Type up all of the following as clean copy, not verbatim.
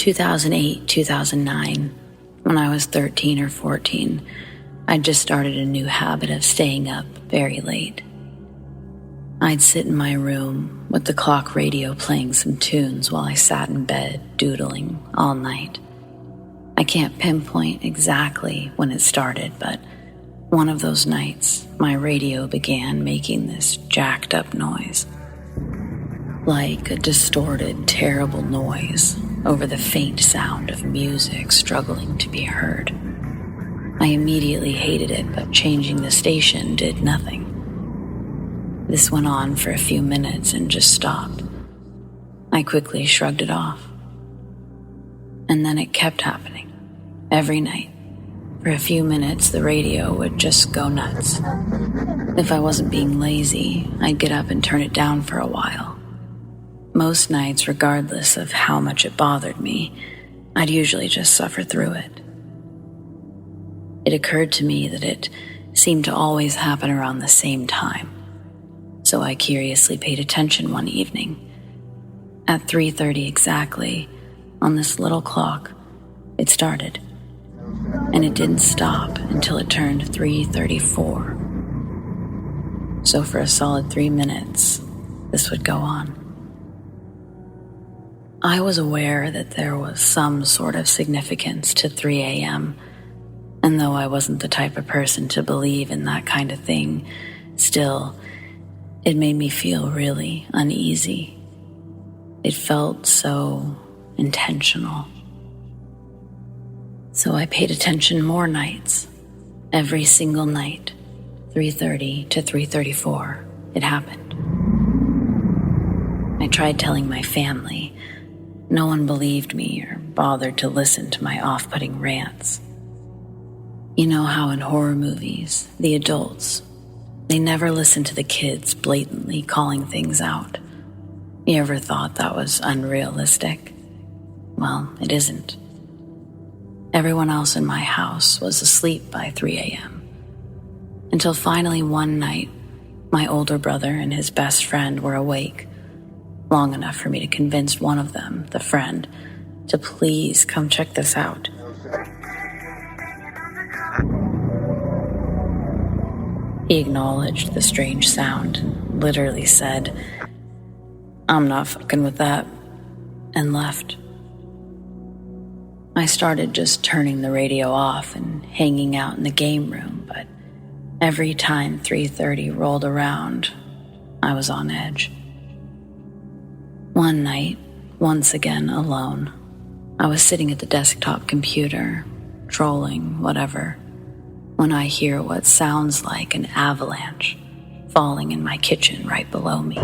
2008, 2009, when I was 13 or 14, I'd just started a new habit of staying up very late. I'd sit in my room with the clock radio playing some tunes while I sat in bed doodling all night. I can't pinpoint exactly when it started, but one of those nights, my radio began making this jacked up noise. Like a distorted, terrible noise over the faint sound of music struggling to be heard. I immediately hated it, but changing the station did nothing. This went on for a few minutes and just stopped. I quickly shrugged it off. And then it kept happening. Every night. For a few minutes, the radio would just go nuts. If I wasn't being lazy, I'd get up and turn it down for a while. Most nights, regardless of how much it bothered me, I'd usually just suffer through it. It occurred to me that it seemed to always happen around the same time, so I curiously paid attention one evening. At 3:30 exactly, on this little clock, it started, and it didn't stop until it turned 3:34. So for a solid 3 minutes, this would go on. I was aware that there was some sort of significance to 3 a.m., and though I wasn't the type of person to believe in that kind of thing, still, it made me feel really uneasy. It felt so intentional. So I paid attention more nights. Every single night, 3:30 to 3:34, it happened. I tried telling my family. No one believed me or bothered to listen to my off-putting rants. You know how in horror movies, the adults, they never listen to the kids blatantly calling things out. You ever thought that was unrealistic? Well, it isn't. Everyone else in my house was asleep by 3 a.m. Until finally one night, my older brother and his best friend were awake, long enough for me to convince one of them, the friend, to please come check this out. He acknowledged the strange sound and literally said, "I'm not fucking with that," and left. I started just turning the radio off and hanging out in the game room, but every time 3:30 rolled around, I was on edge. One night, once again alone, I was sitting at the desktop computer, trolling, whatever, when I hear what sounds like an avalanche falling in my kitchen right below me.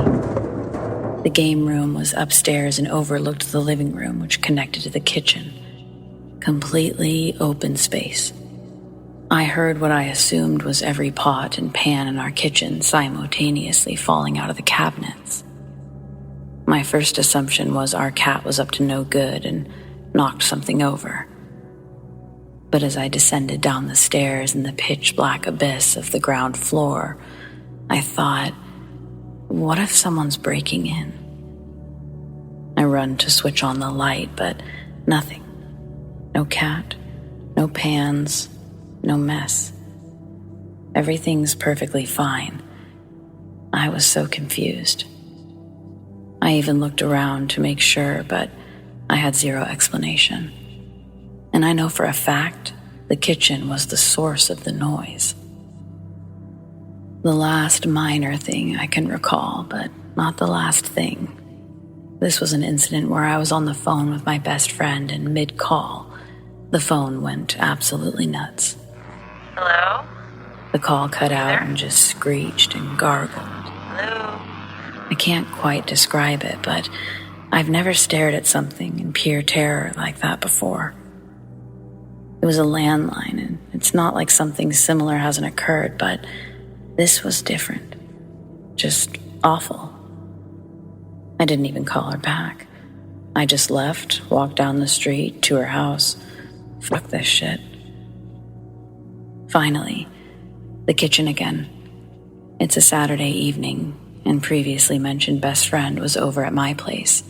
The game room was upstairs and overlooked the living room, which connected to the kitchen. Completely open space. I heard what I assumed was every pot and pan in our kitchen simultaneously falling out of the cabinets. My first assumption was our cat was up to no good and knocked something over. But as I descended down the stairs in the pitch-black abyss of the ground floor, I thought, what if someone's breaking in? I run to switch on the light, but nothing. No cat, no pans, no mess. Everything's perfectly fine. I was so confused. I even looked around to make sure, but I had zero explanation. And I know for a fact the kitchen was the source of the noise. The last minor thing I can recall, but not the last thing. This was an incident where I was on the phone with my best friend, and mid-call, the phone went absolutely nuts. Hello? The call cut out and just screeched and gargled. Hello? I can't quite describe it, but I've never stared at something in pure terror like that before. It was a landline, and it's not like something similar hasn't occurred, but this was different. Just awful. I didn't even call her back. I just left, walked down the street to her house. Fuck this shit. Finally, the kitchen again. It's a Saturday evening, and previously mentioned best friend was over at my place.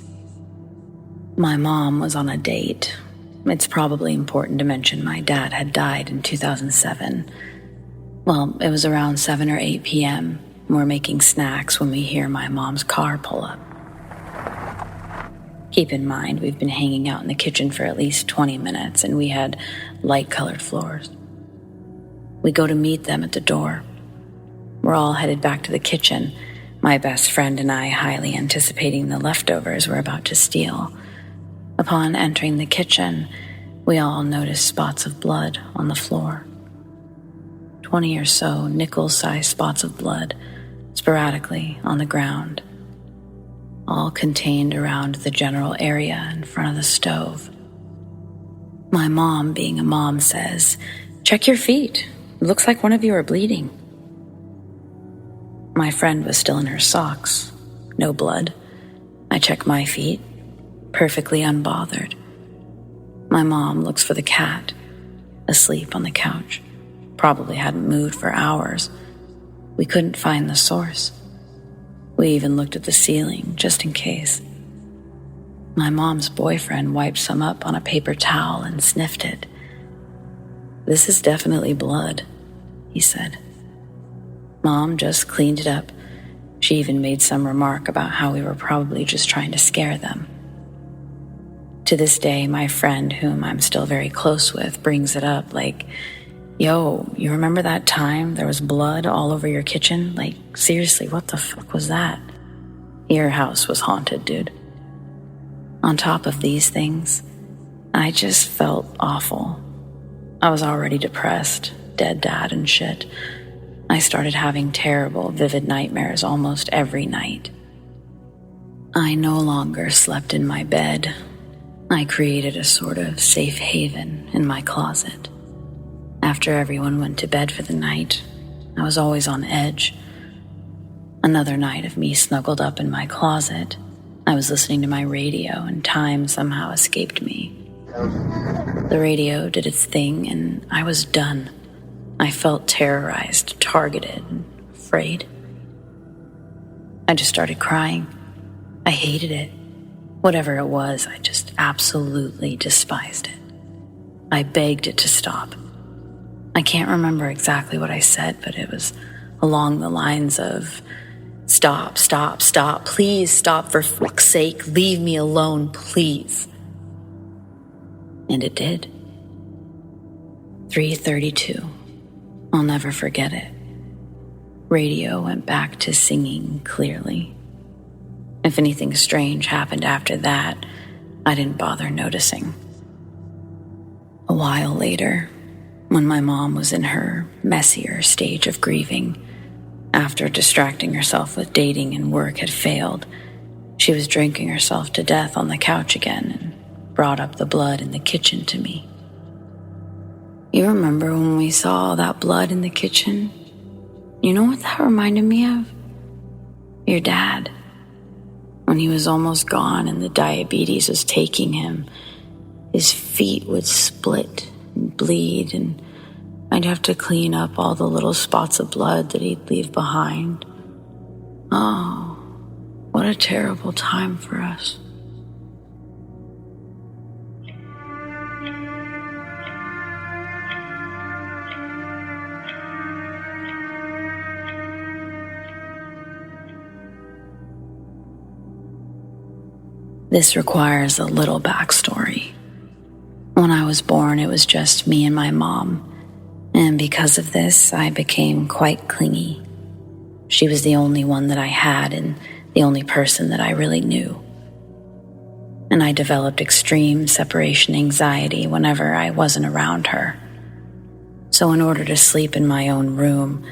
My mom was on a date. It's probably important to mention my dad had died in 2007. Well, it was around 7 or 8 p.m. We're making snacks when we hear my mom's car pull up. Keep in mind, we've been hanging out in the kitchen for at least 20 minutes, and we had light-colored floors. We go to meet them at the door. We're all headed back to the kitchen, my best friend and I highly anticipating the leftovers we're about to steal. Upon entering the kitchen, we all notice spots of blood on the floor. 20 or so nickel-sized spots of blood sporadically on the ground, all contained around the general area in front of the stove. My mom, being a mom, says, "Check your feet. It looks like one of you are bleeding." My friend was still in her socks. No blood. I check my feet, perfectly unbothered. My mom looks for the cat, asleep on the couch. Probably hadn't moved for hours. We couldn't find the source. We even looked at the ceiling, just in case. My mom's boyfriend wiped some up on a paper towel and sniffed it. "This is definitely blood," he said. Mom just cleaned it up. She even made some remark about how we were probably just trying to scare them. To this day, my friend, whom I'm still very close with, brings it up like, "Yo, you remember that time there was blood all over your kitchen? Like, seriously, what the fuck was that? Your house was haunted, dude." On top of these things, I just felt awful. I was already depressed, dead dad and shit. I started having terrible, vivid nightmares almost every night. I no longer slept in my bed. I created a sort of safe haven in my closet. After everyone went to bed for the night, I was always on edge. Another night of me snuggled up in my closet, I was listening to my radio and time somehow escaped me. The radio did its thing and I was done. I felt terrorized, targeted, and afraid. I just started crying. I hated it. Whatever it was, I just absolutely despised it. I begged it to stop. I can't remember exactly what I said, but it was along the lines of, "Stop, stop, stop, please stop, for fuck's sake, leave me alone, please." And it did. 3:32. I'll never forget it. Radio went back to singing clearly. If anything strange happened after that, I didn't bother noticing. A while later, when my mom was in her messier stage of grieving, after distracting herself with dating and work had failed, she was drinking herself to death on the couch again and brought up the blood in the kitchen to me. "You remember when we saw all that blood in the kitchen? You know what that reminded me of? Your dad. When he was almost gone and the diabetes was taking him, his feet would split and bleed, and I'd have to clean up all the little spots of blood that he'd leave behind. Oh, what a terrible time for us." This requires a little backstory. When I was born, it was just me and my mom, and because of this, I became quite clingy. She was the only one that I had and the only person that I really knew. And I developed extreme separation anxiety whenever I wasn't around her. So in order to sleep in my own room,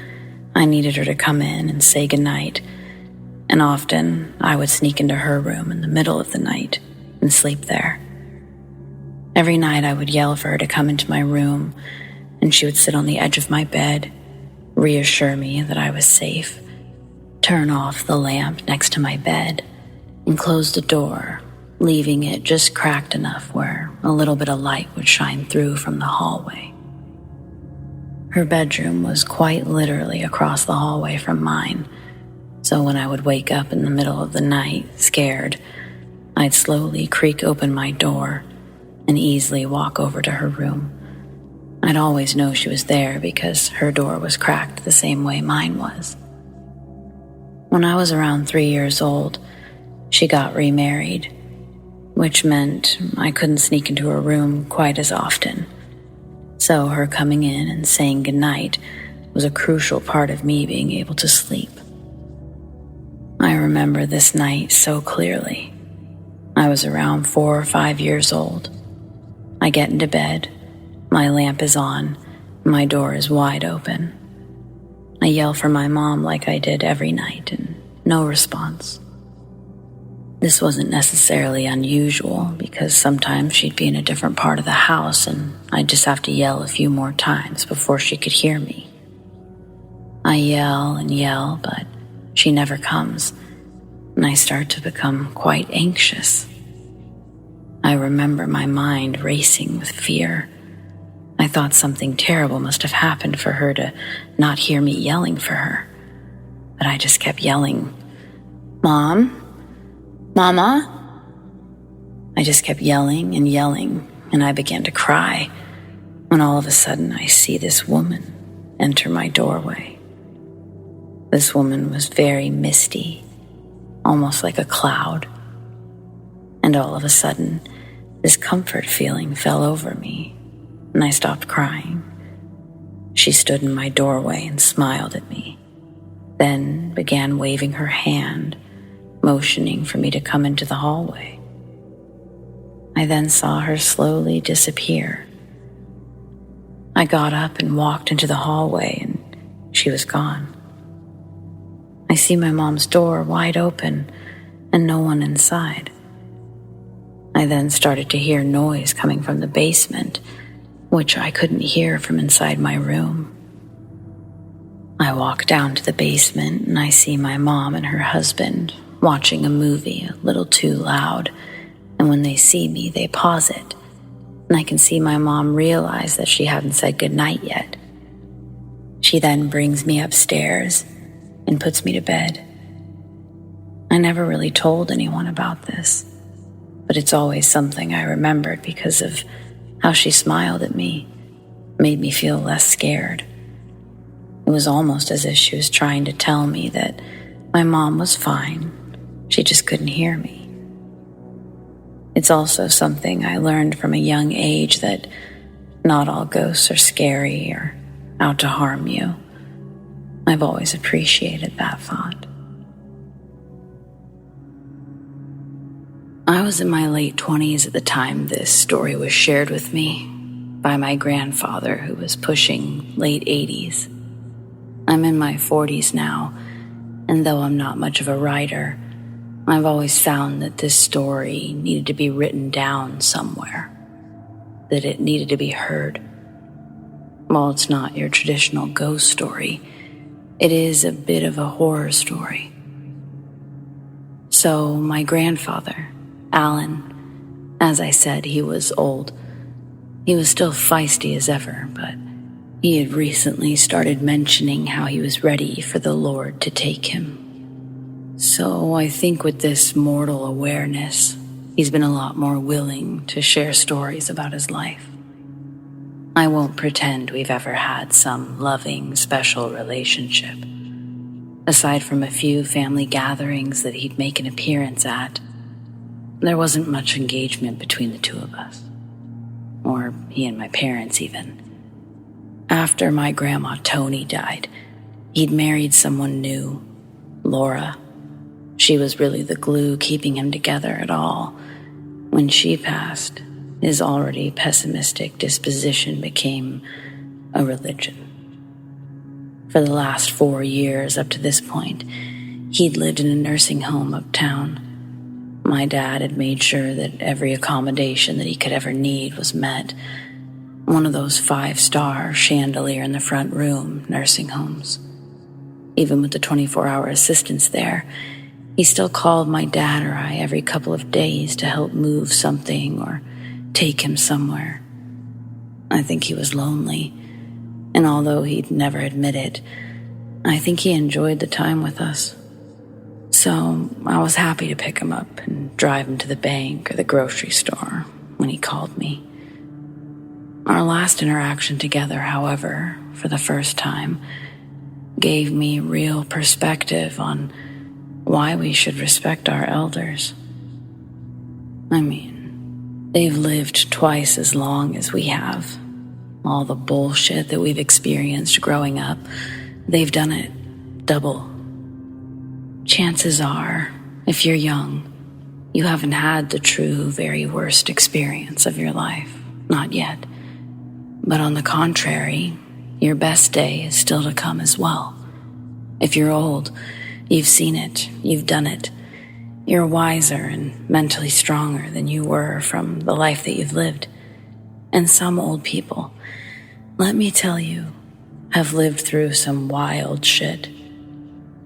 I needed her to come in and say goodnight. And often, I would sneak into her room in the middle of the night and sleep there. Every night, I would yell for her to come into my room, and she would sit on the edge of my bed, reassure me that I was safe, turn off the lamp next to my bed, and close the door, leaving it just cracked enough where a little bit of light would shine through from the hallway. Her bedroom was quite literally across the hallway from mine, so when I would wake up in the middle of the night, scared, I'd slowly creak open my door and easily walk over to her room. I'd always know she was there because her door was cracked the same way mine was. When I was around 3 years old, she got remarried, which meant I couldn't sneak into her room quite as often. So her coming in and saying goodnight was a crucial part of me being able to sleep. I remember this night so clearly. I was around 4 or 5 years old. I get into bed, my lamp is on, my door is wide open. I yell for my mom like I did every night, and no response. This wasn't necessarily unusual because sometimes she'd be in a different part of the house and I'd just have to yell a few more times before she could hear me. I yell and yell, but she never comes, and I start to become quite anxious. I remember my mind racing with fear. I thought something terrible must have happened for her to not hear me yelling for her. But I just kept yelling, "Mom? Mama?" I just kept yelling, and I began to cry when all of a sudden I see this woman enter my doorway. This woman was very misty, almost like a cloud. And all of a sudden, this comfort feeling fell over me, and I stopped crying. She stood in my doorway and smiled at me, then began waving her hand, motioning for me to come into the hallway. I then saw her slowly disappear. I got up and walked into the hallway, and she was gone. I see my mom's door wide open and no one inside. I then started to hear noise coming from the basement, which I couldn't hear from inside my room. I walk down to the basement and I see my mom and her husband watching a movie a little too loud, and when they see me, they pause it, and I can see my mom realize that she hadn't said goodnight yet. She then brings me upstairs and puts me to bed. I never really told anyone about this, but it's always something I remembered because of how she smiled at me, made me feel less scared. It was almost as if she was trying to tell me that my mom was fine, she just couldn't hear me. It's also something I learned from a young age that not all ghosts are scary or out to harm you. I've always appreciated that thought. I was in my late 20s at the time this story was shared with me by my grandfather, who was pushing late 80s. I'm in my 40s now, and though I'm not much of a writer, I've always found that this story needed to be written down somewhere, that it needed to be heard. While it's not your traditional ghost story, it is a bit of a horror story. So my grandfather, Alan, as I said, he was old. He was still feisty as ever, but he had recently started mentioning how he was ready for the Lord to take him. So I think with this mortal awareness, he's been a lot more willing to share stories about his life. I won't pretend we've ever had some loving, special relationship. Aside from a few family gatherings that he'd make an appearance at, there wasn't much engagement between the two of us. Or he and my parents even. After my grandma Tony died, he'd married someone new, Laura. She was really the glue keeping him together at all. When she passed, his already pessimistic disposition became a religion. For the last 4 years up to this point, he'd lived in a nursing home uptown. My dad had made sure that every accommodation that he could ever need was met. One of those 5-star chandelier in the front room nursing homes. Even with the 24-hour assistance there, he still called my dad or I every couple of days to help move something or take him somewhere. I think he was lonely, and although he'd never admit it, I think he enjoyed the time with us. So I was happy to pick him up and drive him to the bank or the grocery store when he called me. Our last interaction together, however, for the first time, gave me real perspective on why we should respect our elders. I mean, they've lived twice as long as we have. All the bullshit that we've experienced growing up, they've done it double. Chances are, if you're young, you haven't had the true, very worst experience of your life. Not yet. But on the contrary, your best day is still to come as well. If you're old, you've seen it, you've done it. You're wiser and mentally stronger than you were from the life that you've lived. And some old people, let me tell you, have lived through some wild shit.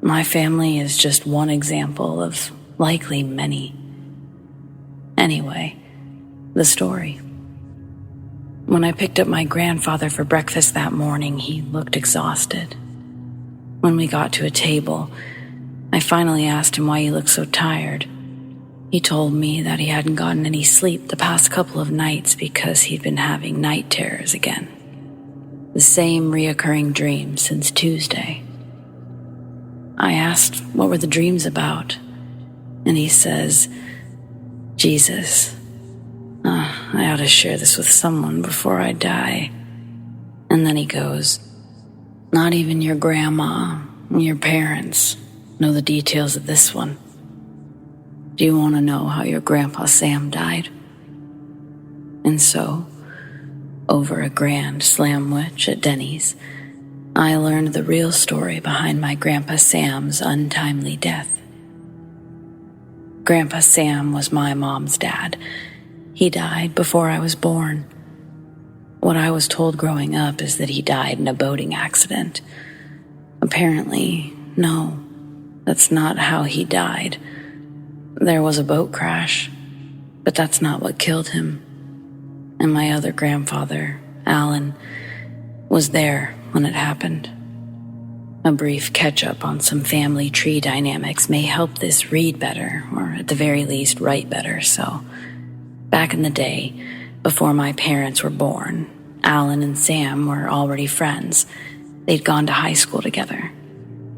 My family is just one example of likely many. Anyway, the story. When I picked up my grandfather for breakfast that morning, he looked exhausted. When we got to a table, I finally asked him why he looked so tired. He told me that he hadn't gotten any sleep the past couple of nights because he'd been having night terrors again. The same reoccurring dreams since Tuesday. I asked what were the dreams about, and he says, Jesus, I ought to share this with someone before I die. And then he goes, not even your grandma and your parents know the details of this one. Do you want to know how your grandpa Sam died? And so, over a grand slamwich at Denny's, I learned the real story behind my Grandpa Sam's untimely death. Grandpa Sam was my mom's dad. He died before I was born. What I was told growing up is that he died in a boating accident. Apparently, no, that's not how he died. There was a boat crash, but that's not what killed him. And my other grandfather, Alan, was there when it happened. A brief catch-up on some family tree dynamics may help this read better, or at the very least write better, so... Back in the day, before my parents were born, Alan and Sam were already friends. They'd gone to high school together.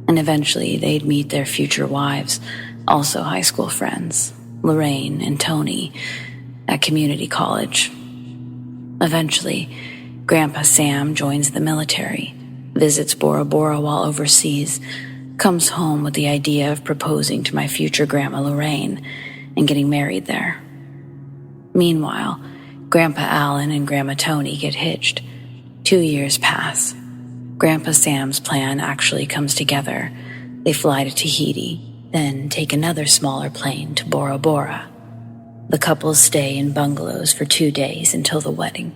And eventually they'd meet their future wives, also high school friends, Lorraine and Tony, at community college. Eventually, Grandpa Sam joins the military, visits Bora Bora while overseas, comes home with the idea of proposing to my future Grandma Lorraine and getting married there. Meanwhile, Grandpa Alan and Grandma Tony get hitched. 2 years pass. Grandpa Sam's plan actually comes together. They fly to Tahiti, then take another smaller plane to Bora Bora. The couples stay in bungalows for 2 days until the wedding.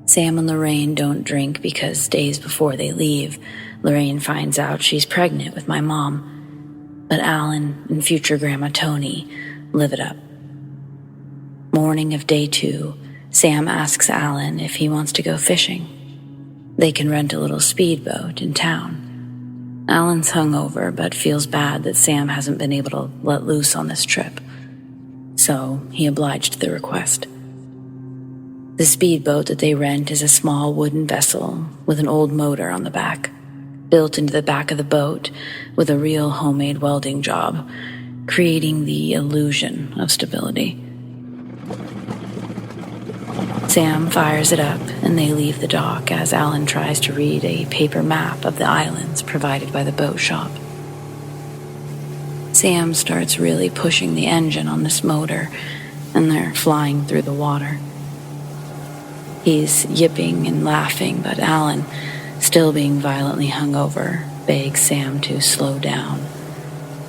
Sam and Lorraine don't drink because days before they leave, Lorraine finds out she's pregnant with my mom. But Alan and future Grandma Tony live it up. Morning of day 2, Sam asks Alan if he wants to go fishing. They can rent a little speedboat in town. Alan's hungover but feels bad that Sam hasn't been able to let loose on this trip. So he obliged the request. The speedboat that they rent is a small wooden vessel with an old motor on the back, built into the back of the boat with a real homemade welding job, creating the illusion of stability. Sam fires it up, and they leave the dock as Alan tries to read a paper map of the islands provided by the boat shop. Sam starts really pushing the engine on this motor, and they're flying through the water. He's yipping and laughing, but Alan, still being violently hungover, begs Sam to slow down.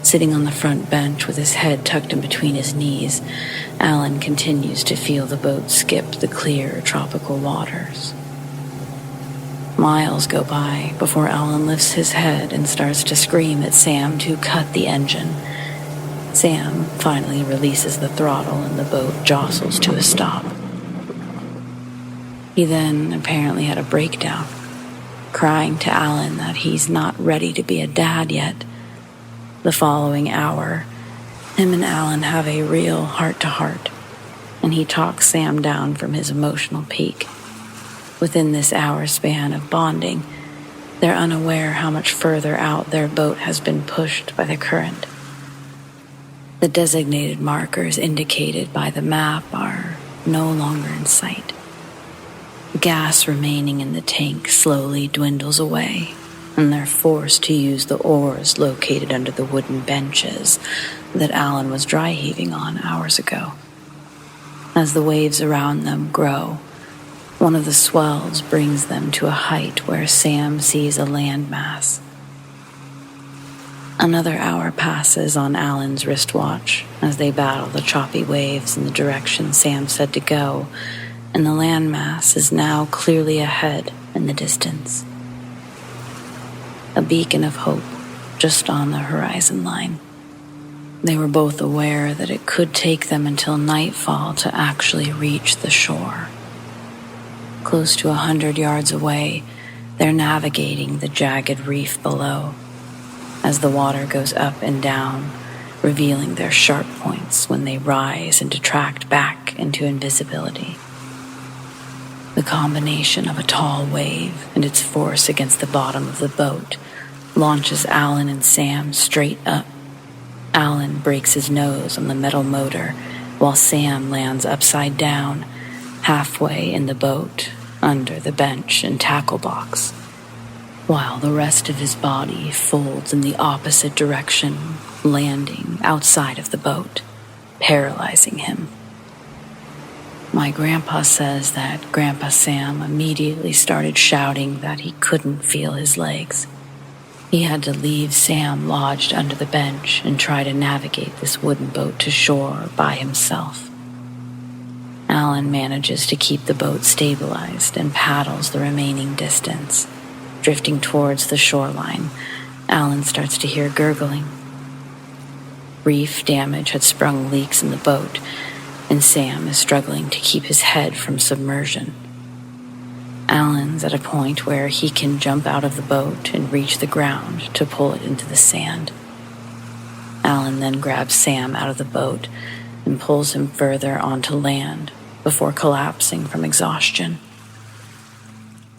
Sitting on the front bench with his head tucked in between his knees, Alan continues to feel the boat skip the clear tropical waters. Miles go by before Alan lifts his head and starts to scream at Sam to cut the engine. Sam finally releases the throttle and the boat jostles to a stop. He then apparently had a breakdown, crying to Alan that he's not ready to be a dad yet. The following hour, him and Alan have a real heart-to-heart, and he talks Sam down from his emotional peak. Within this hour span of bonding, they're unaware how much further out their boat has been pushed by the current. The designated markers indicated by the map are no longer in sight. The gas remaining in the tank slowly dwindles away, and they're forced to use the oars located under the wooden benches that Alan was dry heaving on hours ago. As the waves around them grow, one of the swells brings them to a height where Sam sees a landmass. Another hour passes on Alan's wristwatch as they battle the choppy waves in the direction Sam said to go, and the landmass is now clearly ahead in the distance. A beacon of hope just on the horizon line. They were both aware that it could take them until nightfall to actually reach the shore. Close to 100 yards away, they're navigating the jagged reef below, as the water goes up and down, revealing their sharp points when they rise and detract back into invisibility. The combination of a tall wave and its force against the bottom of the boat launches Alan and Sam straight up. Alan breaks his nose on the metal motor, while Sam lands upside down, halfway in the boat, under the bench and tackle box, while the rest of his body folds in the opposite direction, landing outside of the boat, paralyzing him. My grandpa says that Grandpa Sam immediately started shouting that he couldn't feel his legs. He had to leave Sam lodged under the bench and try to navigate this wooden boat to shore by himself. Alan manages to keep the boat stabilized and paddles the remaining distance. Drifting towards the shoreline, Alan starts to hear gurgling. Reef damage had sprung leaks in the boat, and Sam is struggling to keep his head from submersion. Alan's at a point where he can jump out of the boat and reach the ground to pull it into the sand. Alan then grabs Sam out of the boat and pulls him further onto land before collapsing from exhaustion.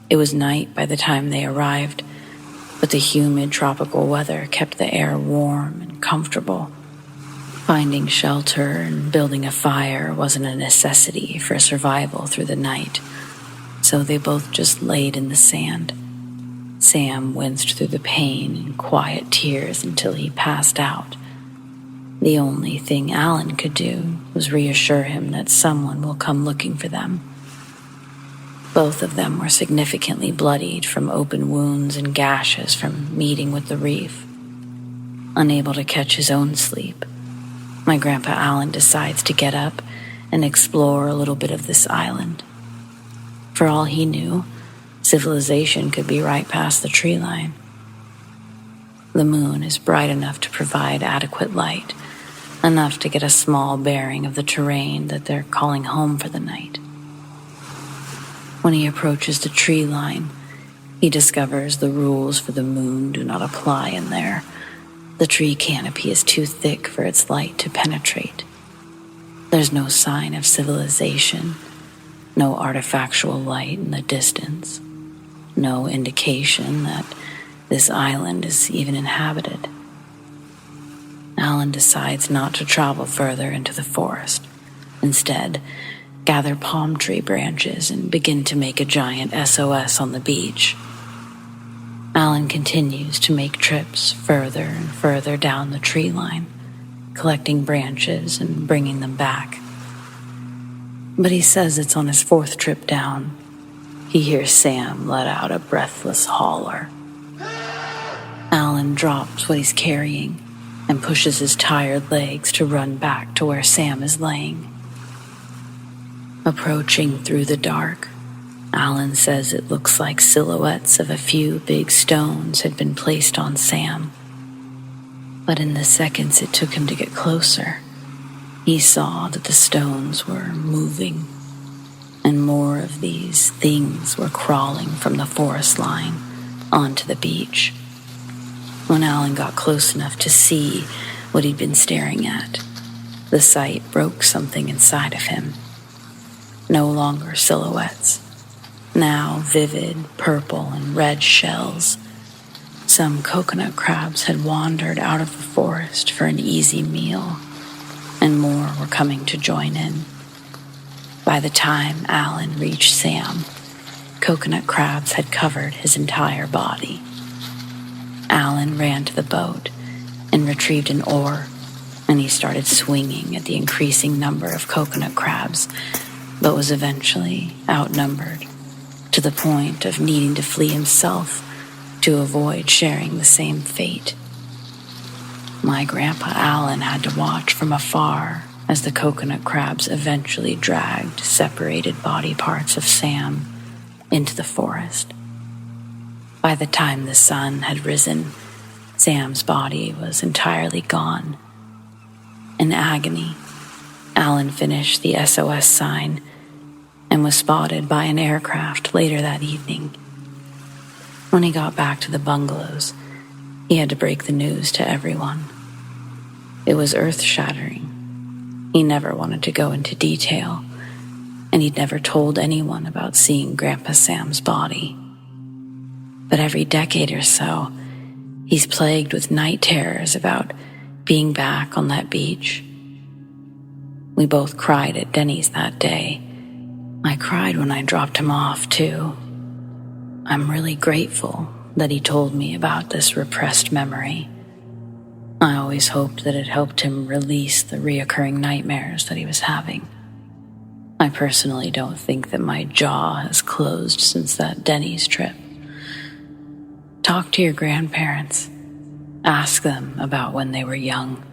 It was night by the time they arrived, but the humid tropical weather kept the air warm and comfortable. Finding shelter and building a fire wasn't a necessity for survival through the night, so they both just laid in the sand. Sam winced through the pain and quiet tears until he passed out. The only thing Alan could do was reassure him that someone will come looking for them. Both of them were significantly bloodied from open wounds and gashes from meeting with the reef. Unable to catch his own sleep, my Grandpa Alan decides to get up and explore a little bit of this island. For all he knew, civilization could be right past the tree line. The moon is bright enough to provide adequate light, enough to get a small bearing of the terrain that they're calling home for the night. When he approaches the tree line, he discovers the rules for the moon do not apply in there. The tree canopy is too thick for its light to penetrate. There's no sign of civilization, no artifactual light in the distance, no indication that this island is even inhabited. Alan decides not to travel further into the forest. Instead, gather palm tree branches and begin to make a giant SOS on the beach. Alan continues to make trips further and further down the tree line, collecting branches and bringing them back. But he says it's on his fourth trip down. He hears Sam let out a breathless holler. Alan drops what he's carrying and pushes his tired legs to run back to where Sam is laying. Approaching through the dark, Alan says it looks like silhouettes of a few big stones had been placed on Sam. But in the seconds it took him to get closer, he saw that the stones were moving, and more of these things were crawling from the forest line onto the beach. When Alan got close enough to see what he'd been staring at, the sight broke something inside of him. No longer silhouettes, now vivid purple and red shells. Some coconut crabs had wandered out of the forest for an easy meal, and more were coming to join in. By the time Alan reached Sam, coconut crabs had covered his entire body. Alan ran to the boat and retrieved an oar, and he started swinging at the increasing number of coconut crabs, but was eventually outnumbered to the point of needing to flee himself to avoid sharing the same fate. My grandpa Alan had to watch from afar as the coconut crabs eventually dragged separated body parts of Sam into the forest. By the time the sun had risen, Sam's body was entirely gone. In agony, Alan finished the SOS sign and was spotted by an aircraft later that evening. When he got back to the bungalows, he had to break the news to everyone. It was earth-shattering. He never wanted to go into detail, and he'd never told anyone about seeing Grandpa Sam's body. But every decade or so, he's plagued with night terrors about being back on that beach. We both cried at Denny's that day. I cried when I dropped him off, too. I'm really grateful that he told me about this repressed memory. I always hoped that it helped him release the reoccurring nightmares that he was having. I personally don't think that my jaw has closed since that Denny's trip. Talk to your grandparents. Ask them about when they were young.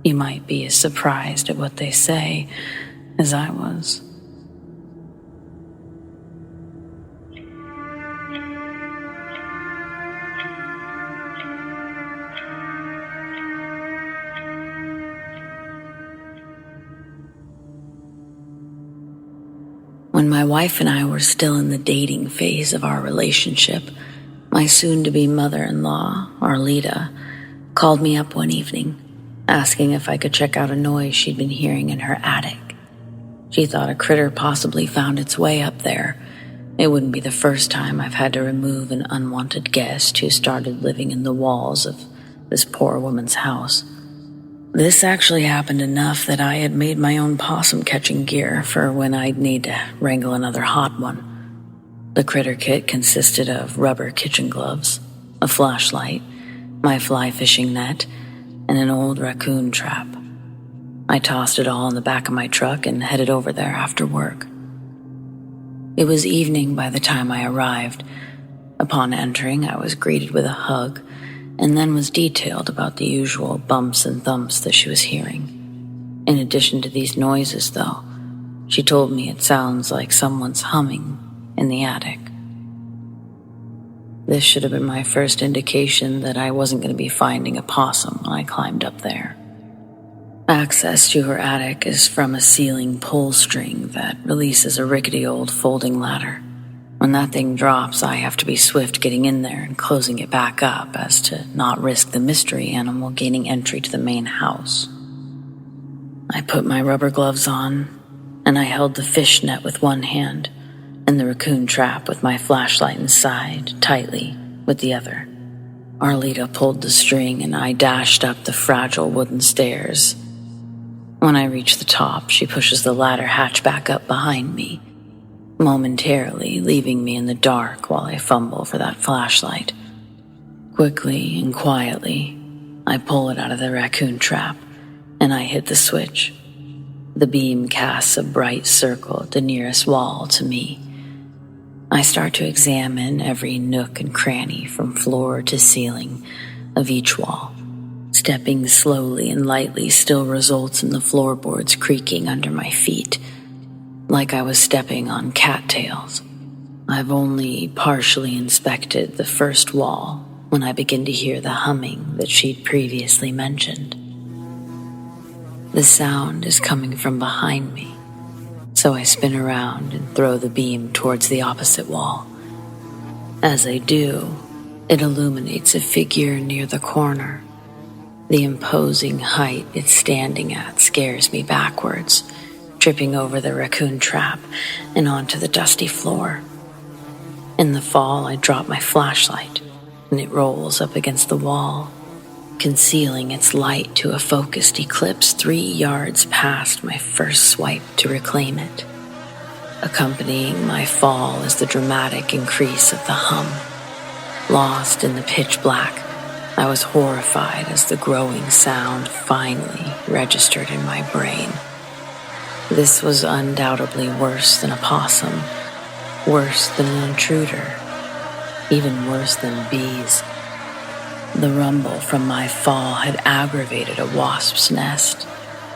You might be as surprised at what they say as I was. When my wife and I were still in the dating phase of our relationship, my soon-to-be mother-in-law, Arlita, called me up one evening, asking if I could check out a noise she'd been hearing in her attic. She thought a critter possibly found its way up there. It wouldn't be the first time I've had to remove an unwanted guest who started living in the walls of this poor woman's house. This actually happened enough that I had made my own possum-catching gear for when I'd need to wrangle another hot one. The critter kit consisted of rubber kitchen gloves, a flashlight, my fly fishing net, and an old raccoon trap. I tossed it all in the back of my truck and headed over there after work. It was evening by the time I arrived. Upon entering, I was greeted with a hug, and then was detailed about the usual bumps and thumps that she was hearing. In addition to these noises, though, she told me it sounds like someone's humming in the attic. This should have been my first indication that I wasn't going to be finding a possum when I climbed up there. Access to her attic is from a ceiling pull string that releases a rickety old folding ladder. When that thing drops, I have to be swift getting in there and closing it back up as to not risk the mystery animal gaining entry to the main house. I put my rubber gloves on, and I held the fish net with one hand and the raccoon trap with my flashlight inside tightly with the other. Arlita pulled the string and I dashed up the fragile wooden stairs. When I reach the top, she pushes the ladder hatch back up behind me, momentarily leaving me in the dark while I fumble for that flashlight. Quickly and quietly, I pull it out of the raccoon trap, and I hit the switch. The beam casts a bright circle at the nearest wall to me. I start to examine every nook and cranny from floor to ceiling of each wall. Stepping slowly and lightly still results in the floorboards creaking under my feet, like I was stepping on cattails. I've only partially inspected the first wall when I begin to hear the humming that she'd previously mentioned. The sound is coming from behind me, so I spin around and throw the beam towards the opposite wall. As I do, It illuminates a figure near the corner. The imposing height it's standing at scares me backwards, tripping over the raccoon trap and onto the dusty floor. In the fall, I drop my flashlight, and it rolls up against the wall, concealing its light to a focused eclipse 3 yards past my first swipe to reclaim it. Accompanying my fall is the dramatic increase of the hum. Lost in the pitch black, I was horrified as the growing sound finally registered in my brain. This was undoubtedly worse than a possum, worse than an intruder, even worse than bees. The rumble from my fall had aggravated a wasp's nest,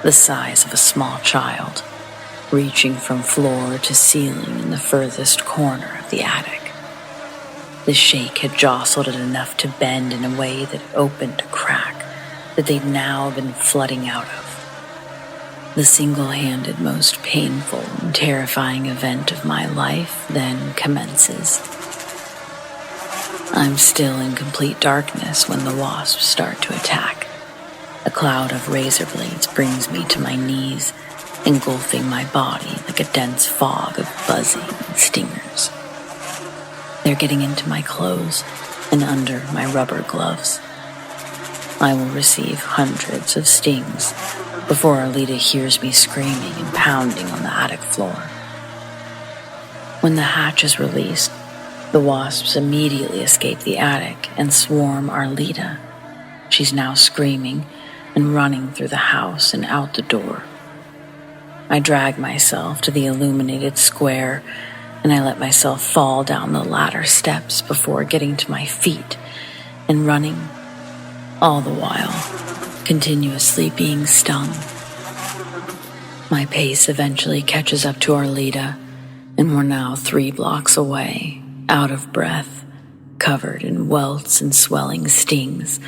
the size of a small child, reaching from floor to ceiling in the furthest corner of the attic. The shake had jostled it enough to bend in a way that opened a crack that they'd now been flooding out of. The single-handed, most painful and terrifying event of my life then commences. I'm still in complete darkness when the wasps start to attack. A cloud of razor blades brings me to my knees, engulfing my body like a dense fog of buzzing and stingers. They're getting into my clothes and under my rubber gloves. I will receive hundreds of stings before Arlita hears me screaming and pounding on the attic floor. When the hatch is released, the wasps immediately escape the attic and swarm Arlita. She's now screaming and running through the house and out the door. I drag myself to the illuminated square, and I let myself fall down the ladder steps before getting to my feet and running, all the while continuously being stung. My pace eventually catches up to Arlita, and we're now 3 blocks away, out of breath, covered in welts and swelling stings,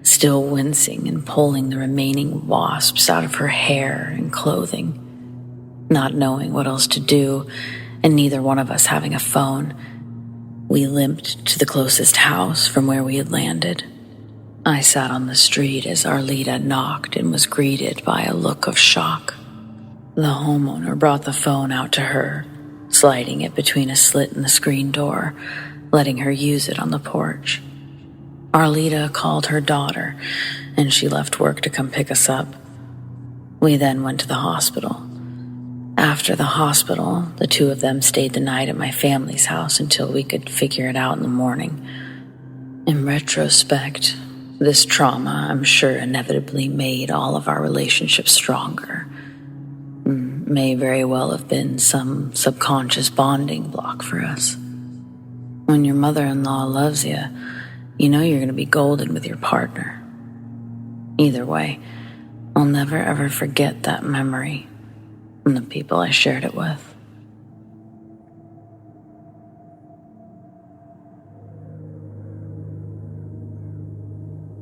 still wincing and pulling the remaining wasps out of her hair and clothing. Not knowing what else to do, and neither one of us having a phone, we limped to the closest house from where we had landed. I sat on the street as Arlita knocked and was greeted by a look of shock. The homeowner brought the phone out to her, sliding it between a slit in the screen door, letting her use it on the porch. Arlita called her daughter, and she left work to come pick us up. We then went to the hospital. After the hospital, the 2 of them stayed the night at my family's house until we could figure it out in the morning. In retrospect, this trauma, I'm sure, inevitably made all of our relationships stronger. May very well have been some subconscious bonding block for us. When your mother-in-law loves you, you know you're going to be golden with your partner. Either way, I'll never ever forget that memory and the people I shared it with.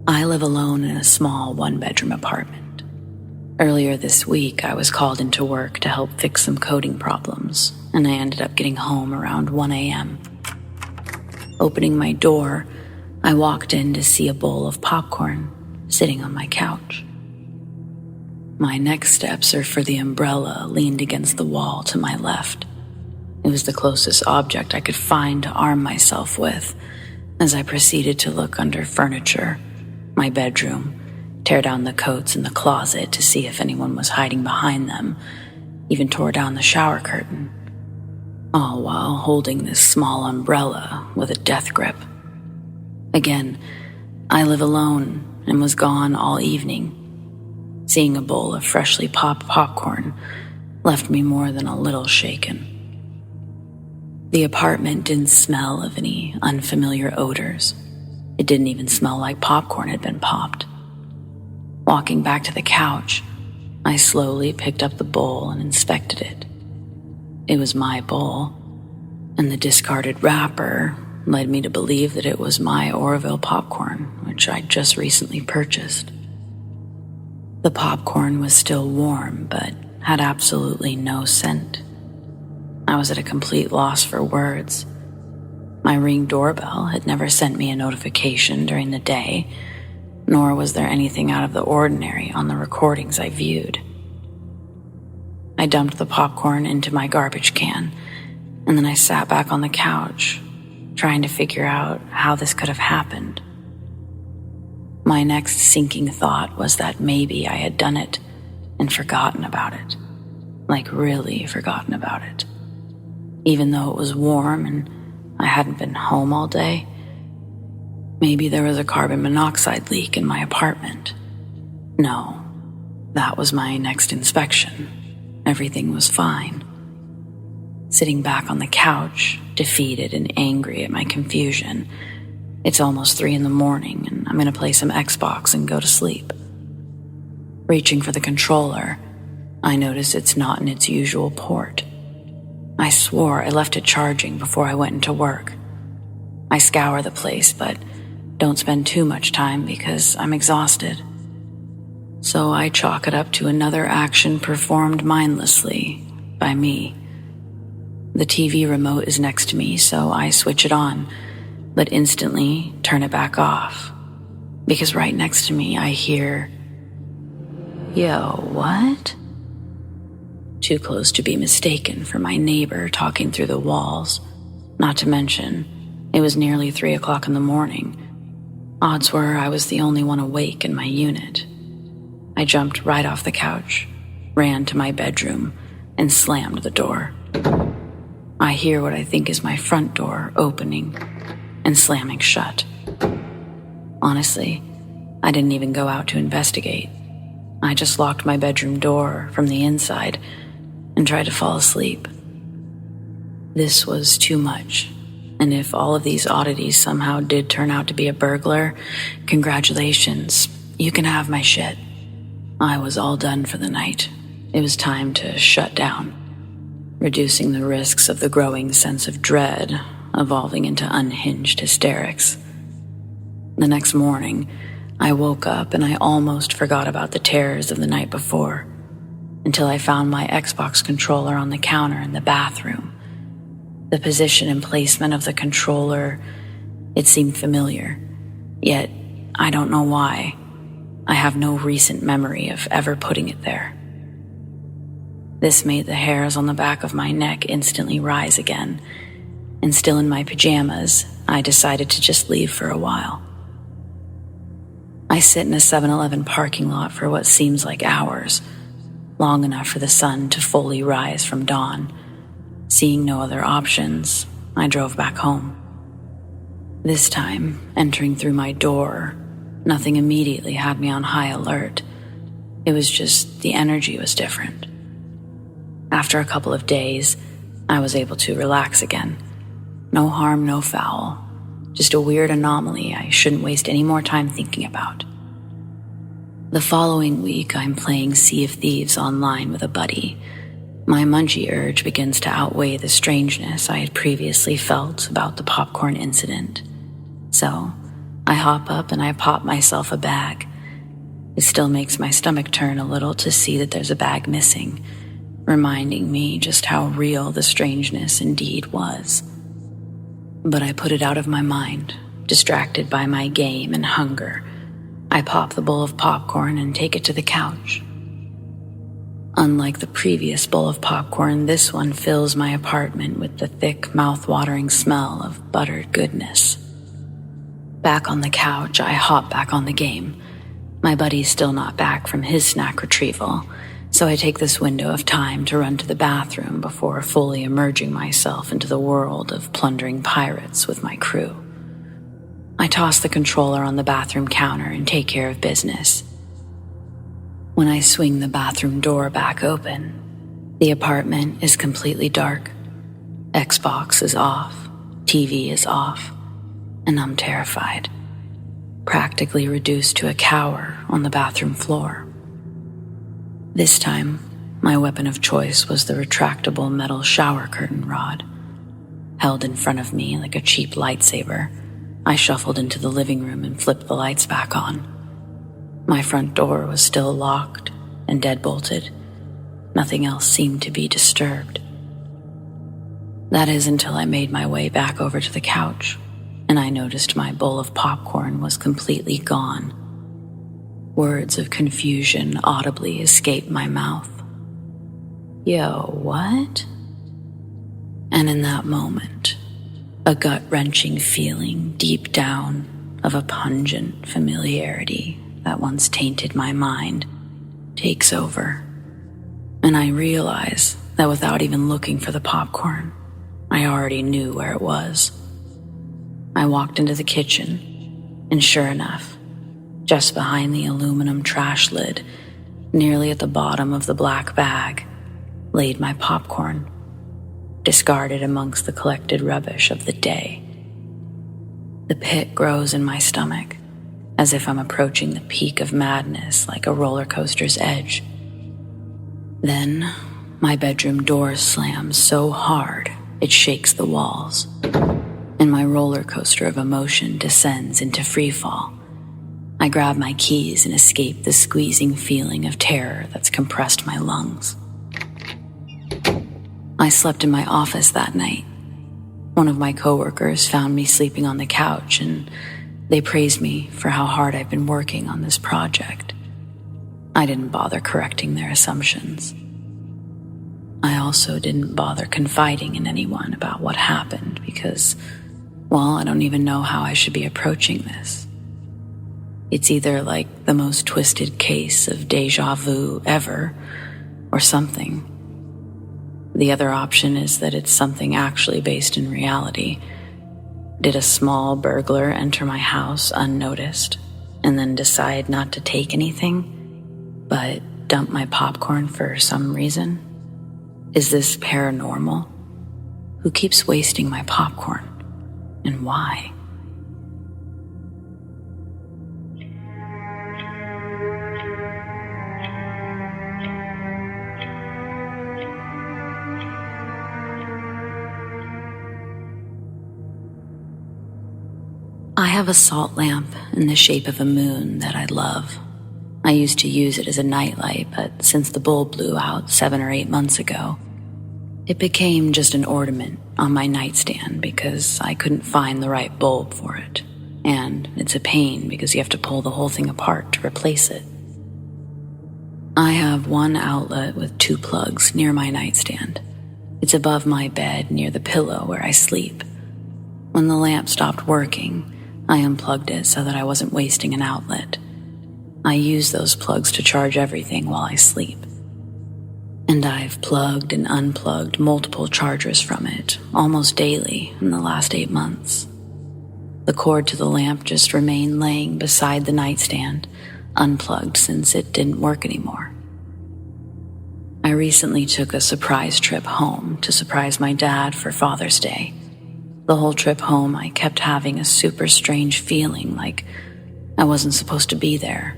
I live alone in a small 1-bedroom apartment. Earlier this week, I was called into work to help fix some coding problems, and I ended up getting home around 1 a.m. Opening my door, I walked in to see a bowl of popcorn sitting on my couch. My next steps are for the umbrella leaned against the wall to my left. It was the closest object I could find to arm myself with as I proceeded to look under furniture, my bedroom, tear down the coats in the closet to see if anyone was hiding behind them, even tore down the shower curtain, all while holding this small umbrella with a death grip. Again, I live alone and was gone all evening. Seeing a bowl of freshly popped popcorn left me more than a little shaken. The apartment didn't smell of any unfamiliar odors. It didn't even smell like popcorn had been popped. Walking back to the couch, I slowly picked up the bowl and inspected it. It was my bowl, and the discarded wrapper led me to believe that it was my Orville popcorn, which I'd just recently purchased. The popcorn was still warm, but had absolutely no scent. I was at a complete loss for words. My Ring doorbell had never sent me a notification during the day, nor was there anything out of the ordinary on the recordings I viewed. I dumped the popcorn into my garbage can, and then I sat back on the couch, trying to figure out how this could have happened. My next sinking thought was that maybe I had done it and forgotten about it, like really forgotten about it. Even though it was warm and I hadn't been home all day, maybe there was a carbon monoxide leak in my apartment. No, that was my next inspection. Everything was fine. Sitting back on the couch, defeated and angry at my confusion. It's almost 3 a.m. and I'm gonna play some Xbox and go to sleep. Reaching for the controller, I notice it's not in its usual port. I swore I left it charging before I went into work. I scour the place, but don't spend too much time because I'm exhausted. So I chalk it up to another action performed mindlessly by me. The TV remote is next to me, so I switch it on, but instantly turn it back off. Because right next to me, I hear, "Yo, what?" Too close to be mistaken for my neighbor talking through the walls. Not to mention, it was nearly 3 o'clock in the morning. Odds were I was the only one awake in my unit. I jumped right off the couch, ran to my bedroom, and slammed the door. I hear what I think is my front door opening and slamming shut. Honestly, I didn't even go out to investigate. I just locked my bedroom door from the inside and tried to fall asleep. This was too much, and if all of these oddities somehow did turn out to be a burglar, congratulations, you can have my shit. I was all done for the night. It was time to shut down, reducing the risks of the growing sense of dread evolving into unhinged hysterics. The next morning, I woke up and I almost forgot about the terrors of the night before, until I found my Xbox controller on the counter in the bathroom. The position and placement of the controller, it seemed familiar, yet I don't know why. I have no recent memory of ever putting it there. This made the hairs on the back of my neck instantly rise again, and still in my pajamas, I decided to just leave for a while. I sit in a 7-Eleven parking lot for what seems like hours, long enough for the sun to fully rise from dawn. Seeing no other options, I drove back home. This time, entering through my door, nothing immediately had me on high alert. It was just the energy was different. After a couple of days, I was able to relax again. No harm, no foul. Just a weird anomaly I shouldn't waste any more time thinking about. The following week, I'm playing Sea of Thieves online with a buddy. My munchie urge begins to outweigh the strangeness I had previously felt about the popcorn incident. So, I hop up and I pop myself a bag. It still makes my stomach turn a little to see that there's a bag missing, reminding me just how real the strangeness indeed was. But I put it out of my mind, distracted by my game and hunger. I pop the bowl of popcorn and take it to the couch. Unlike the previous bowl of popcorn, this one fills my apartment with the thick, mouth-watering smell of buttered goodness. Back on the couch, I hop back on the game. My buddy's still not back from his snack retrieval, so I take this window of time to run to the bathroom before fully immersing myself into the world of plundering pirates with my crew. I toss the controller on the bathroom counter and take care of business. When I swing the bathroom door back open, the apartment is completely dark. Xbox is off, TV is off, and I'm terrified, practically reduced to a cower on the bathroom floor. This time, my weapon of choice was the retractable metal shower curtain rod. Held in front of me like a cheap lightsaber, I shuffled into the living room and flipped the lights back on. My front door was still locked and deadbolted. Nothing else seemed to be disturbed. That is until I made my way back over to the couch, and I noticed my bowl of popcorn was completely gone. Words of confusion audibly escaped my mouth. Yo, what? And in that moment, a gut-wrenching feeling deep down of a pungent familiarity that once tainted my mind takes over, and I realize that without even looking for the popcorn, I already knew where it was. I walked into the kitchen, and sure enough, just behind the aluminum trash lid, nearly at the bottom of the black bag, laid my popcorn, discarded amongst the collected rubbish of the day. The pit grows in my stomach, as if I'm approaching the peak of madness like a roller coaster's edge. Then, my bedroom door slams so hard it shakes the walls, and my roller coaster of emotion descends into freefall. I grab my keys and escape the squeezing feeling of terror that's compressed my lungs. I slept in my office that night. One of my coworkers found me sleeping on the couch, and they praised me for how hard I've been working on this project. I didn't bother correcting their assumptions. I also didn't bother confiding in anyone about what happened because, well, I don't even know how I should be approaching this. It's either like the most twisted case of deja vu ever, or something. The other option is that it's something actually based in reality. Did a small burglar enter my house unnoticed and then decide not to take anything, but dump my popcorn for some reason? Is this paranormal? Who keeps wasting my popcorn, and why? I have a salt lamp in the shape of a moon that I love. I used to use it as a nightlight, but since the bulb blew out 7 or 8 months ago, it became just an ornament on my nightstand because I couldn't find the right bulb for it. And it's a pain because you have to pull the whole thing apart to replace it. I have one outlet with 2 plugs near my nightstand. It's above my bed near the pillow where I sleep. When the lamp stopped working, I unplugged it so that I wasn't wasting an outlet. I use those plugs to charge everything while I sleep. And I've plugged and unplugged multiple chargers from it almost daily in the last 8 months. The cord to the lamp just remained laying beside the nightstand, unplugged since it didn't work anymore. I recently took a surprise trip home to surprise my dad for Father's Day. The whole trip home, I kept having a super strange feeling like I wasn't supposed to be there,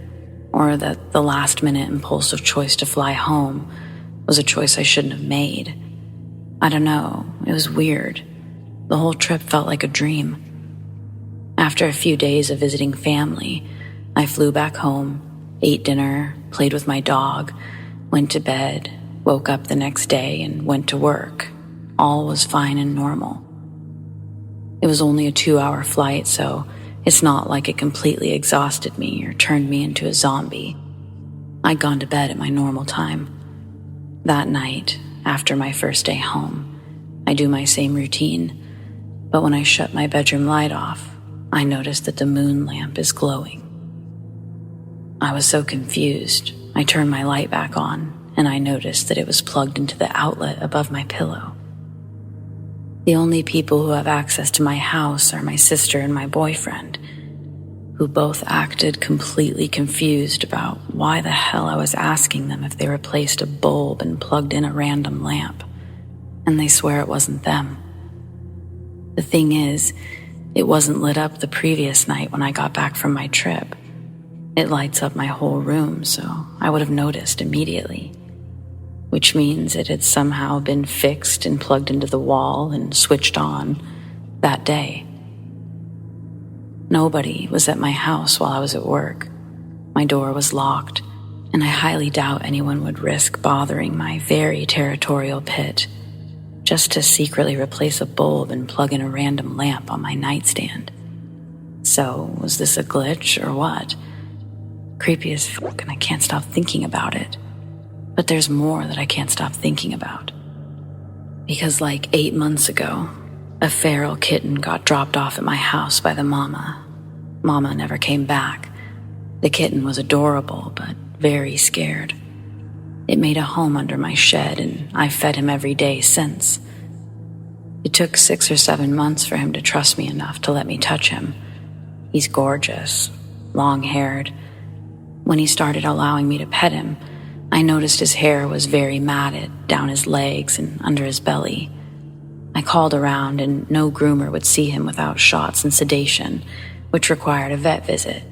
or that the last-minute impulsive choice to fly home was a choice I shouldn't have made. I don't know, it was weird. The whole trip felt like a dream. After a few days of visiting family, I flew back home, ate dinner, played with my dog, went to bed, woke up the next day, and went to work. All was fine and normal. It was only a 2-hour flight, so it's not like it completely exhausted me or turned me into a zombie. I'd gone to bed at my normal time. That night, after my first day home, I do my same routine, but when I shut my bedroom light off, I noticed that the moon lamp is glowing. I was so confused, I turned my light back on, and I noticed that it was plugged into the outlet above my pillow. The only people who have access to my house are my sister and my boyfriend, who both acted completely confused about why the hell I was asking them if they replaced a bulb and plugged in a random lamp, and they swear it wasn't them. The thing is, it wasn't lit up the previous night when I got back from my trip. It lights up my whole room, so I would have noticed immediately. Which means it had somehow been fixed and plugged into the wall and switched on that day. Nobody was at my house while I was at work. My door was locked, and I highly doubt anyone would risk bothering my very territorial pit just to secretly replace a bulb and plug in a random lamp on my nightstand. So, was this a glitch or what? Creepy as fuck, and I can't stop thinking about it. But there's more that I can't stop thinking about. Because like 8 months ago, a feral kitten got dropped off at my house by the mama. Mama never came back. The kitten was adorable, but very scared. It made a home under my shed, and I've fed him every day since. It took 6 or 7 months for him to trust me enough to let me touch him. He's gorgeous, long-haired. When he started allowing me to pet him, I noticed his hair was very matted down his legs and under his belly. I called around, and no groomer would see him without shots and sedation, which required a vet visit.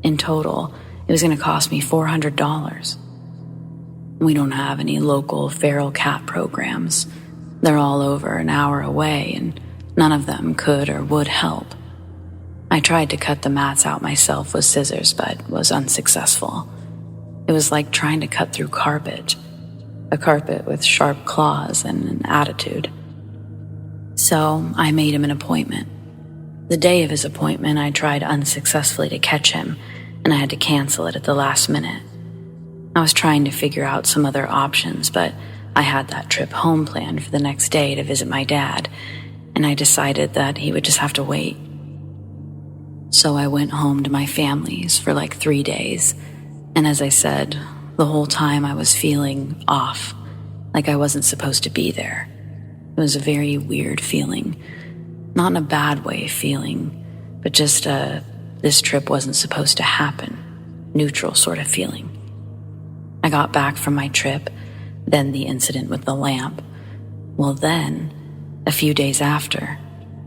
In total, it was going to cost me $400. We don't have any local feral cat programs. They're all over an hour away, and none of them could or would help. I tried to cut the mats out myself with scissors, but was unsuccessful. It was like trying to cut through carpet, a carpet with sharp claws and an attitude. So I made him an appointment. The day of his appointment, I tried unsuccessfully to catch him, and I had to cancel it at the last minute. I was trying to figure out some other options, but I had that trip home planned for the next day to visit my dad, and I decided that he would just have to wait. So I went home to my family's for like 3 days, and as I said, the whole time I was feeling off, like I wasn't supposed to be there. It was a very weird feeling, not in a bad way feeling, but just this trip wasn't supposed to happen, neutral sort of feeling. I got back from my trip, then the incident with the lamp. Well then, a few days after,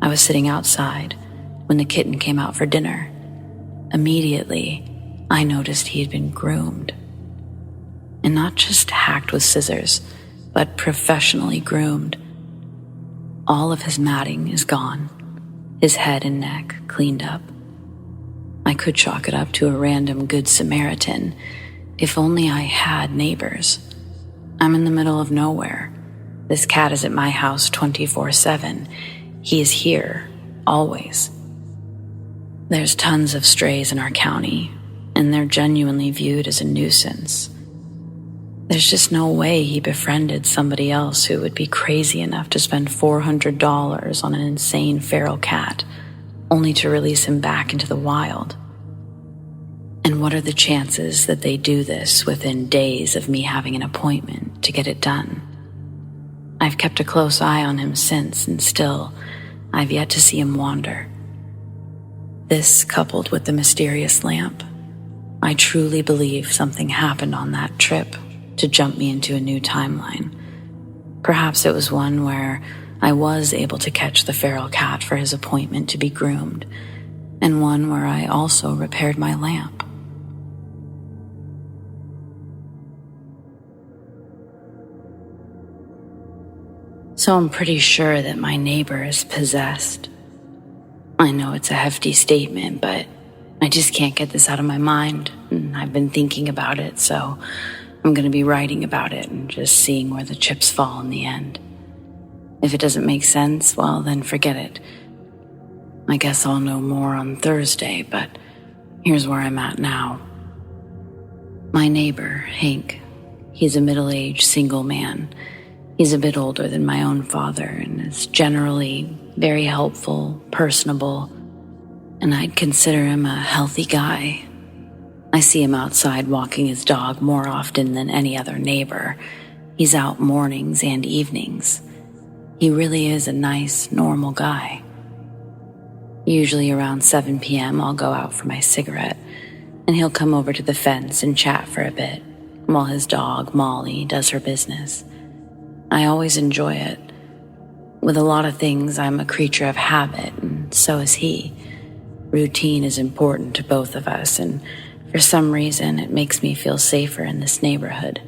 I was sitting outside when the kitten came out for dinner. Immediately, I noticed he had been groomed. And not just hacked with scissors, but professionally groomed. All of his matting is gone, his head and neck cleaned up. I could chalk it up to a random good Samaritan, if only I had neighbors. I'm in the middle of nowhere. This cat is at my house 24/7. He is here, always. There's tons of strays in our county, and they're genuinely viewed as a nuisance. There's just no way he befriended somebody else who would be crazy enough to spend $400 on an insane feral cat, only to release him back into the wild. And what are the chances that they do this within days of me having an appointment to get it done? I've kept a close eye on him since, and still, I've yet to see him wander. This, coupled with the mysterious lamp, I truly believe something happened on that trip to jump me into a new timeline. Perhaps it was one where I was able to catch the feral cat for his appointment to be groomed, and one where I also repaired my lamp. So I'm pretty sure that my neighbor is possessed. I know it's a hefty statement, but I just can't get this out of my mind, and I've been thinking about it, so I'm going to be writing about it and just seeing where the chips fall in the end. If it doesn't make sense, well, then forget it. I guess I'll know more on Thursday, but here's where I'm at now. My neighbor, Hank, he's a middle-aged single man. He's a bit older than my own father and is generally very helpful, personable, and I'd consider him a healthy guy. I see him outside walking his dog more often than any other neighbor. He's out mornings and evenings. He really is a nice, normal guy. Usually around 7 p.m. I'll go out for my cigarette, and he'll come over to the fence and chat for a bit, while his dog, Molly, does her business. I always enjoy it. With a lot of things, I'm a creature of habit, and so is he. Routine is important to both of us, and for some reason, it makes me feel safer in this neighborhood.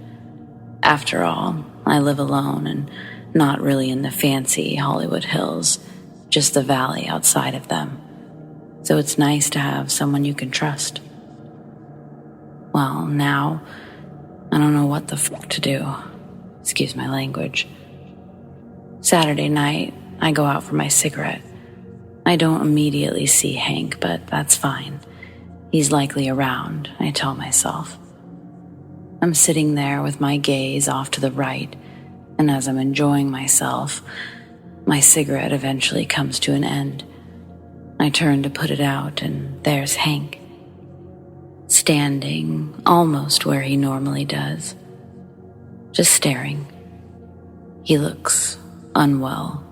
After all, I live alone and not really in the fancy Hollywood Hills, just the valley outside of them. So it's nice to have someone you can trust. Well, now, I don't know what the fuck to do. Excuse my language. Saturday night, I go out for my cigarette. I don't immediately see Hank, but that's fine. He's likely around, I tell myself. I'm sitting there with my gaze off to the right, and as I'm enjoying myself, my cigarette eventually comes to an end. I turn to put it out, and there's Hank, standing almost where he normally does, just staring. He looks unwell,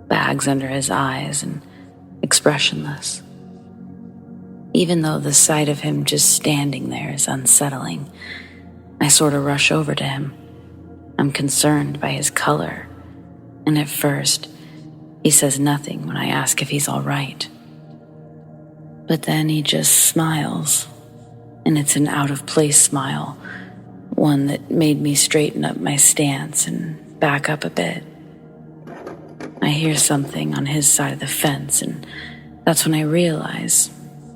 bags under his eyes and expressionless. Even though the sight of him just standing there is unsettling, I sort of rush over to him. I'm concerned by his color, and at first, he says nothing when I ask if he's all right. But then he just smiles, and it's an out-of-place smile, one that made me straighten up my stance and back up a bit. I hear something on his side of the fence, and that's when I realize,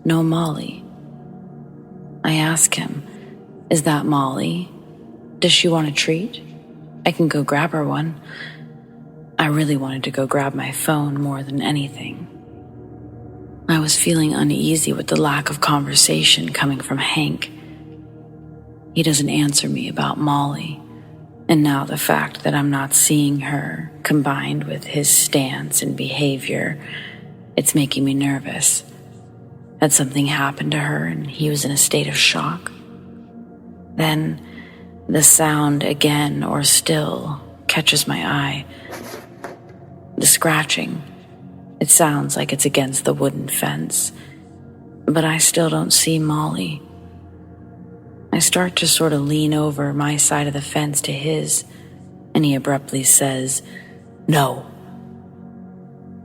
no Molly. I ask him, "Is that Molly? Does she want a treat? I can go grab her one." I really wanted to go grab my phone more than anything. I was feeling uneasy with the lack of conversation coming from Hank. He doesn't answer me about Molly, and now the fact that I'm not seeing her, combined with his stance and behavior, it's making me nervous. Had something happened to her and he was in a state of shock? Then the sound again, or still, catches my eye. The scratching. It sounds like it's against the wooden fence, but I still don't see Molly. I start to sort of lean over my side of the fence to his, and he abruptly says, "No."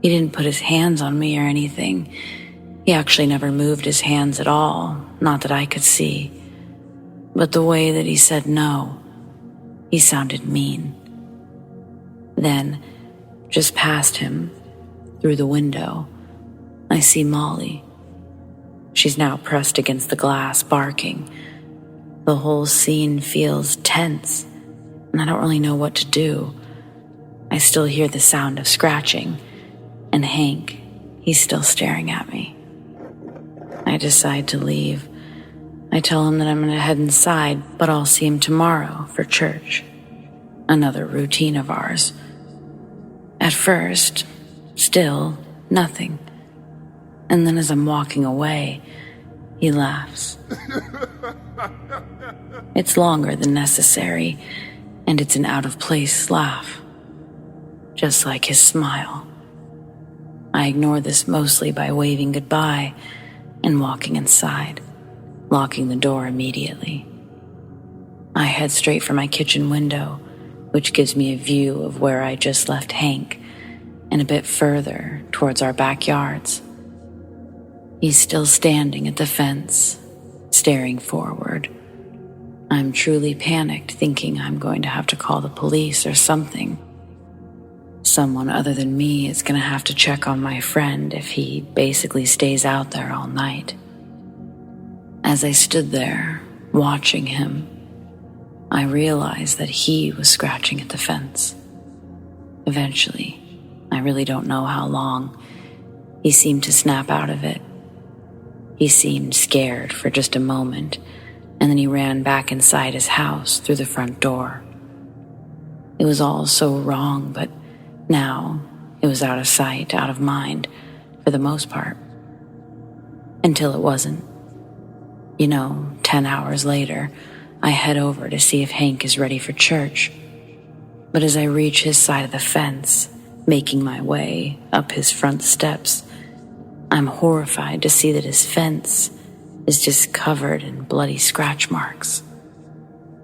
He didn't put his hands on me or anything. He actually never moved his hands at all, not that I could see. But the way that he said no, he sounded mean. Then, just past him, through the window, I see Molly. She's now pressed against the glass, barking. The whole scene feels tense, and I don't really know what to do. I still hear the sound of scratching, and Hank, he's still staring at me. I decide to leave. I tell him that I'm going to head inside, but I'll see him tomorrow for church. Another routine of ours. At first, still nothing. And then as I'm walking away, he laughs. It's longer than necessary, and it's an out-of-place laugh. Just like his smile. I ignore this mostly by waving goodbye and walking inside, locking the door immediately. I head straight for my kitchen window, which gives me a view of where I just left Hank, and a bit further towards our backyards. He's still standing at the fence, staring forward. I'm truly panicked, thinking I'm going to have to call the police or something. Someone other than me is going to have to check on my friend if he basically stays out there all night. As I stood there, watching him, I realized that he was scratching at the fence. Eventually, I really don't know how long, he seemed to snap out of it. He seemed scared for just a moment, and then he ran back inside his house through the front door. It was all so wrong, but now it was out of sight, out of mind, for the most part. Until it wasn't. 10 hours later, I head over to see if Hank is ready for church. But as I reach his side of the fence, making my way up his front steps, I'm horrified to see that his fence is just covered in bloody scratch marks,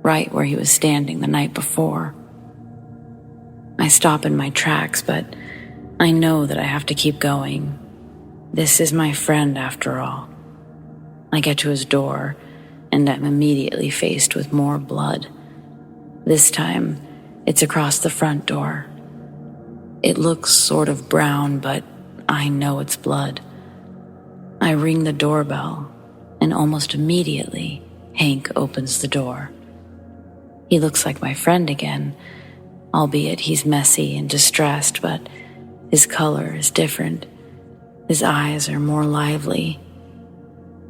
right where he was standing the night before. I stop in my tracks, but I know that I have to keep going. This is my friend, after all. I get to his door, and I'm immediately faced with more blood. This time, it's across the front door. It looks sort of brown, but I know it's blood. I ring the doorbell, and almost immediately, Hank opens the door. He looks like my friend again, albeit he's messy and distressed, but his color is different. His eyes are more lively.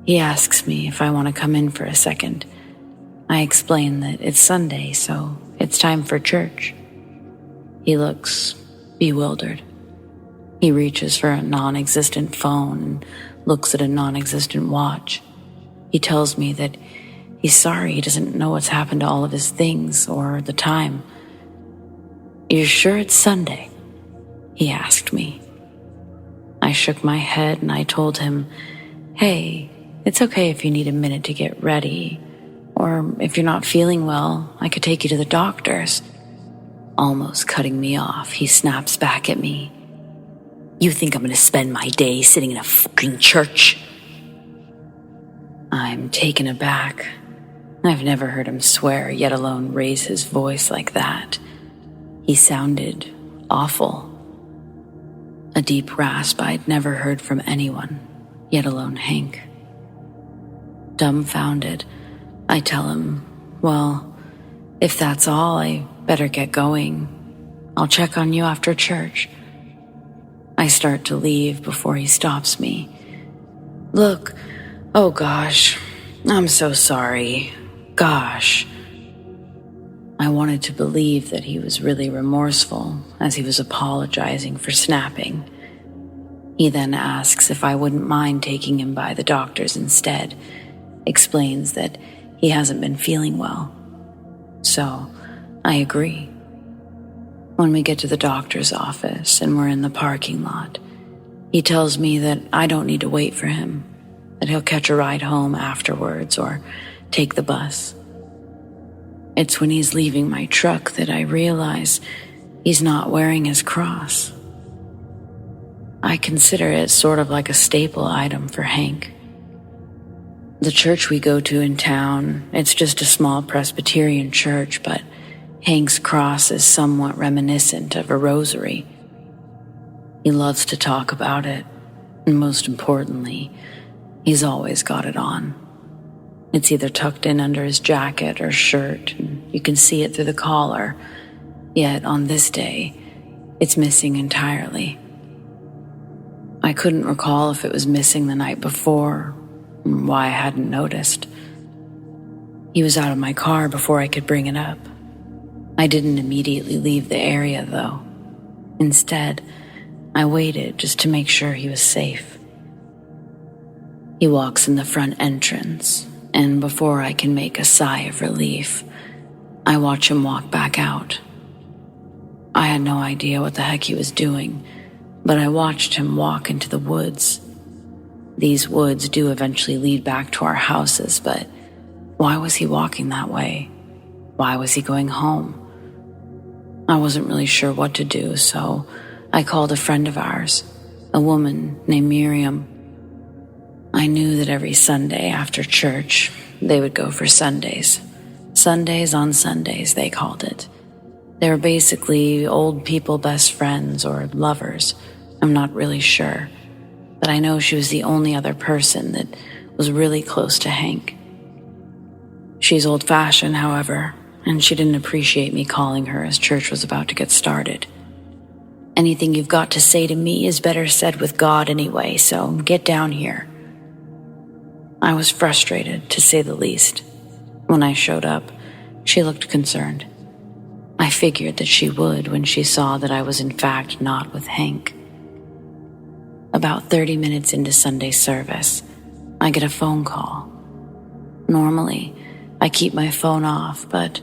He asks me if I want to come in for a second. I explain that it's Sunday, so it's time for church. He looks bewildered. He reaches for a non-existent phone and looks at a non-existent watch. He tells me that he's sorry he doesn't know what's happened to all of his things or the time. "You're sure it's Sunday?" he asked me. I shook my head and I told him, "Hey, it's okay if you need a minute to get ready, or if you're not feeling well, I could take you to the doctor's." Almost cutting me off, he snaps back at me. "You think I'm going to spend my day sitting in a fucking church?" I'm taken aback. I've never heard him swear, yet alone raise his voice like that. He sounded awful. A deep rasp I'd never heard from anyone, yet alone Hank. Dumbfounded, I tell him, "Well, if that's all, I better get going. I'll check on you after church." I start to leave before he stops me. "Look, oh gosh, I'm so sorry. Gosh." I wanted to believe that he was really remorseful as he was apologizing for snapping. He then asks if I wouldn't mind taking him by the doctor's instead, explains that he hasn't been feeling well. So I agree. When we get to the doctor's office and we're in the parking lot, he tells me that I don't need to wait for him, that he'll catch a ride home afterwards or take the bus. It's when he's leaving my truck that I realize he's not wearing his cross. I consider it sort of like a staple item for Hank. The church we go to in town, it's just a small Presbyterian church, but Hank's cross is somewhat reminiscent of a rosary. He loves to talk about it, and most importantly, he's always got it on. It's either tucked in under his jacket or shirt, and you can see it through the collar, yet on this day, it's missing entirely. I couldn't recall if it was missing the night before, or why I hadn't noticed. He was out of my car before I could bring it up. I didn't immediately leave the area, though. Instead, I waited just to make sure he was safe. He walks in the front entrance, and before I can make a sigh of relief, I watch him walk back out. I had no idea what the heck he was doing, but I watched him walk into the woods. These woods do eventually lead back to our houses, but why was he walking that way? Why was he going home? I wasn't really sure what to do, so I called a friend of ours, a woman named Miriam. I knew that every Sunday after church, they would go for Sundays. Sundays on Sundays, they called it. They were basically old people best friends or lovers. I'm not really sure, but I know she was the only other person that was really close to Hank. She's old-fashioned, however, and she didn't appreciate me calling her as church was about to get started. "Anything you've got to say to me is better said with God anyway, so get down here." I was frustrated, to say the least. When I showed up, she looked concerned. I figured that she would when she saw that I was in fact not with Hank. About 30 minutes into Sunday service, I get a phone call. Normally, I keep my phone off, but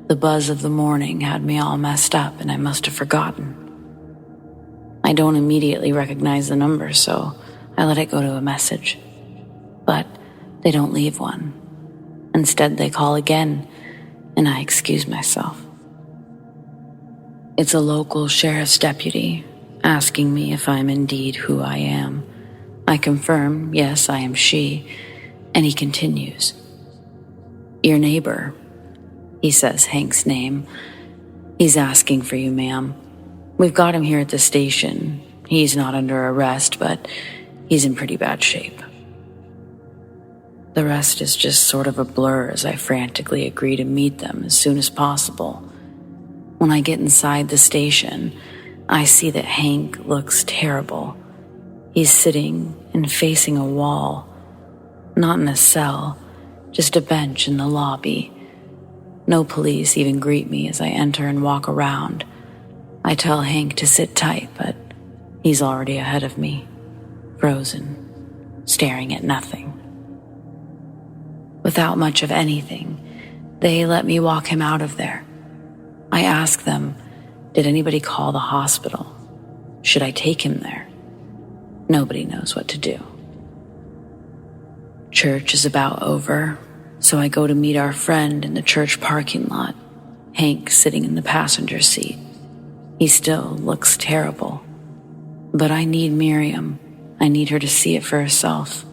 the buzz of the morning had me all messed up and I must have forgotten. I don't immediately recognize the number, so I let it go to a message. But they don't leave one. Instead, they call again, and I excuse myself. It's a local sheriff's deputy asking me if I'm indeed who I am. I confirm, yes, I am she, and he continues. "Your neighbor," he says Hank's name. "He's asking for you, ma'am. We've got him here at the station. He's not under arrest, but he's in pretty bad shape." The rest is just sort of a blur as I frantically agree to meet them as soon as possible. When I get inside the station, I see that Hank looks terrible. He's sitting and facing a wall, not in a cell, just a bench in the lobby. No police even greet me as I enter and walk around. I tell Hank to sit tight, but he's already ahead of me, frozen, staring at nothing. Without much of anything, they let me walk him out of there. I ask them, did anybody call the hospital? Should I take him there? Nobody knows what to do. Church is about over, so I go to meet our friend in the church parking lot, Hank sitting in the passenger seat. He still looks terrible. But I need Miriam. I need her to see it for herself.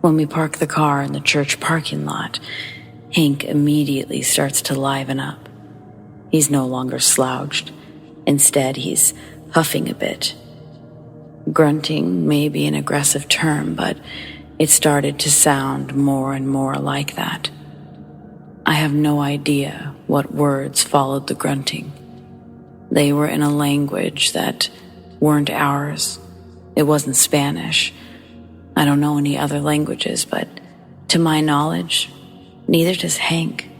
When we park the car in the church parking lot, Hank immediately starts to liven up. He's no longer slouched. Instead, he's huffing a bit. Grunting may be an aggressive term, but it started to sound more and more like that. I have no idea what words followed the grunting. They were in a language that weren't ours. It wasn't Spanish. I don't know any other languages, but to my knowledge, neither does Hank.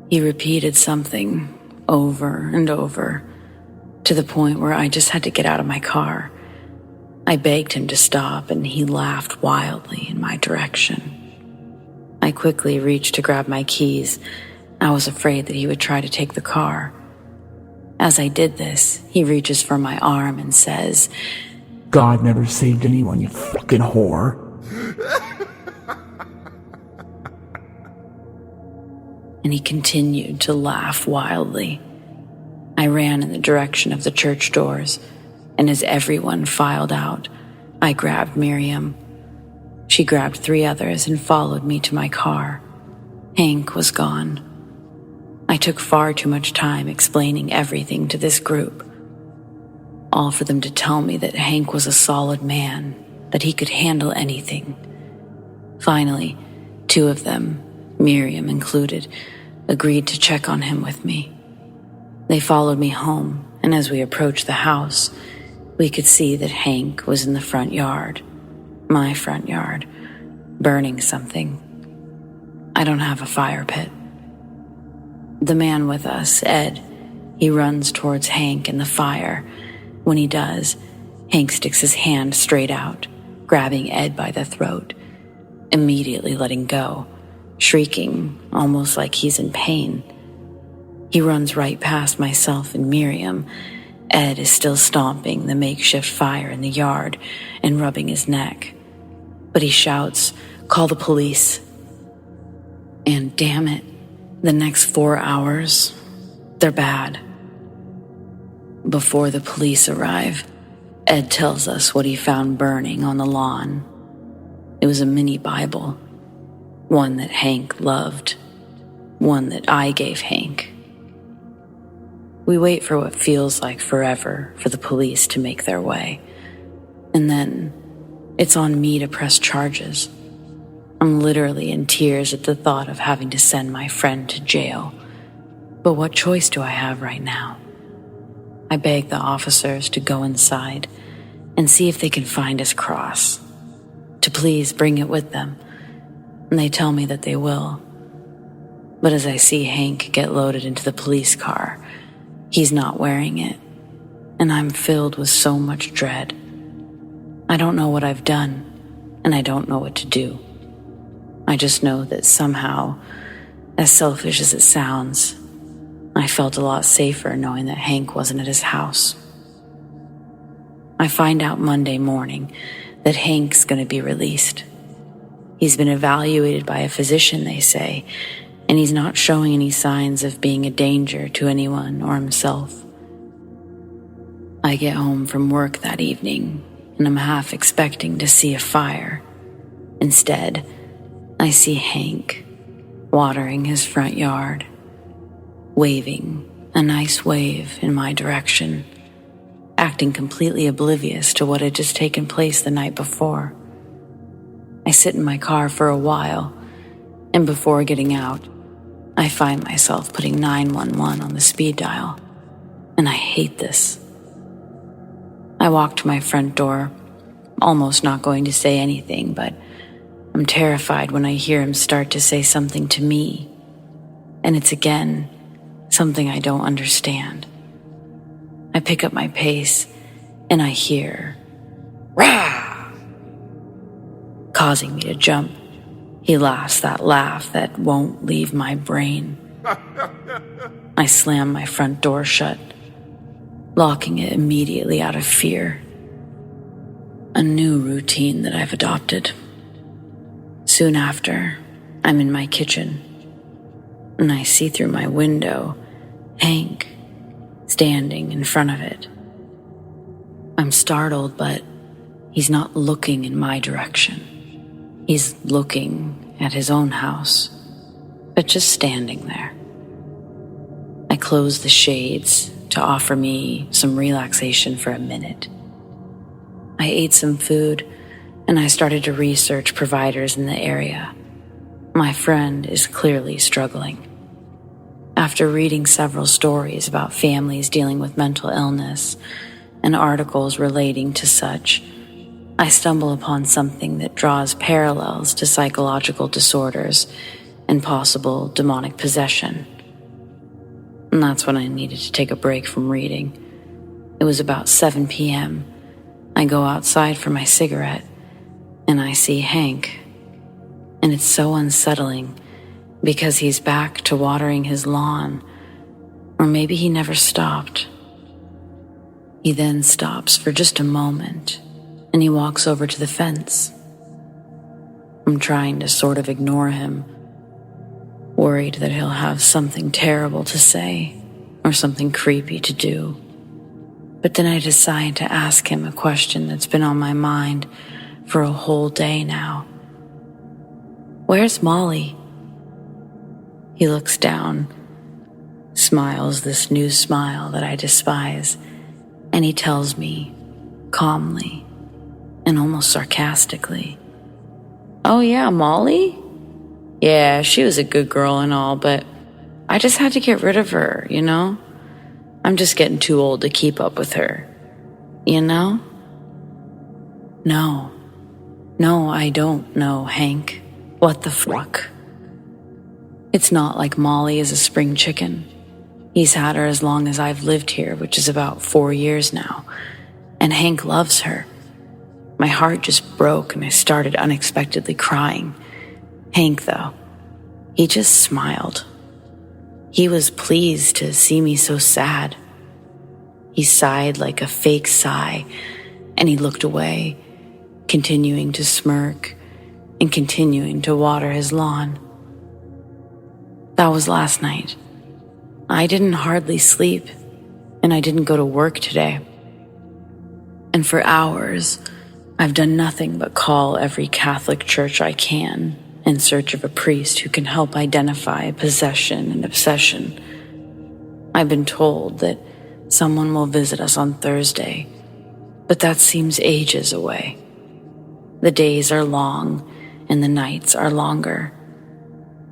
He repeated something over and over, to the point where I just had to get out of my car. I begged him to stop, and he laughed wildly in my direction. I quickly reached to grab my keys. I was afraid that he would try to take the car. As I did this, he reaches for my arm and says, God never saved anyone, you fucking whore. And he continued to laugh wildly. I ran in the direction of the church doors, and as everyone filed out, I grabbed Miriam. She grabbed 3 others and followed me to my car. Hank was gone. I took far too much time explaining everything to this group, all for them to tell me that Hank was a solid man, that he could handle anything. Finally, 2 of them, Miriam included, agreed to check on him with me. They followed me home, and as we approached the house, we could see that Hank was in the front yard, my front yard, burning something. I don't have a fire pit. The man with us, Ed, he runs towards Hank and the fire. When he does, Hank sticks his hand straight out, grabbing Ed by the throat, immediately letting go, shrieking almost like he's in pain. He runs right past myself and Miriam. Ed is still stomping the makeshift fire in the yard and rubbing his neck. But he shouts, "Call the police." And damn it, the next 4 hours, they're bad. Before the police arrive, Ed tells us what he found burning on the lawn. It was a mini Bible, one that Hank loved, one that I gave Hank. We wait for what feels like forever for the police to make their way. And then it's on me to press charges. I'm literally in tears at the thought of having to send my friend to jail. But what choice do I have right now? I beg the officers to go inside and see if they can find his cross, to please bring it with them, and they tell me that they will. But as I see Hank get loaded into the police car, he's not wearing it, and I'm filled with so much dread. I don't know what I've done, and I don't know what to do. I just know that somehow, as selfish as it sounds, I felt a lot safer knowing that Hank wasn't at his house. I find out Monday morning that Hank's going to be released. He's been evaluated by a physician, they say, and he's not showing any signs of being a danger to anyone or himself. I get home from work that evening, and I'm half expecting to see a fire. Instead, I see Hank watering his front yard, waving a nice wave in my direction, acting completely oblivious to what had just taken place the night before. I sit in my car for a while, and before getting out, I find myself putting 911 on the speed dial, and I hate this. I walk to my front door, almost not going to say anything, but I'm terrified when I hear him start to say something to me, and it's again something I don't understand. I pick up my pace, and I hear, "Rah!" causing me to jump. He laughs that laugh that won't leave my brain. I slam my front door shut, locking it immediately out of fear. A new routine that I've adopted. Soon after, I'm in my kitchen, and I see through my window Hank standing in front of it. I'm startled, but he's not looking in my direction. He's looking at his own house, but just standing there. I close the shades to offer me some relaxation for a minute. I ate some food, and I started to research providers in the area. My friend is clearly struggling. After reading several stories about families dealing with mental illness and articles relating to such, I stumble upon something that draws parallels to psychological disorders and possible demonic possession. And that's when I needed to take a break from reading. It was about 7 p.m. I go outside for my cigarette, and I see Hank. And it's so unsettling because he's back to watering his lawn, or maybe he never stopped. He then stops for just a moment, and he walks over to the fence. I'm trying to sort of ignore him, worried that he'll have something terrible to say or something creepy to do. But then I decide to ask him a question that's been on my mind for a whole day now. "Where's Molly?" He looks down, smiles this new smile that I despise, and he tells me, calmly and almost sarcastically, "Oh yeah, Molly? Yeah, she was a good girl and all, but I just had to get rid of her, you know? I'm just getting too old to keep up with her, you know?" No, I don't know, Hank. What the fuck? It's not like Molly is a spring chicken. He's had her as long as I've lived here, which is about 4 years now, and Hank loves her. My heart just broke and I started unexpectedly crying. Hank, though, he just smiled. He was pleased to see me so sad. He sighed like a fake sigh, and he looked away, continuing to smirk and continuing to water his lawn. That was last night. I didn't hardly sleep, and I didn't go to work today. And for hours, I've done nothing but call every Catholic church I can in search of a priest who can help identify possession and obsession. I've been told that someone will visit us on Thursday, but that seems ages away. The days are long and the nights are longer.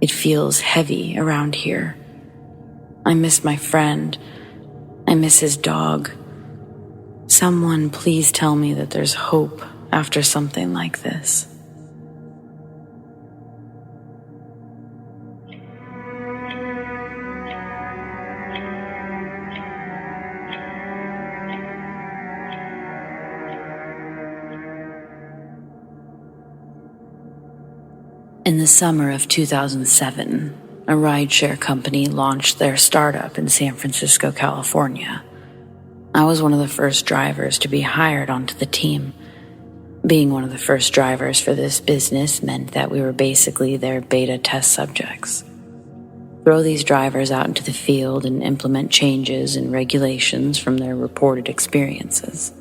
It feels heavy around here. I miss my friend. I miss his dog. Someone please tell me that there's hope after something like this. In the summer of 2007, a rideshare company launched their startup in San Francisco, California. I was one of the first drivers to be hired onto the team. Being one of the first drivers for this business meant that we were basically their beta test subjects. Throw these drivers out into the field and implement changes and regulations from their reported experiences.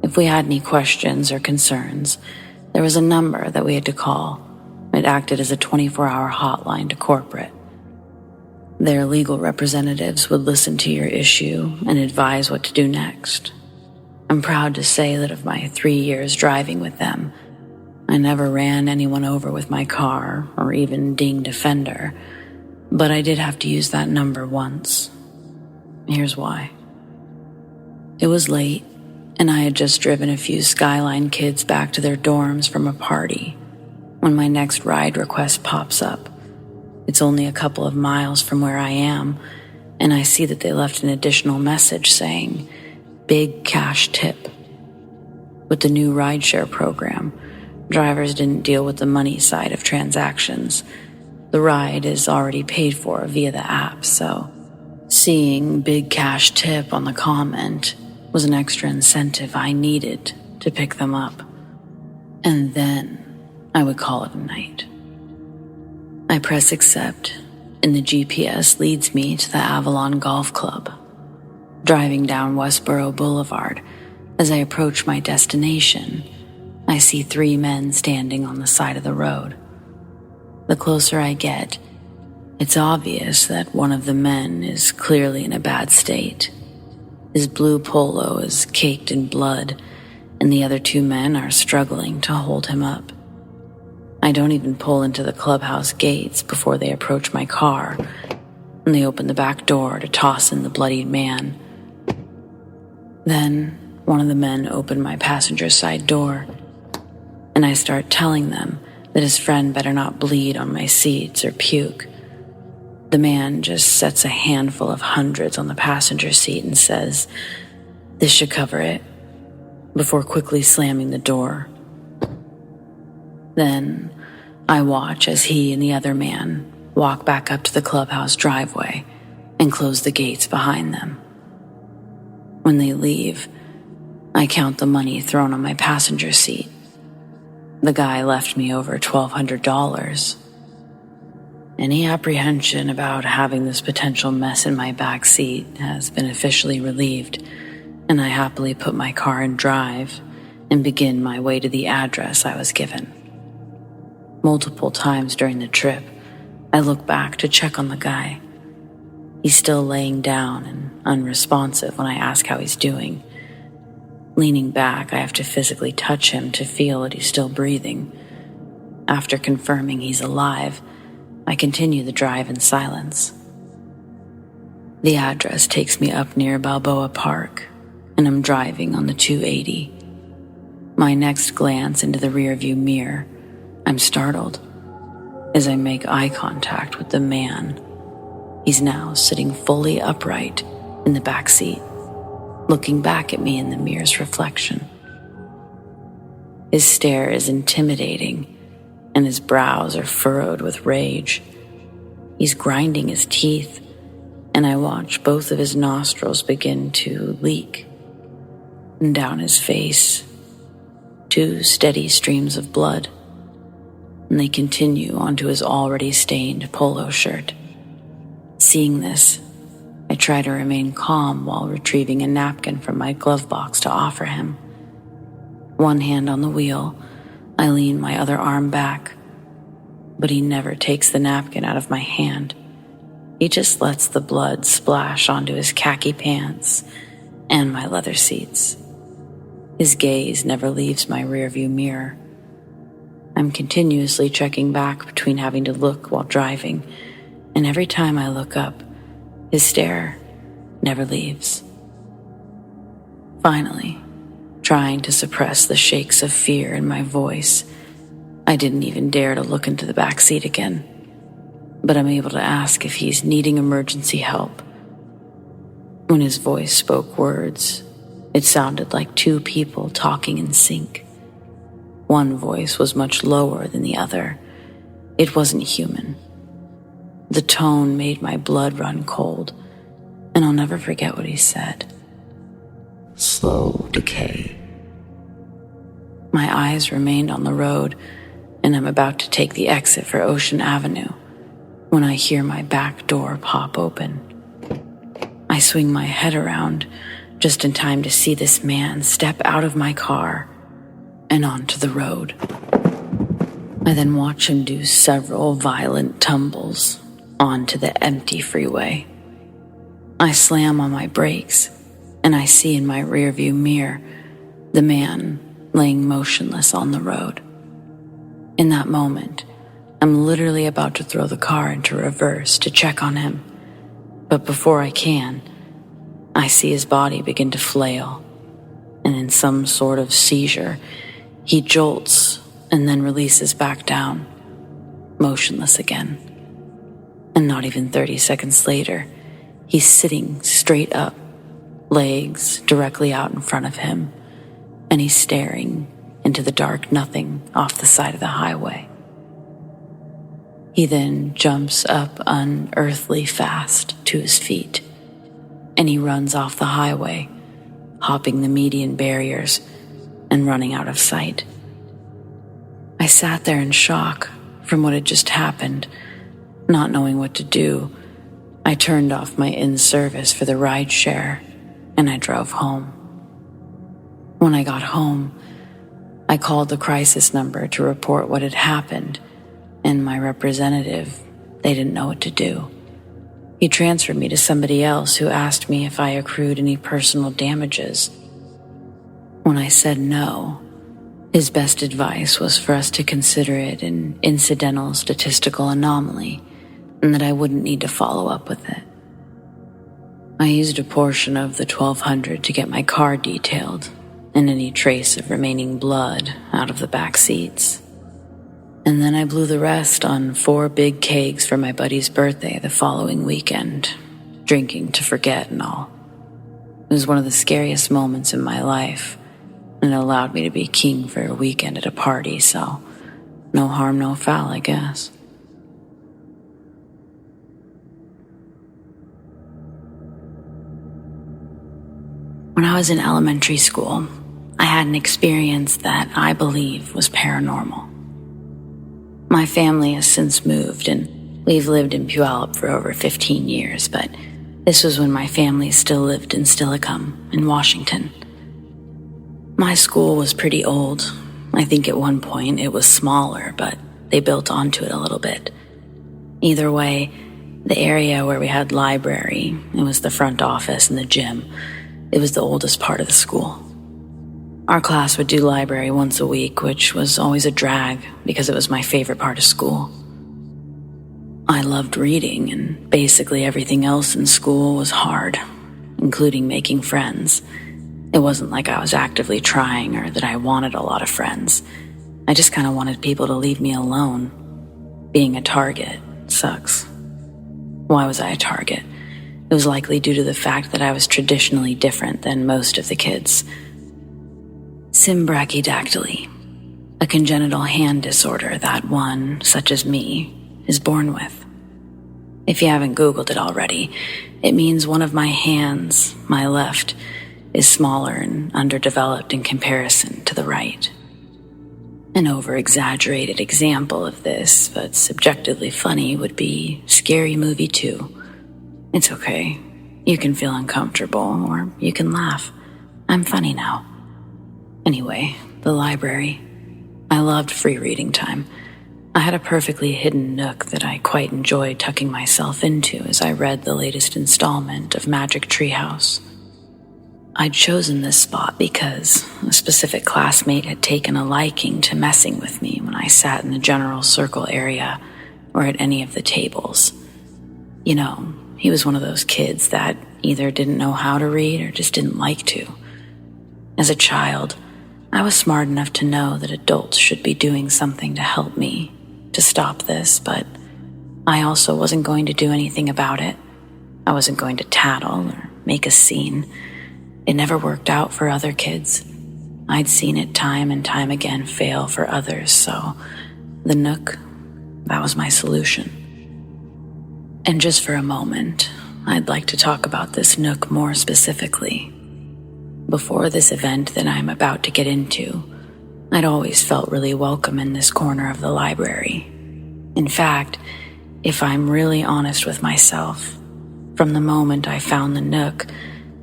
If we had any questions or concerns, there was a number that we had to call. It acted as a 24-hour hotline to corporate. Their legal representatives would listen to your issue and advise what to do next. I'm proud to say that of my 3 years driving with them, I never ran anyone over with my car or even dinged a fender, But I did have to use that number once. Here's why. It was late, and I had just driven a few Skyline kids back to their dorms from a party when my next ride request pops up. It's only a couple of miles from where I am, and I see that they left an additional message saying, "Big cash tip." With the new rideshare program, drivers didn't deal with the money side of transactions. The ride is already paid for via the app, so seeing "big cash tip" on the comment was an extra incentive I needed to pick them up. And then I would call it a night. I press accept, and the GPS leads me to the Avalon Golf Club. Driving down Westboro Boulevard, as I approach my destination, I see 3 men standing on the side of the road. The closer I get, it's obvious that one of the men is clearly in a bad state. His blue polo is caked in blood, and the other 2 men are struggling to hold him up. I don't even pull into the clubhouse gates before they approach my car, and they open the back door to toss in the bloodied man. Then one of the men opened my passenger side door, and I start telling them that his friend better not bleed on my seats or puke. The man just sets a handful of hundreds on the passenger seat and says, "This should cover it," before quickly slamming the door. Then I watch as he and the other man walk back up to the clubhouse driveway and close the gates behind them. When they leave, I count the money thrown on my passenger seat. The guy left me over $1,200. Any apprehension about having this potential mess in my back seat has been officially relieved, and I happily put my car in drive and begin my way to the address I was given. Multiple times during the trip, I look back to check on the guy. He's still laying down and unresponsive when I ask how he's doing. Leaning back, I have to physically touch him to feel that he's still breathing. After confirming he's alive, I continue the drive in silence. The address takes me up near Balboa Park, and I'm driving on the 280. My next glance into the rearview mirror, I'm startled as I make eye contact with the man. He's now sitting fully upright in the back seat, looking back at me in the mirror's reflection. His stare is intimidating, and his brows are furrowed with rage. He's grinding his teeth, and I watch both of his nostrils begin to leak. And down his face, 2 steady streams of blood, and they continue onto his already stained polo shirt. Seeing this, I try to remain calm while retrieving a napkin from my glove box to offer him. One hand on the wheel, I lean my other arm back, but he never takes the napkin out of my hand. He just lets the blood splash onto his khaki pants and my leather seats. His gaze never leaves my rearview mirror. I'm continuously checking back between having to look while driving, and every time I look up, his stare never leaves. Finally, trying to suppress the shakes of fear in my voice, I didn't even dare to look into the back seat again, but I'm able to ask if he's needing emergency help. When his voice spoke words, it sounded like 2 people talking in sync. One voice was much lower than the other. It wasn't human. The tone made my blood run cold, and I'll never forget what he said. Slow decay. My eyes remained on the road, and I'm about to take the exit for Ocean Avenue when I hear my back door pop open. I swing my head around just in time to see this man step out of my car and onto the road. I then watch him do several violent tumbles onto the empty freeway. I slam on my brakes, and I see in my rearview mirror the man laying motionless on the road. In that moment, I'm literally about to throw the car into reverse to check on him. But before I can, I see his body begin to flail, and in some sort of seizure, he jolts and then releases back down, motionless again. And not even 30 seconds later, he's sitting straight up, legs directly out in front of him, and he's staring into the dark nothing off the side of the highway. He then jumps up unearthly fast to his feet, and he runs off the highway, hopping the median barriers and running out of sight. I sat there in shock from what had just happened, not knowing what to do. I turned off my in-service for the rideshare, and I drove home. When I got home, I called the crisis number to report what had happened, and my representative, they didn't know what to do. He transferred me to somebody else who asked me if I accrued any personal damages. When I said no, his best advice was for us to consider it an incidental statistical anomaly, and that I wouldn't need to follow up with it. I used a portion of the $1,200 to get my car detailed and any trace of remaining blood out of the back seats. And then I blew the rest on 4 big kegs for my buddy's birthday the following weekend, drinking to forget and all. It was one of the scariest moments in my life, and it allowed me to be king for a weekend at a party, so no harm, no foul, I guess. When I was in elementary school, I had an experience that I believe was paranormal. My family has since moved, and we've lived in Puyallup for over 15 years, but this was when my family still lived in Stillicum in Washington. My school was pretty old. I think at one point it was smaller, but they built onto it a little bit. Either way, the area where we had library, it was the front office and the gym, it was the oldest part of the school. Our class would do library once a week, which was always a drag because it was my favorite part of school. I loved reading, and basically everything else in school was hard, including making friends. It wasn't like I was actively trying or that I wanted a lot of friends. I just kind of wanted people to leave me alone. Being a target sucks. Why was I a target? It was likely due to the fact that I was traditionally different than most of the kids. Symbrachydactyly, a congenital hand disorder that one, such as me, is born with. If you haven't Googled it already, it means one of my hands, my left, is smaller and underdeveloped in comparison to the right. An over-exaggerated example of this, but subjectively funny, would be Scary Movie 2. It's okay. You can feel uncomfortable, or you can laugh. I'm funny now. Anyway, the library. I loved free reading time. I had a perfectly hidden nook that I quite enjoyed tucking myself into as I read the latest installment of Magic Treehouse. I'd chosen this spot because a specific classmate had taken a liking to messing with me when I sat in the general circle area or at any of the tables. You know, he was one of those kids that either didn't know how to read or just didn't like to. As a child, I was smart enough to know that adults should be doing something to help me, to stop this, but I also wasn't going to do anything about it. I wasn't going to tattle or make a scene. It never worked out for other kids. I'd seen it time and time again fail for others, so the nook, that was my solution. And just for a moment, I'd like to talk about this nook more specifically. Before this event that I'm about to get into, I'd always felt really welcome in this corner of the library. In fact, if I'm really honest with myself, from the moment I found the nook,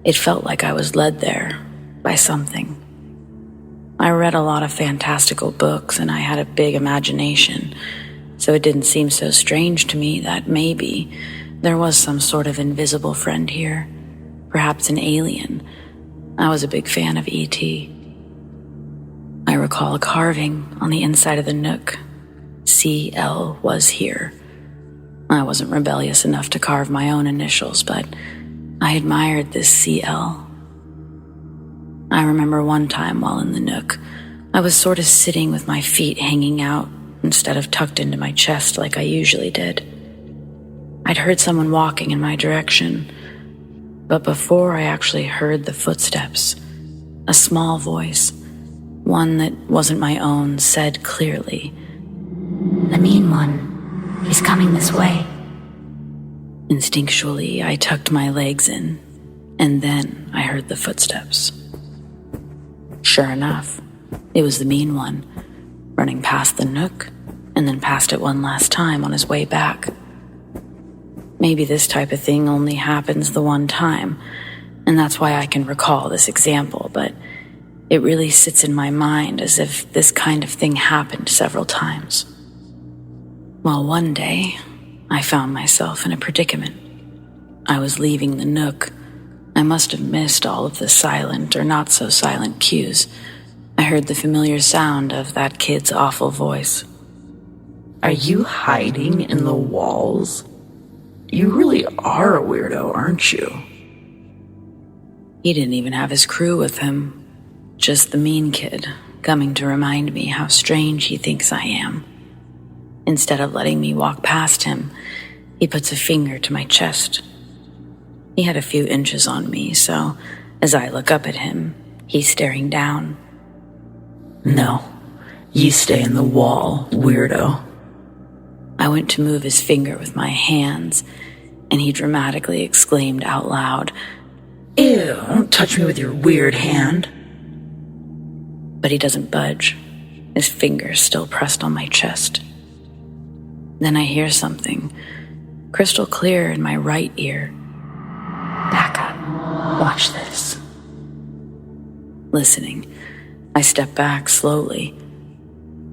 it felt like I was led there by something. I read a lot of fantastical books and I had a big imagination, so it didn't seem so strange to me that maybe there was some sort of invisible friend here, perhaps an alien. I was a big fan of E.T. I recall a carving on the inside of the nook. CL was here. I wasn't rebellious enough to carve my own initials, but I admired this CL. I remember one time while in the nook, I was sort of sitting with my feet hanging out instead of tucked into my chest like I usually did. I'd heard someone walking in my direction, but before I actually heard the footsteps, a small voice, one that wasn't my own, said clearly, "The mean one. He's coming this way." Instinctually, I tucked my legs in, and then I heard the footsteps. Sure enough, it was the mean one, running past the nook, and then past it one last time on his way back. Maybe this type of thing only happens the one time, and that's why I can recall this example, but it really sits in my mind as if this kind of thing happened several times. Well, one day, I found myself in a predicament. I was leaving the nook. I must have missed all of the silent or not so silent cues. I heard the familiar sound of that kid's awful voice. Are you hiding in the walls? You really are a weirdo, aren't you? He didn't even have his crew with him. Just the mean kid, coming to remind me how strange he thinks I am. Instead of letting me walk past him, he puts a finger to my chest. He had a few inches on me, so as I look up at him, he's staring down. No, you stay in the wall, weirdo. I went to move his finger with my hands, and he dramatically exclaimed out loud, Ew, don't touch me with your weird hand. But he doesn't budge, his fingers still pressed on my chest. Then I hear something, crystal clear in my right ear. "Back up. Watch this." Listening, I step back slowly.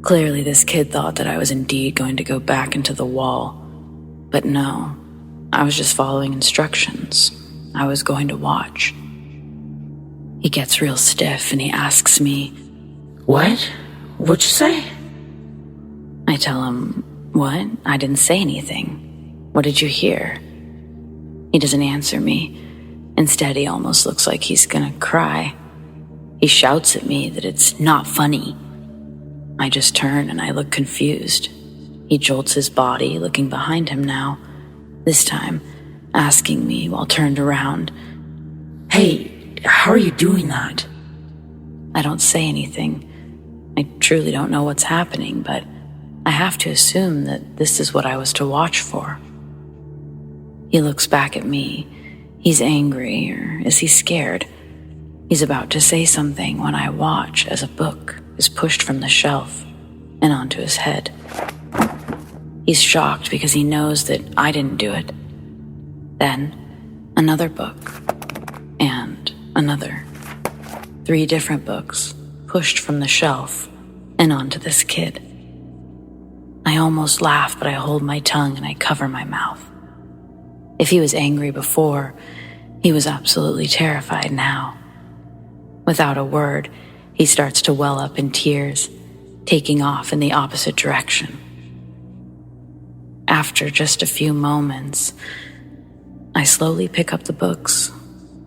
Clearly, this kid thought that I was indeed going to go back into the wall. But no, I was just following instructions. I was going to watch. He gets real stiff and he asks me, What? What'd you say? I tell him, what? I didn't say anything. What did you hear? He doesn't answer me. Instead, he almost looks like he's gonna cry. He shouts at me that it's not funny. I just turn and I look confused. He jolts his body, looking behind him now, this time asking me while turned around, Hey, how are you doing that? I don't say anything. I truly don't know what's happening, but I have to assume that this is what I was to watch for. He looks back at me. He's angry, or is he scared? He's about to say something when I watch as a book is pushed from the shelf and onto his head. He's shocked because he knows that I didn't do it. Then, another book. And another. 3 different books pushed from the shelf and onto this kid. I almost laugh, but I hold my tongue and I cover my mouth. If he was angry before, he was absolutely terrified now. Without a word, he starts to well up in tears, taking off in the opposite direction. After just a few moments, I slowly pick up the books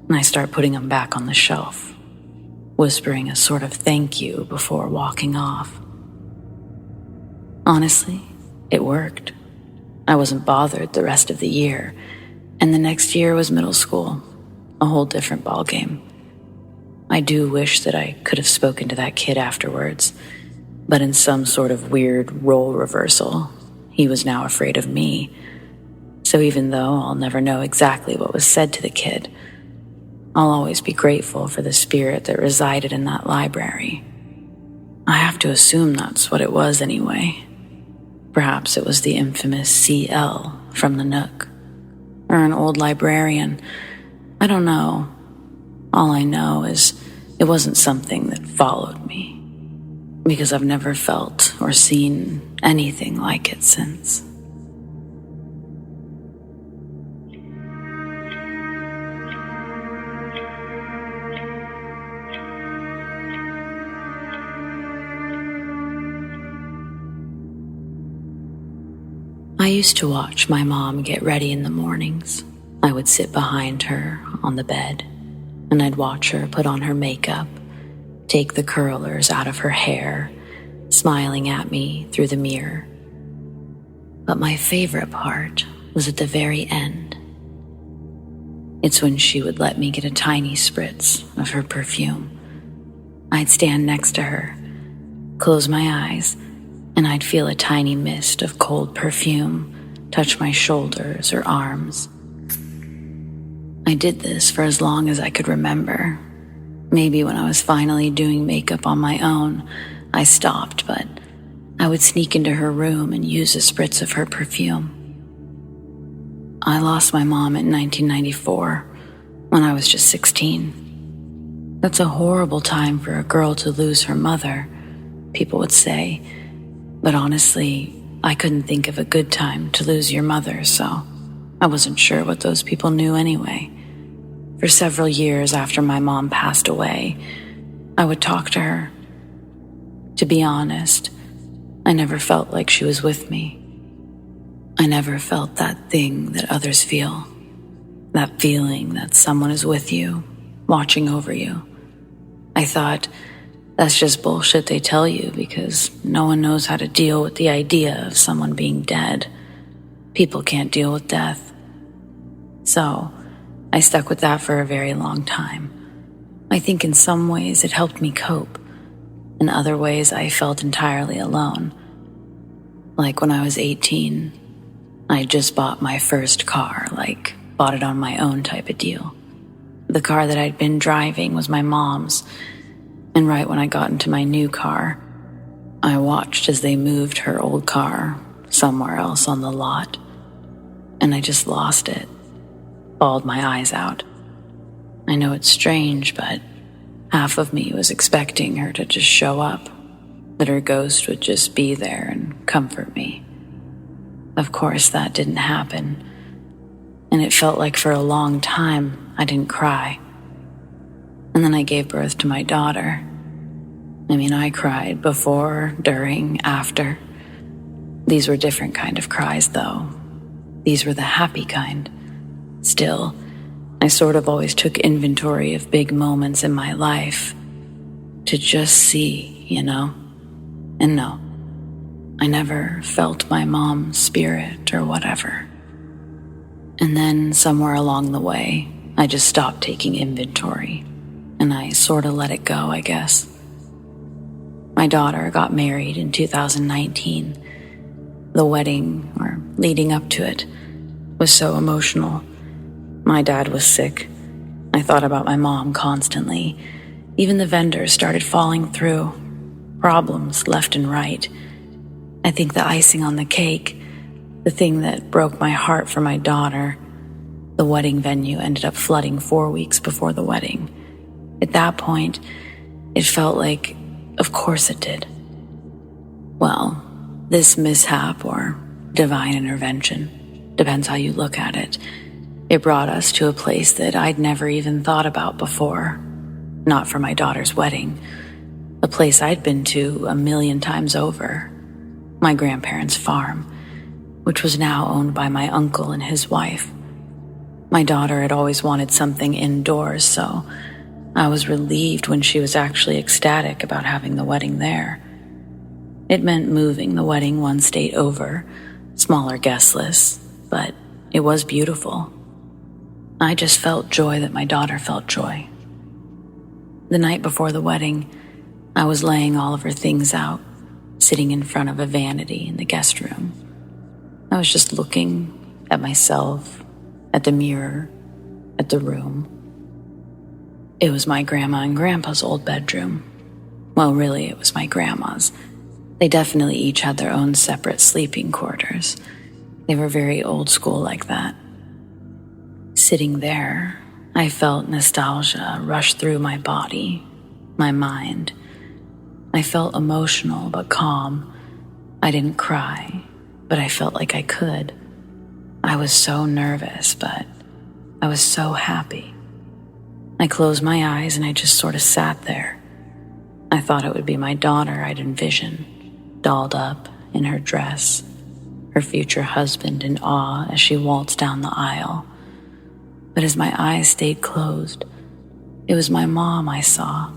and I start putting them back on the shelf, whispering a sort of thank you before walking off. Honestly, it worked. I wasn't bothered the rest of the year, and the next year was middle school, a whole different ballgame. I do wish that I could have spoken to that kid afterwards, but in some sort of weird role reversal, he was now afraid of me. So even though I'll never know exactly what was said to the kid, I'll always be grateful for the spirit that resided in that library. I have to assume that's what it was anyway. Perhaps it was the infamous CL from the Nook, or an old librarian. I don't know. All I know is it wasn't something that followed me, because I've never felt or seen anything like it since. I used to watch my mom get ready in the mornings. I would sit behind her on the bed, and I'd watch her put on her makeup, take the curlers out of her hair, smiling at me through the mirror. But my favorite part was at the very end. It's when she would let me get a tiny spritz of her perfume. I'd stand next to her, close my eyes, and I'd feel a tiny mist of cold perfume touch my shoulders or arms. I did this for as long as I could remember. Maybe when I was finally doing makeup on my own, I stopped, but I would sneak into her room and use a spritz of her perfume. I lost my mom in 1994 when I was just 16. That's a horrible time for a girl to lose her mother, people would say. But honestly, I couldn't think of a good time to lose your mother, so I wasn't sure what those people knew anyway. For several years after my mom passed away, I would talk to her. To be honest, I never felt like she was with me. I never felt that thing that others feel. That feeling that someone is with you, watching over you. I thought, that's just bullshit they tell you because no one knows how to deal with the idea of someone being dead. People can't deal with death. So, I stuck with that for a very long time. I think in some ways it helped me cope. In other ways, I felt entirely alone. Like when I was 18, I just bought my first car, like bought it on my own type of deal. The car that I'd been driving was my mom's, and right when I got into my new car, I watched as they moved her old car somewhere else on the lot, and I just lost it, bawled my eyes out. I know it's strange, but half of me was expecting her to just show up, that her ghost would just be there and comfort me. Of course, that didn't happen, and it felt like for a long time I didn't cry. And then I gave birth to my daughter. I cried before, during, after. These were different kind of cries, though. These were the happy kind. Still, I sort of always took inventory of big moments in my life to just see, And no, I never felt my mom's spirit or whatever. And then somewhere along the way, I just stopped taking inventory, and I sort of let it go, I guess. My daughter got married in 2019. The wedding, or leading up to it, was so emotional. My dad was sick. I thought about my mom constantly. Even the vendors started falling through. Problems left and right. I think the icing on the cake, the thing that broke my heart for my daughter, the wedding venue ended up flooding 4 weeks before the wedding. At that point, it felt like, of course it did. Well, this mishap or divine intervention, depends how you look at it, it brought us to a place that I'd never even thought about before. Not for my daughter's wedding. A place I'd been to a million times over. My grandparents' farm, which was now owned by my uncle and his wife. My daughter had always wanted something indoors, so I was relieved when she was actually ecstatic about having the wedding there. It meant moving the wedding one state over, smaller guest lists, but it was beautiful. I just felt joy that my daughter felt joy. The night before the wedding, I was laying all of her things out, sitting in front of a vanity in the guest room. I was just looking at myself, at the mirror, at the room. It was my grandma and grandpa's old bedroom. Well, really, it was my grandma's. They definitely each had their own separate sleeping quarters. They were very old school like that. Sitting there, I felt nostalgia rush through my body, my mind. I felt emotional but calm. I didn't cry, but I felt like I could. I was so nervous, but I was so happy. I closed my eyes and I just sort of sat there. I thought it would be my daughter I'd envisioned, dolled up in her dress, her future husband in awe as she waltzed down the aisle. But as my eyes stayed closed, it was my mom I saw.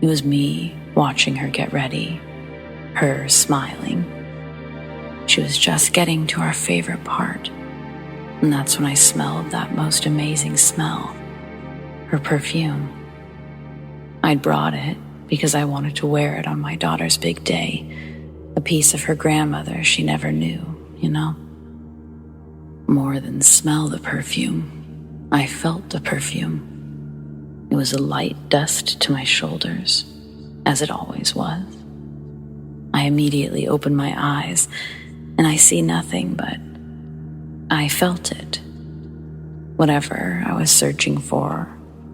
It was me watching her get ready, her smiling. She was just getting to our favorite part, and that's when I smelled that most amazing smell, her perfume. I'd brought it because I wanted to wear it on my daughter's big day, a piece of her grandmother she never knew, you know? More than smell the perfume, I felt the perfume. It was a light dust to my shoulders, as it always was. I immediately opened my eyes, and I see nothing, but I felt it. Whatever I was searching for,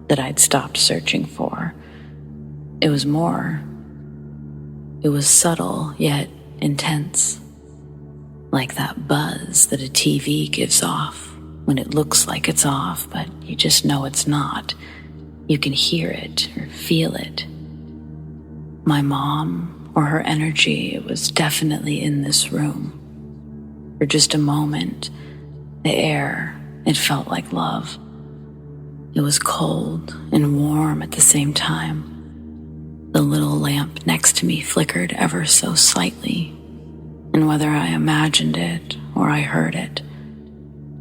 that I'd stopped searching for, it was more. It was subtle, yet intense. Like that buzz that a TV gives off when it looks like it's off, but you just know it's not. You can hear it or feel it. My mom, or her energy, it was definitely in this room. For just a moment, the air, it felt like love. It was cold and warm at the same time. The little lamp next to me flickered ever so slightly, and whether I imagined it or I heard it,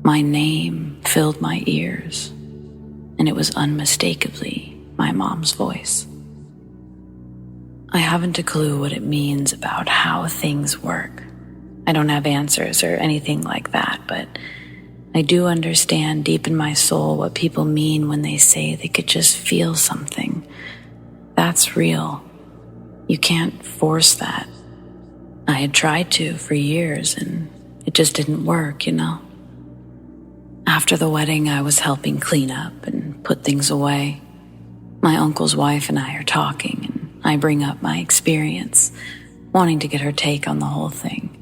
my name filled my ears, and it was unmistakably my mom's voice. I haven't a clue what it means about how things work. I don't have answers or anything like that, but I do understand deep in my soul what people mean when they say they could just feel something. That's real. You can't force that. I had tried to for years, and it just didn't work, you know? After the wedding, I was helping clean up and put things away. My uncle's wife and I are talking, and I bring up my experience, wanting to get her take on the whole thing.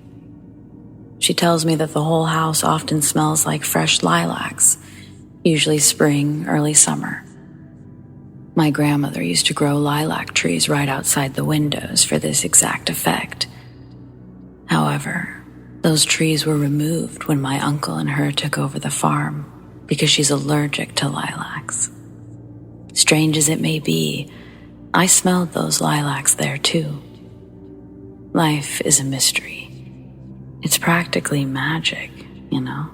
She tells me that the whole house often smells like fresh lilacs, usually spring, early summer. My grandmother used to grow lilac trees right outside the windows for this exact effect. However, those trees were removed when my uncle and her took over the farm because she's allergic to lilacs. Strange as it may be, I smelled those lilacs there too. Life is a mystery. It's practically magic, you know?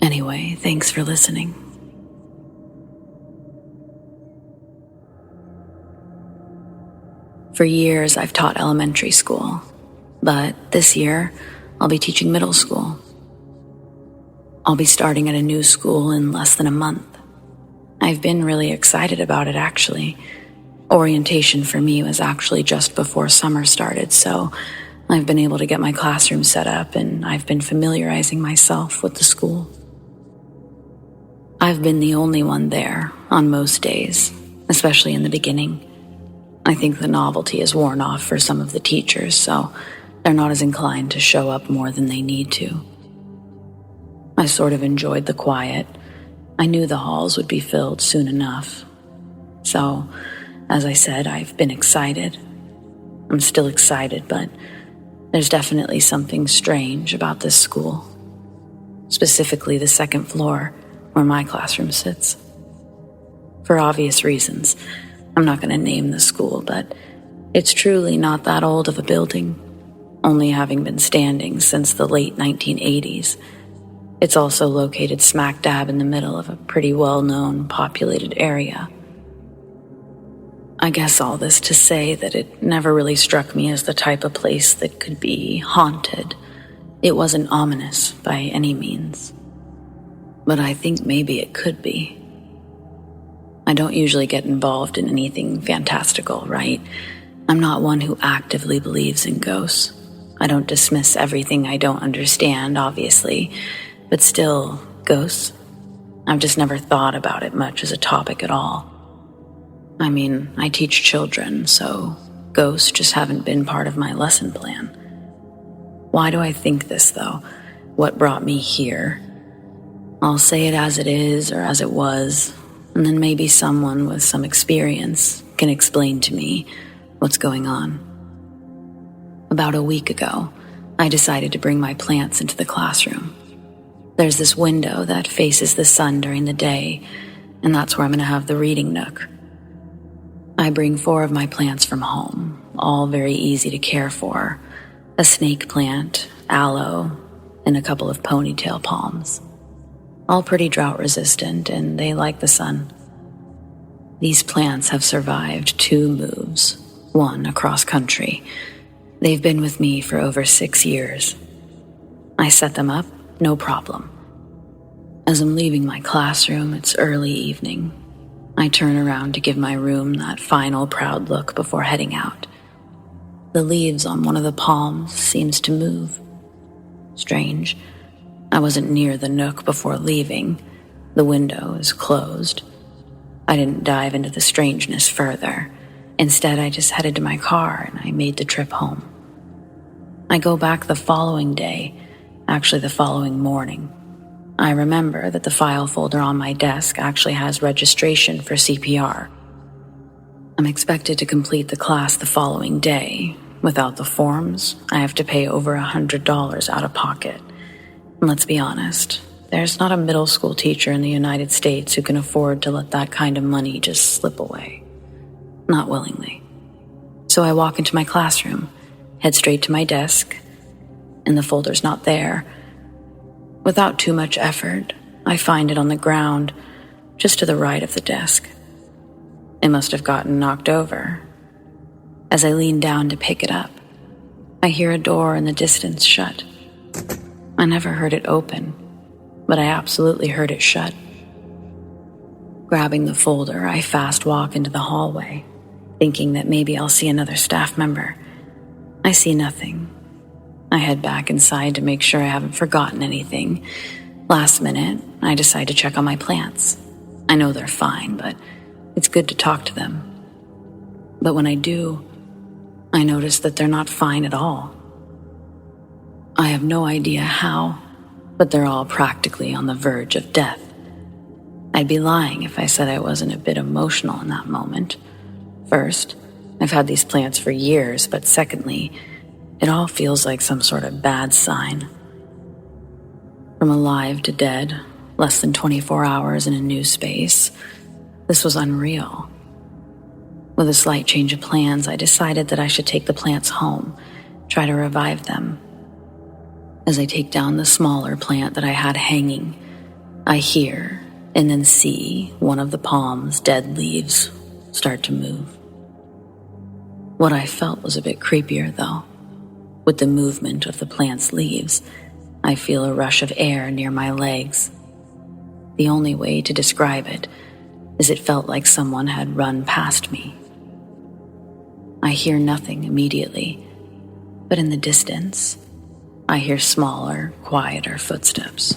Anyway, thanks for listening. For years, I've taught elementary school, but this year, I'll be teaching middle school. I'll be starting at a new school in less than a month. I've been really excited about it, actually. Orientation for me was actually just before summer started, so I've been able to get my classroom set up, and I've been familiarizing myself with the school. I've been the only one there on most days, especially in the beginning. I think the novelty is worn off for some of the teachers, so they're not as inclined to show up more than they need to. I sort of enjoyed the quiet. I knew the halls would be filled soon enough. So, as I said, I've been excited. I'm still excited, but there's definitely something strange about this school. Specifically the second floor, where my classroom sits. For obvious reasons, I'm not going to name the school, but it's truly not that old of a building, only having been standing since the late 1980s. It's also located smack dab in the middle of a pretty well-known, populated area. I guess all this to say that it never really struck me as the type of place that could be haunted. It wasn't ominous by any means. But I think maybe it could be. I don't usually get involved in anything fantastical, right? I'm not one who actively believes in ghosts. I don't dismiss everything I don't understand, obviously, but still, ghosts? I've just never thought about it much as a topic at all. I mean, I teach children, so ghosts just haven't been part of my lesson plan. Why do I think this, though? What brought me here? I'll say it as it is or as it was, and then maybe someone with some experience can explain to me what's going on. About a week ago, I decided to bring my plants into the classroom. There's this window that faces the sun during the day, and that's where I'm going to have the reading nook. I bring 4 of my plants from home, all very easy to care for. A snake plant, aloe, and a couple of ponytail palms. All pretty drought resistant, and they like the sun. These plants have survived 2 moves, 1 across country. They've been with me for over 6 years. I set them up, no problem. As I'm leaving my classroom, it's early evening. I turn around to give my room that final proud look before heading out. The leaves on one of the palms seems to move. Strange. I wasn't near the nook before leaving. The window is closed. I didn't dive into the strangeness further. Instead, I just headed to my car and I made the trip home. I go back the following day, actually the following morning. I remember that the file folder on my desk actually has registration for CPR. I'm expected to complete the class the following day. Without the forms, I have to pay over $100 out of pocket. And let's be honest, there's not a middle school teacher in the United States who can afford to let that kind of money just slip away. Not willingly. So I walk into my classroom, head straight to my desk, and the folder's not there. Without too much effort, I find it on the ground, just to the right of the desk. It must have gotten knocked over. As I lean down to pick it up, I hear a door in the distance shut. I never heard it open, but I absolutely heard it shut. Grabbing the folder, I fast walk into the hallway, thinking that maybe I'll see another staff member. I see nothing. I head back inside to make sure I haven't forgotten anything. Last minute, I decide to check on my plants. I know they're fine, but it's good to talk to them. But when I do, I notice that they're not fine at all. I have no idea how, but they're all practically on the verge of death. I'd be lying if I said I wasn't a bit emotional in that moment. First, I've had these plants for years, but secondly, it all feels like some sort of bad sign. From alive to dead, less than 24 hours in a new space, this was unreal. With a slight change of plans, I decided that I should take the plants home, try to revive them. As I take down the smaller plant that I had hanging, I hear and then see one of the palm's dead leaves start to move. What I felt was a bit creepier, though. With the movement of the plant's leaves, I feel a rush of air near my legs. The only way to describe it is it felt like someone had run past me. I hear nothing immediately, but in the distance, I hear smaller, quieter footsteps.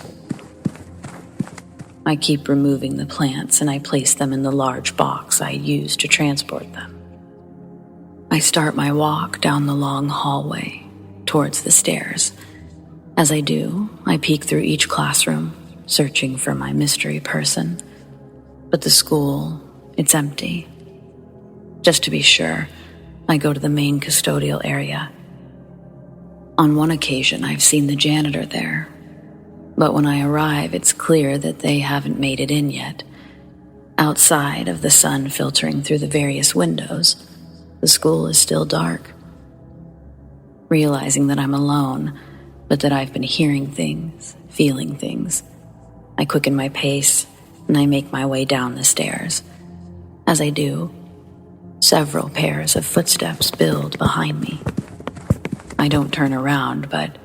I keep removing the plants and I place them in the large box I used to transport them. I start my walk down the long hallway towards the stairs. As I do, I peek through each classroom, searching for my mystery person. But the school, it's empty. Just to be sure, I go to the main custodial area. On one occasion, I've seen the janitor there, but when I arrive, it's clear that they haven't made it in yet. Outside of the sun filtering through the various windows, the school is still dark. Realizing that I'm alone, but that I've been hearing things, feeling things, I quicken my pace and I make my way down the stairs. As I do, several pairs of footsteps build behind me. I don't turn around, but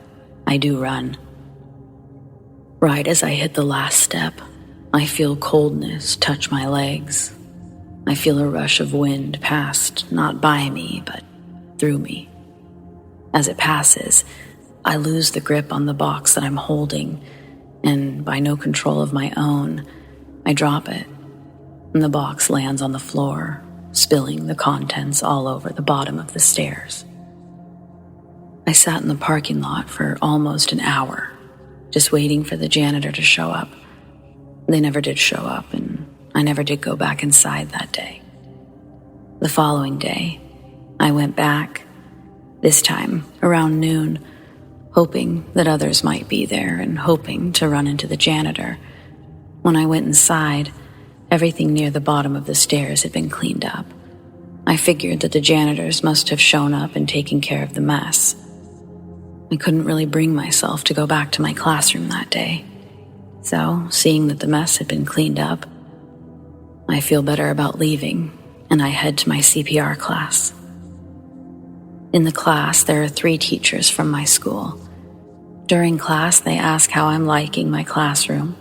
I do run. Right as I hit the last step, I feel coldness touch my legs. I feel a rush of wind past, not by me, but through me. As it passes, I lose the grip on the box that I'm holding, and by no control of my own, I drop it, and the box lands on the floor, spilling the contents all over the bottom of the stairs. I sat in the parking lot for almost an hour, just waiting for the janitor to show up. They never did show up, and I never did go back inside that day. The following day, I went back, this time around noon, hoping that others might be there and hoping to run into the janitor. When I went inside, everything near the bottom of the stairs had been cleaned up. I figured that the janitors must have shown up and taken care of the mess. I couldn't really bring myself to go back to my classroom that day. So, seeing that the mess had been cleaned up, I feel better about leaving, and I head to my CPR class. In the class, there are 3 teachers from my school. During class, they ask how I'm liking my classroom.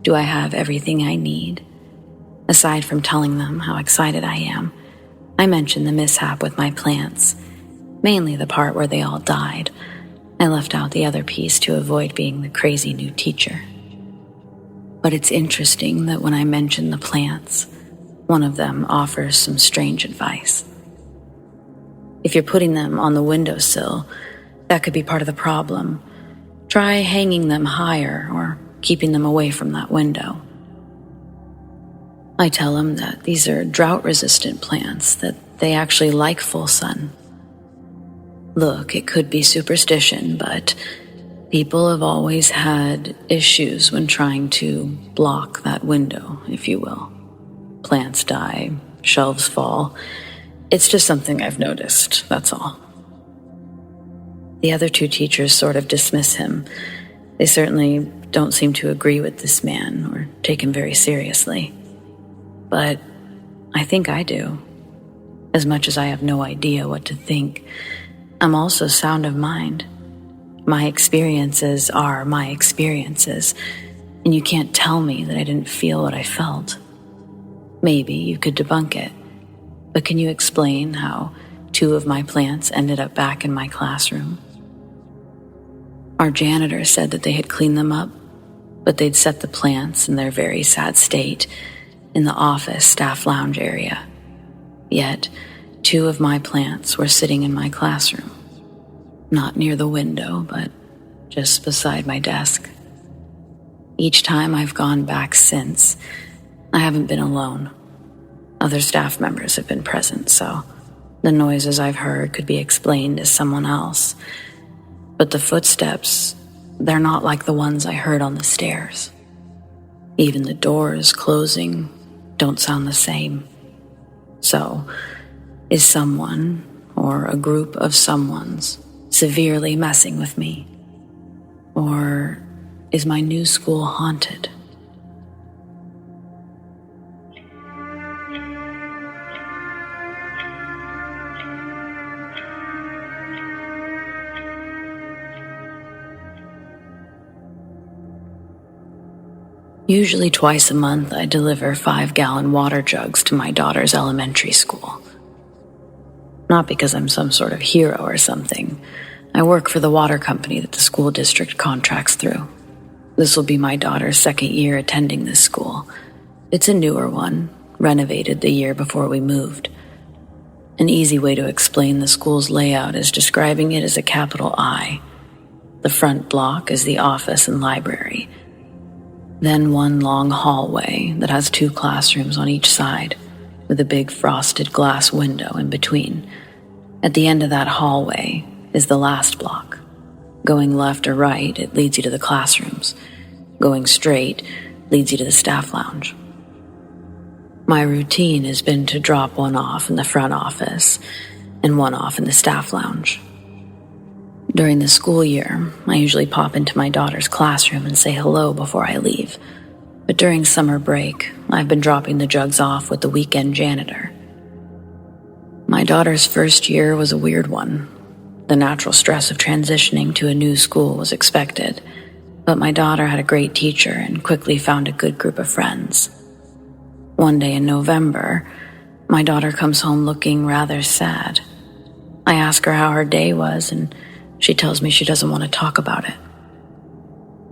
Do I have everything I need? Aside from telling them how excited I am, I mention the mishap with my plants, mainly the part where they all died. I left out the other piece to avoid being the crazy new teacher. But it's interesting that when I mention the plants, one of them offers some strange advice. If you're putting them on the windowsill, that could be part of the problem. Try hanging them higher or keeping them away from that window. I tell him that these are drought-resistant plants, that they actually like full sun. Look, it could be superstition, but people have always had issues when trying to block that window, if you will. Plants die, shelves fall. It's just something I've noticed, that's all. The other 2 teachers sort of dismiss him. They certainly don't seem to agree with this man or take him very seriously. But I think I do. As much as I have no idea what to think, I'm also sound of mind. My experiences are my experiences, and you can't tell me that I didn't feel what I felt. Maybe you could debunk it, but can you explain how 2 of my plants ended up back in my classroom? Our janitor said that they had cleaned them up, but they'd set the plants in their very sad state in the office staff lounge area. Yet, 2 of my plants were sitting in my classroom. Not near the window, but just beside my desk. Each time I've gone back since, I haven't been alone. Other staff members have been present, so the noises I've heard could be explained as someone else. But the footsteps, they're not like the ones I heard on the stairs. Even the doors closing don't sound the same. So, is someone, or a group of someones, severely messing with me? Or is my new school haunted? Usually twice a month, I deliver 5-gallon water jugs to my daughter's elementary school. Not because I'm some sort of hero or something. I work for the water company that the school district contracts through. This will be my daughter's 2nd year attending this school. It's a newer one, renovated the year before we moved. An easy way to explain the school's layout is describing it as a capital I. The front block is the office and library. Then one long hallway that has 2 classrooms on each side, with a big frosted glass window in between. At the end of that hallway is the last block. Going left or right, it leads you to the classrooms. Going straight leads you to the staff lounge. My routine has been to drop one off in the front office and one off in the staff lounge. During the school year, I usually pop into my daughter's classroom and say hello before I leave. But during summer break, I've been dropping the jugs off with the weekend janitor. My daughter's first year was a weird one. The natural stress of transitioning to a new school was expected, but my daughter had a great teacher and quickly found a good group of friends. One day in November, my daughter comes home looking rather sad. I ask her how her day was, and she tells me she doesn't want to talk about it.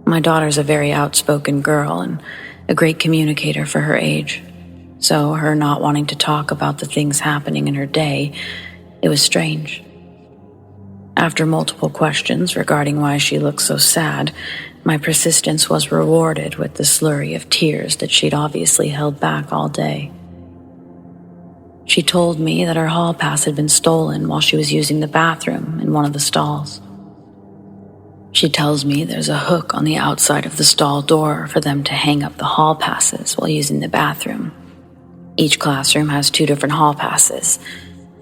My daughter's a very outspoken girl and a great communicator for her age, so her not wanting to talk about the things happening in her day, it was strange. After multiple questions regarding why she looked so sad, my persistence was rewarded with the slurry of tears that she'd obviously held back all day. She told me that her hall pass had been stolen while she was using the bathroom in one of the stalls. She tells me there's a hook on the outside of the stall door for them to hang up the hall passes while using the bathroom. Each classroom has 2 different hall passes.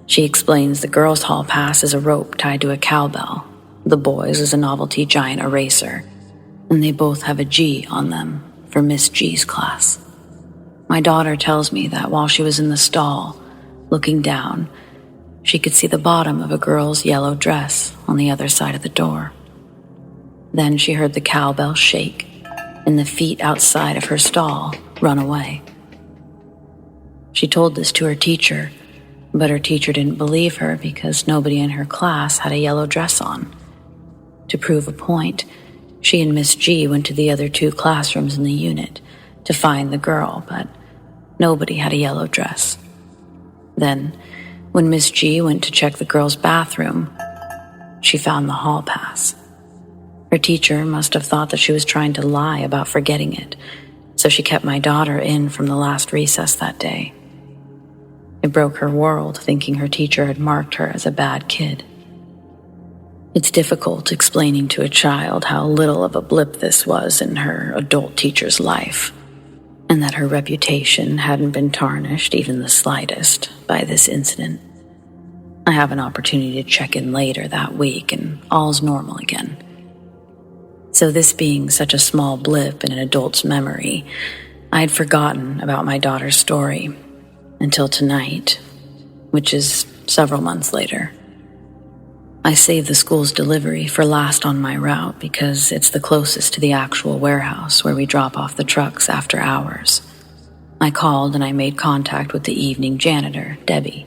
She explains the girls' hall pass is a rope tied to a cowbell. The boys is a novelty giant eraser, and they both have a G on them for Miss G's class. My daughter tells me that while she was in the stall, looking down, she could see the bottom of a girl's yellow dress on the other side of the door. Then she heard the cowbell shake and the feet outside of her stall run away. She told this to her teacher, but her teacher didn't believe her because nobody in her class had a yellow dress on. To prove a point, she and Miss G went to the other 2 classrooms in the unit to find the girl, but nobody had a yellow dress. Then, when Miss G went to check the girl's bathroom, she found the hall pass. Her teacher must have thought that she was trying to lie about forgetting it, so she kept my daughter in from the last recess that day. It broke her world thinking her teacher had marked her as a bad kid. It's difficult explaining to a child how little of a blip this was in her adult teacher's life, and that her reputation hadn't been tarnished even the slightest by this incident. I have an opportunity to check in later that week, and all's normal again. So this being such a small blip in an adult's memory, I had forgotten about my daughter's story until tonight, which is several months later. I saved the school's delivery for last on my route because it's the closest to the actual warehouse where we drop off the trucks after hours. I called and I made contact with the evening janitor, Debbie,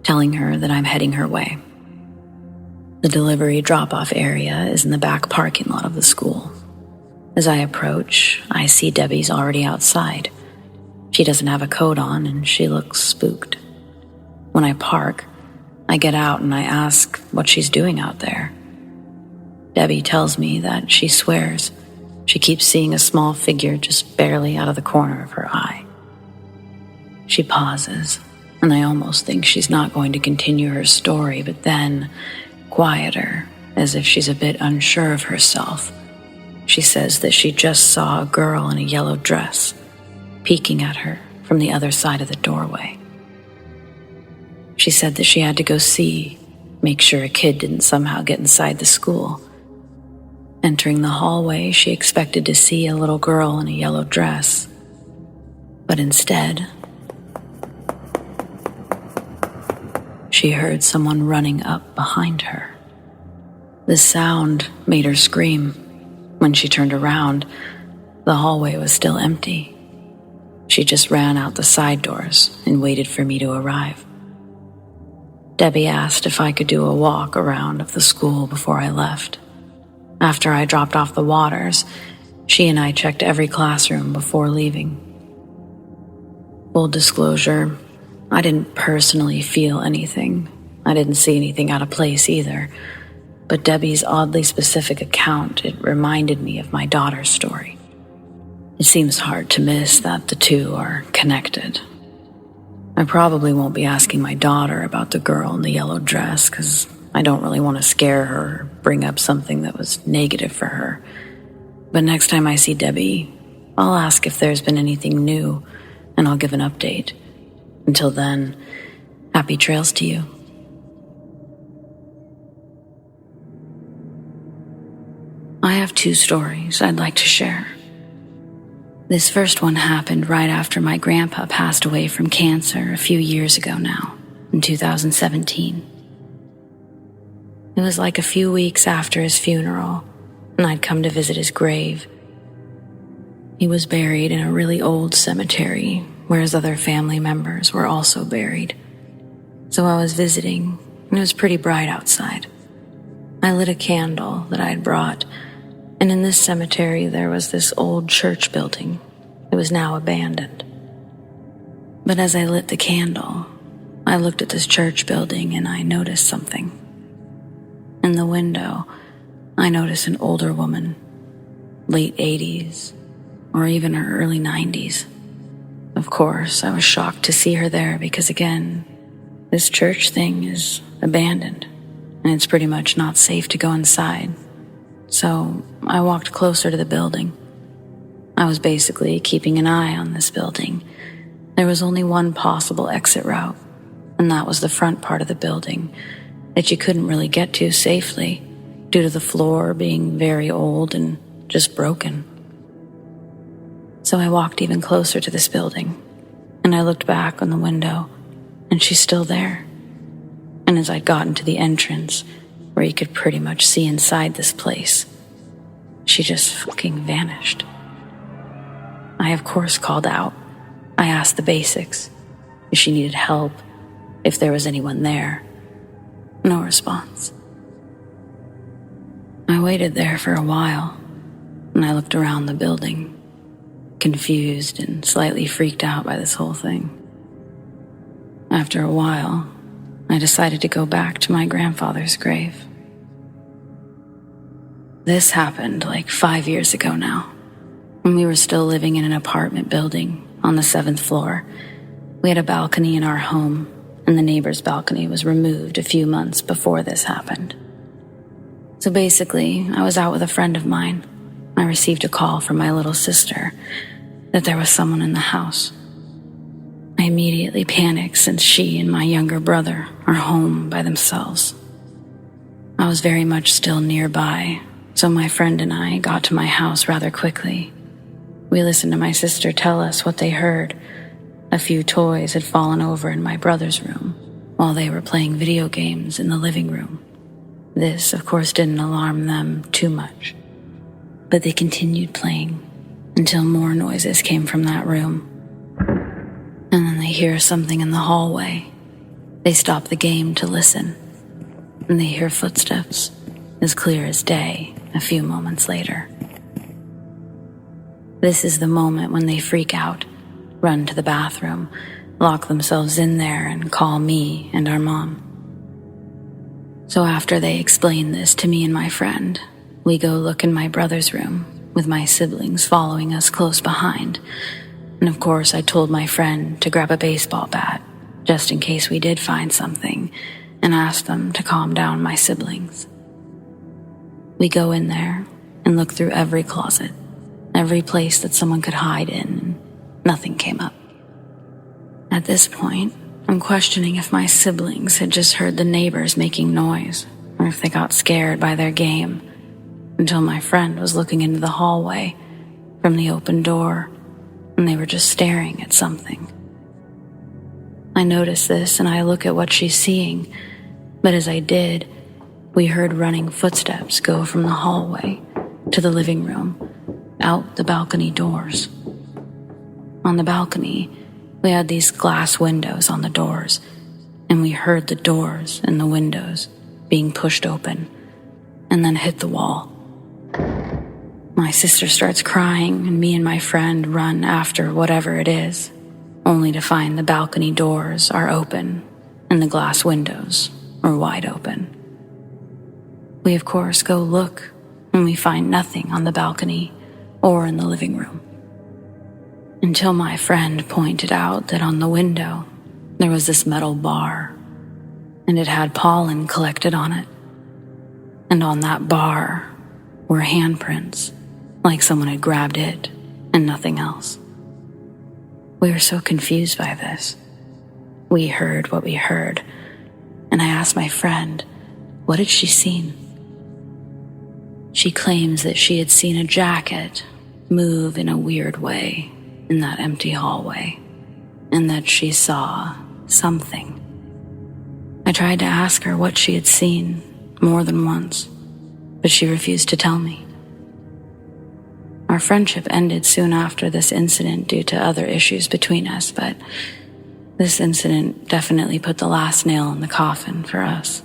telling her that I'm heading her way. The delivery drop-off area is in the back parking lot of the school. As I approach, I see Debbie's already outside. She doesn't have a coat on and she looks spooked. When I park, I get out and I ask what she's doing out there. Debbie tells me that she swears she keeps seeing a small figure just barely out of the corner of her eye. She pauses, and I almost think she's not going to continue her story, but then, quieter, as if she's a bit unsure of herself, she says that she just saw a girl in a yellow dress peeking at her from the other side of the doorway. She said that she had to go make sure a kid didn't somehow get inside the school. Entering the hallway, she expected to see a little girl in a yellow dress, but instead, she heard someone running up behind her. The sound made her scream. When she turned around, the hallway was still empty. She just ran out the side doors and waited for me to arrive. Debbie asked if I could do a walk around of the school before I left. After I dropped off the waters, she and I checked every classroom before leaving. Full disclosure, I didn't personally feel anything. I didn't see anything out of place either. But Debbie's oddly specific account, it reminded me of my daughter's story. It seems hard to miss that the 2 are connected. I probably won't be asking my daughter about the girl in the yellow dress because I don't really want to scare her or bring up something that was negative for her. But next time I see Debbie, I'll ask if there's been anything new and I'll give an update. Until then, happy trails to you. I have 2 stories I'd like to share. This first one happened right after my grandpa passed away from cancer a few years ago now, in 2017. It was like a few weeks after his funeral, and I'd come to visit his grave. He was buried in a really old cemetery where his other family members were also buried. So I was visiting, and it was pretty bright outside. I lit a candle that I had brought, and in this cemetery there was this old church building. It was now abandoned. But as I lit the candle, I looked at this church building and I noticed something. In the window, I noticed an older woman, late 80s, or even her early 90s. Of course, I was shocked to see her there because, again, this church thing is abandoned, and it's pretty much not safe to go inside. So I walked closer to the building. I was basically keeping an eye on this building. There was only one possible exit route, and that was the front part of the building that you couldn't really get to safely due to the floor being very old and just broken. So I walked even closer to this building, and I looked back on the window, and she's still there. And as I'd gotten to the entrance, where you could pretty much see inside this place, she just fucking vanished. I, of course, called out. I asked the basics, if she needed help, if there was anyone there. No response. I waited there for a while, and I looked around the building, confused and slightly freaked out by this whole thing. After a while, I decided to go back to my grandfather's grave. This happened like 5 years ago now, when we were still living in an apartment building on the 7th floor. We had a balcony in our home, and the neighbor's balcony was removed a few months before this happened. So basically, I was out with a friend of mine. I received a call from my little sister that there was someone in the house. I immediately panicked since she and my younger brother are home by themselves. I was very much still nearby, so my friend and I got to my house rather quickly. We listened to my sister tell us what they heard. A few toys had fallen over in my brother's room while they were playing video games in the living room. This, of course, didn't alarm them too much, but they continued playing until more noises came from that room. And then they hear something in the hallway. They stop the game to listen, and they hear footsteps as clear as day a few moments later. This is the moment when they freak out, run to the bathroom, lock themselves in there, and call me and our mom. So after they explain this to me and my friend, we go look in my brother's room with my siblings following us close behind. And of course, I told my friend to grab a baseball bat, just in case we did find something, and asked them to calm down my siblings. We go in there and look through every closet, every place that someone could hide in, and nothing came up. At this point, I'm questioning if my siblings had just heard the neighbors making noise, or if they got scared by their game, until my friend was looking into the hallway from the open door, and they were just staring at something. I notice this and I look at what she's seeing, but as I did, we heard running footsteps go from the hallway to the living room, out the balcony doors. On the balcony, we had these glass windows on the doors, and we heard the doors and the windows being pushed open and then hit the wall. My sister starts crying, and me and my friend run after whatever it is, only to find the balcony doors are open and the glass windows are wide open. We, of course, go look, and we find nothing on the balcony or in the living room. Until my friend pointed out that on the window there was this metal bar, and it had pollen collected on it. And on that bar were handprints, like someone had grabbed it and nothing else. We were so confused by this. We heard what we heard, and I asked my friend, what had she seen? She claims that she had seen a jacket move in a weird way in that empty hallway, and that she saw something. I tried to ask her what she had seen more than once, but she refused to tell me. Our friendship ended soon after this incident due to other issues between us, but this incident definitely put the last nail in the coffin for us.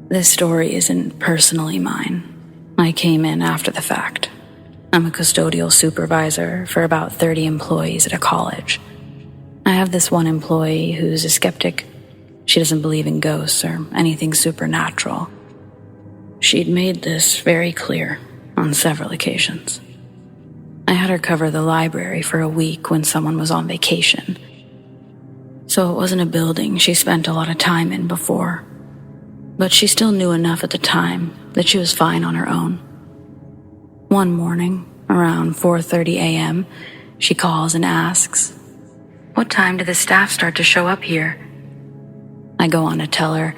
This story isn't personally mine. I came in after the fact. I'm a custodial supervisor for about 30 employees at a college. I have this one employee who's a skeptic. She doesn't believe in ghosts or anything supernatural. She'd made this very clear on several occasions. I had her cover the library for a week when someone was on vacation. So it wasn't a building she spent a lot of time in before. But she still knew enough at the time that she was fine on her own. One morning, around 4:30 a.m., she calls and asks, "What time do the staff start to show up here?" I go on to tell her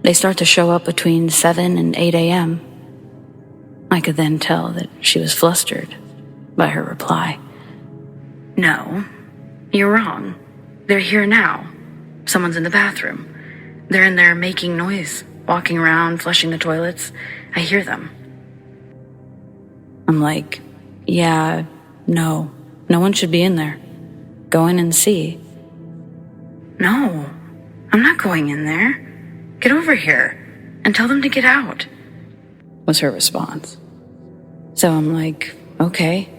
they start to show up between 7 and 8 a.m. I could then tell that she was flustered by her reply. "No, you're wrong. They're here now. Someone's in the bathroom. They're in there making noise, walking around, flushing the toilets. I hear them." I'm like, "Yeah, no one should be in there. Go in and see." "No, I'm not going in there. Get over here and tell them to get out," was her response. So I'm like, "Okay,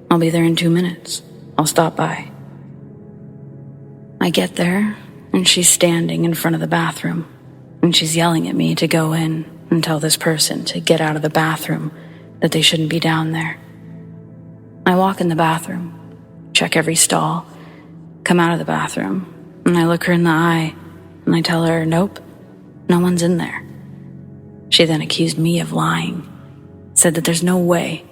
I'll be there in 2 minutes. I'll stop by." I get there, and she's standing in front of the bathroom, and she's yelling at me to go in and tell this person to get out of the bathroom, that they shouldn't be down there. I walk in the bathroom, check every stall, come out of the bathroom, and I look her in the eye, and I tell her, "Nope, no one's in there." She then accused me of lying, said that there's no way,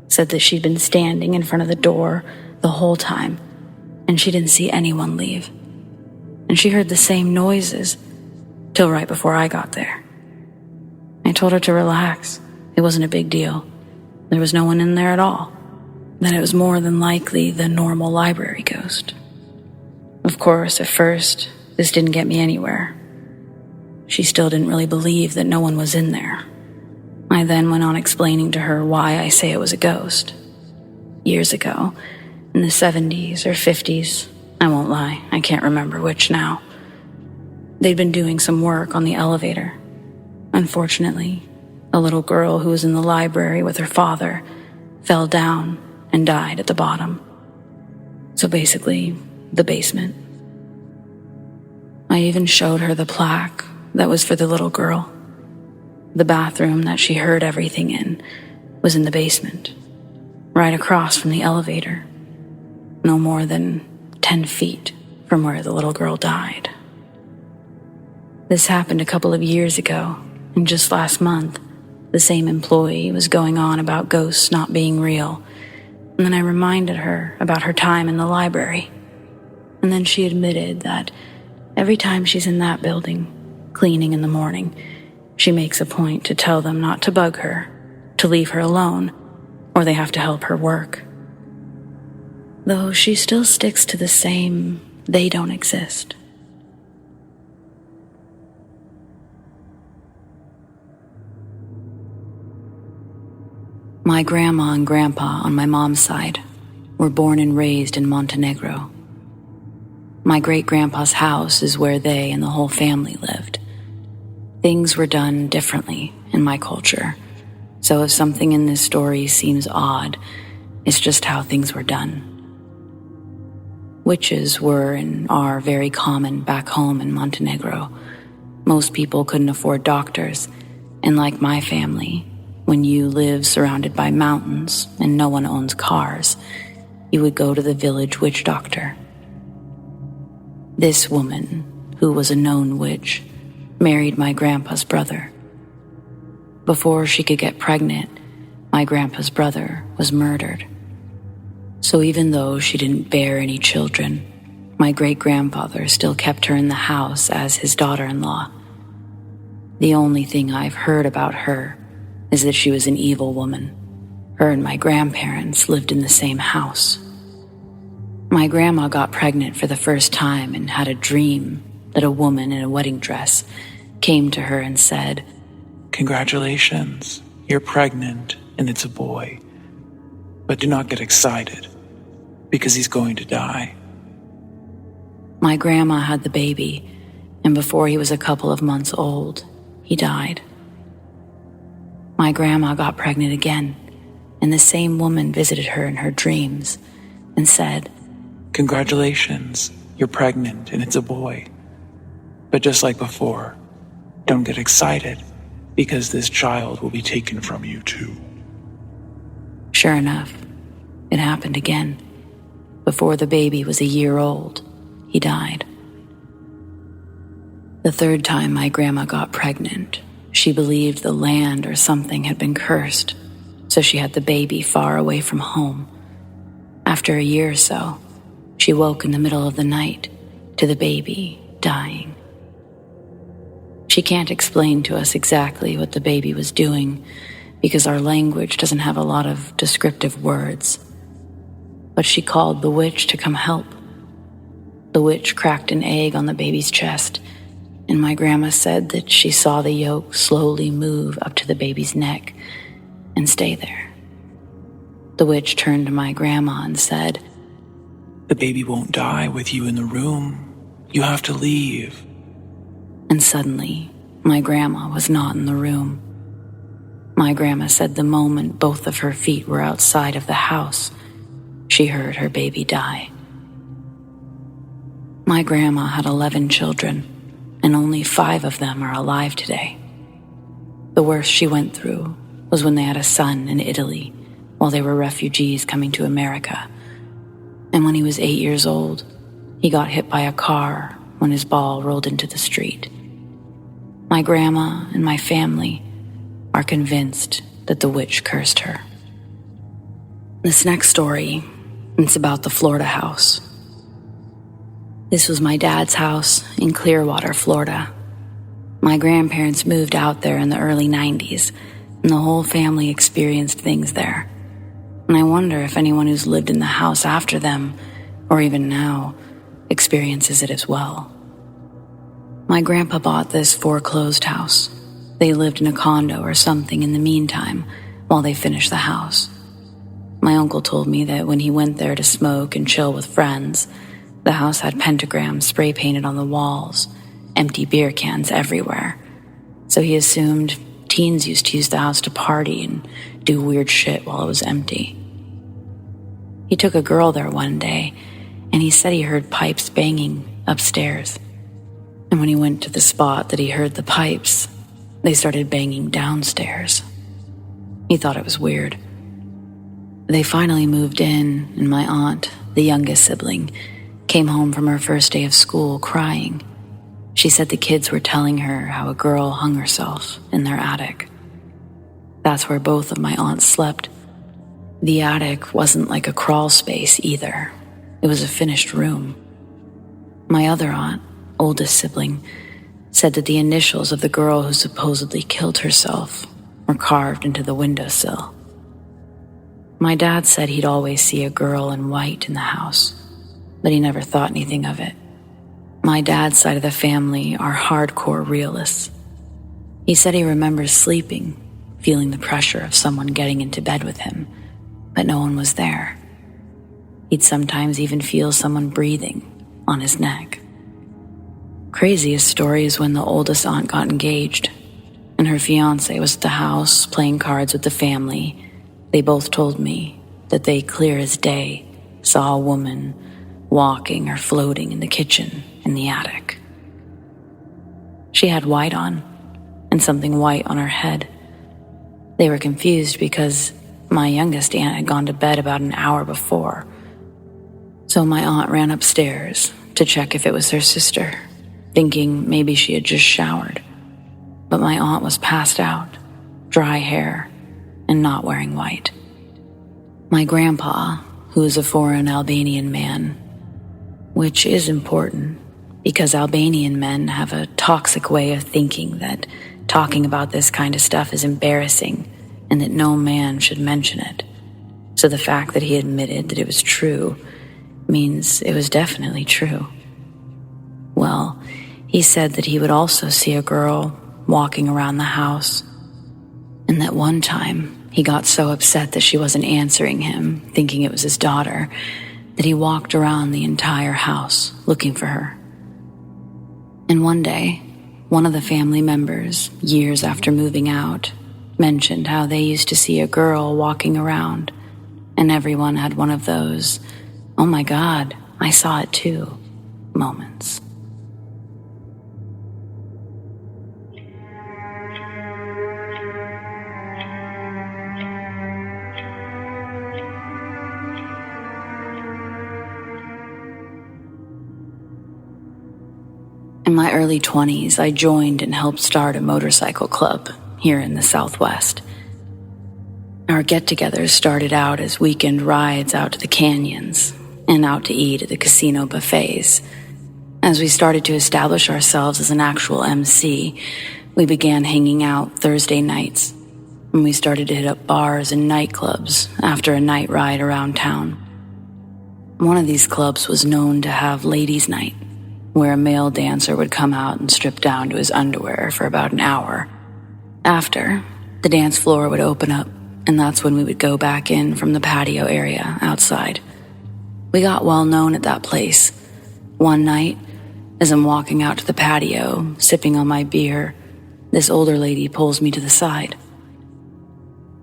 said that she'd been standing in front of the door the whole time, and she didn't see anyone leave. And she heard the same noises till right before I got there. I told her to relax. It wasn't a big deal. There was no one in there at all. That it was more than likely the normal library ghost. Of course, at first, this didn't get me anywhere. She still didn't really believe that no one was in there. I then went on explaining to her why I say it was a ghost. Years ago, in the 70s or 50s, I won't lie, I can't remember which now, they'd been doing some work on the elevator. Unfortunately, a little girl who was in the library with her father fell down and died at the bottom. So basically, the basement. I even showed her the plaque that was for the little girl. The bathroom that she heard everything in was in the basement, right across from the elevator, no more than 10 feet from where the little girl died. This happened a couple of years ago, and just last month, the same employee was going on about ghosts not being real, and then I reminded her about her time in the library. And then she admitted that every time she's in that building, cleaning in the morning, she makes a point to tell them not to bug her, to leave her alone, or they have to help her work. Though she still sticks to the same, they don't exist. My grandma and grandpa on my mom's side were born and raised in Montenegro. My great-grandpa's house is where they and the whole family lived. Things were done differently in my culture, so if something in this story seems odd, it's just how things were done. Witches were and are very common back home in Montenegro. Most people couldn't afford doctors, and like my family, when you live surrounded by mountains and no one owns cars, you would go to the village witch doctor. This woman, who was a known witch, married my grandpa's brother. Before she could get pregnant, my grandpa's brother was murdered. So even though she didn't bear any children, my great-grandfather still kept her in the house as his daughter-in-law. The only thing I've heard about her is that she was an evil woman. Her and my grandparents lived in the same house. My grandma got pregnant for the first time and had a dream that a woman in a wedding dress came to her and said, "Congratulations, you're pregnant and it's a boy. But do not get excited, because he's going to die." My grandma had the baby, and before he was a couple of months old, he died. My grandma got pregnant again, and the same woman visited her in her dreams and said, "Congratulations, you're pregnant and it's a boy. But just like before, don't get excited, because this child will be taken from you too. Sure enough, it happened again. Before the baby was a year old, he died. The third time my grandma got pregnant, she believed the land or something had been cursed, so she had the baby far away from home. After a year or so, she woke in the middle of the night to the baby dying. She can't explain to us exactly what the baby was doing because our language doesn't have a lot of descriptive words. But she called the witch to come help. The witch cracked an egg on the baby's chest, and my grandma said that she saw the yolk slowly move up to the baby's neck and stay there. The witch turned to my grandma and said, "The baby won't die with you in the room. You have to leave." And suddenly, my grandma was not in the room. My grandma said the moment both of her feet were outside of the house, she heard her baby die. My grandma had 11 children, and only 5 of them are alive today. The worst she went through was when they had a son in Italy while they were refugees coming to America. And when he was 8 years old, he got hit by a car when his ball rolled into the street. My grandma and my family are convinced that the witch cursed her. This next story, it's about the Florida house. This was my dad's house in Clearwater, Florida. My grandparents moved out there in the early 90s, and the whole family experienced things there. And I wonder if anyone who's lived in the house after them, or even now, experiences it as well. My grandpa bought this foreclosed house. They lived in a condo or something in the meantime while they finished the house. My uncle told me that when he went there to smoke and chill with friends, the house had pentagrams spray painted on the walls, empty beer cans everywhere. So he assumed teens used to use the house to party and do weird shit while it was empty. He took a girl there one day, and he said he heard pipes banging upstairs. And when he went to the spot that he heard the pipes, they started banging downstairs. He thought it was weird. They finally moved in, and my aunt, the youngest sibling, came home from her first day of school crying. She said the kids were telling her how a girl hung herself in their attic. That's where both of my aunts slept. The attic wasn't like a crawl space either. It was a finished room. My other aunt, oldest sibling, said that the initials of the girl who supposedly killed herself were carved into the windowsill. My dad said he'd always see a girl in white in the house, but he never thought anything of it. My dad's side of the family are hardcore realists. He said he remembers sleeping, feeling the pressure of someone getting into bed with him, but no one was there. He'd sometimes even feel someone breathing on his neck. Craziest story is when the oldest aunt got engaged, and her fiancé was at the house playing cards with the family. They both told me that they, clear as day, saw a woman walking or floating in the kitchen in the attic. She had white on, and something white on her head. They were confused because my youngest aunt had gone to bed about an hour before. So my aunt ran upstairs to check if it was her sister, thinking maybe she had just showered. But my aunt was passed out, dry hair, and not wearing white. My grandpa, who is a foreign Albanian man, which is important because Albanian men have a toxic way of thinking that talking about this kind of stuff is embarrassing and that no man should mention it. So the fact that he admitted that it was true means it was definitely true. Well, he said that he would also see a girl walking around the house, and that one time he got so upset that she wasn't answering him, thinking it was his daughter, that he walked around the entire house looking for her. And one day, one of the family members, years after moving out, mentioned how they used to see a girl walking around, and everyone had one of those, "Oh my God, I saw it too," moments. my early 20s, I joined and helped start a motorcycle club here in the Southwest. Our get-togethers started out as weekend rides out to the canyons and out to eat at the casino buffets. As we started to establish ourselves as an actual MC, we began hanging out Thursday nights, and we started to hit up bars and nightclubs after a night ride around town. One of these clubs was known to have ladies' night, where a male dancer would come out and strip down to his underwear for about an hour. After, the dance floor would open up, and that's when we would go back in from the patio area outside. We got well known at that place. One night, as I'm walking out to the patio, sipping on my beer, this older lady pulls me to the side.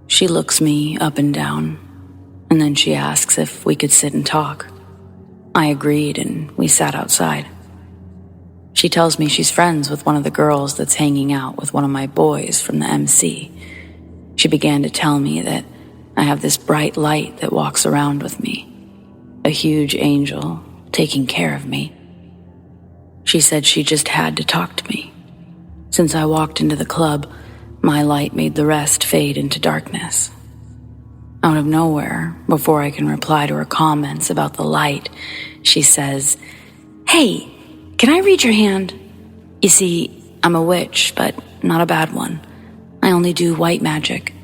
She looks me up and down, and then she asks if we could sit and talk. I agreed, and we sat outside. She tells me she's friends with one of the girls that's hanging out with one of my boys from the MC. She began to tell me that I have this bright light that walks around with me, a huge angel taking care of me. She said she just had to talk to me. Since I walked into the club, my light made the rest fade into darkness. Out of nowhere, before I can reply to her comments about the light, she says, "Hey, can I read your hand? You see, I'm a witch, but not a bad one. I only do white magic.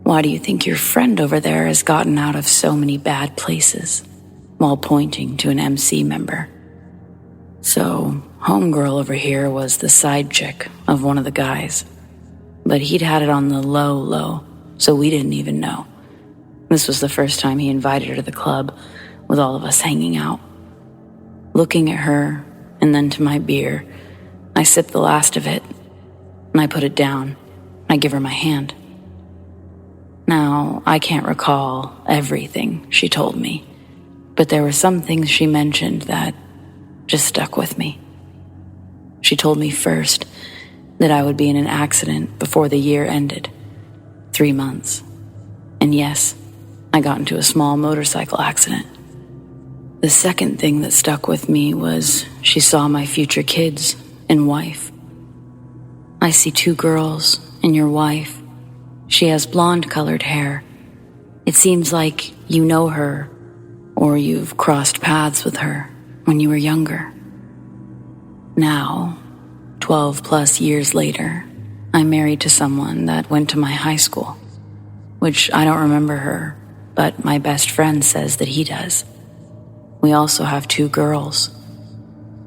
Why do you think your friend over there has gotten out of so many bad places?" While pointing to an MC member. So, homegirl over here was the side chick of one of the guys. But he'd had it on the low, so we didn't even know. This was the first time he invited her to the club, with all of us hanging out. Looking at her, and then to my beer, I sip the last of it, and I put it down. I give her my hand. Now, I can't recall everything she told me, but there were some things she mentioned that just stuck with me. She told me first that I would be in an accident before the year ended, 3 months. And yes, I got into a small motorcycle accident. The second thing that stuck with me was she saw my future kids and wife. "I see 2 girls and your wife. She has blonde-colored hair. It seems like you know her, or you've crossed paths with her when you were younger." Now, 12 plus years later, I'm married to someone that went to my high school, which I don't remember her, but my best friend says that he does. We also have 2 girls.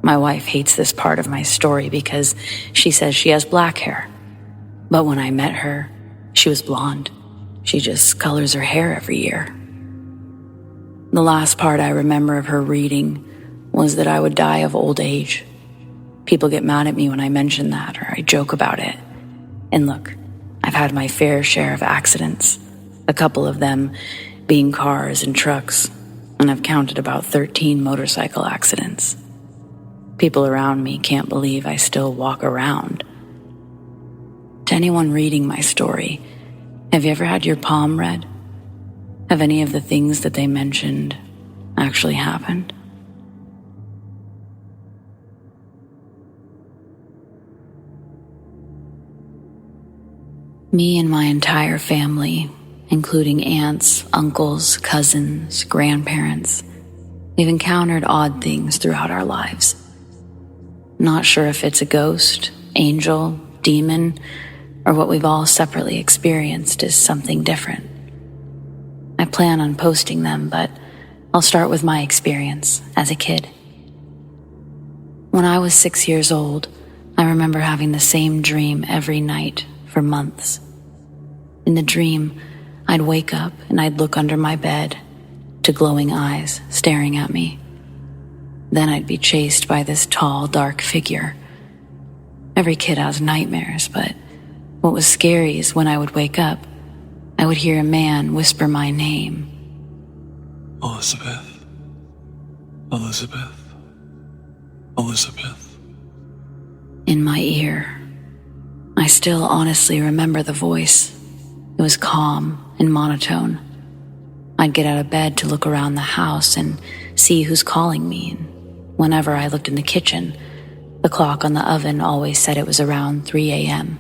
My wife hates this part of my story because she says she has black hair. But when I met her, she was blonde. She just colors her hair every year. The last part I remember of her reading was that I would die of old age. People get mad at me when I mention that, or I joke about it. And look, I've had my fair share of accidents, a couple of them being cars and trucks, and I've counted about 13 motorcycle accidents. People around me can't believe I still walk around. To anyone reading my story, have you ever had your palm read? Have any of the things that they mentioned actually happened? Me and my entire family, including aunts, uncles, cousins, grandparents, we've encountered odd things throughout our lives. Not sure if it's a ghost, angel, demon, or what we've all separately experienced is something different. I plan on posting them, but I'll start with my experience as a kid. When I was 6 years old, I remember having the same dream every night for months. In the dream, I'd wake up and I'd look under my bed to glowing eyes staring at me. Then I'd be chased by this tall, dark figure. Every kid has nightmares, but what was scary is when I would wake up, I would hear a man whisper my name. Elizabeth. Elizabeth. Elizabeth. In my ear. I still honestly remember the voice. It was calm and monotone. I'd get out of bed to look around the house and see who's calling me, and whenever I looked in the kitchen, The clock on the oven always said it was around 3 a.m.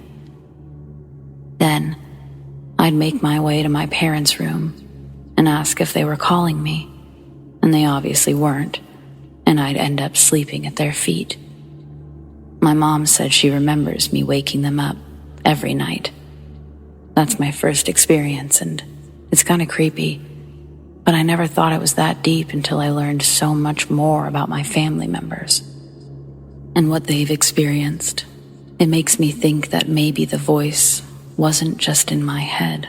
Then, I'd make my way to my parents' room and ask if they were calling me, and they obviously weren't, and I'd end up sleeping at their feet. My mom said she remembers me waking them up every night. That's my first experience, and it's kind of creepy, but I never thought it was that deep until I learned so much more about my family members and what they've experienced. It makes me think that maybe the voice wasn't just in my head.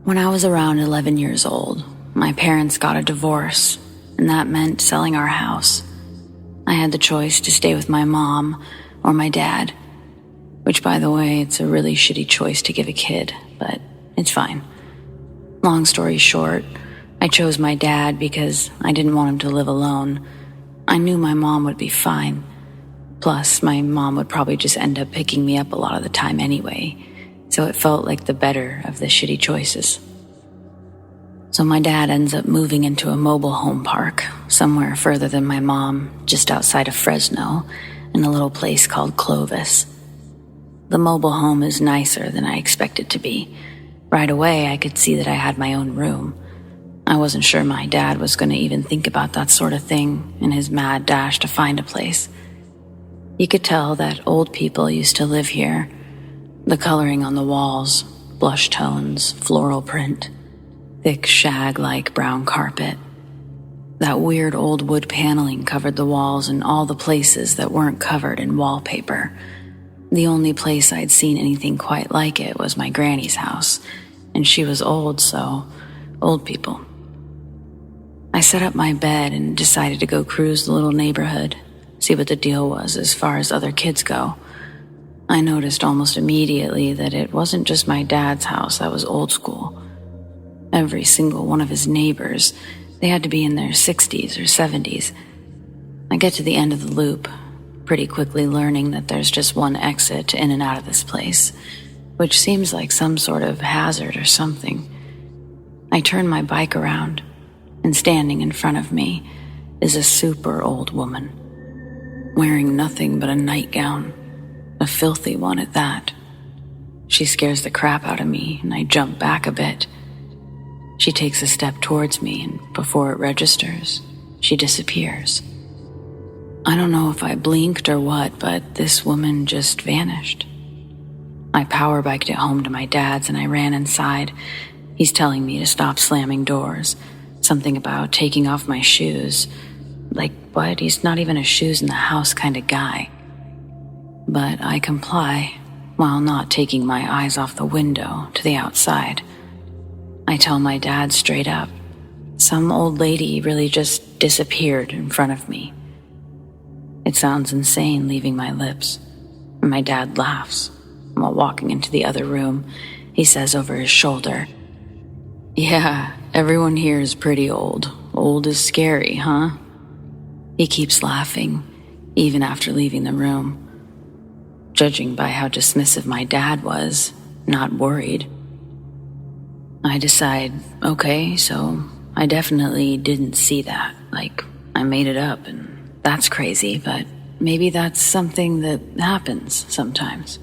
When I was around 11 years old, my parents got a divorce, and that meant selling our house. I had the choice to stay with my mom or my dad, which, by the way, it's a really shitty choice to give a kid, but it's fine. Long story short, I chose my dad because I didn't want him to live alone. I knew my mom would be fine. Plus, my mom would probably just end up picking me up a lot of the time anyway, so it felt like the better of the shitty choices. So my dad ends up moving into a mobile home park, somewhere further than my mom, just outside of Fresno, in a little place called Clovis. The mobile home is nicer than I expected to be. Right away, I could see that I had my own room. I wasn't sure my dad was going to even think about that sort of thing in his mad dash to find a place. You could tell that old people used to live here. The coloring on the walls, blush tones, floral print, thick shag-like brown carpet. That weird old wood paneling covered the walls in all the places that weren't covered in wallpaper. The only place I'd seen anything quite like it was my granny's house, and she was old, so old people. I set up my bed and decided to go cruise the little neighborhood, see what the deal was as far as other kids go. I noticed almost immediately that it wasn't just my dad's house that was old school. Every single one of his neighbors, they had to be in their 60s or 70s. I get to the end of the loop, pretty quickly learning that there's just one exit in and out of this place, which seems like some sort of hazard or something. I turn my bike around, and standing in front of me is a super old woman, wearing nothing but a nightgown. A filthy one at that. She scares the crap out of me, and I jump back a bit. She takes a step towards me, and before it registers, she disappears. I don't know if I blinked or what, but this woman just vanished. I power biked it home to my dad's, and I ran inside. He's telling me to stop slamming doors. Something about taking off my shoes. Like, what? He's not even a shoes in the house kind of guy. But I comply, while not taking my eyes off the window to the outside. I tell my dad straight up, some old lady really just disappeared in front of me. It sounds insane leaving my lips, and my dad laughs. While walking into the other room, he says over his shoulder, "Yeah, everyone here is pretty old. Old is scary, huh?" He keeps laughing, even after leaving the room. Judging by how dismissive my dad was, not worried. I decide, okay, so I definitely didn't see that. Like, I made it up, and that's crazy, but maybe that's something that happens sometimes.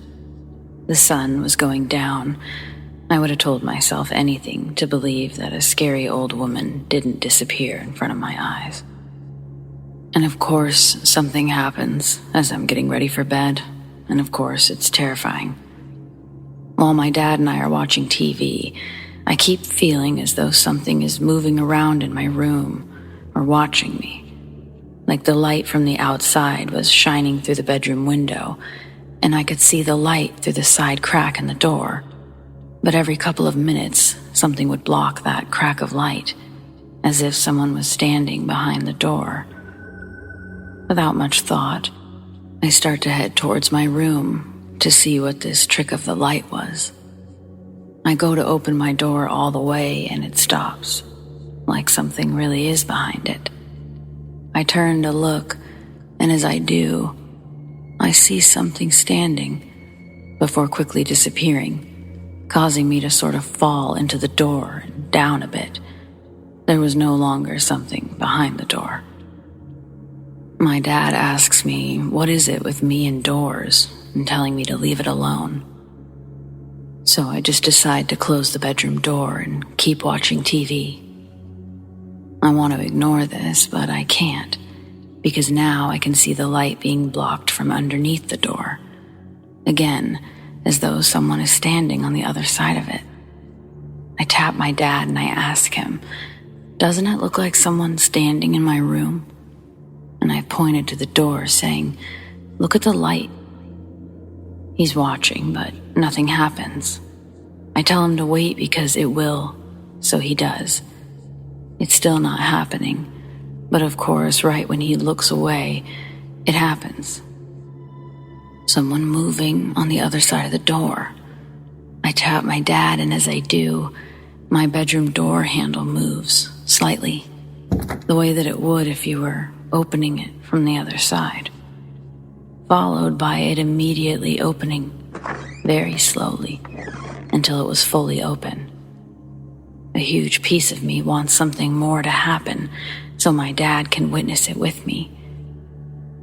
The sun was going down. I would have told myself anything to believe that a scary old woman didn't disappear in front of my eyes. And of course, something happens as I'm getting ready for bed. And of course, it's terrifying. While my dad and I are watching TV, I keep feeling as though something is moving around in my room or watching me. Like the light from the outside was shining through the bedroom window, and I could see the light through the side crack in the door. But every couple of minutes, something would block that crack of light, as if someone was standing behind the door. Without much thought, I start to head towards my room to see what this trick of the light was. I go to open my door all the way and it stops, like something really is behind it. I turn to look, and as I do, I see something standing before quickly disappearing, causing me to sort of fall into the door and down a bit. There was no longer something behind the door. My dad asks me, what is it with me and doors, and telling me to leave it alone. So I just decide to close the bedroom door and keep watching TV. I want to ignore this, but I can't, because now I can see the light being blocked from underneath the door. Again, as though someone is standing on the other side of it. I tap my dad and I ask him, doesn't it look like someone standing in my room? And I pointed to the door, saying, look at the light. He's watching, but nothing happens. I tell him to wait because it will, so he does. It's still not happening, but of course, right when he looks away, it happens. Someone moving on the other side of the door. I tap my dad, and as I do, my bedroom door handle moves slightly, the way that it would if you were opening it from the other side, followed by it immediately opening very slowly until it was fully open. A huge piece of me wants something more to happen so my dad can witness it with me.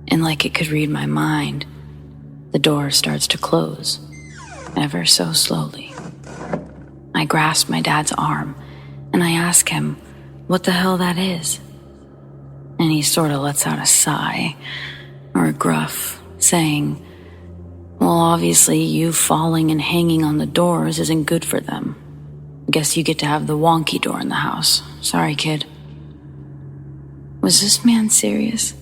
And like it could read my mind, the door starts to close, ever so slowly. I grasp my dad's arm and I ask him what the hell that is. And he sort of lets out a sigh, or a gruff, saying, well, obviously you falling and hanging on the doors isn't good for them. Guess you get to have the wonky door in the house. Sorry, kid. Was this man serious?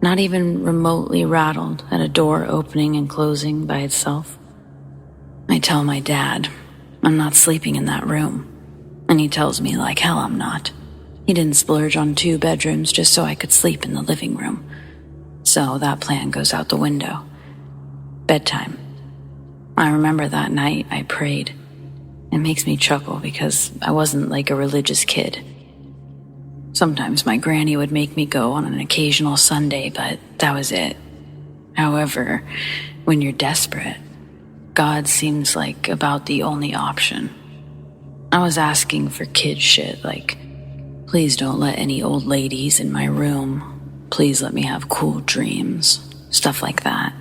Not even remotely rattled at a door opening and closing by itself? I tell my dad I'm not sleeping in that room, and he tells me like hell I'm not. He didn't splurge on 2 bedrooms just so I could sleep in the living room. So that plan goes out the window. Bedtime. I remember that night I prayed. It makes me chuckle because I wasn't like a religious kid. Sometimes my granny would make me go on an occasional Sunday, but that was it. However, when you're desperate, God seems like about the only option. I was asking for kid shit like, please don't let any old ladies in my room. Please let me have cool dreams. Stuff like that.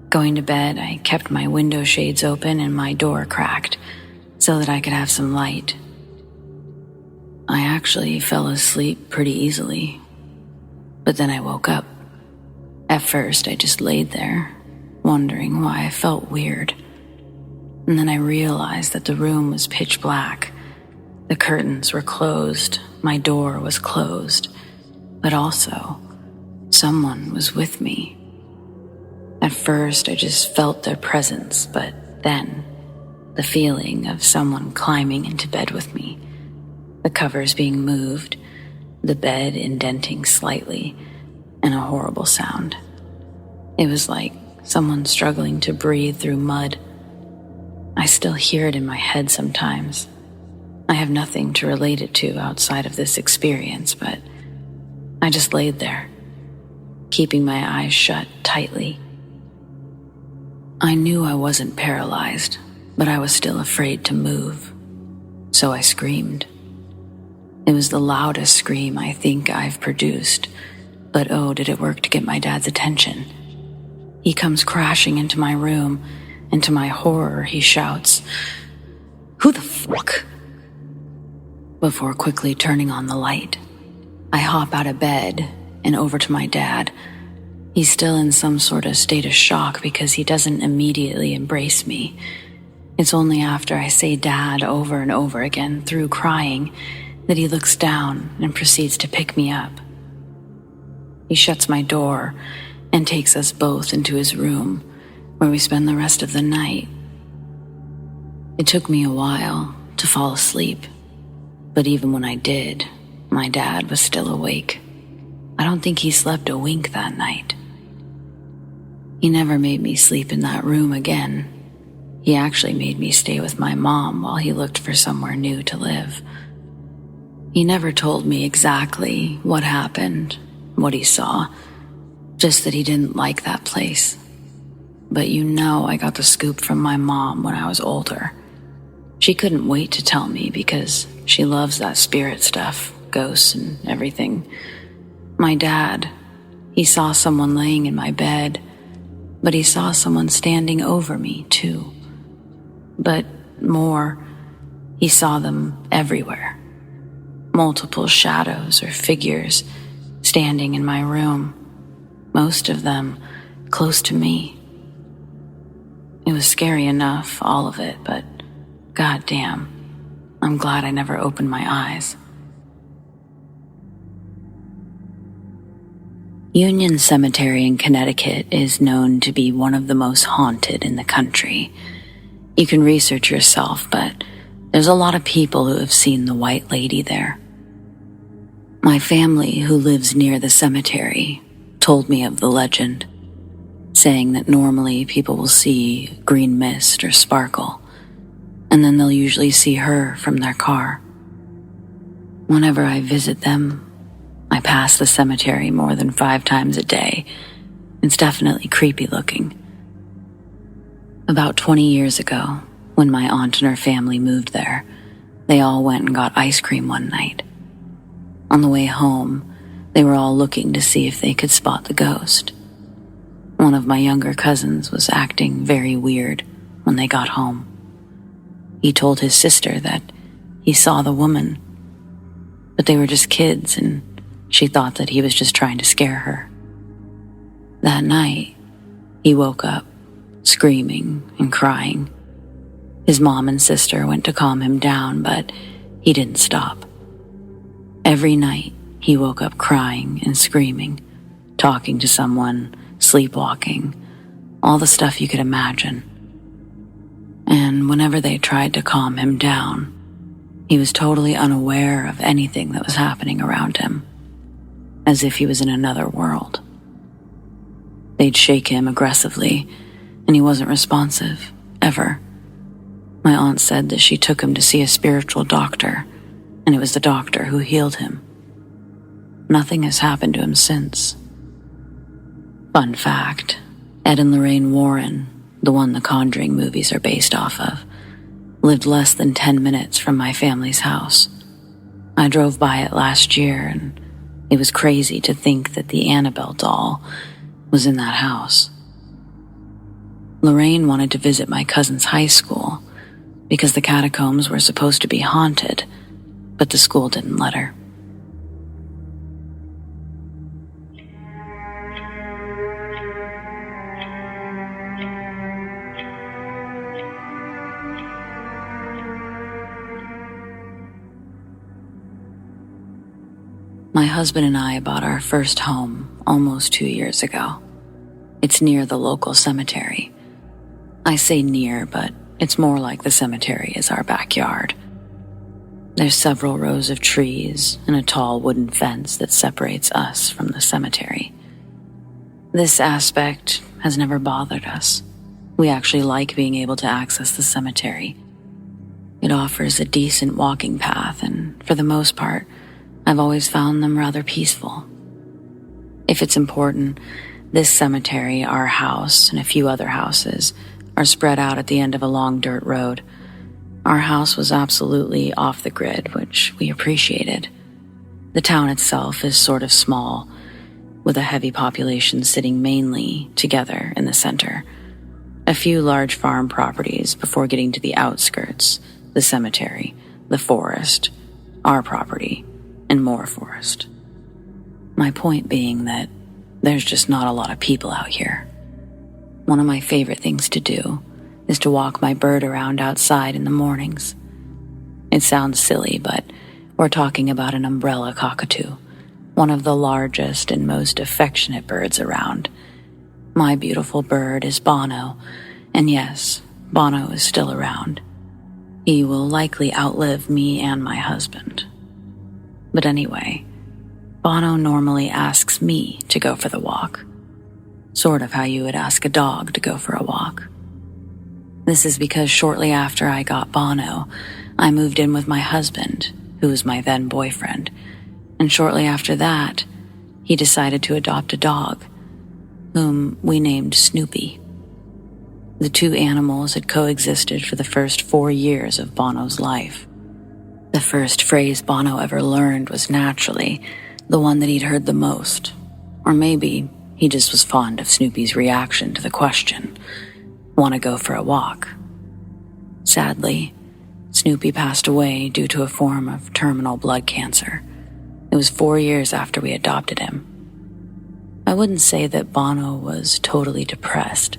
Going to bed, I kept my window shades open and my door cracked so that I could have some light. I actually fell asleep pretty easily, but then I woke up. At first, I just laid there, wondering why I felt weird. And then I realized that the room was pitch black. The curtains were closed, my door was closed, but also, someone was with me. At first, I just felt their presence, but then, the feeling of someone climbing into bed with me, the covers being moved, the bed indenting slightly, and a horrible sound. It was like someone struggling to breathe through mud. I still hear it in my head sometimes. I have nothing to relate it to outside of this experience, but I just laid there, keeping my eyes shut tightly. I knew I wasn't paralyzed, but I was still afraid to move, so I screamed. It was the loudest scream I think I've produced, but oh, did it work to get my dad's attention. He comes crashing into my room, and to my horror, he shouts, "Who the fuck?" Before quickly turning on the light. I hop out of bed and over to my dad. He's still in some sort of state of shock because he doesn't immediately embrace me. It's only after I say dad over and over again through crying that he looks down and proceeds to pick me up. He shuts my door and takes us both into his room, where we spend the rest of the night. It took me a while to fall asleep, but even when I did, my dad was still awake. I don't think he slept a wink that night. He never made me sleep in that room again. He actually made me stay with my mom while he looked for somewhere new to live. He never told me exactly what happened, what he saw, Just that he didn't like that place. But you know I got the scoop from my mom when I was older. She couldn't wait to tell me because she loves that spirit stuff, ghosts and everything. My dad, he saw someone laying in my bed, but he saw someone standing over me too. But more, he saw them everywhere. Multiple shadows or figures standing in my room, most of them close to me. It was scary enough, all of it, but goddamn, I'm glad I never opened my eyes. Union Cemetery in Connecticut is known to be one of the most haunted in the country. You can research yourself, but there's a lot of people who have seen the White Lady there. My family, who lives near the cemetery, told me of the legend, saying that normally people will see green mist or sparkle, and then they'll usually see her from their car. Whenever I visit them, I pass the cemetery more than 5 times a day. It's definitely creepy looking. About 20 years ago, when my aunt and her family moved there, they all went and got ice cream one night. On the way home, they were all looking to see if they could spot the ghost. One of my younger cousins was acting very weird when they got home. He told his sister that he saw the woman, but they were just kids and she thought that he was just trying to scare her. That night, he woke up, screaming and crying. His mom and sister went to calm him down, but he didn't stop. Every night, he woke up crying and screaming, talking to someone, sleepwalking, all the stuff you could imagine. And whenever they tried to calm him down, he was totally unaware of anything that was happening around him, as if he was in another world. They'd shake him aggressively, and he wasn't responsive, ever. My aunt said that she took him to see a spiritual doctor, and it was the doctor who healed him. Nothing has happened to him since. Fun fact, Ed and Lorraine Warren, the one the Conjuring movies are based off of, lived less than 10 minutes from my family's house. I drove by it last year, and it was crazy to think that the Annabelle doll was in that house. Lorraine wanted to visit my cousin's high school because the catacombs were supposed to be haunted, but the school didn't let her. My husband and I bought our first home almost 2 years ago. It's near the local cemetery. I say near, but it's more like the cemetery is our backyard. There's several rows of trees and a tall wooden fence that separates us from the cemetery. This aspect has never bothered us. We actually like being able to access the cemetery. It offers a decent walking path, and for the most part, I've always found them rather peaceful. If it's important, this cemetery, our house, and a few other houses are spread out at the end of a long dirt road. Our house was absolutely off the grid, which we appreciated. The town itself is sort of small, with a heavy population sitting mainly together in the center. A few large farm properties before getting to the outskirts, the cemetery, the forest, our property, and more forest. My point being that there's just not a lot of people out here. One of my favorite things to do is to walk my bird around outside in the mornings. It sounds silly, but we're talking about an umbrella cockatoo, one of the largest and most affectionate birds around. My beautiful bird is Bono, and yes, Bono is still around. He will likely outlive me and my husband. But anyway, Bono normally asks me to go for the walk. Sort of how you would ask a dog to go for a walk. This is because shortly after I got Bono, I moved in with my husband, who was my then boyfriend, and shortly after that, he decided to adopt a dog, whom we named Snoopy. The two animals had coexisted for the first 4 years of Bono's life. The first phrase Bono ever learned was naturally the one that he'd heard the most, or maybe he just was fond of Snoopy's reaction to the question, "Want to go for a walk?" Sadly, Snoopy passed away due to a form of terminal blood cancer. It was 4 years after we adopted him. I wouldn't say that Bono was totally depressed,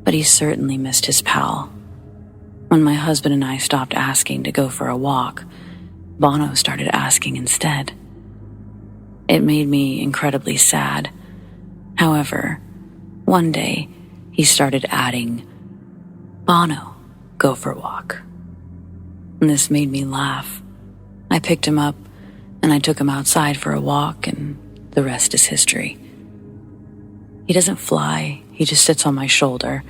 but he certainly missed his pal. When my husband and I stopped asking to go for a walk, Bono started asking instead. It made me incredibly sad. However, one day he started adding, "Bono, go for a walk." And this made me laugh. I picked him up and I took him outside for a walk, and the rest is history. He doesn't fly, he just sits on my shoulder,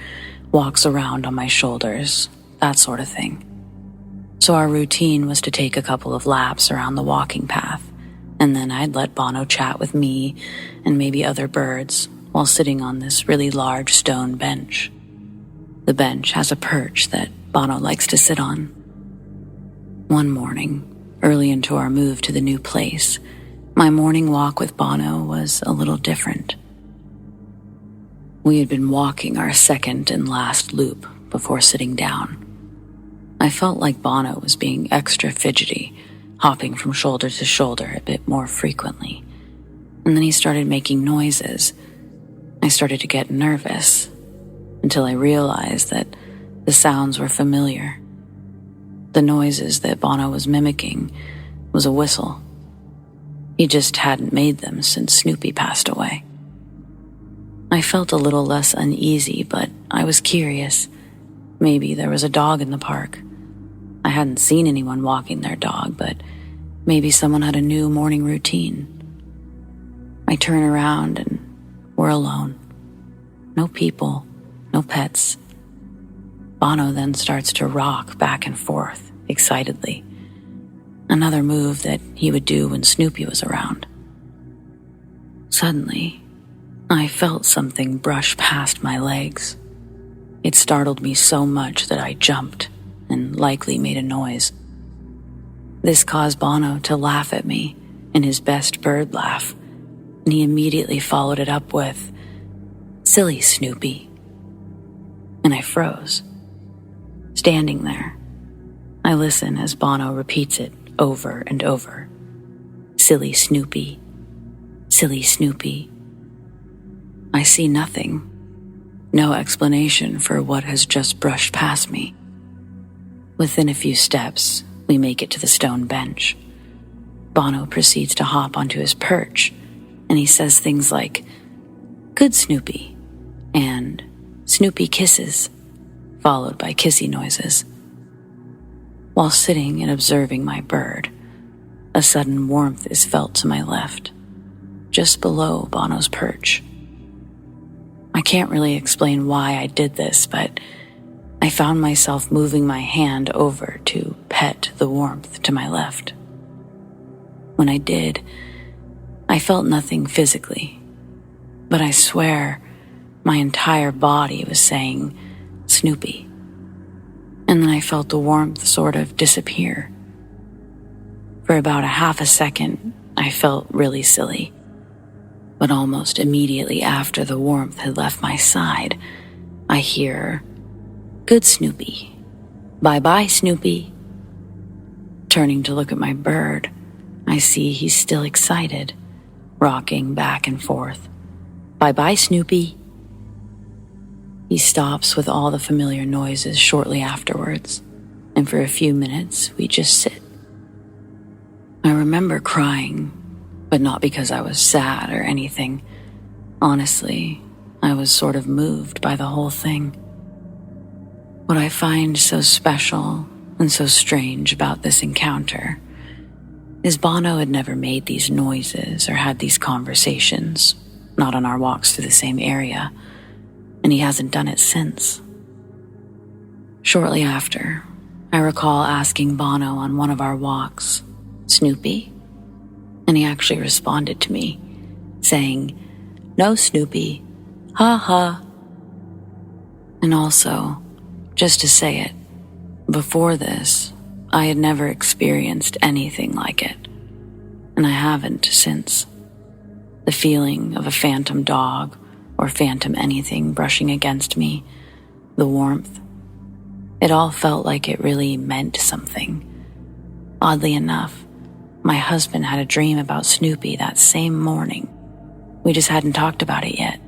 walks around on my shoulders, that sort of thing. So our routine was to take a couple of laps around the walking path, and then I'd let Bono chat with me and maybe other birds while sitting on this really large stone bench. The bench has a perch that Bono likes to sit on. One morning, early into our move to the new place, my morning walk with Bono was a little different. We had been walking our second and last loop before sitting down. I felt like Bono was being extra fidgety, hopping from shoulder to shoulder a bit more frequently. And then he started making noises. I started to get nervous until I realized that the sounds were familiar. The noises that Bono was mimicking was a whistle. He just hadn't made them since Snoopy passed away. I felt a little less uneasy, but I was curious. Maybe there was a dog in the park. I hadn't seen anyone walking their dog, but maybe someone had a new morning routine. I turn around and we're alone. No people, no pets. Bono then starts to rock back and forth, excitedly. Another move that he would do when Snoopy was around. Suddenly, I felt something brush past my legs. It startled me so much that I jumped and likely made a noise. This caused Bono to laugh at me in his best bird laugh, and he immediately followed it up with, "Silly Snoopy." And I froze. Standing there, I listen as Bono repeats it over and over. "Silly Snoopy, silly Snoopy." I see nothing, no explanation for what has just brushed past me. Within a few steps, we make it to the stone bench. Bono proceeds to hop onto his perch, and he says things like, "Good Snoopy," and "Snoopy kisses," followed by kissy noises. While sitting and observing my bird, a sudden warmth is felt to my left, just below Bono's perch. I can't really explain why I did this, but I found myself moving my hand over to pet the warmth to my left. When I did, I felt nothing physically, but I swear my entire body was saying, "Snoopy." And then I felt the warmth sort of disappear. For about a half a second, I felt really silly. But almost immediately after the warmth had left my side, I hear, "Good Snoopy. Bye-bye, Snoopy." Turning to look at my bird, I see he's still excited, rocking back and forth. "Bye-bye, Snoopy." He stops with all the familiar noises shortly afterwards, and for a few minutes we just sit. I remember crying, but not because I was sad or anything. Honestly, I was sort of moved by the whole thing. What I find so special and so strange about this encounter is Bono had never made these noises or had these conversations, not on our walks through the same area, and he hasn't done it since. Shortly after, I recall asking Bono on one of our walks, "Snoopy?" And he actually responded to me, saying, "No, Snoopy, Ha ha. And also, just to say it, before this, I had never experienced anything like it. And I haven't since. The feeling of a phantom dog or phantom anything brushing against me, the warmth, it all felt like it really meant something. Oddly enough, my husband had a dream about Snoopy that same morning. We just hadn't talked about it yet.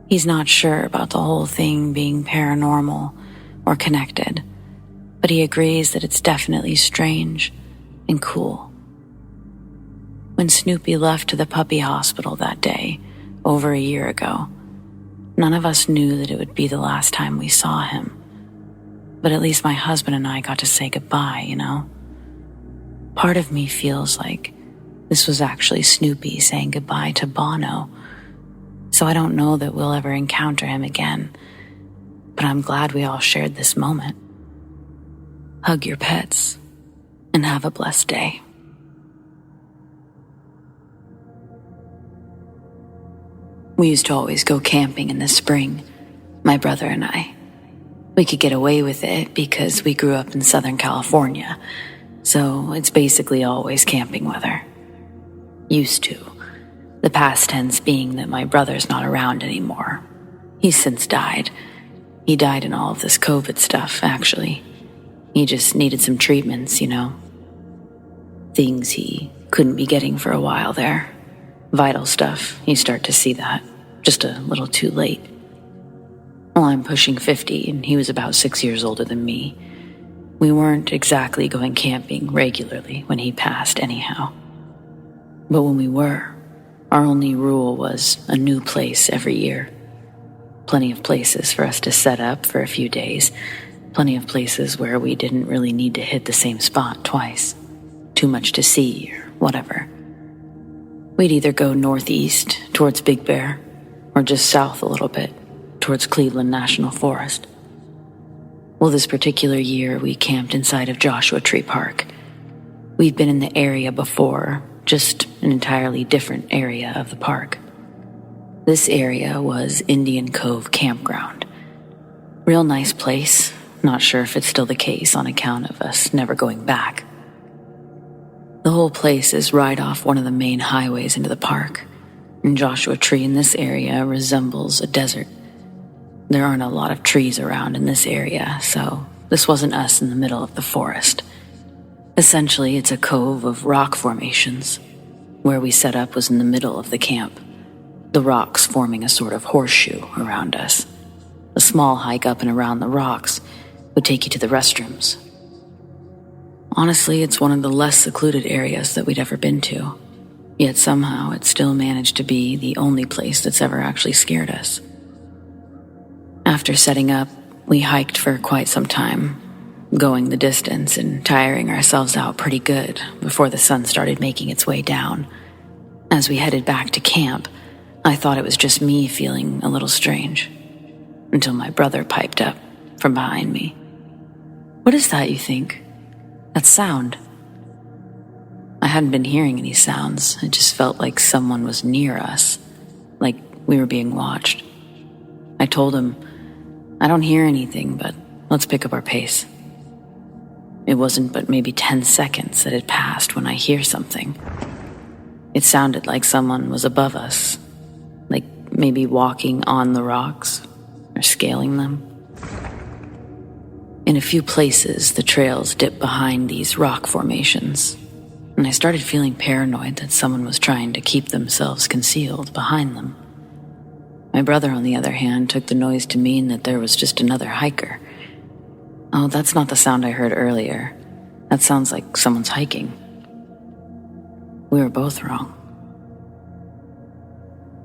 He's not sure about the whole thing being paranormal or connected, but he agrees that it's definitely strange and cool. When Snoopy left to the puppy hospital that day, over a year ago, none of us knew that it would be the last time we saw him. But at least my husband and I got to say goodbye, you know? Part of me feels like this was actually Snoopy saying goodbye to Bono. So I don't know that we'll ever encounter him again, but I'm glad we all shared this moment. Hug your pets and have a blessed day. We used to always go camping in the spring, my brother and I. We could get away with it because we grew up in Southern California, so it's basically always camping weather. Used to. The past tense being that my brother's not around anymore. He's since died. He died in all of this COVID stuff, actually. He just needed some treatments, you know. Things he couldn't be getting for a while there. Vital stuff, you start to see that. Just a little too late. Well, I'm pushing 50 and he was about 6 years older than me. We weren't exactly going camping regularly when he passed anyhow. But when we were, our only rule was a new place every year. Plenty of places for us to set up for a few days. Plenty of places where we didn't really need to hit the same spot twice. Too much to see or whatever. We'd either go northeast towards Big Bear or just south a little bit towards Cleveland National Forest. Well, this particular year we camped inside of Joshua Tree Park. We'd been in the area before, just an entirely different area of the park. This area was Indian Cove Campground. Real nice place. Not sure if it's still the case on account of us never going back. The whole place is right off one of the main highways into the park, and Joshua Tree in this area resembles a desert. There aren't a lot of trees around in this area, so this wasn't us in the middle of the forest. Essentially, it's a cove of rock formations. Where we set up was in the middle of the camp, the rocks forming a sort of horseshoe around us. A small hike up and around the rocks would take you to the restrooms. Honestly, it's one of the less secluded areas that we'd ever been to, yet somehow it still managed to be the only place that's ever actually scared us. After setting up, we hiked for quite some time, going the distance and tiring ourselves out pretty good before the sun started making its way down. As we headed back to camp, I thought it was just me feeling a little strange, until my brother piped up from behind me. "What is that, you think? That sound?" I hadn't been hearing any sounds. It just felt like someone was near us, like we were being watched. I told him, "I don't hear anything, but let's pick up our pace." It wasn't but maybe 10 seconds that had passed when I hear something. It sounded like someone was above us, like maybe walking on the rocks or scaling them. In a few places, the trails dipped behind these rock formations, and I started feeling paranoid that someone was trying to keep themselves concealed behind them. My brother, on the other hand, took the noise to mean that there was just another hiker. "Oh, that's not the sound I heard earlier. That sounds like someone's hiking." We were both wrong.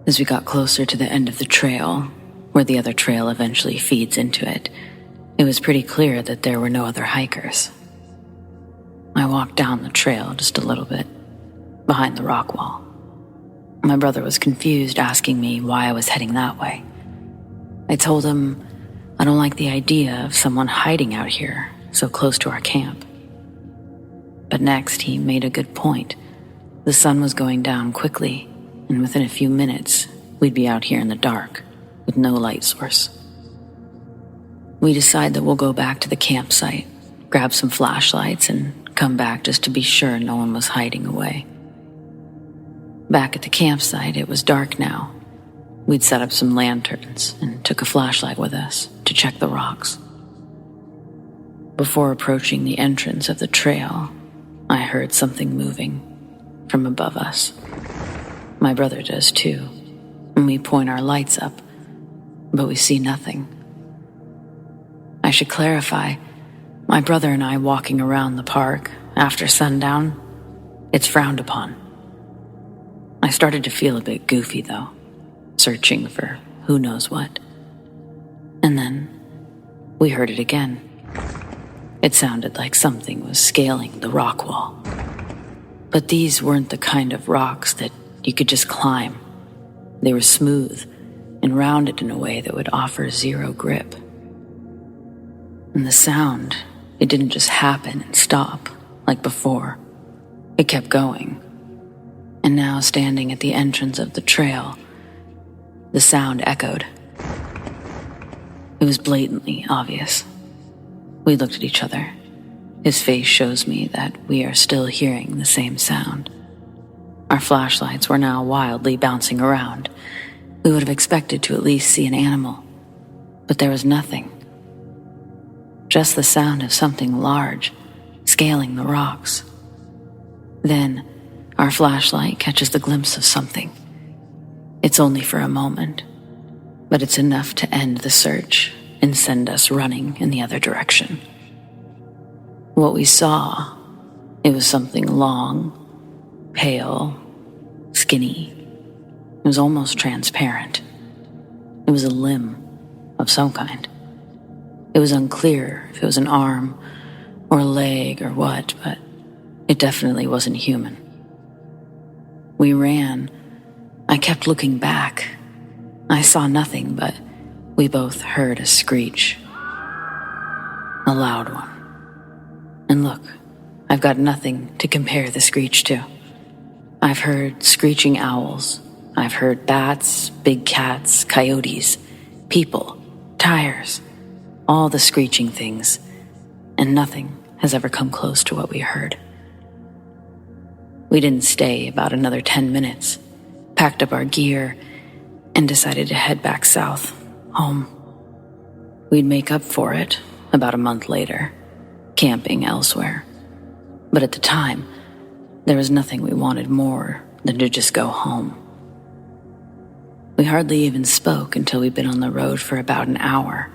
As we got closer to the end of the trail, where the other trail eventually feeds into it, it was pretty clear that there were no other hikers. I walked down the trail just a little bit, behind the rock wall. My brother was confused, asking me why I was heading that way. I told him I don't like the idea of someone hiding out here so close to our camp. But next, he made a good point. The sun was going down quickly, and within a few minutes, we'd be out here in the dark with no light source. We decide that we'll go back to the campsite, grab some flashlights, and come back just to be sure no one was hiding away. Back at the campsite, it was dark now. We'd set up some lanterns and took a flashlight with us to check the rocks. Before approaching the entrance of the trail, I heard something moving from above us. My brother does too, and we point our lights up, but we see nothing. I should clarify, my brother and I walking around the park after sundown, it's frowned upon. I started to feel a bit goofy though, searching for who knows what. And then we heard it again. It sounded like something was scaling the rock wall. But these weren't the kind of rocks that you could just climb. They were smooth and rounded in a way that would offer zero grip. And the sound, it didn't just happen and stop like before. It kept going. And now, standing at the entrance of the trail, the sound echoed. It was blatantly obvious. We looked at each other. His face shows me that we are still hearing the same sound. Our flashlights were now wildly bouncing around. We would have expected to at least see an animal, but there was nothing. Just the sound of something large scaling the rocks. Then, our flashlight catches the glimpse of something. It's only for a moment, but it's enough to end the search and send us running in the other direction. What we saw, it was something long, pale, skinny. It was almost transparent. It was a limb of some kind. It was unclear if it was an arm or a leg or what, but it definitely wasn't human. We ran. I kept looking back. I saw nothing, but we both heard a screech. A loud one. And look, I've got nothing to compare the screech to. I've heard screeching owls. I've heard bats, big cats, coyotes, people, tires, all the screeching things, and nothing has ever come close to what we heard. We didn't stay about another 10 minutes, packed up our gear, and decided to head back south, home. We'd make up for it about a month later, camping elsewhere. But at the time, there was nothing we wanted more than to just go home. We hardly even spoke until we'd been on the road for about an hour.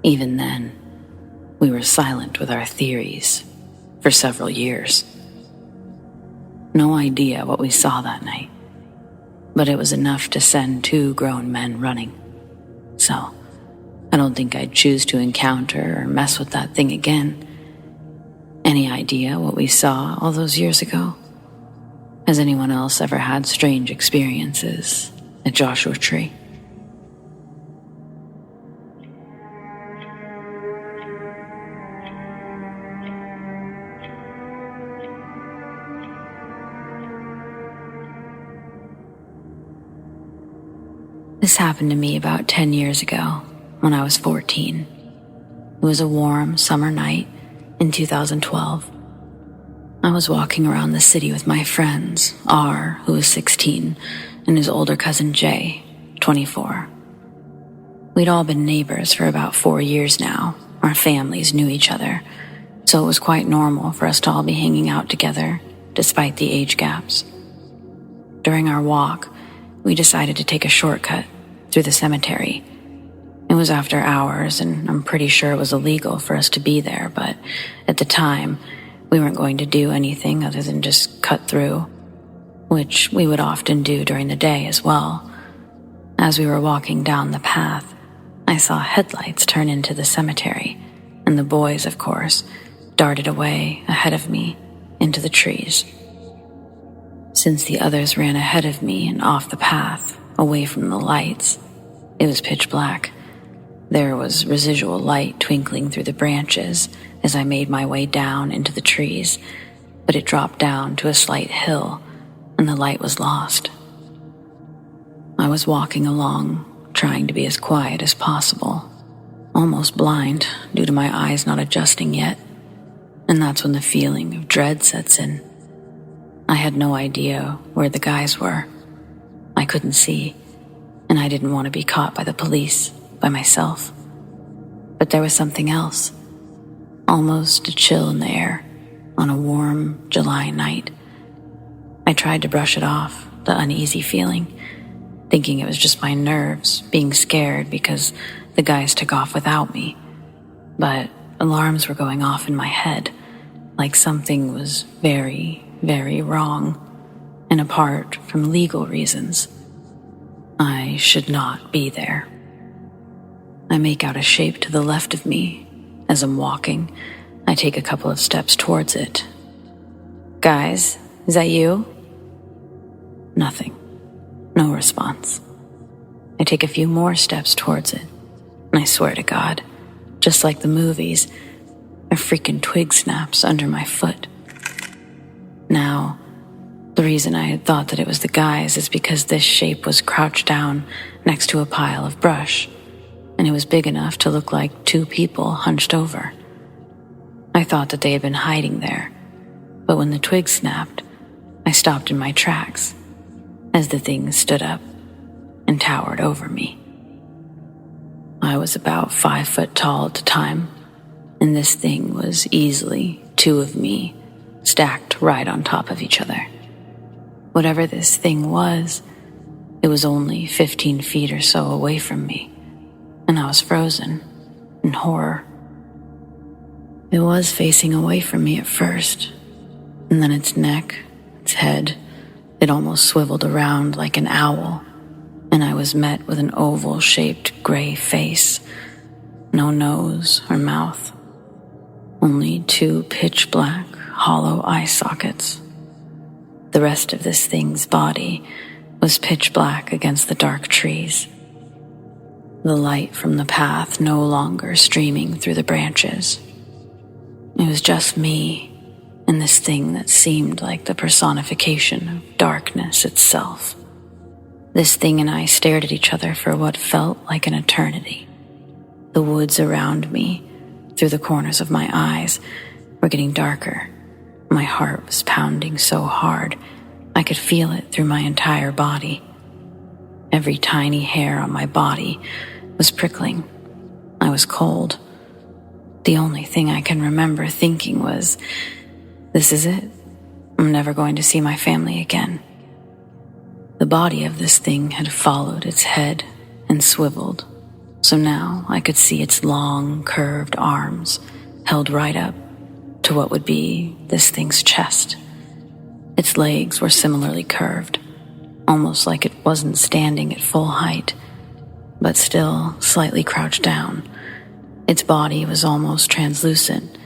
Even then, we were silent with our theories for several years. No idea what we saw that night, but it was enough to send 2 grown men running. So, I don't think I'd choose to encounter or mess with that thing again. Any idea what we saw all those years ago? Has anyone else ever had strange experiences at Joshua Tree? This happened to me about 10 years ago when I was 14. It was a warm summer night in 2012. I was walking around the city with my friends, R, who was 16, and his older cousin Jay, 24. We'd all been neighbors for about 4 years now. Our families knew each other, so it was quite normal for us to all be hanging out together, despite the age gaps. During our walk, we decided to take a shortcut through the cemetery. It was after hours, and I'm pretty sure it was illegal for us to be there, but at the time, we weren't going to do anything other than just cut through, which we would often do during the day as well. As we were walking down the path, I saw headlights turn into the cemetery, and the boys, of course, darted away ahead of me into the trees. Since the others ran ahead of me and off the path, away from the lights, it was pitch black. There was residual light twinkling through the branches as I made my way down into the trees, but it dropped down to a slight hill, and the light was lost. I was walking along, trying to be as quiet as possible, almost blind due to my eyes not adjusting yet, and that's when the feeling of dread sets in. I had no idea where the guys were. I couldn't see, and I didn't want to be caught by the police, by myself. But there was something else, almost a chill in the air on a warm July night. I tried to brush it off, the uneasy feeling, thinking it was just my nerves being scared because the guys took off without me. But alarms were going off in my head, like something was very, very wrong, and apart from legal reasons, I should not be there. I make out a shape to the left of me. As I'm walking, I take a couple of steps towards it. Guys, is that you? Nothing. No response. I take a few more steps towards it, and I swear to God, just like the movies, a freaking twig snaps under my foot. Now, the reason I had thought that it was the guys is because this shape was crouched down next to a pile of brush, and it was big enough to look like two people hunched over. I thought that they had been hiding there, but when the twig snapped, I stopped in my tracks as the thing stood up and towered over me. I was about 5 foot tall at the time, and this thing was easily two of me stacked right on top of each other. Whatever this thing was, it was only 15 feet or so away from me, and I was frozen in horror. It was facing away from me at first, and then its neck, its head, it almost swiveled around like an owl, and I was met with an oval-shaped gray face, no nose or mouth, only 2 pitch-black, hollow eye sockets. The rest of this thing's body was pitch black against the dark trees, the light from the path no longer streaming through the branches. It was just me and this thing that seemed like the personification of darkness itself. This thing and I stared at each other for what felt like an eternity. The woods around me, through the corners of my eyes, were getting darker. My heart was pounding so hard, I could feel it through my entire body. Every tiny hair on my body was prickling. I was cold. The only thing I can remember thinking was, this is it. I'm never going to see my family again. The body of this thing had followed its head and swiveled, so now I could see its long, curved arms held right up to what would be this thing's chest. Its legs were similarly curved, almost like it wasn't standing at full height, but still slightly crouched down. Its body was almost translucent.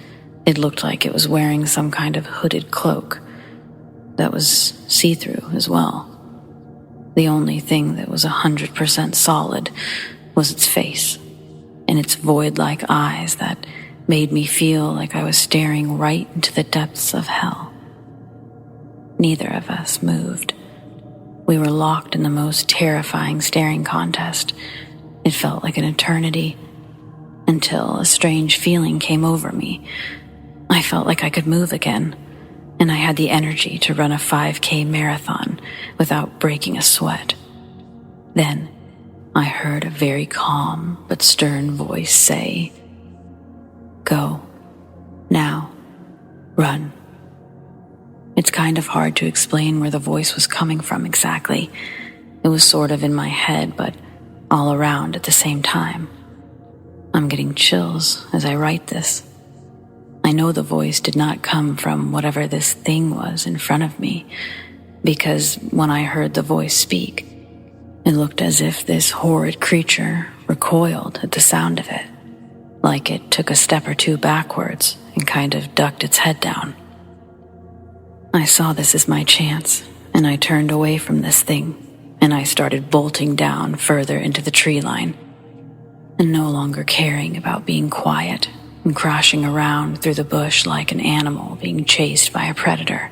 It looked like it was wearing some kind of hooded cloak that was see-through as well. The only thing that was 100% solid was its face and its void-like eyes that made me feel like I was staring right into the depths of hell. Neither of us moved. We were locked in the most terrifying staring contest. It felt like an eternity, until a strange feeling came over me. I felt like I could move again, and I had the energy to run a 5K marathon without breaking a sweat. Then I heard a very calm but stern voice say, "Go. Now. Run." It's kind of hard to explain where the voice was coming from exactly. It was sort of in my head, but all around at the same time. I'm getting chills as I write this. I know the voice did not come from whatever this thing was in front of me, because when I heard the voice speak, it looked as if this horrid creature recoiled at the sound of it, like it took a step or two backwards and kind of ducked its head down. I saw this as my chance, and I turned away from this thing, and I started bolting down further into the tree line, and no longer caring about being quiet and crashing around through the bush like an animal being chased by a predator.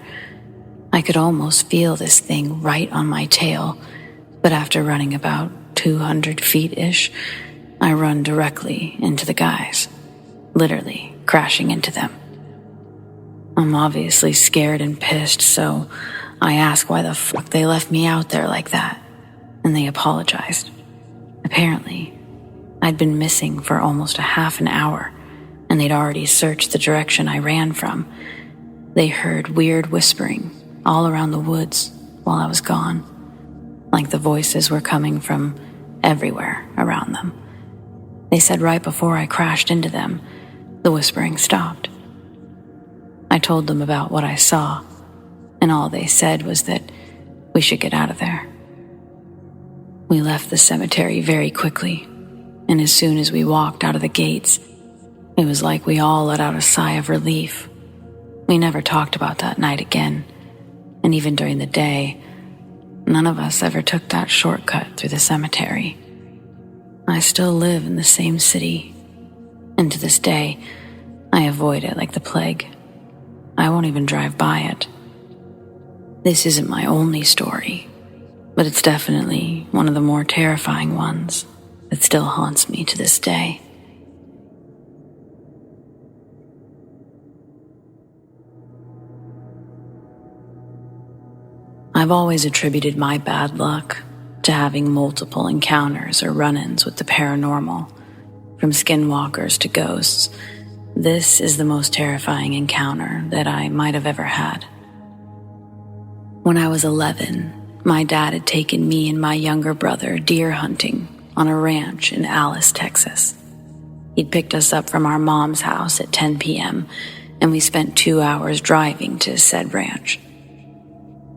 I could almost feel this thing right on my tail, But after running about 200 feet-ish, I run directly into the guys, literally crashing into them. I'm obviously scared and pissed, so I ask why the fuck they left me out there like that, and they apologized. Apparently, I'd been missing for almost a half an hour, and they'd already searched the direction I ran from. They heard weird whispering all around the woods while I was gone, like the voices were coming from everywhere around them. They said right before I crashed into them, the whispering stopped. I told them about what I saw, and all they said was that we should get out of there. We left the cemetery very quickly, and as soon as we walked out of the gates, it was like we all let out a sigh of relief. We never talked about that night again, and even during the day, none of us ever took that shortcut through the cemetery. I still live in the same city, and to this day, I avoid it like the plague. I won't even drive by it. This isn't my only story, but it's definitely one of the more terrifying ones that still haunts me to this day. I've always attributed my bad luck to having multiple encounters or run-ins with the paranormal, from skinwalkers to ghosts. This is the most terrifying encounter that I might have ever had. When I was 11, my dad had taken me and my younger brother deer hunting on a ranch in Alice, Texas. He'd picked us up from our mom's house at 10 p.m., and we spent 2 hours driving to said ranch.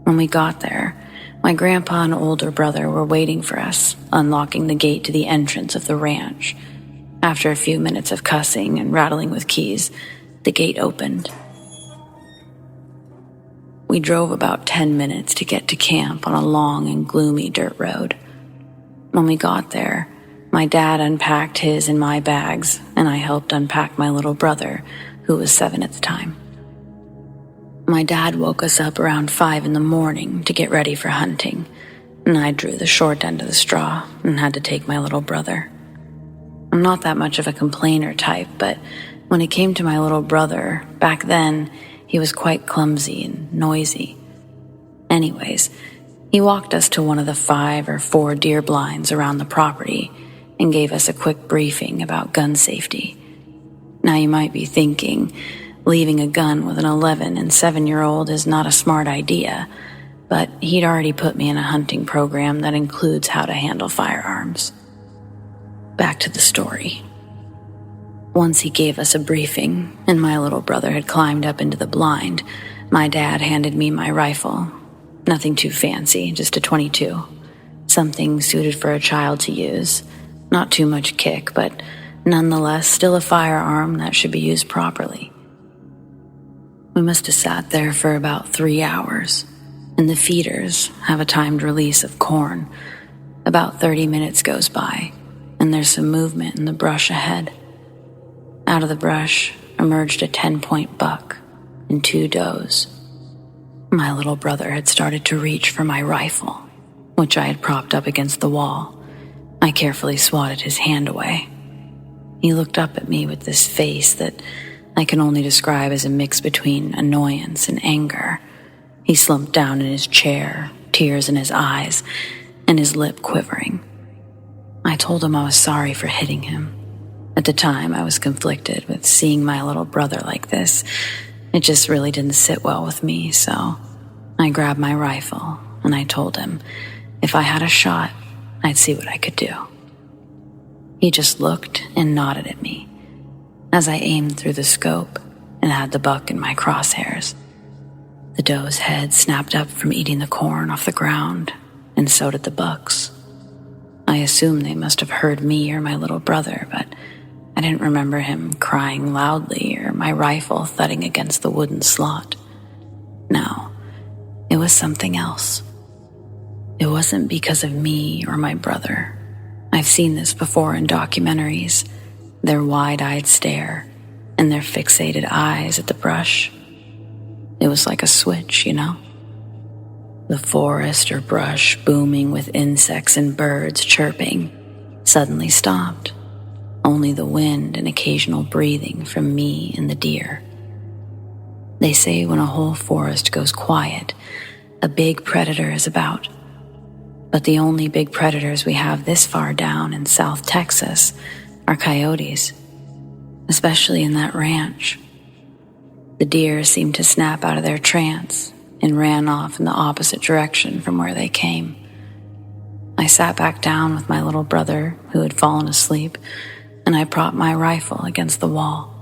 When we got there, my grandpa and older brother were waiting for us, unlocking the gate to the entrance of the ranch. After a few minutes of cussing and rattling with keys, the gate opened. We drove about 10 minutes to get to camp on a long and gloomy dirt road. When we got there, my dad unpacked his and my bags, and I helped unpack my little brother, who was 7 at the time. My dad woke us up around 5 in the morning to get ready for hunting, and I drew the short end of the straw and had to take my little brother. I'm not that much of a complainer type, but when it came to my little brother, back then, he was quite clumsy and noisy. Anyways, he walked us to one of the 5 or 4 deer blinds around the property and gave us a quick briefing about gun safety. Now you might be thinking, leaving a gun with an 11 and 7-year-old is not a smart idea, but he'd already put me in a hunting program that includes how to handle firearms. Back to the story. Once he gave us a briefing, and my little brother had climbed up into the blind, my dad handed me my rifle. Nothing too fancy, just a .22. Something suited for a child to use. Not too much kick, but nonetheless still a firearm that should be used properly. We must have sat there for about 3 hours, and the feeders have a timed release of corn. About 30 minutes goes by, and there's some movement in the brush ahead. Out of the brush emerged a 10-point buck and 2 does. My little brother had started to reach for my rifle, which I had propped up against the wall. I carefully swatted his hand away. He looked up at me with this face that I can only describe as a mix between annoyance and anger. He slumped down in his chair, tears in his eyes, and his lip quivering. I told him I was sorry for hitting him. At the time, I was conflicted with seeing my little brother like this. It just really didn't sit well with me, so I grabbed my rifle and I told him if I had a shot, I'd see what I could do. He just looked and nodded at me as I aimed through the scope and had the buck in my crosshairs. The doe's head snapped up from eating the corn off the ground, and so did the buck's. I assumed they must have heard me or my little brother, but I didn't remember him crying loudly or my rifle thudding against the wooden slot. No, it was something else. It wasn't because of me or my brother. I've seen this before in documentaries. Their wide-eyed stare and their fixated eyes at the brush. It was like a switch, you know? the forest or brush booming with insects and birds chirping, suddenly stopped. Only the wind and occasional breathing from me and the deer. They say when a whole forest goes quiet, a big predator is about. But the only big predators we have this far down in South Texas are coyotes, especially in that ranch. The deer seemed to snap out of their trance and ran off in the opposite direction from where they came. I sat back down with my little brother, who had fallen asleep, and I propped my rifle against the wall.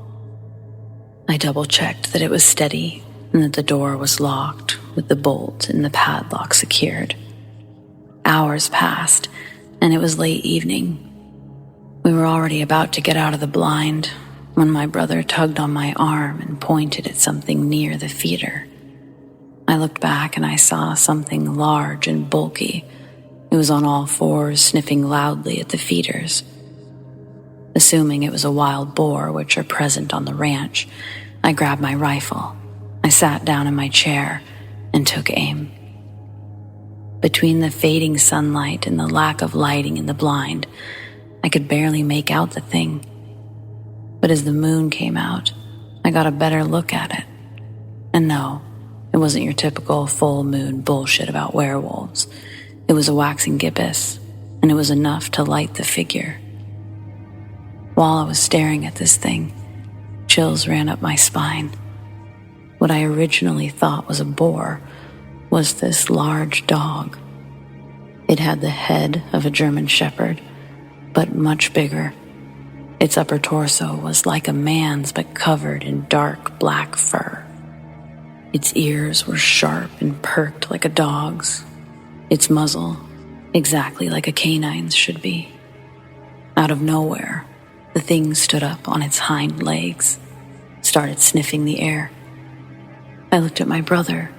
I double-checked that it was steady and that the door was locked with the bolt and the padlock secured. Hours passed, and it was late evening. We were already about to get out of the blind when my brother tugged on my arm and pointed at something near the feeder. I looked back and I saw something large and bulky. It was on all fours, sniffing loudly at the feeders. Assuming it was a wild boar, which are present on the ranch, I grabbed my rifle. I sat down in my chair and took aim. Between the fading sunlight and the lack of lighting in the blind, I could barely make out the thing. But as the moon came out, I got a better look at it. And no, it wasn't your typical full moon bullshit about werewolves. It was a waxing gibbous, and it was enough to light the figure. While I was staring at this thing, chills ran up my spine. What I originally thought was a boar was this large dog. It had the head of a German shepherd, but much bigger. Its upper torso was like a man's but covered in dark black fur. Its ears were sharp and perked like a dog's. Its muzzle, exactly like a canine's should be. Out of nowhere, the thing stood up on its hind legs, started sniffing the air. I looked at my brother,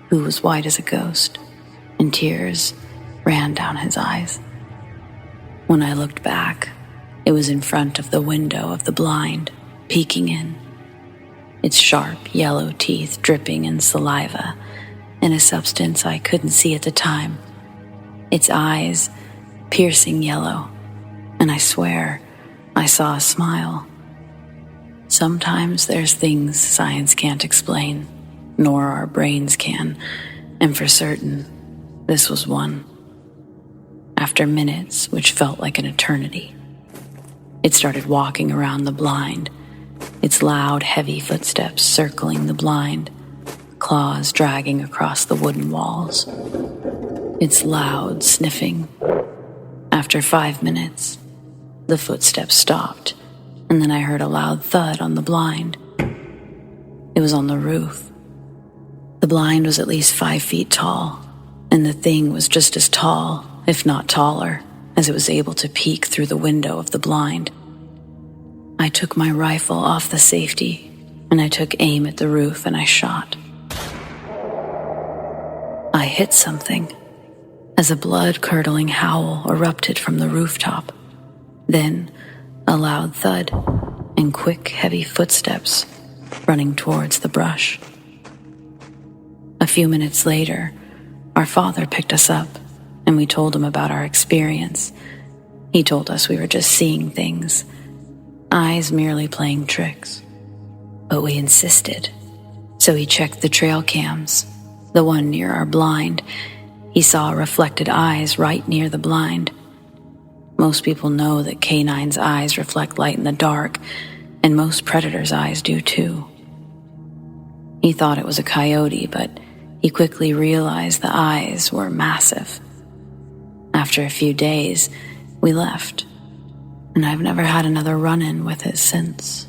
who was white as a ghost, and tears ran down his eyes. When I looked back, it was in front of the window of the blind, peeking in. Its sharp yellow teeth dripping in saliva and a substance I couldn't see at the time. Its eyes piercing yellow, and I swear I saw a smile. Sometimes there's things science can't explain, nor our brains can, and for certain, this was one. After minutes, which felt like an eternity, it started walking around the blind, its loud, heavy footsteps circling the blind, claws dragging across the wooden walls. Its loud sniffing. After 5 minutes, the footsteps stopped, and then I heard a loud thud on the blind. It was on the roof. The blind was at least 5 feet tall, and the thing was just as tall, if not taller, as it was able to peek through the window of the blind. I took my rifle off the safety, and I took aim at the roof and I shot. I hit something as a blood-curdling howl erupted from the rooftop. Then a loud thud and quick, heavy footsteps running towards the brush. A few minutes later, our father picked us up and we told him about our experience. He told us we were just seeing things, eyes merely playing tricks. But we insisted, so he checked the trail cams, the one near our blind. He saw reflected eyes right near the blind. Most people know that canine's eyes reflect light in the dark, and most predators' eyes do too. He thought it was a coyote, but he quickly realized the eyes were massive. After a few days, we left, and I've never had another run-in with it since.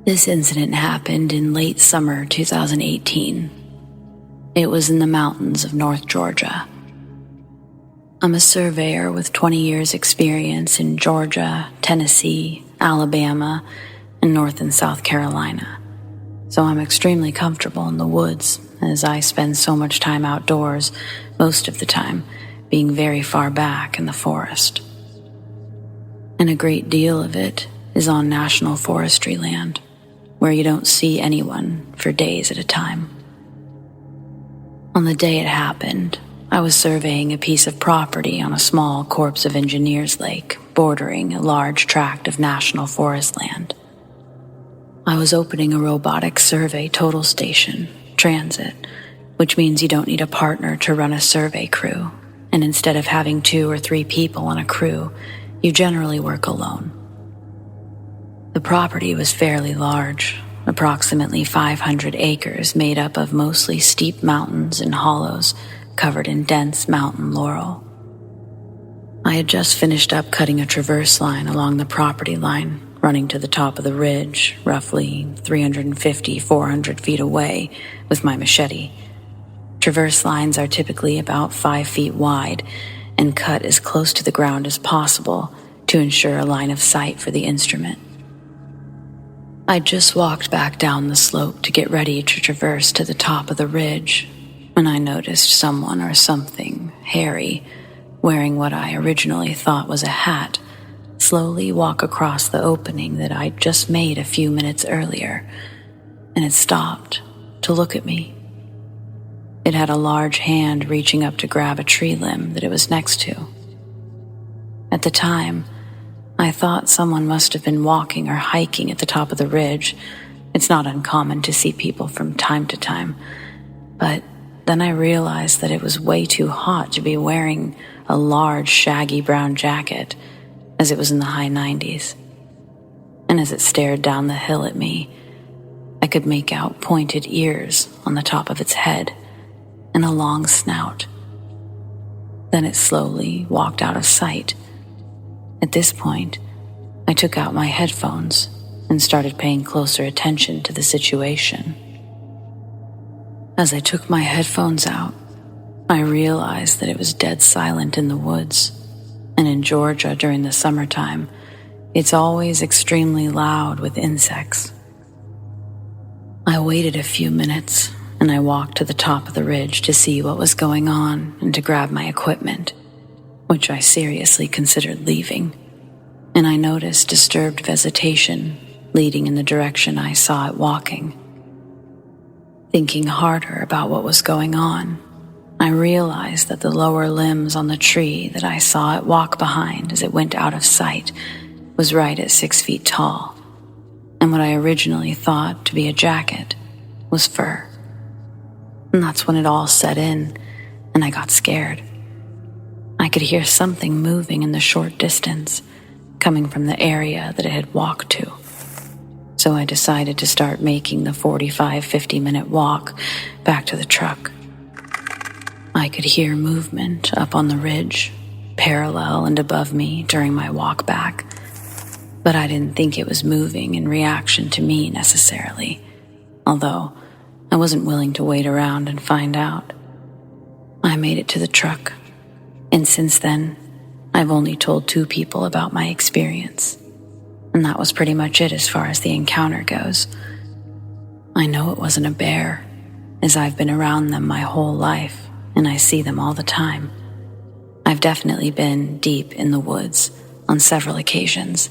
This incident happened in late summer 2018. It was in the mountains of North Georgia. I'm a surveyor with 20 years experience in Georgia, Tennessee, Alabama, and North and South Carolina, so I'm extremely comfortable in the woods as I spend so much time outdoors, most of the time being very far back in the forest. And a great deal of it is on national forestry land, where you don't see anyone for days at a time. On the day it happened, I was surveying a piece of property on a small Corps of Engineers lake bordering a large tract of national forest land. I was opening a robotic survey total station, transit, which means you don't need a partner to run a survey crew, and instead of having 2 or 3 people on a crew, you generally work alone. The property was fairly large, approximately 500 acres made up of mostly steep mountains and hollows covered in dense mountain laurel. I had just finished up cutting a traverse line along the property line, running to the top of the ridge, roughly 350-400 feet away, with my machete. Traverse lines are typically about 5 feet wide and cut as close to the ground as possible to ensure a line of sight for the instrument. I just walked back down the slope to get ready to traverse to the top of the ridge when I noticed someone or something hairy, wearing what I originally thought was a hat, slowly walk across the opening that I'd just made a few minutes earlier, and it stopped to look at me. It had a large hand reaching up to grab a tree limb that it was next to. At the time, I thought someone must have been walking or hiking at the top of the ridge. It's not uncommon to see people from time to time, but then I realized that it was way too hot to be wearing a large, shaggy brown jacket, as it was in the high 90s. And as it stared down the hill at me, I could make out pointed ears on the top of its head and a long snout. Then it slowly walked out of sight. At this point, I took out my headphones and started paying closer attention to the situation. As I took my headphones out, I realized that it was dead silent in the woods, and in Georgia during the summertime, it's always extremely loud with insects. I waited a few minutes, and I walked to the top of the ridge to see what was going on and to grab my equipment, which I seriously considered leaving, and I noticed disturbed vegetation leading in the direction I saw it walking. Thinking harder about what was going on, I realized that the lower limbs on the tree that I saw it walk behind as it went out of sight was right at 6 feet tall, and what I originally thought to be a jacket was fur. And that's when it all set in, and I got scared. I could hear something moving in the short distance, coming from the area that it had walked to. So I decided to start making the 45-50 minute walk back to the truck. I could hear movement up on the ridge, parallel and above me during my walk back, but I didn't think it was moving in reaction to me necessarily, although I wasn't willing to wait around and find out. I made it to the truck, and since then, I've only told 2 people about my experience. And that was pretty much it as far as the encounter goes. I know it wasn't a bear, as I've been around them my whole life, and I see them all the time. I've definitely been deep in the woods on several occasions,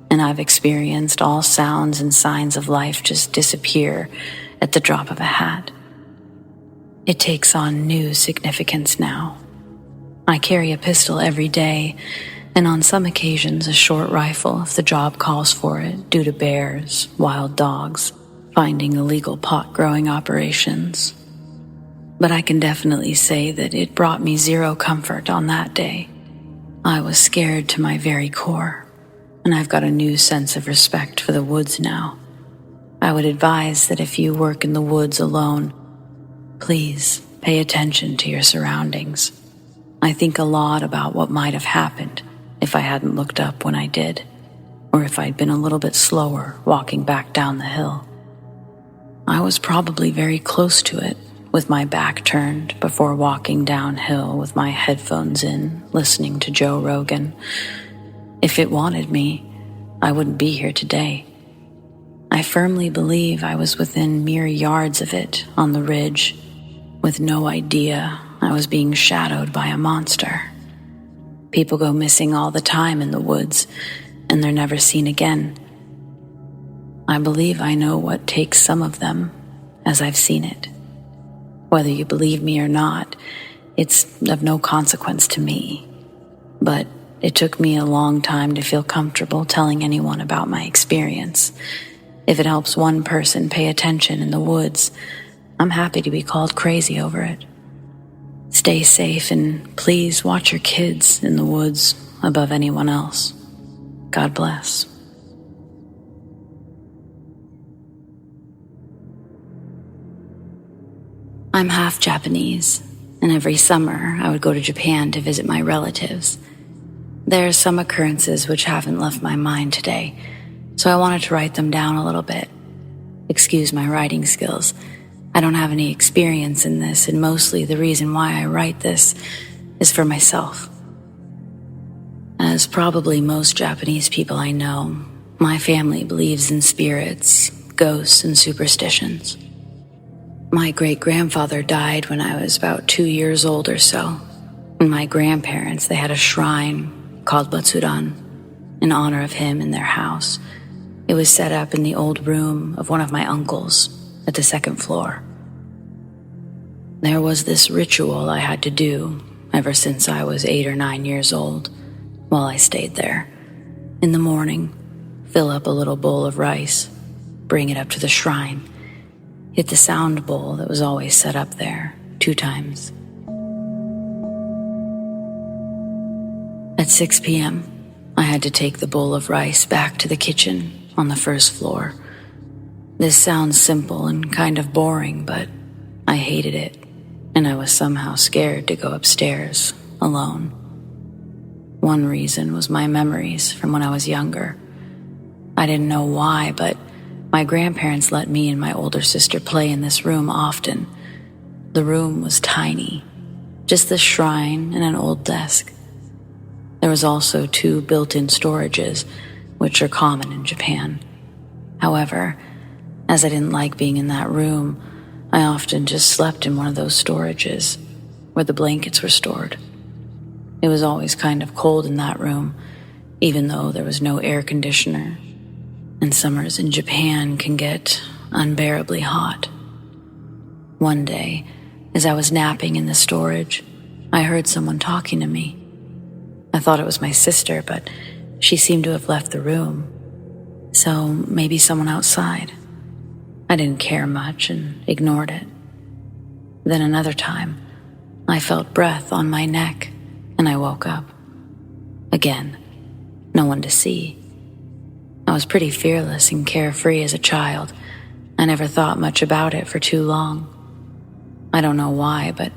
and I've experienced all sounds and signs of life just disappear at the drop of a hat. It takes on new significance now. I carry a pistol every day, and on some occasions a short rifle if the job calls for it due to bears, wild dogs, finding illegal pot growing operations. But I can definitely say that it brought me zero comfort on that day. I was scared to my very core, and I've got a new sense of respect for the woods now. I would advise that if you work in the woods alone, please pay attention to your surroundings. I think a lot about what might have happened if I hadn't looked up when I did, or if I'd been a little bit slower walking back down the hill. I was probably very close to it, with my back turned before walking downhill with my headphones in, listening to Joe Rogan. If it wanted me, I wouldn't be here today. I firmly believe I was within mere yards of it on the ridge with no idea I was being shadowed by a monster. People go missing all the time in the woods, and they're never seen again. I believe I know what takes some of them, as I've seen it. Whether you believe me or not, it's of no consequence to me. But it took me a long time to feel comfortable telling anyone about my experience. If it helps one person pay attention in the woods, I'm happy to be called crazy over it. Stay safe and please watch your kids in the woods above anyone else. God bless. I'm half Japanese, and every summer I would go to Japan to visit my relatives. There are some occurrences which haven't left my mind today, so I wanted to write them down a little bit. Excuse my writing skills. I don't have any experience in this, and mostly the reason why I write this is for myself. As probably most Japanese people I know, my family believes in spirits, ghosts, and superstitions. My great-grandfather died when I was about 2 years old or so, and my grandparents, they had a shrine called Butsudan in honor of him in their house. It was set up in the old room of one of my uncles at the second floor. There was this ritual I had to do ever since I was 8 or 9 years old while I stayed there. In the morning, fill up a little bowl of rice, bring it up to the shrine, hit the sound bowl that was always set up there 2 times. At 6 p.m., I had to take the bowl of rice back to the kitchen on the first floor. This sounds simple and kind of boring, but I hated it, and I was somehow scared to go upstairs alone. One reason was my memories from when I was younger. I didn't know why, but my grandparents let me and my older sister play in this room often. The room was tiny, just the shrine and an old desk. There was also 2 built-in storages, which are common in Japan. However, as I didn't like being in that room, I often just slept in one of those storages where the blankets were stored. It was always kind of cold in that room, even though there was no air conditioner, and summers in Japan can get unbearably hot. One day, as I was napping in the storage, I heard someone talking to me. I thought it was my sister, but she seemed to have left the room, so maybe someone outside. I didn't care much and ignored it. Then another time, I felt breath on my neck, and I woke up. Again, no one to see. I was pretty fearless and carefree as a child. I never thought much about it for too long. I don't know why, but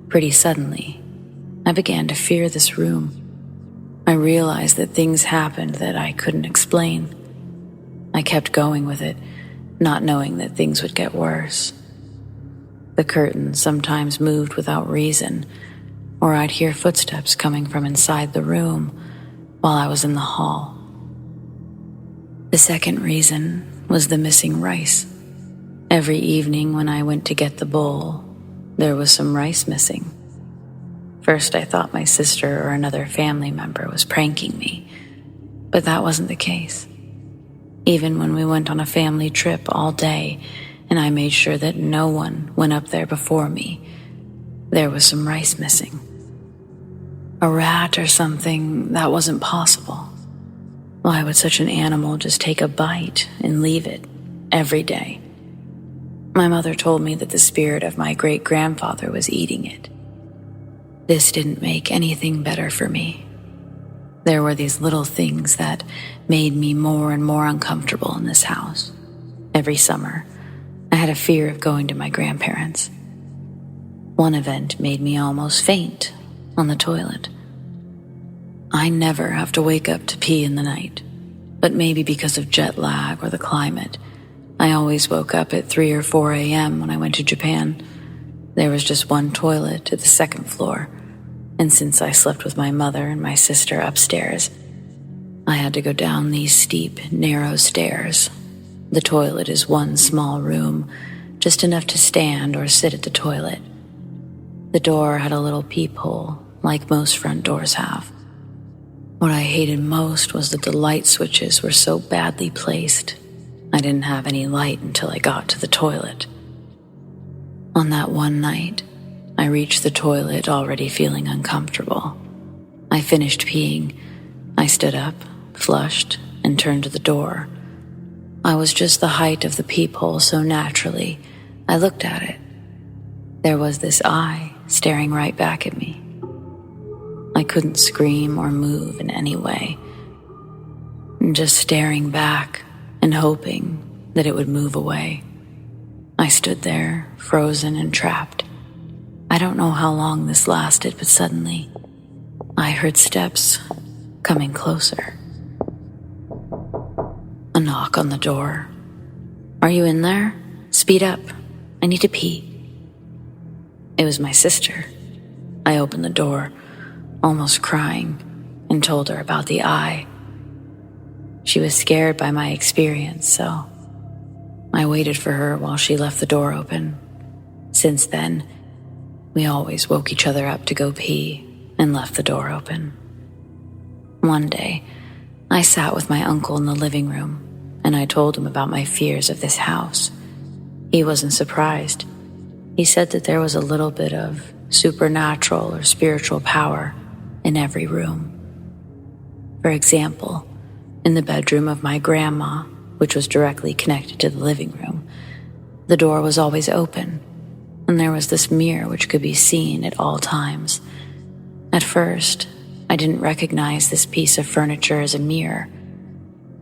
pretty suddenly, I began to fear this room. I realized that things happened that I couldn't explain. I kept going with it, not knowing that things would get worse. The curtains sometimes moved without reason, or I'd hear footsteps coming from inside the room while I was in the hall. The second reason was the missing rice. Every evening when I went to get the bowl, there was some rice missing. First, I thought my sister or another family member was pranking me, but that wasn't the case. Even when we went on a family trip all day and I made sure that no one went up there before me, there was some rice missing. A rat or something, that wasn't possible. Why would such an animal just take a bite and leave it every day? My mother told me that the spirit of my great-grandfather was eating it. This didn't make anything better for me. There were these little things that made me more and more uncomfortable in this house. Every summer, I had a fear of going to my grandparents. One event made me almost faint on the toilet. I never have to wake up to pee in the night, but maybe because of jet lag or the climate, I always woke up at 3 or 4 a.m. when I went to Japan. There was just one toilet at the second floor, and since I slept with my mother and my sister upstairs, I had to go down these steep, narrow stairs. The toilet is one small room, just enough to stand or sit at the toilet, The door had a little peephole, like most front doors have. What I hated most was that the light switches were so badly placed. I didn't have any light until I got to the toilet. On that one night, I reached the toilet already feeling uncomfortable. I finished peeing. I stood up, flushed, and turned to the door. I was just the height of the peephole, so naturally, I looked at it. There was this eye staring right back at me. I couldn't scream or move in any way. Just staring back and hoping that it would move away. I stood there, frozen and trapped. I don't know how long this lasted, but suddenly, I heard steps coming closer. A knock on the door. "Are you in there? Speed up. I need to pee." It was my sister. I opened the door, almost crying, and told her about the eye. She was scared by my experience, so I waited for her while she left the door open. Since then, we always woke each other up to go pee and left the door open. One day, I sat with my uncle in the living room, and I told him about my fears of this house. He wasn't surprised. He said that there was a little bit of supernatural or spiritual power in every room. For example, in the bedroom of my grandma, which was directly connected to the living room, the door was always open, and there was this mirror which could be seen at all times. At first, I didn't recognize this piece of furniture as a mirror,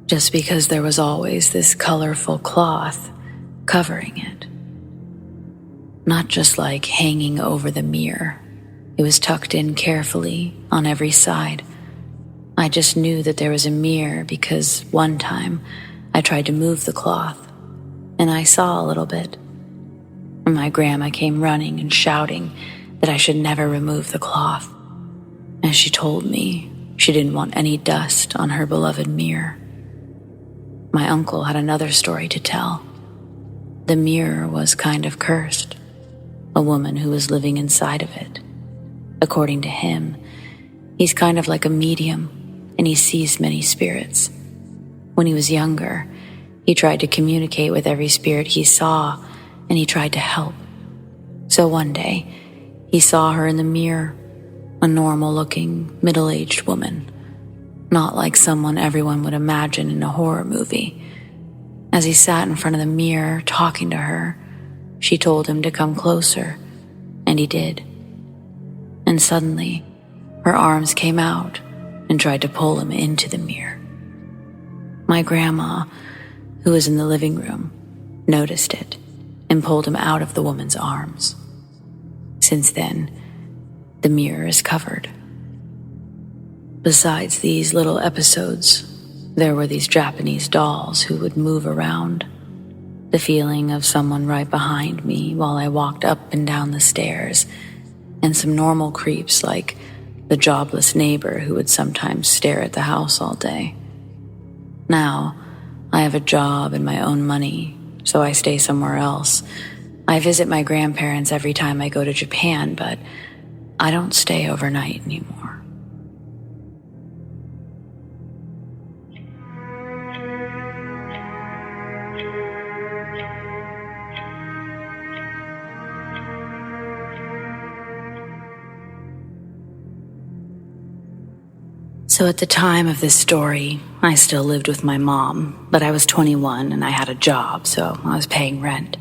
just because there was always this colorful cloth covering it. Not just like hanging over the mirror. It was tucked in carefully on every side. I just knew that there was a mirror because one time I tried to move the cloth, and I saw a little bit. And my grandma came running and shouting that I should never remove the cloth, as she told me she didn't want any dust on her beloved mirror. My uncle had another story to tell. The mirror was kind of cursed. A woman who was living inside of it. According to him, he's kind of like a medium, and he sees many spirits. When he was younger, he tried to communicate with every spirit he saw, and he tried to help. So one day, he saw her in the mirror, a normal-looking, middle-aged woman, not like someone everyone would imagine in a horror movie. As he sat in front of the mirror talking to her, she told him to come closer, and he did. And suddenly, her arms came out and tried to pull him into the mirror. My grandma, who was in the living room, noticed it and pulled him out of the woman's arms. Since then, the mirror is covered. Besides these little episodes, there were these Japanese dolls who would move around. The feeling of someone right behind me while I walked up and down the stairs, and some normal creeps like the jobless neighbor who would sometimes stare at the house all day. Now, I have a job and my own money, so I stay somewhere else. I visit my grandparents every time I go to Japan, but I don't stay overnight anymore. So at the time of this story, I still lived with my mom, but I was 21 and I had a job, so I was paying rent.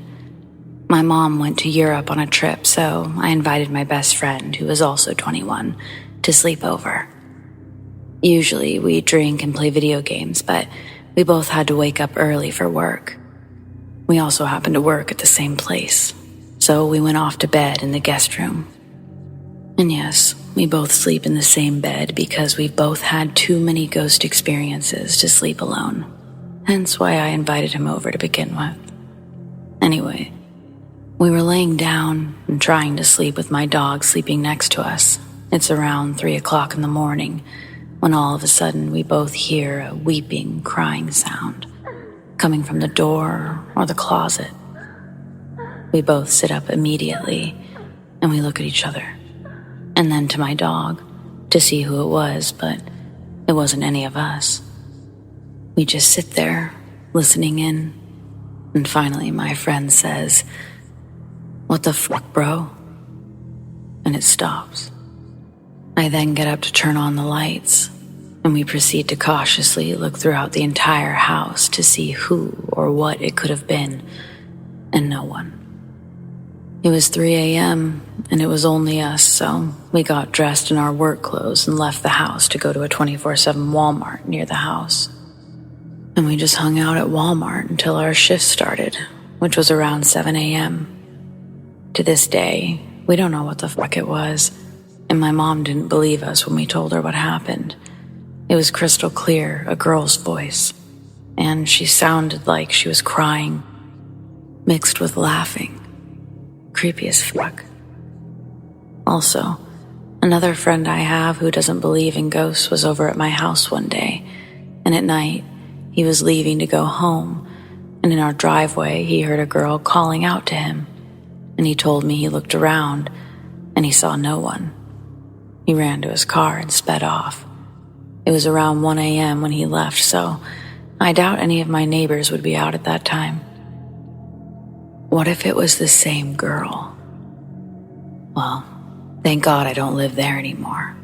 My mom went to Europe on a trip, so I invited my best friend, who was also 21, to sleep over. Usually we drink and play video games, but we both had to wake up early for work. We also happened to work at the same place, so we went off to bed in the guest room. And yes, we both sleep in the same bed because we've both had too many ghost experiences to sleep alone. Hence why I invited him over to begin with. Anyway, we were laying down and trying to sleep with my dog sleeping next to us. It's around 3 o'clock in the morning when all of a sudden we both hear a weeping, crying sound coming from the door or the closet. We both sit up immediately, and we look at each other, and then to my dog to see who it was, but it wasn't any of us. We just sit there, listening in, and finally my friend says, "What the fuck, bro?" And it stops. I then get up to turn on the lights, and we proceed to cautiously look throughout the entire house to see who or what it could have been, and no one. It was 3 a.m., and it was only us, so we got dressed in our work clothes and left the house to go to a 24/7 Walmart near the house. And we just hung out at Walmart until our shift started, which was around 7 a.m. To this day, we don't know what the fuck it was, and my mom didn't believe us when we told her what happened. It was crystal clear, a girl's voice, and she sounded like she was crying, mixed with laughing. Creepy as fuck. Also, another friend I have who doesn't believe in ghosts was over at my house one day, and at night, he was leaving to go home, and in our driveway, he heard a girl calling out to him, and he told me he looked around, and he saw no one. He ran to his car and sped off. It was around 1 a.m. when he left, so I doubt any of my neighbors would be out at that time. What if it was the same girl? Well, thank God I don't live there anymore.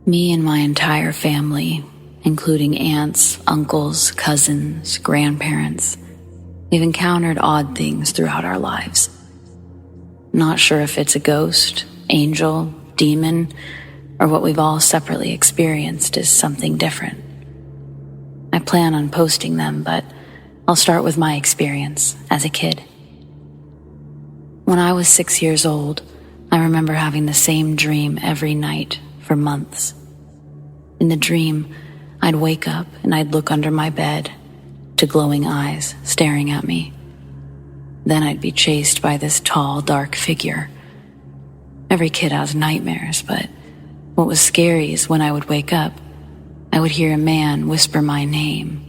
Me and my entire family, including aunts, uncles, cousins, grandparents, we've encountered odd things throughout our lives. Not sure if it's a ghost, angel, demon, or what we've all separately experienced is something different. I plan on posting them, but I'll start with my experience as a kid. When I was 6 years old, I remember having the same dream every night for months. In the dream, I'd wake up and I'd look under my bed to glowing eyes staring at me. Then I'd be chased by this tall, dark figure. Every kid has nightmares, but what was scary is when I would wake up, I would hear a man whisper my name.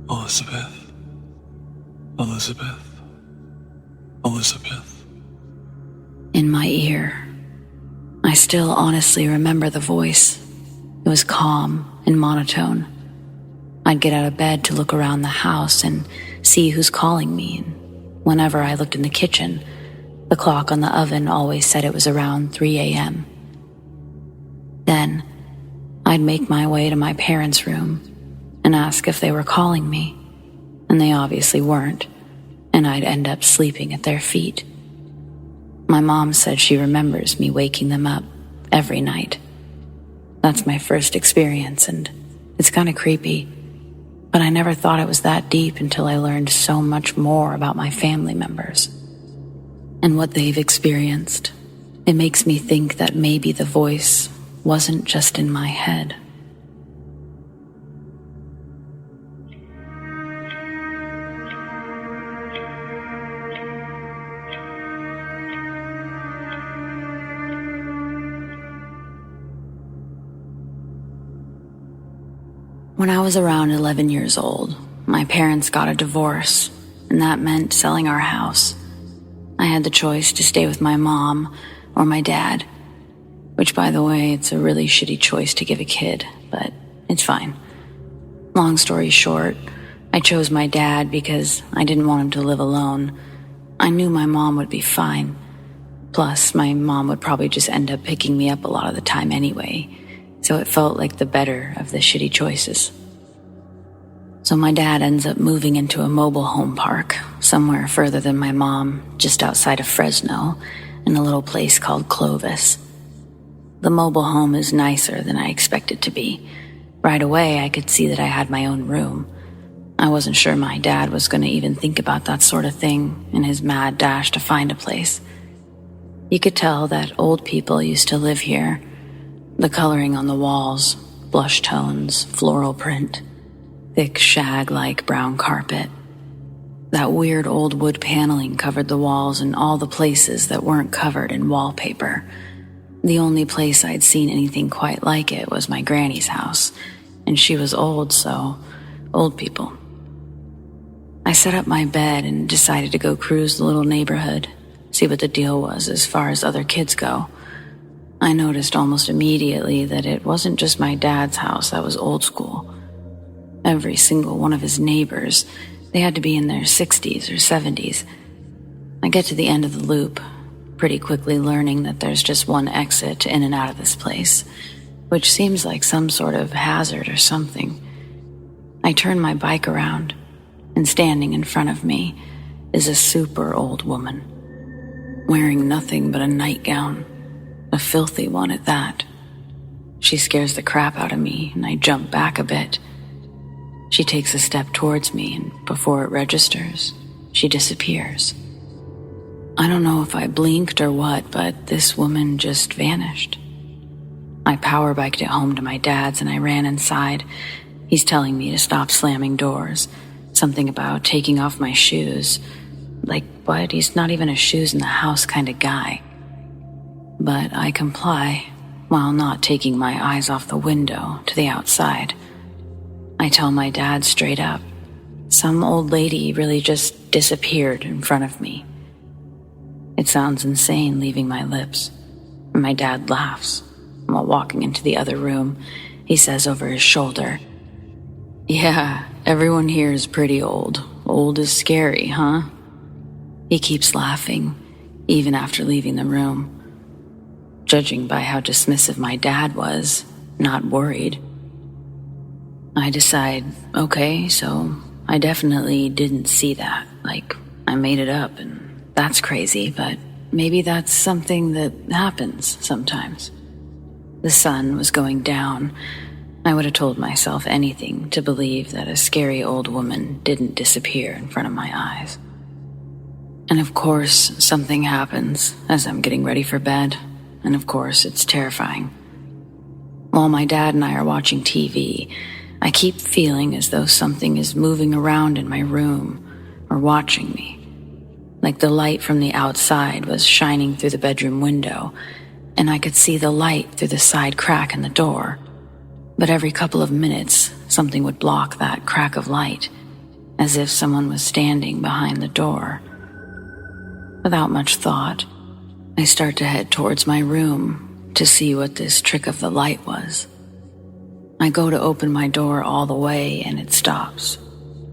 Elizabeth. Elizabeth. Elizabeth. In my ear. I still honestly remember the voice. It was calm and monotone. I'd get out of bed to look around the house and see who's calling me, and whenever I looked in the kitchen, the clock on the oven always said it was around 3 a.m. Then, I'd make my way to my parents' room and ask if they were calling me, and they obviously weren't, and I'd end up sleeping at their feet. My mom said she remembers me waking them up every night. That's my first experience, and it's kind of creepy, but I never thought it was that deep until I learned so much more about my family members and what they've experienced. It makes me think that maybe the voice wasn't just in my head. When I was around 11 years old, my parents got a divorce, and that meant selling our house. I had the choice to stay with my mom or my dad, which, by the way, it's a really shitty choice to give a kid, but it's fine. Long story short, I chose my dad because I didn't want him to live alone. I knew my mom would be fine. Plus, my mom would probably just end up picking me up a lot of the time anyway, so it felt like the better of the shitty choices. So my dad ends up moving into a mobile home park, somewhere further than my mom, just outside of Fresno, in a little place called Clovis. The mobile home is nicer than I expected to be. Right away, I could see that I had my own room. I wasn't sure my dad was going to even think about that sort of thing in his mad dash to find a place. You could tell that old people used to live here. The coloring on the walls, blush tones, floral print, thick shag-like brown carpet. That weird old wood paneling covered the walls in all the places that weren't covered in wallpaper. The only place I'd seen anything quite like it was my granny's house, and she was old, so old people I set up my bed and decided to go cruise the little neighborhood, see what the deal was as far as other kids go. I noticed almost immediately that it wasn't just my dad's house that was old school. Every single one of his neighbors, they had to be in their 60s or 70s. I get to the end of the loop, pretty quickly learning that there's just one exit in and out of this place, which seems like some sort of hazard or something. I turn my bike around, and standing in front of me is a super old woman, wearing nothing but a nightgown, a filthy one at that. She scares the crap out of me, and I jump back a bit. She takes a step towards me, and before it registers, she disappears. I don't know if I blinked or what, but this woman just vanished. I power biked it home to my dad's, and I ran inside. He's telling me to stop slamming doors, something about taking off my shoes. Like, what? He's not even a shoes in the house kind of guy. But I comply, while not taking my eyes off the window to the outside. I tell my dad straight up, some old lady really just disappeared in front of me. It sounds insane leaving my lips, and my dad laughs. While walking into the other room, he says over his shoulder, "Yeah, everyone here is pretty old. Old is scary, huh?" He keeps laughing, even after leaving the room. Judging by how dismissive my dad was, not worried. I decide, okay, so I definitely didn't see that. Like, I made it up, and that's crazy, but maybe that's something that happens sometimes. The sun was going down. I would have told myself anything to believe that a scary old woman didn't disappear in front of my eyes. And of course, something happens as I'm getting ready for bed, and of course, it's terrifying. While my dad and I are watching TV, I keep feeling as though something is moving around in my room or watching me. Like the light from the outside was shining through the bedroom window, and I could see the light through the side crack in the door. But every couple of minutes, something would block that crack of light, as if someone was standing behind the door. Without much thought, I start to head towards my room to see what this trick of the light was. I go to open my door all the way, and it stops,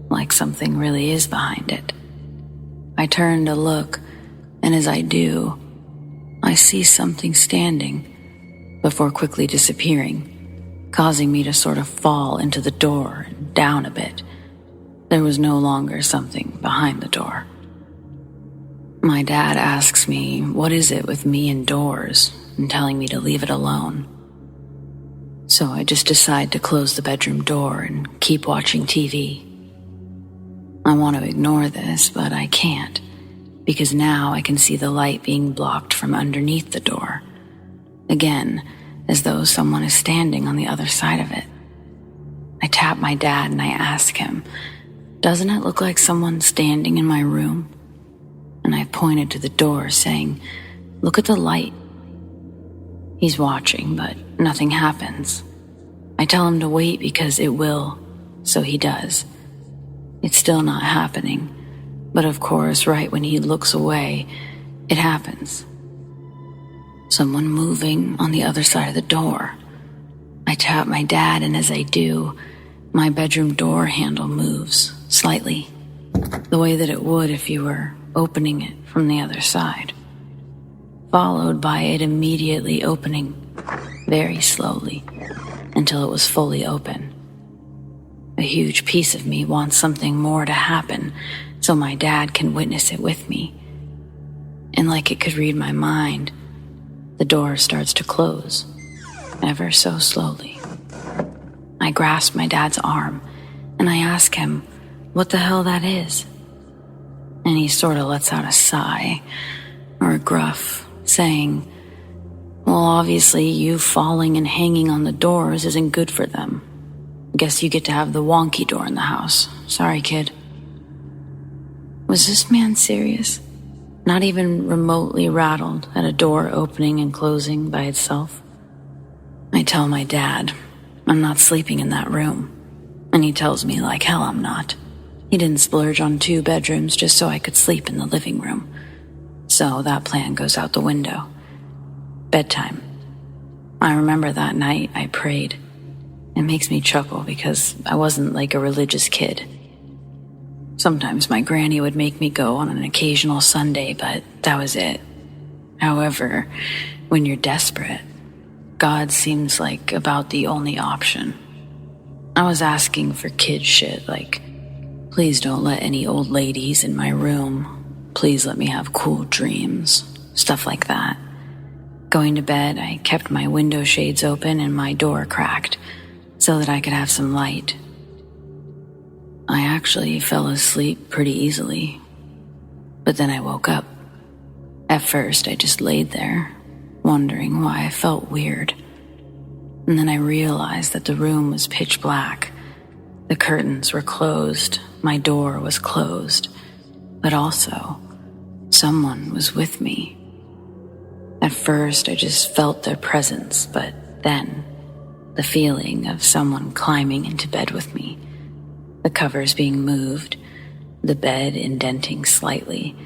like something really is behind it. I turn to look, and as I do, I see something standing, before quickly disappearing, causing me to sort of fall into the door and down a bit. There was no longer something behind the door. My dad asks me, what is it with me and doors, and telling me to leave it alone. So I just decide to close the bedroom door and keep watching TV. I want to ignore this, but I can't, because now I can see the light being blocked from underneath the door. Again, as though someone is standing on the other side of it. I tap my dad and I ask him, doesn't it look like someone standing in my room? And I pointed to the door saying, look at the light. He's watching, but nothing happens. I tell him to wait because it will, so he does. It's still not happening, but of course, right when he looks away, it happens. Someone moving on the other side of the door. I tap my dad, and as I do, my bedroom door handle moves slightly, the way that it would if you were opening it from the other side, followed by it immediately opening very slowly until it was fully open. A huge piece of me wants something more to happen so my dad can witness it with me. And like it could read my mind, the door starts to close, ever so slowly. I grasp my dad's arm, and I ask him what the hell that is. And he sort of lets out a sigh, or a gruff, saying, well, obviously you falling and hanging on the doors isn't good for them. Guess you get to have the wonky door in the house. Sorry, kid. Was this man serious? Not even remotely rattled at a door opening and closing by itself? I tell my dad I'm not sleeping in that room, and he tells me like hell I'm not. He didn't splurge on 2 bedrooms just so I could sleep in the living room. So that plan goes out the window. Bedtime. I remember that night I prayed. It makes me chuckle because I wasn't like a religious kid. Sometimes my granny would make me go on an occasional Sunday, but that was it. However, when you're desperate, God seems like about the only option. I was asking for kid shit like, please don't let any old ladies in my room. Please let me have cool dreams. Stuff like that. Going to bed, I kept my window shades open and my door cracked so that I could have some light. I actually fell asleep pretty easily, but then I woke up. At first, I just laid there, wondering why I felt weird. And then I realized that the room was pitch black. The curtains were closed, my door was closed, but also, someone was with me. At first, I just felt their presence, but then, the feeling of someone climbing into bed with me, the covers being moved, the bed indenting slightly,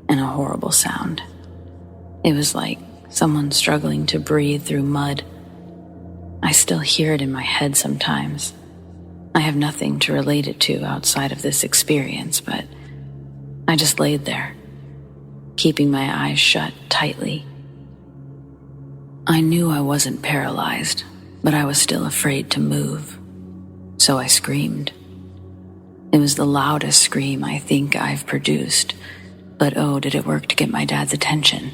and a horrible sound. It was like someone struggling to breathe through mud. I still hear it in my head sometimes. I have nothing to relate it to outside of this experience, but I just laid there, keeping my eyes shut tightly. I knew I wasn't paralyzed, but I was still afraid to move, so I screamed. It was the loudest scream I think I've produced, but oh, did it work to get my dad's attention.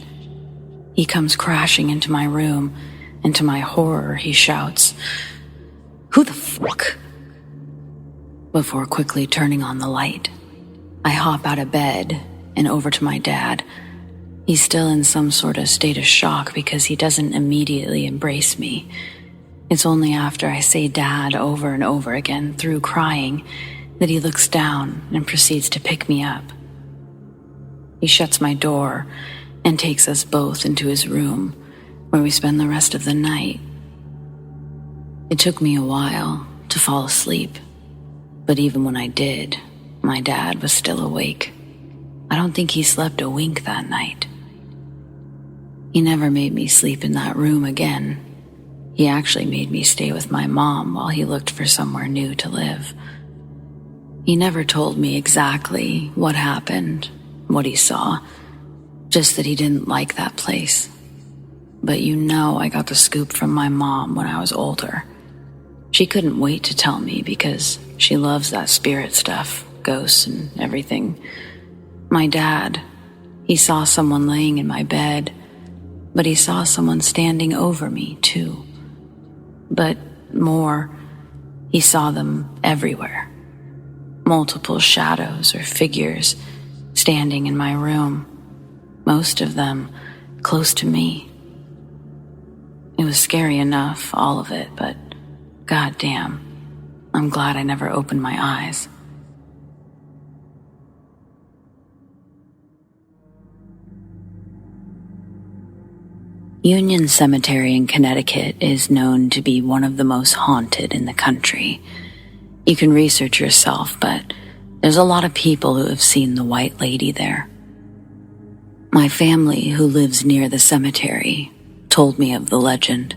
He comes crashing into my room, and to my horror, he shouts, "Who the fuck?" Before quickly turning on the light. I hop out of bed and over to my dad. He's still in some sort of state of shock because he doesn't immediately embrace me. It's only after I say dad over and over again through crying that he looks down and proceeds to pick me up. He shuts my door and takes us both into his room, where we spend the rest of the night. It took me a while to fall asleep, but even when I did, my dad was still awake. I don't think he slept a wink that night. He never made me sleep in that room again. He actually made me stay with my mom while he looked for somewhere new to live. He never told me exactly what happened, what he saw, just that he didn't like that place. But you know I got the scoop from my mom when I was older. She couldn't wait to tell me because she loves that spirit stuff, ghosts and everything. My dad, he saw someone laying in my bed, but he saw someone standing over me too. But more, he saw them everywhere. Multiple shadows or figures standing in my room, most of them close to me. It was scary enough, all of it, but goddamn, I'm glad I never opened my eyes. Union Cemetery in Connecticut is known to be one of the most haunted in the country. You can research yourself, but there's a lot of people who have seen the White Lady there. My family, who lives near the cemetery, told me of the legend,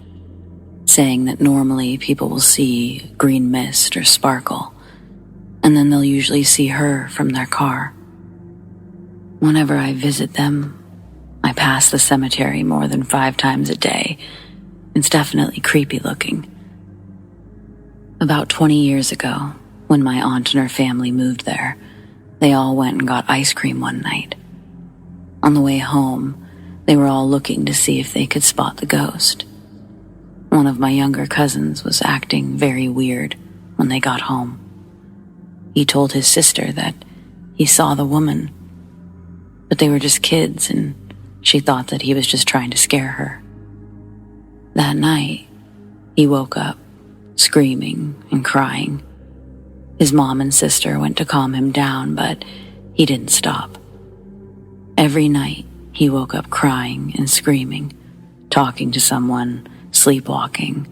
saying that normally people will see green mist or sparkle, and then they'll usually see her from their car. Whenever I visit them, I pass the cemetery more than 5 times a day. It's definitely creepy looking. About 20 years ago, when my aunt and her family moved there, they all went and got ice cream one night. On the way home, they were all looking to see if they could spot the ghost. One of my younger cousins was acting very weird when they got home. He told his sister that he saw the woman, but they were just kids and she thought that he was just trying to scare her. That night, he woke up, screaming and crying. His mom and sister went to calm him down, but he didn't stop. Every night, he woke up crying and screaming, talking to someone, sleepwalking,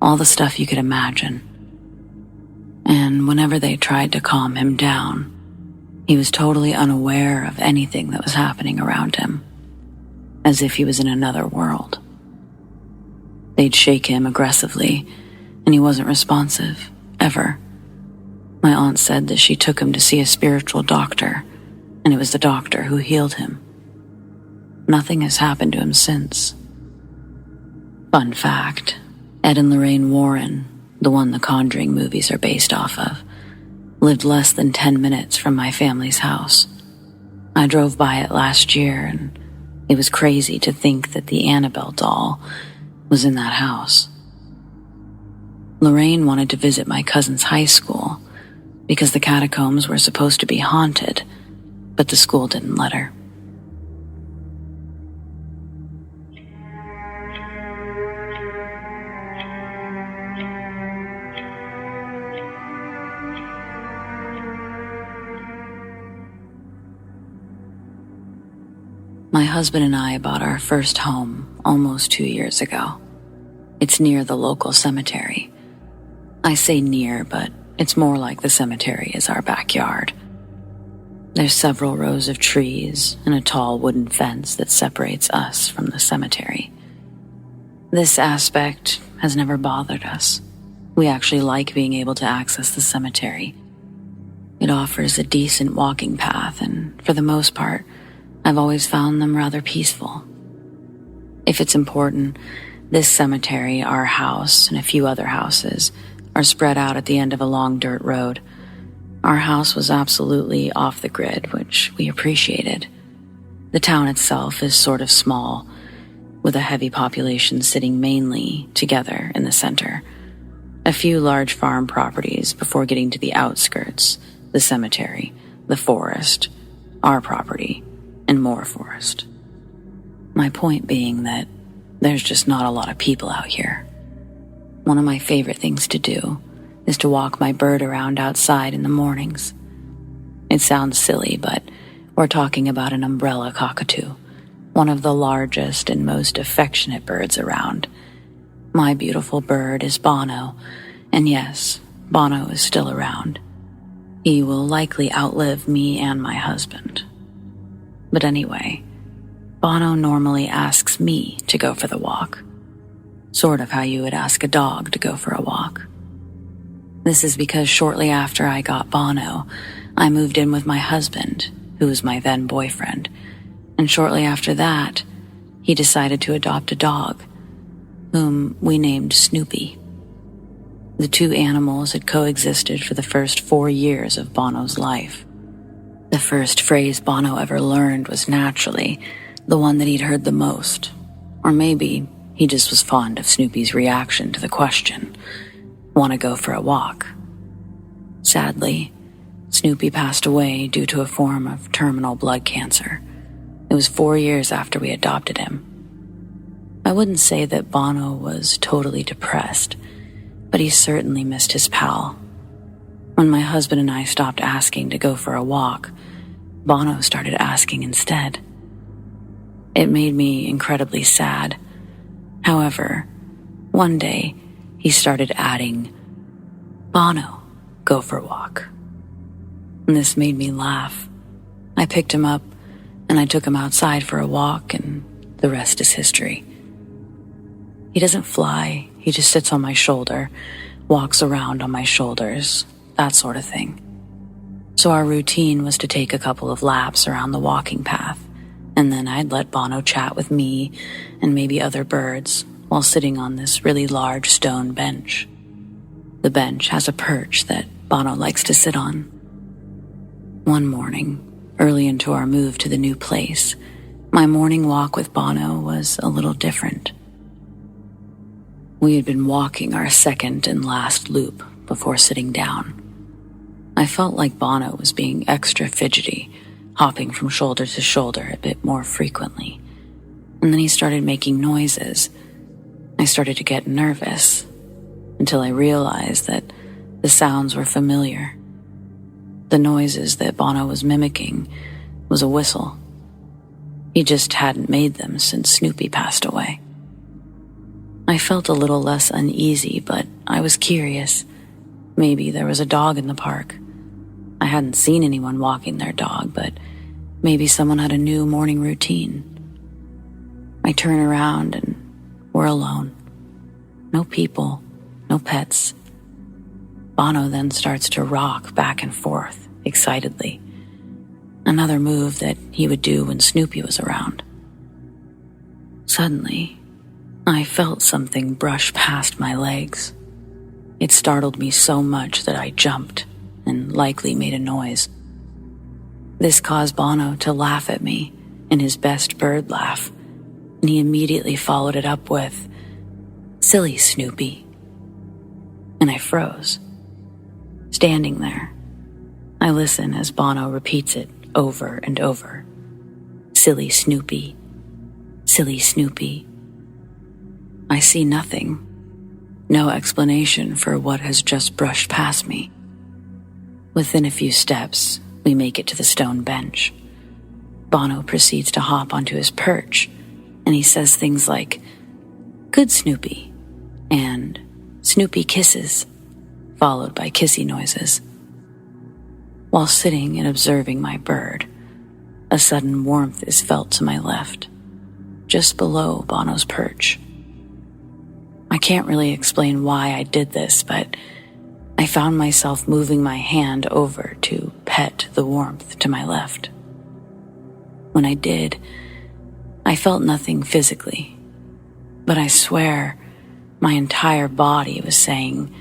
all the stuff you could imagine. and whenever they tried to calm him down, he was totally unaware of anything that was happening around him, as if he was in another world. They'd shake him aggressively, and he wasn't responsive, ever. My aunt said that she took him to see a spiritual doctor, and it was the doctor who healed him. Nothing has happened to him since. Fun fact, Ed and Lorraine Warren, the one the Conjuring movies are based off of, lived less than 10 minutes from my family's house. I drove by it last year, and it was crazy to think that the Annabelle doll was in that house. Lorraine wanted to visit my cousin's high school because the catacombs were supposed to be haunted, but the school didn't let her. My husband and I bought our first home almost 2 years ago. It's near the local cemetery. I say near, but it's more like the cemetery is our backyard. There's several rows of trees and a tall wooden fence that separates us from the cemetery. This aspect has never bothered us. We actually like being able to access the cemetery. It offers a decent walking path, and for the most part, I've always found them rather peaceful. If it's important, this cemetery, our house, and a few other houses are spread out at the end of a long dirt road. Our house was absolutely off the grid, which we appreciated. The town itself is sort of small, with a heavy population sitting mainly together in the center. A few large farm properties before getting to the outskirts, the cemetery, the forest, our property, and more forest. My point being that there's just not a lot of people out here. One of my favorite things to do is to walk my bird around outside in the mornings. It sounds silly, but we're talking about an umbrella cockatoo, one of the largest and most affectionate birds around. My beautiful bird is Bono, and yes, Bono is still around. He will likely outlive me and my husband. But anyway, Bono normally asks me to go for the walk. Sort of how you would ask a dog to go for a walk. This is because shortly after I got Bono, I moved in with my husband, who was my then boyfriend, and shortly after that, he decided to adopt a dog, whom we named Snoopy. The two animals had coexisted for the first 4 years of Bono's life. The first phrase Bono ever learned was naturally the one that he'd heard the most, or maybe he just was fond of Snoopy's reaction to the question, "Want to go for a walk?" Sadly, Snoopy passed away due to a form of terminal blood cancer. It was 4 years after we adopted him. I wouldn't say that Bono was totally depressed, but he certainly missed his pal. When my husband and I stopped asking to go for a walk, Bono started asking instead. It made me incredibly sad. However, one day he started adding, "Bono, go for a walk." And this made me laugh. I picked him up and I took him outside for a walk, and the rest is history. He doesn't fly, he just sits on my shoulder, walks around on my shoulders, that sort of thing. So our routine was to take a couple of laps around the walking path, and then I'd let Bono chat with me and maybe other birds while sitting on this really large stone bench. The bench has a perch that Bono likes to sit on. One morning, early into our move to the new place, my morning walk with Bono was a little different. We had been walking our second and last loop before sitting down. I felt like Bono was being extra fidgety, hopping from shoulder to shoulder a bit more frequently. And then he started making noises. I started to get nervous until I realized that the sounds were familiar. The noises that Bono was mimicking was a whistle. He just hadn't made them since Snoopy passed away. I felt a little less uneasy, but I was curious. Maybe there was a dog in the park. I hadn't seen anyone walking their dog, but maybe someone had a new morning routine. I turn around and we're alone. No people, no pets. Bono then starts to rock back and forth, excitedly. Another move that he would do when Snoopy was around. Suddenly, I felt something brush past my legs. It startled me so much that I jumped and likely made a noise. This caused Bono to laugh at me in his best bird laugh, and he immediately followed it up with, "Silly Snoopy." And I froze. Standing there, I listen as Bono repeats it over and over. "Silly Snoopy. Silly Snoopy." I see nothing. No explanation for what has just brushed past me. Within a few steps, we make it to the stone bench. Bono proceeds to hop onto his perch, and he says things like, "Good Snoopy," and "Snoopy kisses," followed by kissy noises. While sitting and observing my bird, a sudden warmth is felt to my left, just below Bono's perch. I can't really explain why I did this, but I found myself moving my hand over to pet the warmth to my left. When I did, I felt nothing physically, but I swear my entire body was saying,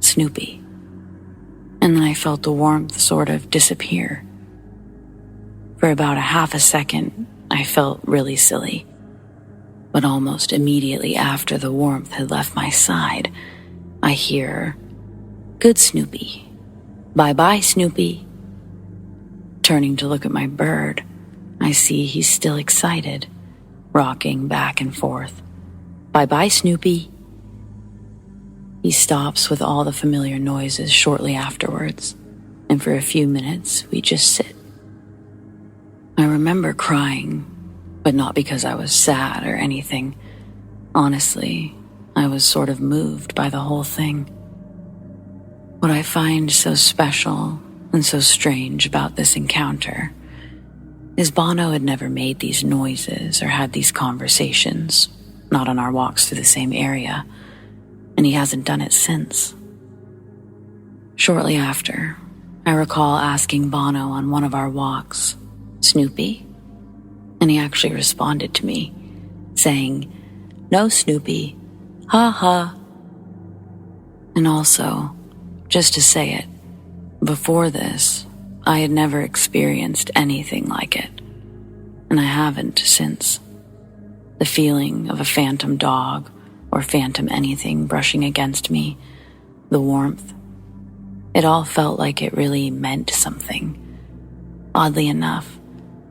"Snoopy." And then I felt the warmth sort of disappear. For about a half a second, I felt really silly. But almost immediately after the warmth had left my side, I hear, "Good Snoopy. Bye-bye, Snoopy." Turning to look at my bird, I see he's still excited, rocking back and forth. "Bye-bye, Snoopy." He stops with all the familiar noises shortly afterwards, and for a few minutes we just sit. I remember crying, but not because I was sad or anything. Honestly, I was sort of moved by the whole thing. What I find so special and so strange about this encounter is Bono had never made these noises or had these conversations, not on our walks through the same area, and he hasn't done it since. Shortly after, I recall asking Bono on one of our walks, "Snoopy?" And he actually responded to me, saying, "No, Snoopy, ha ha." And also, just to say it, before this, I had never experienced anything like it, and I haven't since. The feeling of a phantom dog or phantom anything brushing against me, the warmth, it all felt like it really meant something. Oddly enough,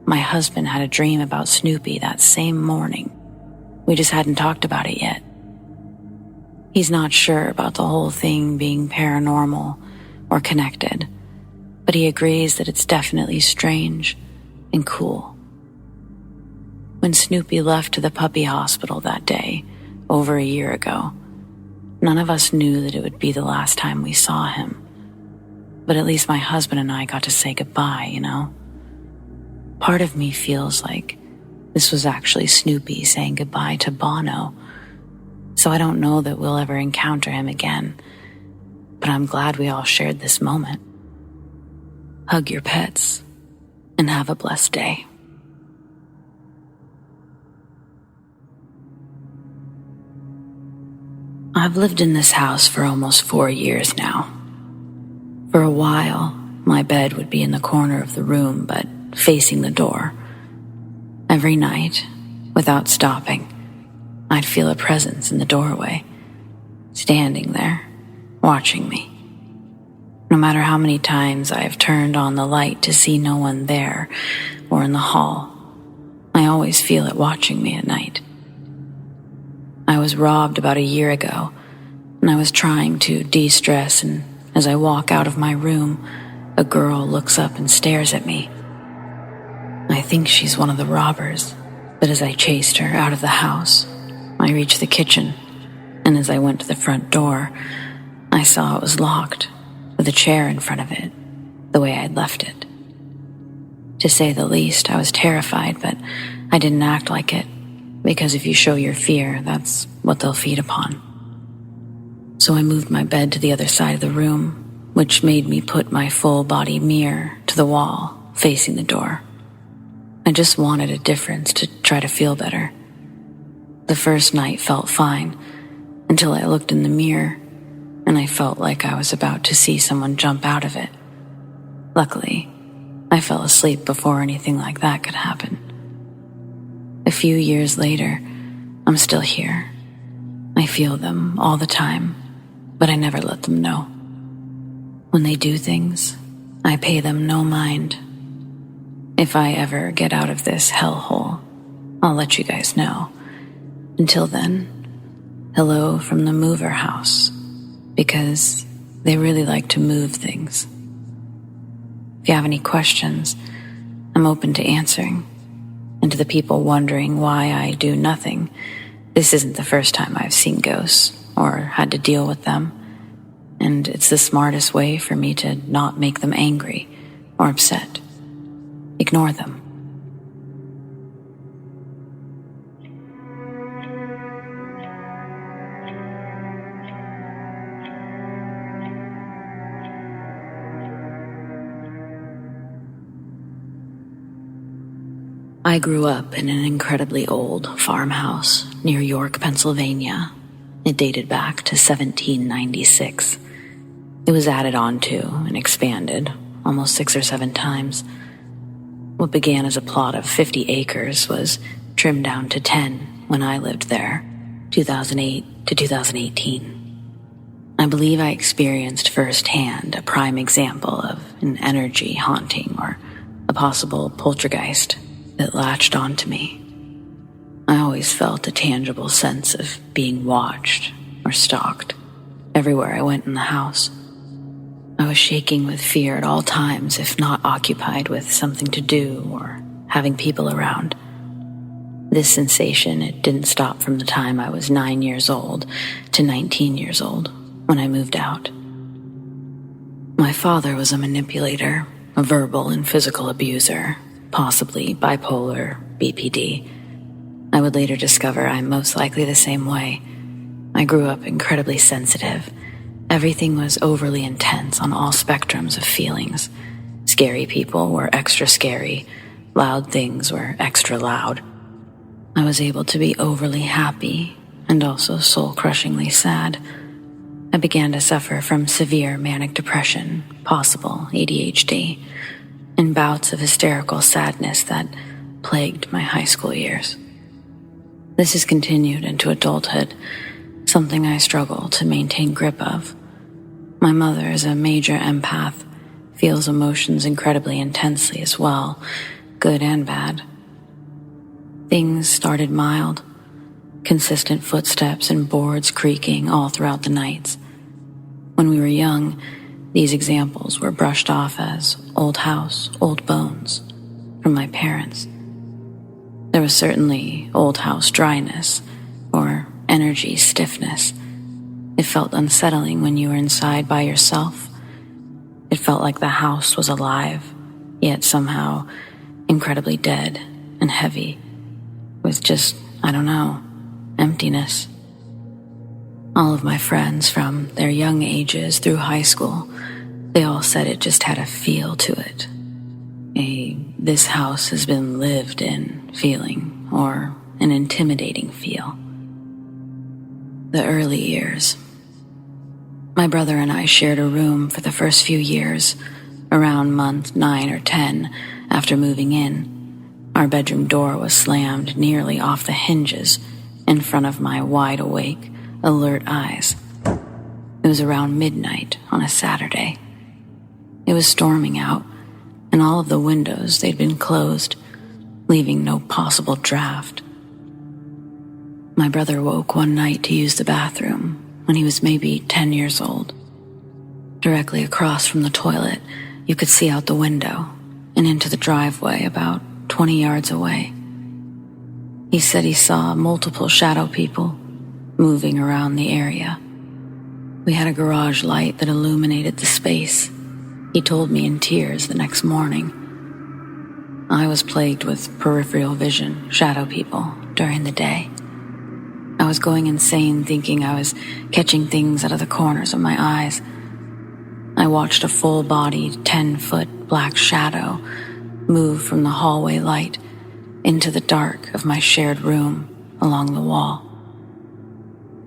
my husband had a dream about Snoopy that same morning. We just hadn't talked about it yet. He's not sure about the whole thing being paranormal or connected, but he agrees that it's definitely strange and cool. When Snoopy left to the puppy hospital that day, over a year ago, none of us knew that it would be the last time we saw him. But at least my husband and I got to say goodbye, you know? Part of me feels like this was actually Snoopy saying goodbye to Bono, so I don't know that we'll ever encounter him again, but I'm glad we all shared this moment. Hug your pets, and have a blessed day. I've lived in this house for almost 4 years now. For a while, my bed would be in the corner of the room, but facing the door. Every night, without stopping, I'd feel a presence in the doorway, standing there, watching me. No matter how many times I've turned on the light to see no one there or in the hall, I always feel it watching me at night. I was robbed about a year ago, and I was trying to de-stress, and as I walk out of my room, a girl looks up and stares at me. I think she's one of the robbers, but as I chased her out of the house, I reached the kitchen, and as I went to the front door, I saw it was locked with a chair in front of it, the way I'd left it. To say the least, I was terrified, but I didn't act like it, because if you show your fear, that's what they'll feed upon. So I moved my bed to the other side of the room, which made me put my full-body mirror to the wall, facing the door. I just wanted a difference to try to feel better. The first night felt fine, until I looked in the mirror, and I felt like I was about to see someone jump out of it. Luckily, I fell asleep before anything like that could happen. A few years later, I'm still here. I feel them all the time, but I never let them know. When they do things, I pay them no mind. If I ever get out of this hellhole, I'll let you guys know. Until then, hello from the mover house, because they really like to move things. If you have any questions, I'm open to answering. And to the people wondering why I do nothing, this isn't the first time I've seen ghosts or had to deal with them, and it's the smartest way for me to not make them angry or upset. Ignore them. I grew up in an incredibly old farmhouse near York, Pennsylvania. It dated back to 1796. It was added on to and expanded almost 6 or 7 times. What began as a plot of 50 acres was trimmed down to 10 when I lived there, 2008 to 2018. I believe I experienced firsthand a prime example of an energy haunting or a possible poltergeist that latched onto me. I always felt a tangible sense of being watched or stalked everywhere I went in the house. I was shaking with fear at all times, if not occupied with something to do or having people around. This sensation, it didn't stop from the time I was 9 years old to 19 years old when I moved out. My father was a manipulator, a verbal and physical abuser, possibly bipolar, BPD. I would later discover I'm most likely the same way. I grew up incredibly sensitive. Everything was overly intense on all spectrums of feelings. Scary people were extra scary. Loud things were extra loud. I was able to be overly happy and also soul-crushingly sad. I began to suffer from severe manic depression, possible ADHD, and bouts of hysterical sadness that plagued my high school years. This has continued into adulthood, something I struggle to maintain grip of. My mother is a major empath, feels emotions incredibly intensely as well, good and bad. Things started mild, consistent footsteps and boards creaking all throughout the nights. When we were young, these examples were brushed off as old house, old bones from my parents. There was certainly old house dryness or energy stiffness. It felt unsettling when you were inside by yourself. It felt like the house was alive, yet somehow incredibly dead and heavy, with just, emptiness. All of my friends from their young ages through high school, they all said it just had a feel to it. This house has been lived in feeling, or an intimidating feel. The early years. My brother and I shared a room for the first few years. Around month 9 or 10 after moving in, our bedroom door was slammed nearly off the hinges in front of my wide-awake, alert eyes. It was around midnight on a Saturday. It was storming out, and all of the windows, they'd been closed, leaving no possible draft. My brother woke one night to use the bathroom when he was maybe 10 years old. Directly across from the toilet, you could see out the window and into the driveway about 20 yards away. He said he saw multiple shadow people moving around the area. We had a garage light that illuminated the space. He told me in tears the next morning. I was plagued with peripheral vision, shadow people, during the day. I was going insane thinking I was catching things out of the corners of my eyes. I watched a full-bodied, 10-foot black shadow move from the hallway light into the dark of my shared room along the wall.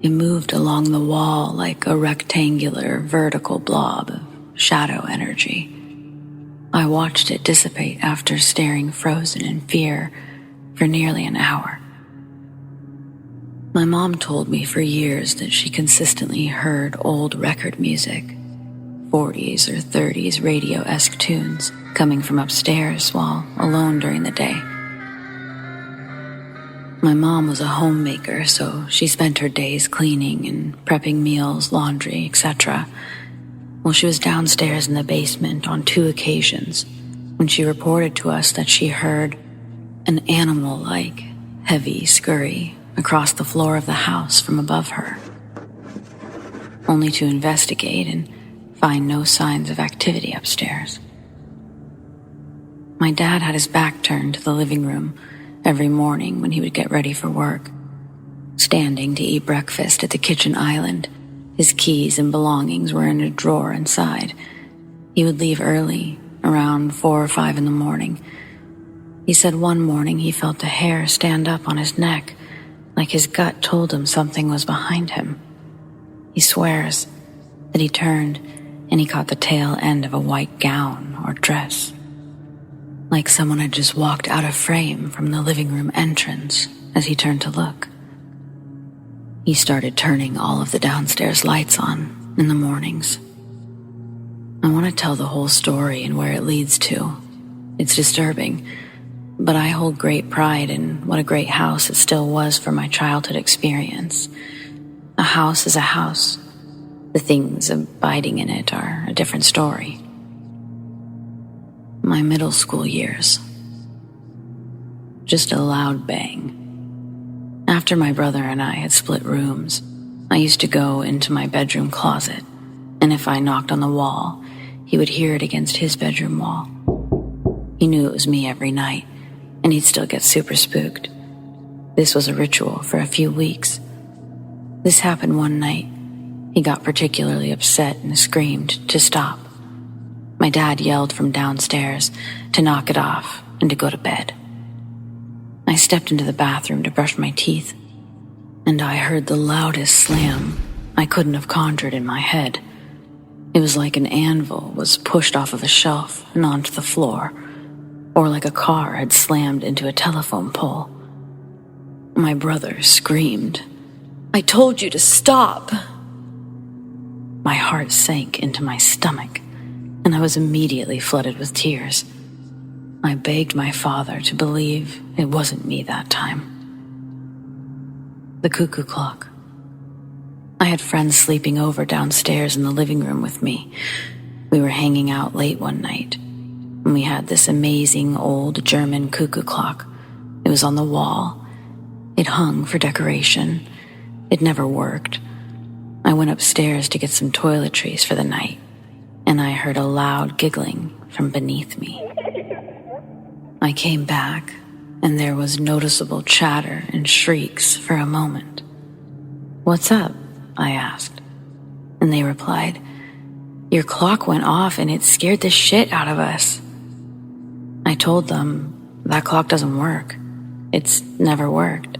It moved along the wall like a rectangular, vertical blob of shadow energy. I watched it dissipate after staring frozen in fear for nearly an hour. My mom told me for years that she consistently heard old record music, 40s or 30s radio-esque tunes, coming from upstairs while alone during the day. My mom was a homemaker, so she spent her days cleaning and prepping meals, laundry, etc. Well, she was downstairs in the basement on 2 occasions when she reported to us that she heard an animal-like, heavy scurry across the floor of the house from above her, only to investigate and find no signs of activity upstairs. My dad had his back turned to the living room every morning when he would get ready for work. Standing to eat breakfast at the kitchen island, his keys and belongings were in a drawer inside. He would leave early, around 4 or 5 in the morning. He said one morning he felt the hair stand up on his neck, like his gut told him something was behind him. He swears that he turned and he caught the tail end of a white gown or dress, like someone had just walked out of frame from the living room entrance as he turned to look. He started turning all of the downstairs lights on in the mornings. I want to tell the whole story and where it leads to. It's disturbing, but I hold great pride in what a great house it still was for my childhood experience. A house is a house. The things abiding in it are a different story. My middle school years. Just a loud bang. After my brother and I had split rooms, I used to go into my bedroom closet, and if I knocked on the wall, he would hear it against his bedroom wall. He knew it was me every night, and he'd still get super spooked. This was a ritual for a few weeks. This happened one night. He got particularly upset and screamed to stop. My dad yelled from downstairs to knock it off and to go to bed. I stepped into the bathroom to brush my teeth, and I heard the loudest slam I couldn't have conjured in my head. It was like an anvil was pushed off of a shelf and onto the floor, or like a car had slammed into a telephone pole. My brother screamed, "I told you to stop!" My heart sank into my stomach, and I was immediately flooded with tears. I begged my father to believe it wasn't me that time. The cuckoo clock. I had friends sleeping over downstairs in the living room with me. We were hanging out late one night, and we had this amazing old German cuckoo clock. It was on the wall. It hung for decoration. It never worked. I went upstairs to get some toiletries for the night, and I heard a loud giggling from beneath me. I came back, and there was noticeable chatter and shrieks for a moment. "What's up?" I asked, and they replied, "Your clock went off and it scared the shit out of us." I told them, "That clock doesn't work. It's never worked."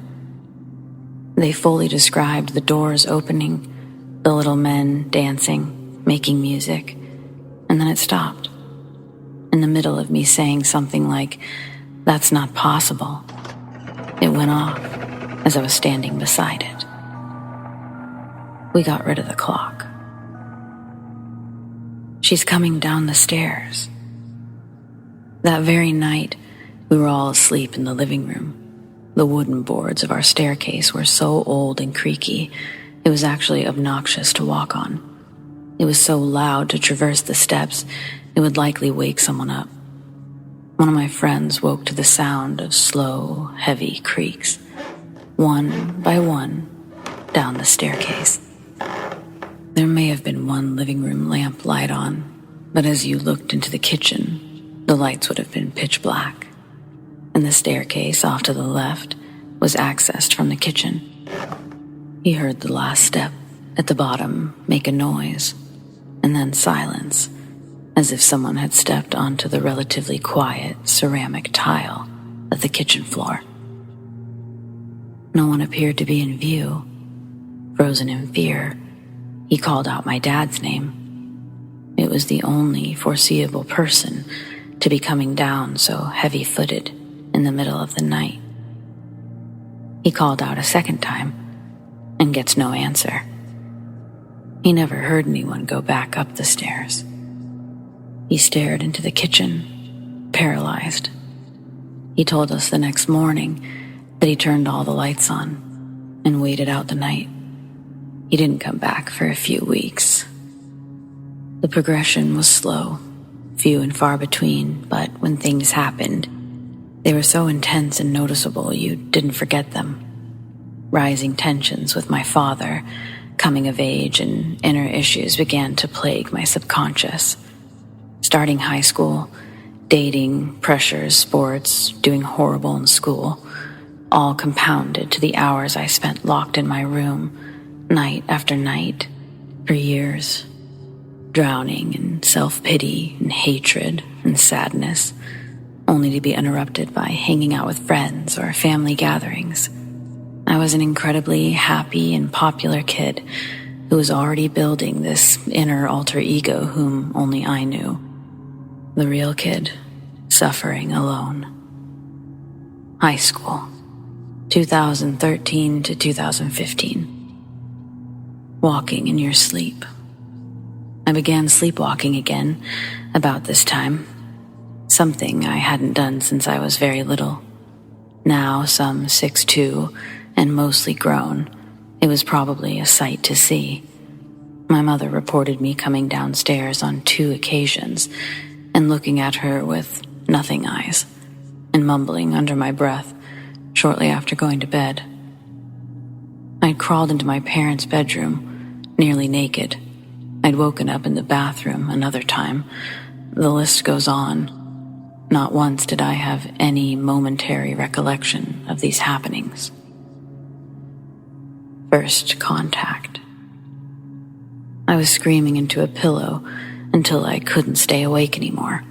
They fully described the doors opening, the little men dancing, making music, and then it stopped. In the middle of me saying something like, "That's not possible," it went off as I was standing beside it. We got rid of the clock. She's coming down the stairs. That very night, we were all asleep in the living room. The wooden boards of our staircase were so old and creaky, it was actually obnoxious to walk on. It was so loud to traverse the steps, it would likely wake someone up. One of my friends woke to the sound of slow, heavy creaks, one by one, down the staircase. There may have been one living room lamp light on, but as you looked into the kitchen, the lights would have been pitch black, and the staircase off to the left was accessed from the kitchen. He heard the last step at the bottom make a noise, and then silence, as if someone had stepped onto the relatively quiet ceramic tile of the kitchen floor. No one appeared to be in view. Frozen in fear, he called out my dad's name. It was the only foreseeable person to be coming down so heavy-footed in the middle of the night. He called out a second time and gets no answer. He never heard anyone go back up the stairs. He stared into the kitchen, paralyzed. He told us the next morning that he turned all the lights on and waited out the night. He didn't come back for a few weeks. The progression was slow, few and far between, but when things happened, they were so intense and noticeable you didn't forget them. Rising tensions with my father, coming of age, and inner issues began to plague my subconscious. Starting high school, dating, pressures, sports, doing horrible in school, all compounded to the hours I spent locked in my room, night after night, for years, drowning in self-pity and hatred and sadness, only to be interrupted by hanging out with friends or family gatherings. I was an incredibly happy and popular kid who was already building this inner alter ego whom only I knew. The real kid, suffering alone. High school, 2013 to 2015. Walking in your sleep. I began sleepwalking again about this time, something I hadn't done since I was very little. Now, some 6'2", and mostly grown, it was probably a sight to see. My mother reported me coming downstairs on 2 occasions and looking at her with nothing eyes and mumbling under my breath shortly after going to bed. I'd crawled into my parents' bedroom, nearly naked. I'd woken up in the bathroom another time. The list goes on. Not once did I have any momentary recollection of these happenings. First contact. I was screaming into a pillow until I couldn't stay awake anymore.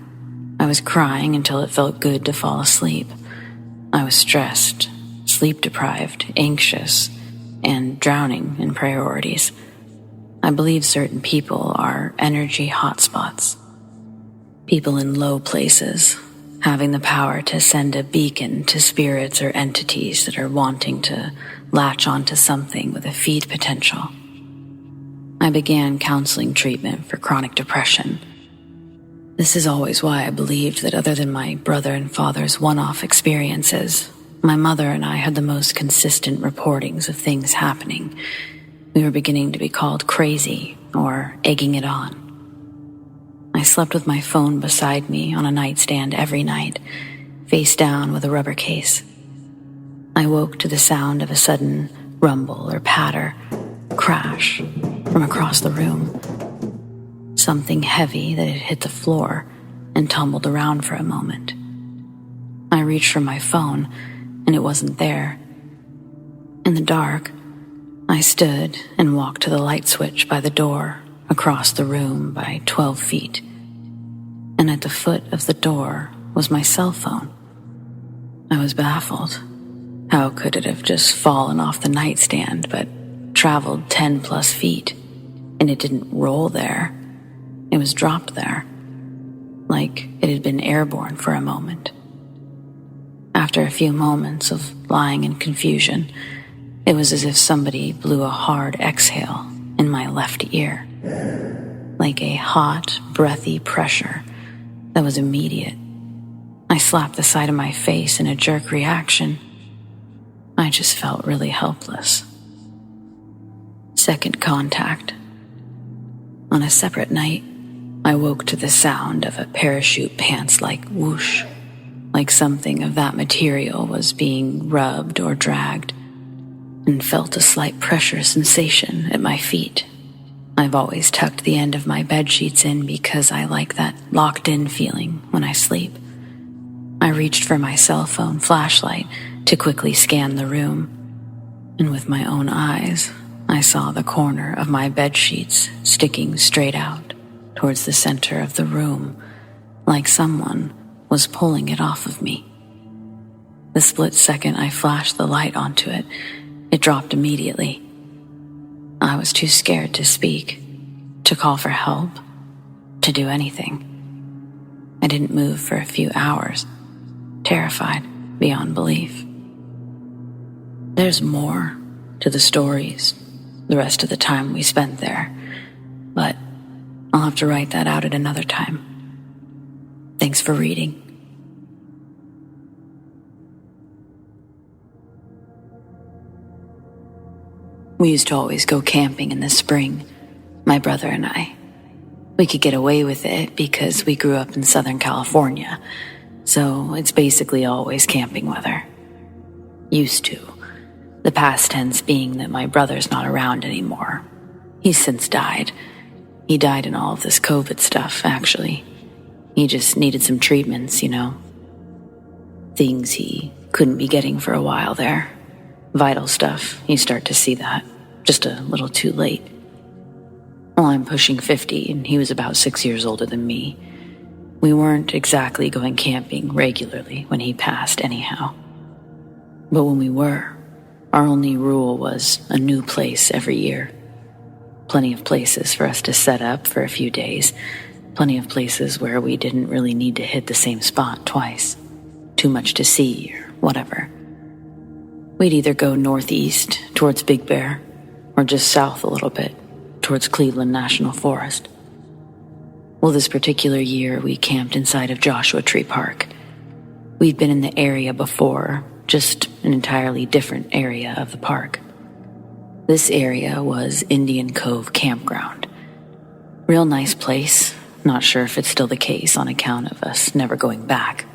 I was crying until it felt good to fall asleep. I was stressed, sleep-deprived, anxious, and drowning in priorities. I believe certain people are energy hotspots. People in low places, having the power to send a beacon to spirits or entities that are wanting to latch onto something with a feed potential. I began counseling treatment for chronic depression. This is always why I believed that other than my brother and father's one-off experiences, my mother and I had the most consistent reportings of things happening. We were beginning to be called crazy or egging it on. I slept with my phone beside me on a nightstand every night, face down with a rubber case. I woke to the sound of a sudden rumble or patter, crash from across the room. Something heavy that had hit the floor and tumbled around for a moment. I reached for my phone and it wasn't there. In the dark, I stood and walked to the light switch by the door across the room by 12 feet. And at the foot of the door was my cell phone. I was baffled. How could it have just fallen off the nightstand but traveled 10 plus feet? And it didn't roll there. It was dropped there, like it had been airborne for a moment. After a few moments of lying in confusion, it was as if somebody blew a hard exhale in my left ear, like a hot, breathy pressure that was immediate. I slapped the side of my face in a jerk reaction. I just felt really helpless. Second contact. On a separate night, I woke to the sound of a parachute pants-like whoosh, like something of that material was being rubbed or dragged, and felt a slight pressure sensation at my feet. I've always tucked the end of my bed sheets in because I like that locked-in feeling when I sleep. I reached for my cell phone flashlight to quickly scan the room, and with my own eyes, I saw the corner of my bed sheets sticking straight out towards the center of the room, like someone was pulling it off of me. The split second I flashed the light onto it, it dropped immediately. I was too scared to speak, to call for help, to do anything. I didn't move for a few hours, terrified beyond belief. There's more to the stories the rest of the time we spent there, but I'll have to write that out at another time. Thanks for reading. We used to always go camping in the spring, my brother and I. We could get away with it because we grew up in Southern California, so it's basically always camping weather. Used to. The past tense being that my brother's not around anymore. He's since died. He died in all of this COVID stuff, actually. He just needed some treatments, you know. Things he couldn't be getting for a while there. Vital stuff, you start to see that. Just a little too late. Well, I'm pushing 50 and he was about 6 years older than me. We weren't exactly going camping regularly when he passed anyhow. But when we were, our only rule was a new place every year. Plenty of places for us to set up for a few days. Plenty of places where we didn't really need to hit the same spot twice. Too much to see or whatever. We'd either go northeast towards Big Bear or just south a little bit towards Cleveland National Forest. Well, this particular year we camped inside of Joshua Tree Park. We'd been in the area before, just an entirely different area of the park. This area was Indian Cove Campground. Real nice place. Not sure if it's still the case on account of us never going back.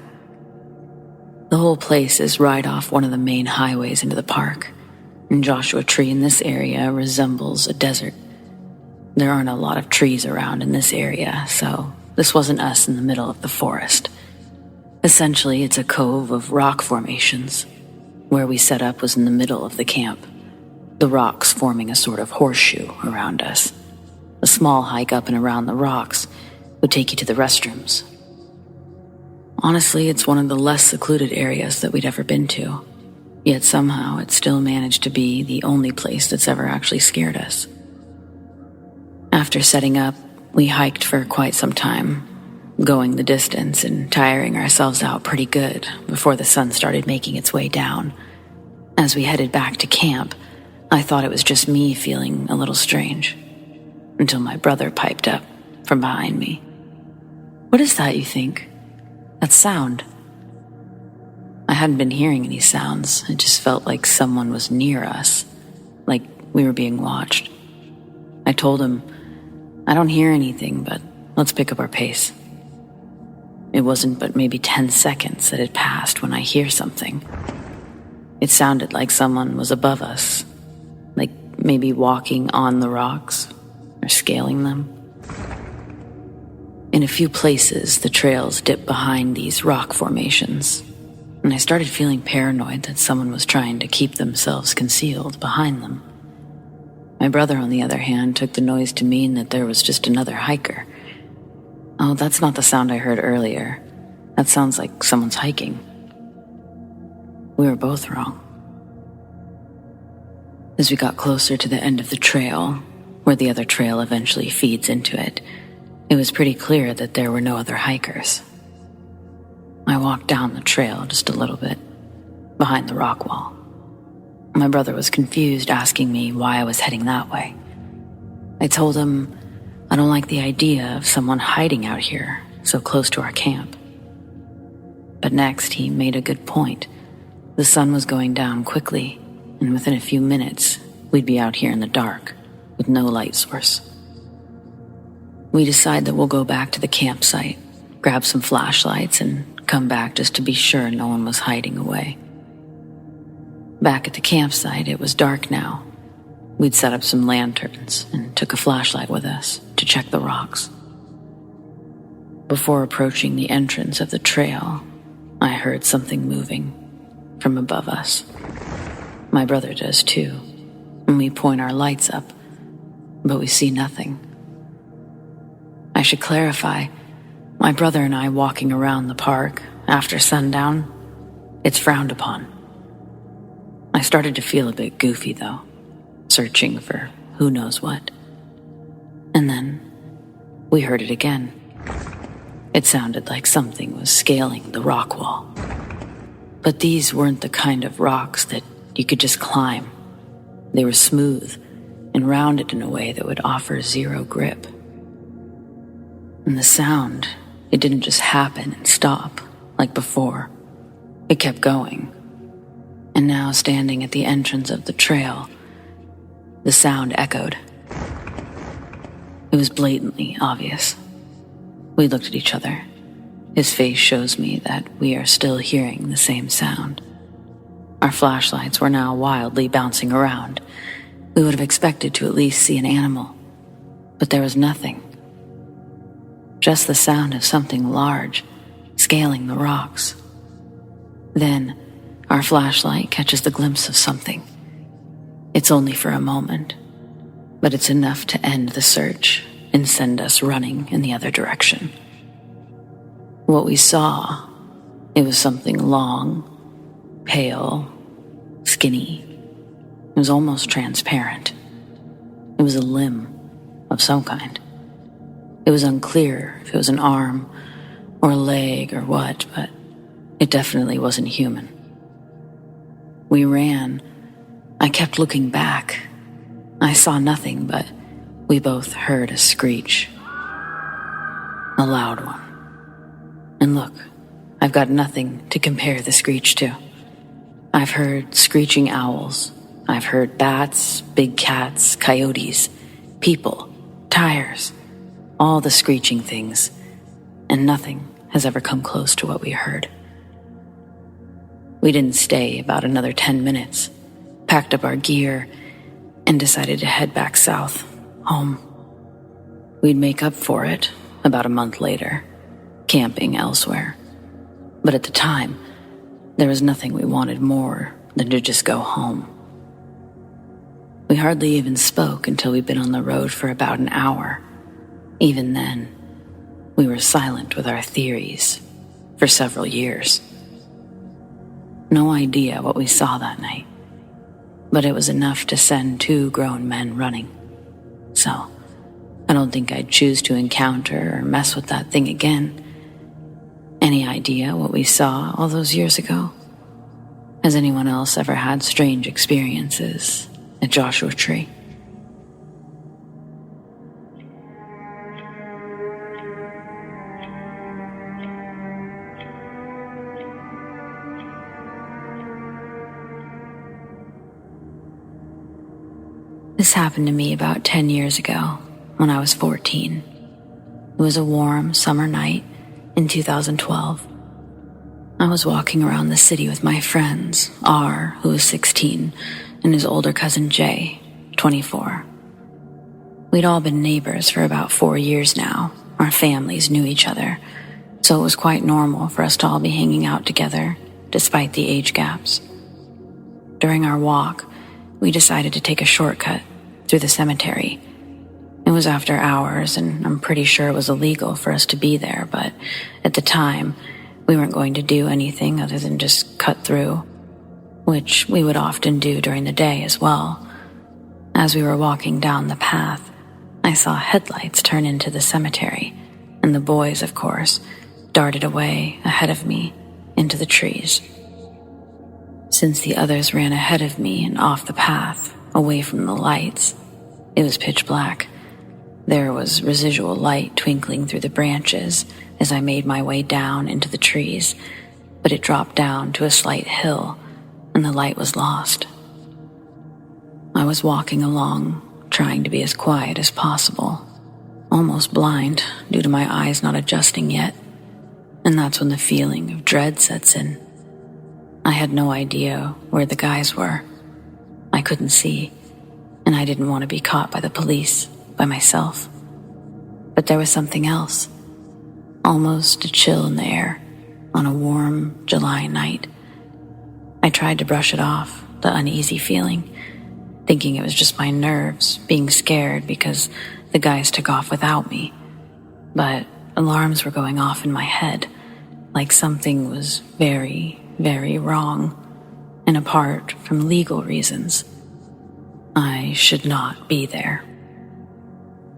The whole place is right off one of the main highways into the park, and Joshua Tree in this area resembles a desert. There aren't a lot of trees around in this area, so this wasn't us in the middle of the forest. Essentially, it's a cove of rock formations. Where we set up was in the middle of the camp, the rocks forming a sort of horseshoe around us. A small hike up and around the rocks would take you to the restrooms. Honestly, it's one of the less secluded areas that we'd ever been to, yet somehow it still managed to be the only place that's ever actually scared us. After setting up, we hiked for quite some time, going the distance and tiring ourselves out pretty good before the sun started making its way down. As we headed back to camp, I thought it was just me feeling a little strange, until my brother piped up from behind me. "What is that, you think? That sound?" I hadn't been hearing any sounds. It just felt like someone was near us, like we were being watched. I told him, "I don't hear anything, but let's pick up our pace." It wasn't but maybe 10 seconds that had passed when I hear something. It sounded like someone was above us, like maybe walking on the rocks or scaling them. In a few places, the trails dipped behind these rock formations, and I started feeling paranoid that someone was trying to keep themselves concealed behind them. My brother, on the other hand, took the noise to mean that there was just another hiker. "Oh, that's not the sound I heard earlier. That sounds like someone's hiking." We were both wrong. As we got closer to the end of the trail, where the other trail eventually feeds into it, it was pretty clear that there were no other hikers. I walked down the trail just a little bit, behind the rock wall. My brother was confused, asking me why I was heading that way. I told him I don't like the idea of someone hiding out here so close to our camp. But next he made a good point. The sun was going down quickly, and within a few minutes, we'd be out here in the dark with no light source. We decide that we'll go back to the campsite, grab some flashlights, and come back just to be sure no one was hiding away. Back at the campsite, it was dark now. We'd set up some lanterns and took a flashlight with us to check the rocks. Before approaching the entrance of the trail, I heard something moving from above us. My brother does too, and we point our lights up, but we see nothing. I should clarify, my brother and I walking around the park after sundown, it's frowned upon. I started to feel a bit goofy though, searching for who knows what. And then we heard it again. It sounded like something was scaling the rock wall. But these weren't the kind of rocks that you could just climb. They were smooth and rounded in a way that would offer zero grip. And the sound, it didn't just happen and stop like before. It kept going. And now, standing at the entrance of the trail, the sound echoed. It was blatantly obvious. We looked at each other. His face shows me that we are still hearing the same sound. Our flashlights were now wildly bouncing around. We would have expected to at least see an animal, but there was nothing. Just the sound of something large scaling the rocks. Then, our flashlight catches the glimpse of something. It's only for a moment, but it's enough to end the search and send us running in the other direction. What we saw, it was something long, pale, skinny. It was almost transparent. It was a limb of some kind. It was unclear if it was an arm or a leg or what, but it definitely wasn't human. We ran. I kept looking back. I saw nothing, but we both heard a screech. A loud one. And look, I've got nothing to compare the screech to. I've heard screeching owls. I've heard bats, big cats, coyotes, people, tires, all the screeching things, and nothing has ever come close to what we heard. We didn't stay about another 10 minutes, packed up our gear, and decided to head back south, home. We'd make up for it about a month later, camping elsewhere. But at the time, there was nothing we wanted more than to just go home. We hardly even spoke until we'd been on the road for about an hour. Even then, we were silent with our theories for several years. No idea what we saw that night, but it was enough to send 2 grown men running. So, I don't think I'd choose to encounter or mess with that thing again. Any idea what we saw all those years ago? Has anyone else ever had strange experiences at Joshua Tree? This happened to me about 10 years ago when I was 14. It was a warm summer night in 2012. I was walking around the city with my friends, R, who was 16, and his older cousin Jay, 24. We'd all been neighbors for about 4 years now. Our families knew each other, so it was quite normal for us to all be hanging out together, despite the age gaps. During our walk, we decided to take a shortcut through the cemetery. It was after hours, and I'm pretty sure it was illegal for us to be there, but at the time, we weren't going to do anything other than just cut through, which we would often do during the day as well. As we were walking down the path, I saw headlights turn into the cemetery, and the boys, of course, darted away ahead of me into the trees. Since the others ran ahead of me and off the path, away from the lights, it was pitch black. There was residual light twinkling through the branches as I made my way down into the trees, but it dropped down to a slight hill, and the light was lost. I was walking along, trying to be as quiet as possible, almost blind due to my eyes not adjusting yet, and that's when the feeling of dread sets in. I had no idea where the guys were. I couldn't see. and I didn't want to be caught by the police, by myself. But there was something else, almost a chill in the air on a warm July night. I tried to brush it off, the uneasy feeling, thinking it was just my nerves being scared because the guys took off without me. But alarms were going off in my head, like something was very, very wrong, and apart from legal reasons. I should not be there.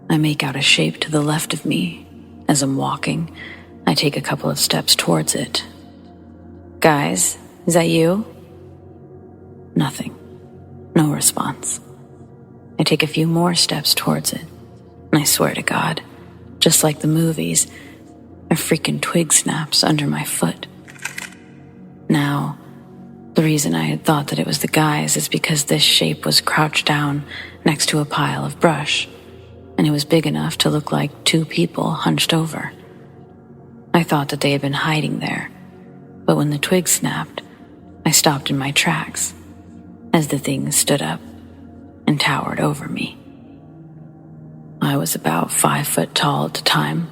I make out a shape to the left of me. As I'm walking, I take a couple of steps towards it. Guys, is that you? Nothing. No response. I take a few more steps towards it, and I swear to God, just like the movies, a freaking twig snaps under my foot. Now, the reason I had thought that it was the guys is because this shape was crouched down next to a pile of brush, and it was big enough to look like two people hunched over. I thought that they had been hiding there, but when the twig snapped, I stopped in my tracks as the thing stood up and towered over me. I was about 5 foot tall at the time,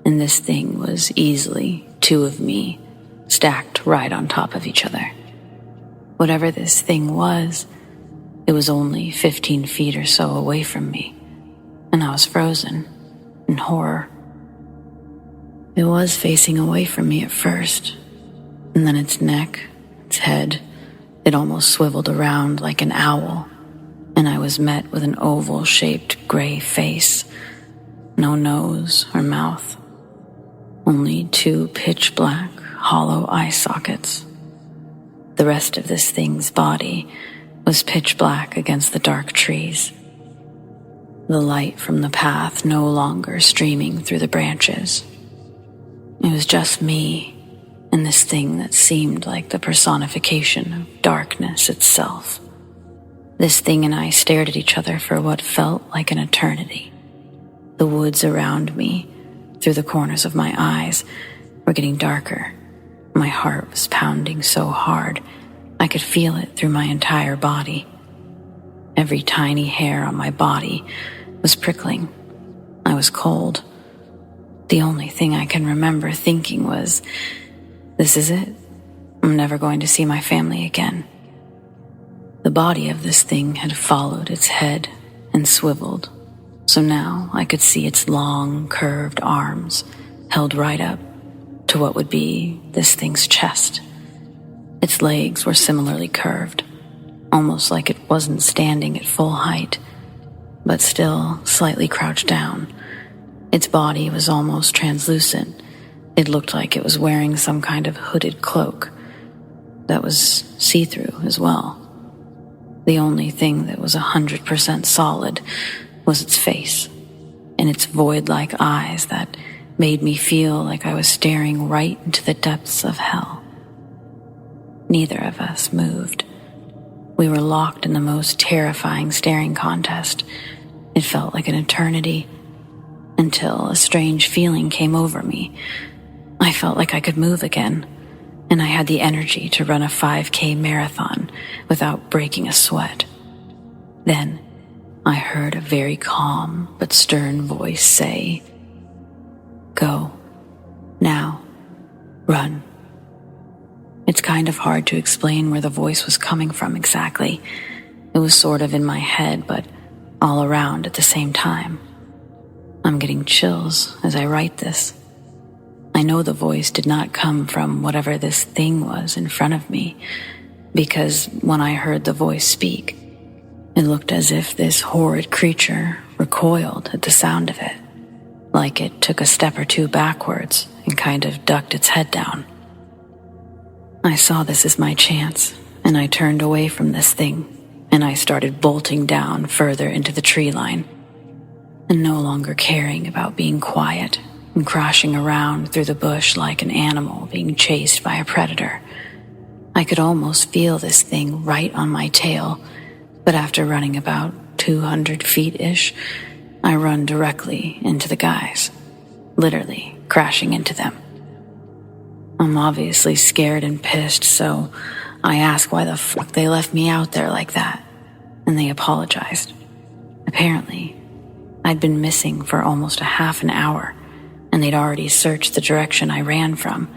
and this thing was easily two of me stacked right on top of each other. Whatever this thing was, it was only 15 feet or so away from me, and I was frozen in horror. It was facing away from me at first, and then its neck, its head, it almost swiveled around like an owl, and I was met with an oval-shaped gray face. No nose or mouth, only two pitch-black, hollow eye sockets. The rest of this thing's body was pitch black against the dark trees, the light from the path no longer streaming through the branches. It was just me and this thing that seemed like the personification of darkness itself. This thing and I stared at each other for what felt like an eternity. The woods around me, through the corners of my eyes, were getting darker. My heart was pounding so hard, I could feel it through my entire body. Every tiny hair on my body was prickling. I was cold. The only thing I can remember thinking was, this is it. I'm never going to see my family again. The body of this thing had followed its head and swiveled, so now I could see its long, curved arms held right up to what would be this thing's chest. Its legs were similarly curved, almost like it wasn't standing at full height, but still slightly crouched down. Its body was almost translucent. It looked like it was wearing some kind of hooded cloak that was see-through as well. The only thing that was 100% solid was its face and its void-like eyes that made me feel like I was staring right into the depths of hell. Neither of us moved. We were locked in the most terrifying staring contest. It felt like an eternity, until a strange feeling came over me. I felt like I could move again, and I had the energy to run a 5K marathon without breaking a sweat. Then I heard a very calm but stern voice say, "Go. Now. Run." It's kind of hard to explain where the voice was coming from exactly. It was sort of in my head, but all around at the same time. I'm getting chills as I write this. I know the voice did not come from whatever this thing was in front of me, because when I heard the voice speak, it looked as if this horrid creature recoiled at the sound of it, like it took a step or two backwards and kind of ducked its head down. I saw this as my chance, and I turned away from this thing, and I started bolting down further into the tree line, and no longer caring about being quiet and crashing around through the bush like an animal being chased by a predator. I could almost feel this thing right on my tail, but after running about 200 feet-ish, I run directly into the guys, literally crashing into them. I'm obviously scared and pissed, so I ask why the fuck they left me out there like that, and they apologized. Apparently, I'd been missing for almost a half an hour, and they'd already searched the direction I ran from.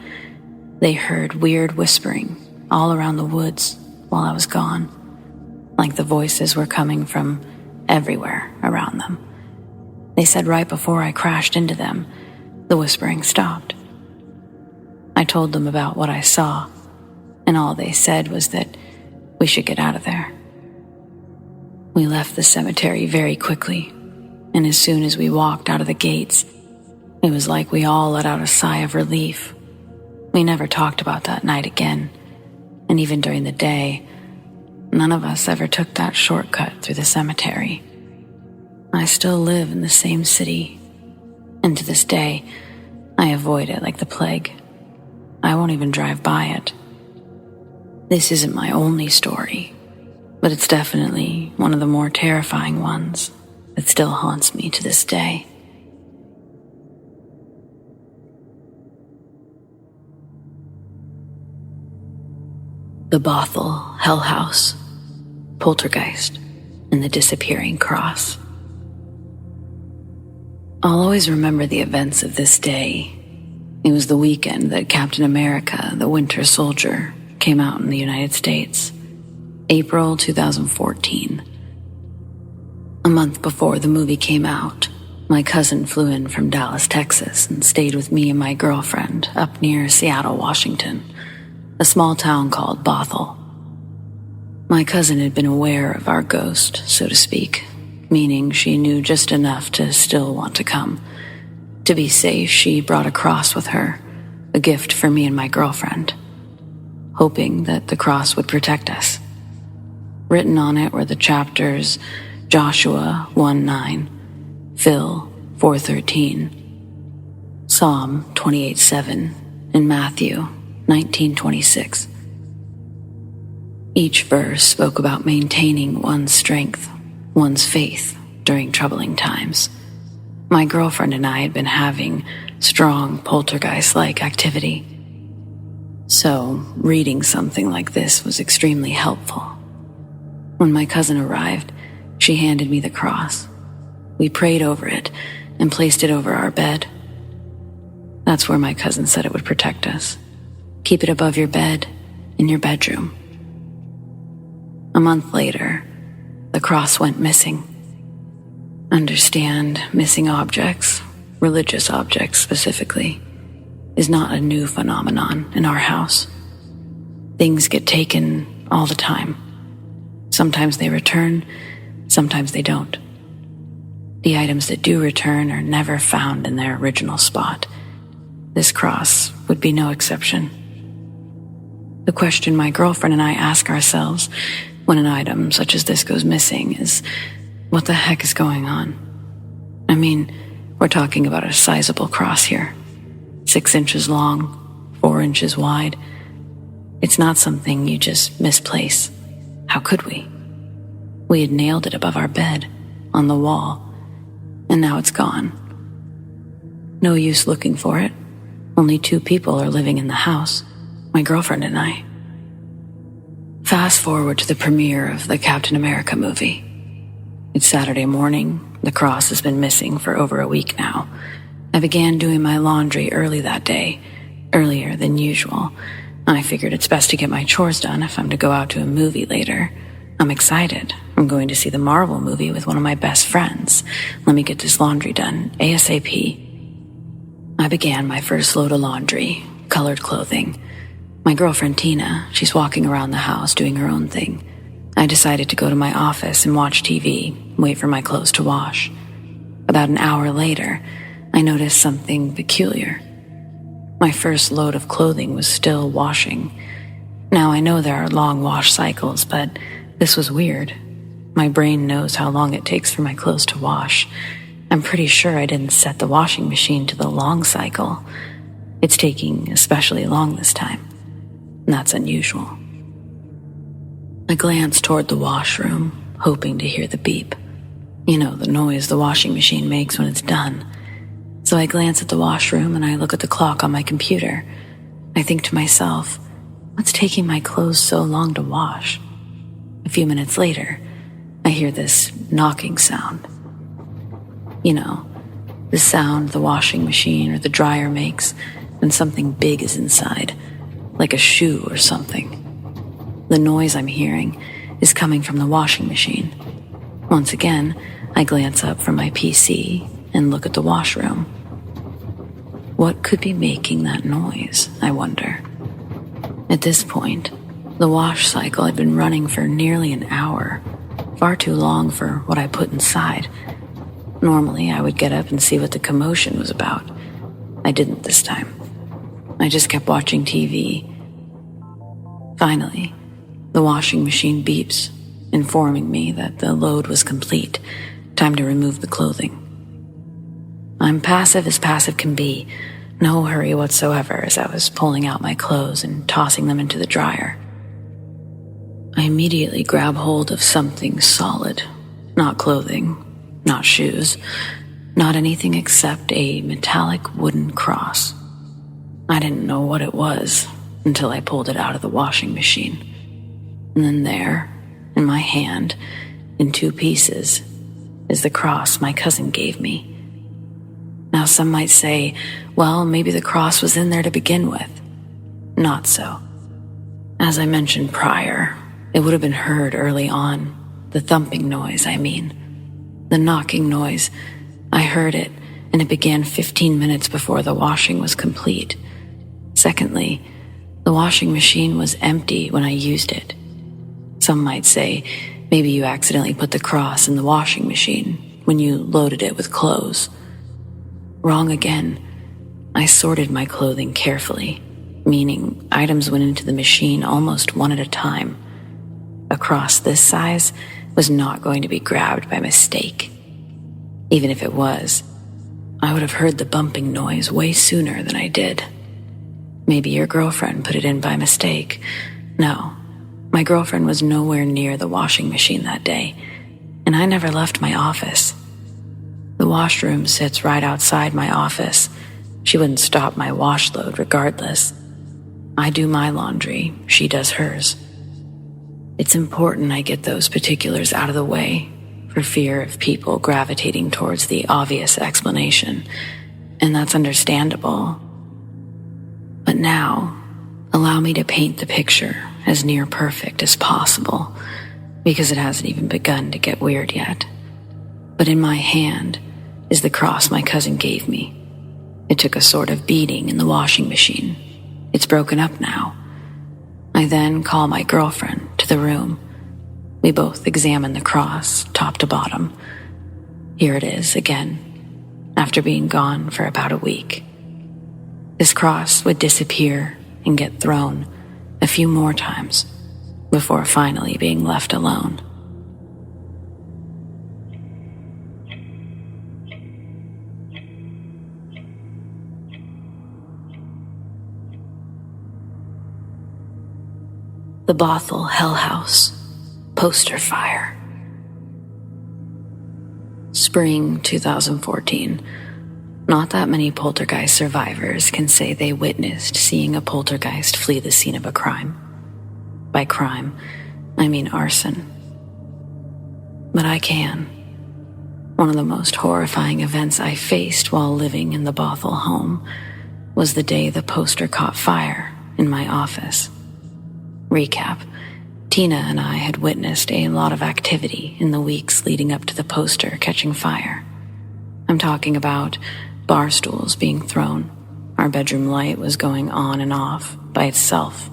They heard weird whispering all around the woods while I was gone, like the voices were coming from everywhere around them. They said right before I crashed into them, the whispering stopped. I told them about what I saw, and all they said was that we should get out of there. We left the cemetery very quickly, and as soon as we walked out of the gates, it was like we all let out a sigh of relief. We never talked about that night again, and even during the day, none of us ever took that shortcut through the cemetery. I still live in the same city, and to this day, I avoid it like the plague. I won't even drive by it. This isn't my only story, but it's definitely one of the more terrifying ones that still haunts me to this day. The Bothell Hell House, Poltergeist, and the Disappearing Cross. I'll always remember the events of this day. It was the weekend that Captain America, the Winter Soldier, came out in the United States, April 2014. A month before the movie came out, my cousin flew in from Dallas, Texas, and stayed with me and my girlfriend up near Seattle, Washington, a small town called Bothell. My cousin had been aware of our ghost, so to speak, meaning she knew just enough to still want to come. To be safe, she brought a cross with her, a gift for me and my girlfriend, hoping that the cross would protect us. Written on it were the chapters Joshua 1:9, Phil 4:13, Psalm 28:7, and Matthew 19:26. Each verse spoke about maintaining one's strength, one's faith during troubling times. My girlfriend and I had been having strong poltergeist-like activity, so reading something like this was extremely helpful. When my cousin arrived, she handed me the cross. We prayed over it and placed it over our bed. That's where my cousin said it would protect us. Keep it above your bed in your bedroom. A month later, the cross went missing. Understand, missing objects, religious objects specifically, is not a new phenomenon in our house. Things get taken all the time. Sometimes they return, sometimes they don't. The items that do return are never found in their original spot. This cross would be no exception. The question my girlfriend and I ask ourselves when an item such as this goes missing is, what the heck is going on? I mean, we're talking about a sizable cross here. 6 inches long, 4 inches wide. It's not something you just misplace. How could we? We had nailed it above our bed, on the wall, and now it's gone. No use looking for it. Only 2 people are living in the house, my girlfriend and I. Fast forward to the premiere of the Captain America movie. It's Saturday morning. The cross has been missing for over a week now. I began doing my laundry early that day, earlier than usual. I figured it's best to get my chores done if I'm to go out to a movie later. I'm excited. I'm going to see the Marvel movie with one of my best friends. Let me get this laundry done ASAP. I began my first load of laundry, colored clothing. My girlfriend Tina, she's walking around the house doing her own thing. I decided to go to my office and watch TV, wait for my clothes to wash. About an hour later, I noticed something peculiar. My first load of clothing was still washing. Now I know there are long wash cycles, but this was weird. My brain knows how long it takes for my clothes to wash. I'm pretty sure I didn't set the washing machine to the long cycle. It's taking especially long this time, and that's unusual. I glanced toward the washroom, hoping to hear the beep. You know, the noise the washing machine makes when it's done. So I glance at the washroom and I look at the clock on my computer. I think to myself, what's taking my clothes so long to wash? A few minutes later, I hear this knocking sound. You know, the sound the washing machine or the dryer makes when something big is inside, like a shoe or something. The noise I'm hearing is coming from the washing machine. Once again, I glance up from my PC and look at the washroom. What could be making that noise, I wonder? At this point, the wash cycle had been running for nearly an hour, far too long for what I put inside. Normally, I would get up and see what the commotion was about. I didn't this time. I just kept watching TV. Finally, the washing machine beeps, informing me that the load was complete. Time to remove the clothing. I'm passive as passive can be, no hurry whatsoever as I was pulling out my clothes and tossing them into the dryer. I immediately grab hold of something solid, not clothing, not shoes, not anything except a metallic wooden cross. I didn't know what it was until I pulled it out of the washing machine. And then there, in my hand, in 2 pieces, is the cross my cousin gave me. Now some might say, well, maybe the cross was in there to begin with. Not so. As I mentioned prior, it would have been heard early on. The thumping noise, I mean. The knocking noise. I heard it, and it began 15 minutes before the washing was complete. Secondly, the washing machine was empty when I used it. Some might say, maybe you accidentally put the cross in the washing machine when you loaded it with clothes. Wrong again. I sorted my clothing carefully, meaning items went into the machine almost one at a time. A cross this size was not going to be grabbed by mistake. Even if it was, I would have heard the bumping noise way sooner than I did. Maybe your girlfriend put it in by mistake. No, my girlfriend was nowhere near the washing machine that day, and I never left my office. The washroom sits right outside my office. She wouldn't stop my wash load regardless. I do my laundry, she does hers. It's important I get those particulars out of the way for fear of people gravitating towards the obvious explanation, and that's understandable. But now, allow me to paint the picture as near perfect as possible, because it hasn't even begun to get weird yet. But in my hand is the cross my cousin gave me. It took a sort of beating in the washing machine. It's broken up now. I then call my girlfriend to the room. We both examine the cross, top to bottom. Here it is again, after being gone for about a week. This cross would disappear and get thrown a few more times before finally being left alone. The Bothell Hell House poster fire. Spring 2014. Not that many poltergeist survivors can say they witnessed seeing a poltergeist flee the scene of a crime. By crime, I mean arson. But I can. One of the most horrifying events I faced while living in the Bothell home was the day the poster caught fire in my office. Recap. Tina and I had witnessed a lot of activity in the weeks leading up to the poster catching fire. I'm talking about bar stools being thrown. Our bedroom light was going on and off by itself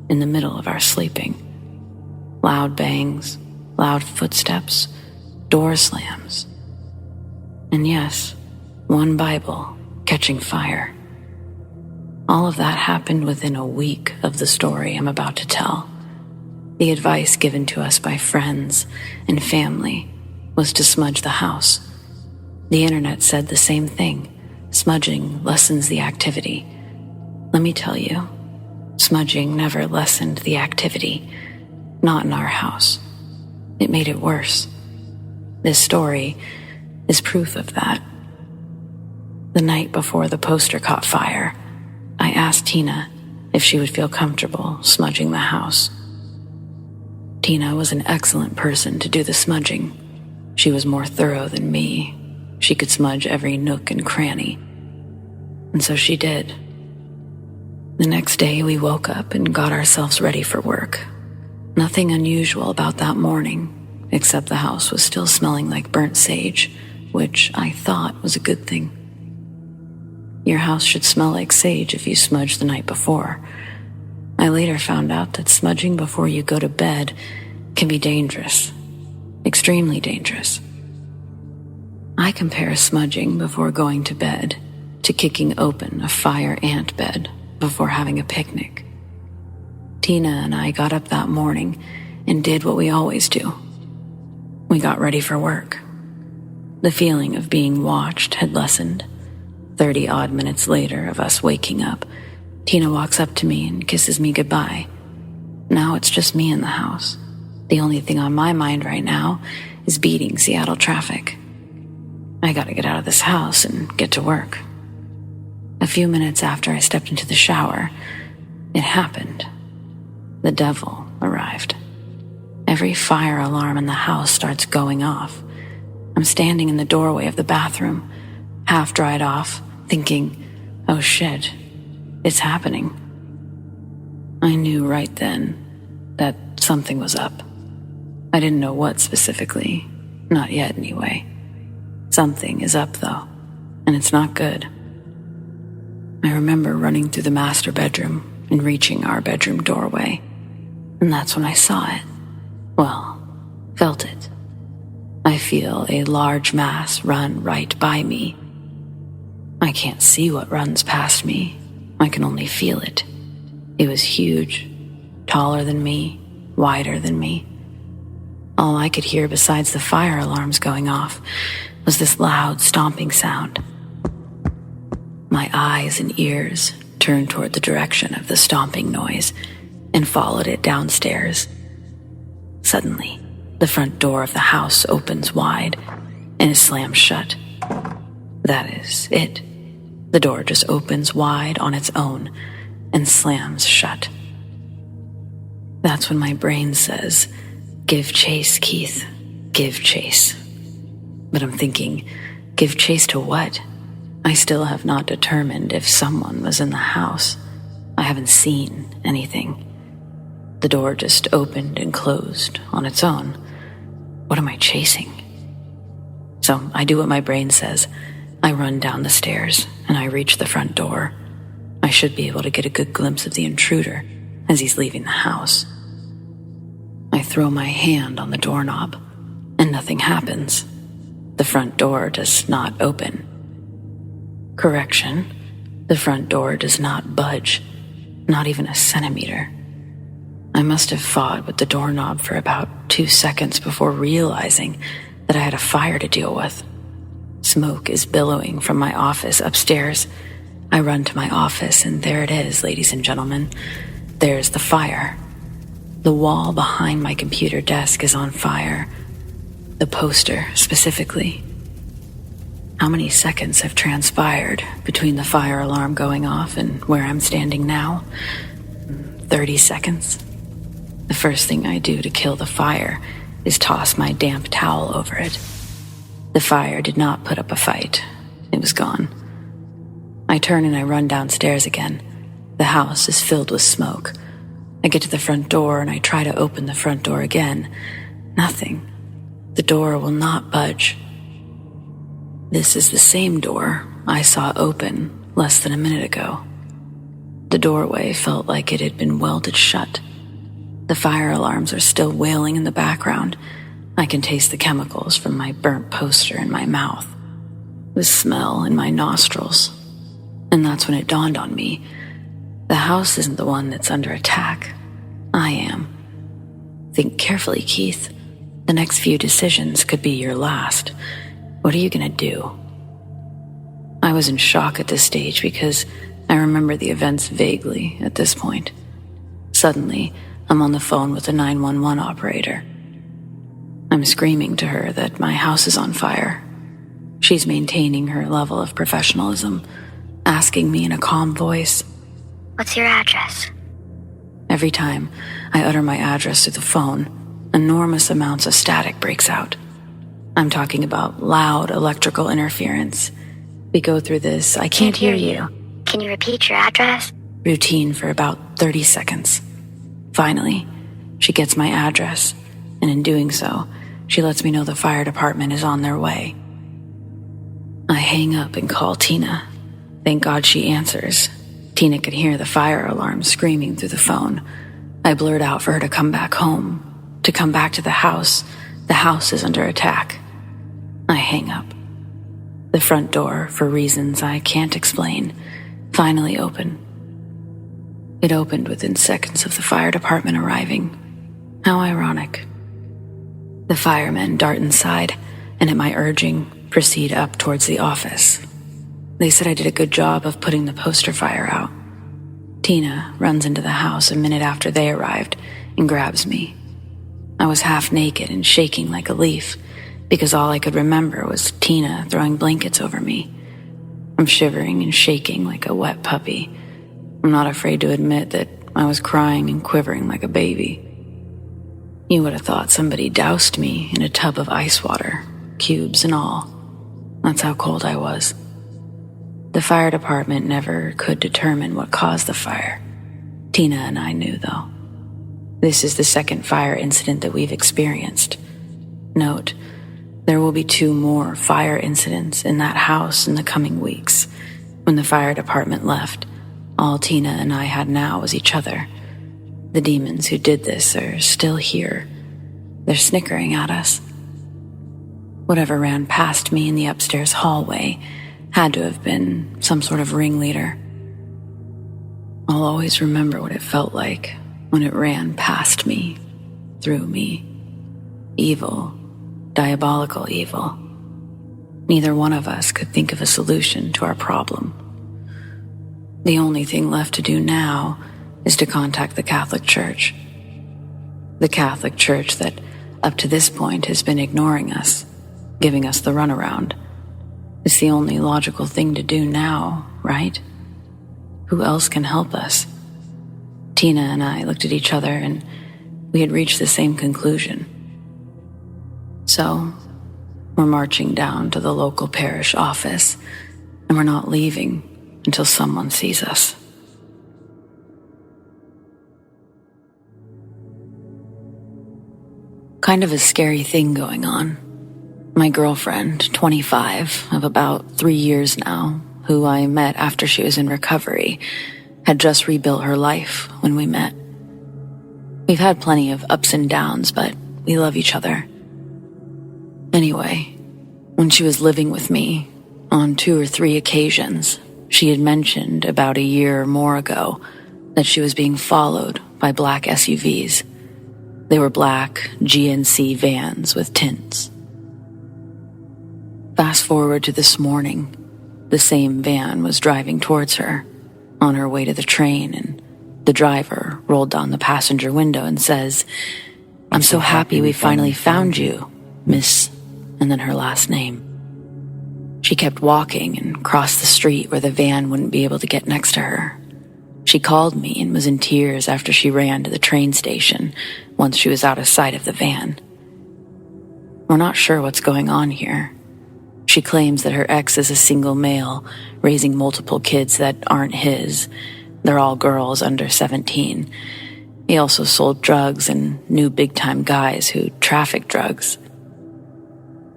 in the middle of our sleeping. Loud bangs, loud footsteps, door slams. And yes, one Bible catching fire. All of that happened within a week of the story I'm about to tell. The advice given to us by friends and family was to smudge the house. The internet said the same thing. Smudging lessens the activity. Let me tell you, smudging never lessened the activity. Not in our house. It made it worse. This story is proof of that. The night before the poster caught fire, I asked Tina if she would feel comfortable smudging the house. Tina was an excellent person to do the smudging. She was more thorough than me. She could smudge every nook and cranny. And so she did. The next day we woke up and got ourselves ready for work. Nothing unusual about that morning, except the house was still smelling like burnt sage, which I thought was a good thing. Your house should smell like sage if you smudged the night before. I later found out that smudging before you go to bed can be dangerous, extremely dangerous. I compare smudging before going to bed to kicking open a fire ant bed before having a picnic. Tina and I got up that morning and did what we always do. We got ready for work. The feeling of being watched had lessened. 30-odd minutes later of us waking up, Tina walks up to me and kisses me goodbye. Now it's just me in the house. The only thing on my mind right now is beating Seattle traffic. I gotta get out of this house and get to work. A few minutes after I stepped into the shower, it happened. The devil arrived. Every fire alarm in the house starts going off. I'm standing in the doorway of the bathroom, half dried off, thinking, oh shit, it's happening. I knew right then that something was up. I didn't know what specifically, not yet anyway. Something is up though, and it's not good. I remember running through the master bedroom and reaching our bedroom doorway, and that's when I saw it. Well, felt it. I feel a large mass run right by me. I can't see what runs past me. I can only feel it. It was huge, taller than me, wider than me. All I could hear besides the fire alarms going off was this loud stomping sound. My eyes and ears turned toward the direction of the stomping noise and followed it downstairs. Suddenly, the front door of the house opens wide and is slammed shut. That is it. The door just opens wide on its own and slams shut. That's when my brain says, give chase, Keith, give chase. But I'm thinking, give chase to what? I still have not determined if someone was in the house. I haven't seen anything. The door just opened and closed on its own. What am I chasing? So I do what my brain says. I run down the stairs and I reach the front door. I should be able to get a good glimpse of the intruder as he's leaving the house. I throw my hand on the doorknob and nothing happens. The front door does not open. Correction, the front door does not budge, not even a centimeter. I must have fought with the doorknob for about 2 seconds before realizing that I had a fire to deal with. Smoke is billowing from my office upstairs. I run to my office and there it is, ladies and gentlemen. There's the fire. The wall behind my computer desk is on fire. The poster, specifically. How many seconds have transpired between the fire alarm going off and where I'm standing now? 30 seconds. The first thing I do to kill the fire is toss my damp towel over it. The fire did not put up a fight. It was gone. I turn and I run downstairs again. The house is filled with smoke. I get to the front door and I try to open the front door again. Nothing. The door will not budge. This is the same door I saw open less than a minute ago. The doorway felt like it had been welded shut. The fire alarms are still wailing in the background. I can taste the chemicals from my burnt poster in my mouth, the smell in my nostrils. And that's when it dawned on me. The house isn't the one that's under attack. I am. Think carefully, Keith. The next few decisions could be your last. What are you gonna do? I was in shock at this stage because I remember the events vaguely at this point. Suddenly, I'm on the phone with the 911 operator. I'm screaming to her that my house is on fire. She's maintaining her level of professionalism, asking me in a calm voice, What's your address? Every time I utter my address through the phone, enormous amounts of static breaks out. I'm talking about loud electrical interference. We go through this, I can't hear you, Can you repeat your address? routine for about 30 seconds. Finally, she gets my address, and in doing so, she lets me know the fire department is on their way. I hang up and call Tina. Thank God she answers. Tina could hear the fire alarm screaming through the phone. I blurt out for her to come back home, to come back to the house. The house is under attack. I hang up. The front door, for reasons I can't explain, finally opened. It opened within seconds of the fire department arriving. How ironic. The firemen dart inside, and at my urging, proceed up towards the office. They said I did a good job of putting the poster fire out. Tina runs into the house a minute after they arrived and grabs me. I was half naked and shaking like a leaf because all I could remember was Tina throwing blankets over me. I'm shivering and shaking like a wet puppy. I'm not afraid to admit that I was crying and quivering like a baby. You would have thought somebody doused me in a tub of ice water, cubes and all. That's how cold I was. The fire department never could determine what caused the fire. Tina and I knew, though. This is the second fire incident that we've experienced. Note, there will be 2 more fire incidents in that house in the coming weeks. When the fire department left, all Tina and I had now was each other. The demons who did this are still here. They're snickering at us. Whatever ran past me in the upstairs hallway had to have been some sort of ringleader. I'll always remember what it felt like when it ran past me, through me. Evil, diabolical evil. Neither one of us could think of a solution to our problem. The only thing left to do now is to contact the Catholic Church. The Catholic Church that, up to this point, has been ignoring us, giving us the runaround. It's the only logical thing to do now, right? Who else can help us? Tina and I looked at each other and we had reached the same conclusion. So, we're marching down to the local parish office, and we're not leaving until someone sees us. Kind of a scary thing going on. My girlfriend, 25, of about 3 years now, who I met after she was in recovery, had just rebuilt her life when we met. We've had plenty of ups and downs, but we love each other. Anyway, when she was living with me, on 2 or 3 occasions, she had mentioned about a year or more ago that she was being followed by black SUVs. They were black GNC vans with tints. Fast forward to this morning, the same van was driving towards her, on her way to the train, and the driver rolled down the passenger window and says, "I'm so happy we finally found you, Miss," and then her last name. She kept walking and crossed the street where the van wouldn't be able to get next to her. She called me and was in tears after she ran to the train station once she was out of sight of the van. We're not sure what's going on here. She claims that her ex is a single male, raising multiple kids that aren't his. They're all girls under 17. He also sold drugs and knew big-time guys who trafficked drugs.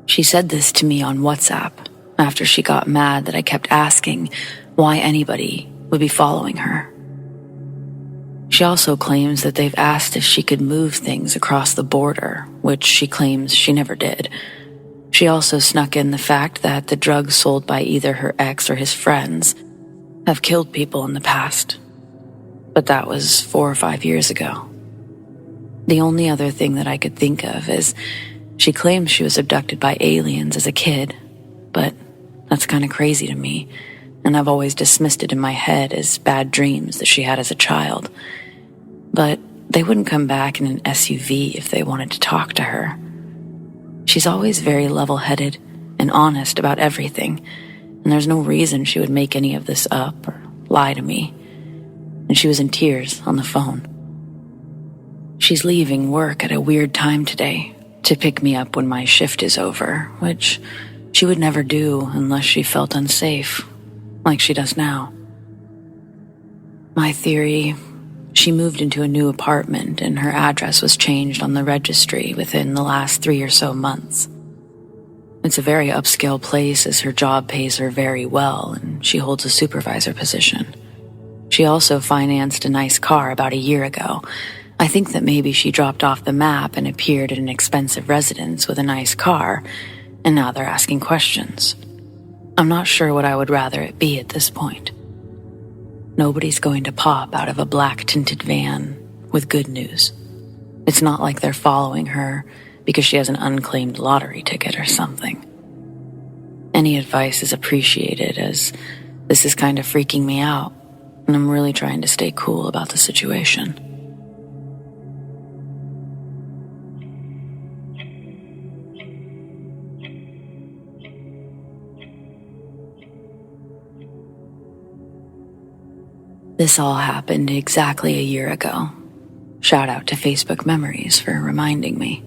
She said this to me on WhatsApp after she got mad that I kept asking why anybody would be following her. She also claims that they've asked if she could move things across the border, which she claims she never did. She also snuck in the fact that the drugs sold by either her ex or his friends have killed people in the past. But that was 4 or 5 years ago. The only other thing that I could think of is she claims she was abducted by aliens as a kid, but that's kind of crazy to me, and I've always dismissed it in my head as bad dreams that she had as a child. But they wouldn't come back in an SUV if they wanted to talk to her. She's always very level-headed and honest about everything, and there's no reason she would make any of this up or lie to me. And she was in tears on the phone. She she's leaving work at a weird time today to pick me up when my shift is over, which she would never do unless she felt unsafe, like she does now. My theory, she moved into a new apartment and her address was changed on the registry within the last 3 or so months. It's a very upscale place as her job pays her very well and she holds a supervisor position. She also financed a nice car about a year ago. I think that maybe she dropped off the map and appeared at an expensive residence with a nice car, and now they're asking questions. I'm not sure what I would rather it be at this point. Nobody's going to pop out of a black-tinted van with good news. It's not like they're following her because she has an unclaimed lottery ticket or something. Any advice is appreciated, as this is kind of freaking me out, and I'm really trying to stay cool about the situation. This all happened exactly a year ago. Shout out to Facebook Memories for reminding me.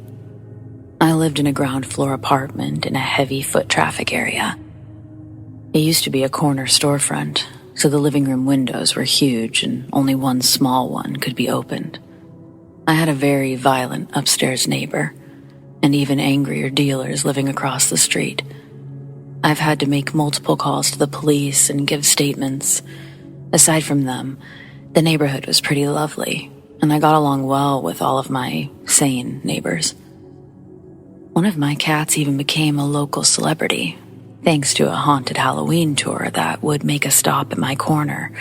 I lived in a ground floor apartment in a heavy foot traffic area. It used to be a corner storefront, so the living room windows were huge and only one small one could be opened. I had a very violent upstairs neighbor, and even angrier dealers living across the street. I've had to make multiple calls to the police and give statements. Aside from them, the neighborhood was pretty lovely, and I got along well with all of my sane neighbors. One of my cats even became a local celebrity, thanks to a haunted Halloween tour that would make a stop at my corner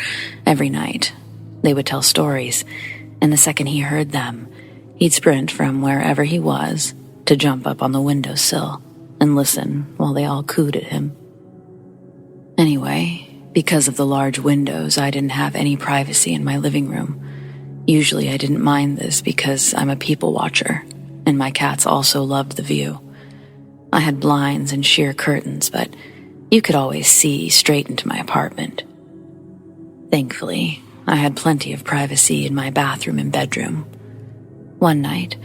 every night. They would tell stories, and the second he heard them, he'd sprint from wherever he was to jump up on the windowsill and listen while they all cooed at him. Anyway, because of the large windows, I didn't have any privacy in my living room. Usually I didn't mind this because I'm a people watcher, and my cats also loved the view. I had blinds and sheer curtains, but you could always see straight into my apartment. Thankfully, I had plenty of privacy in my bathroom and bedroom. One night,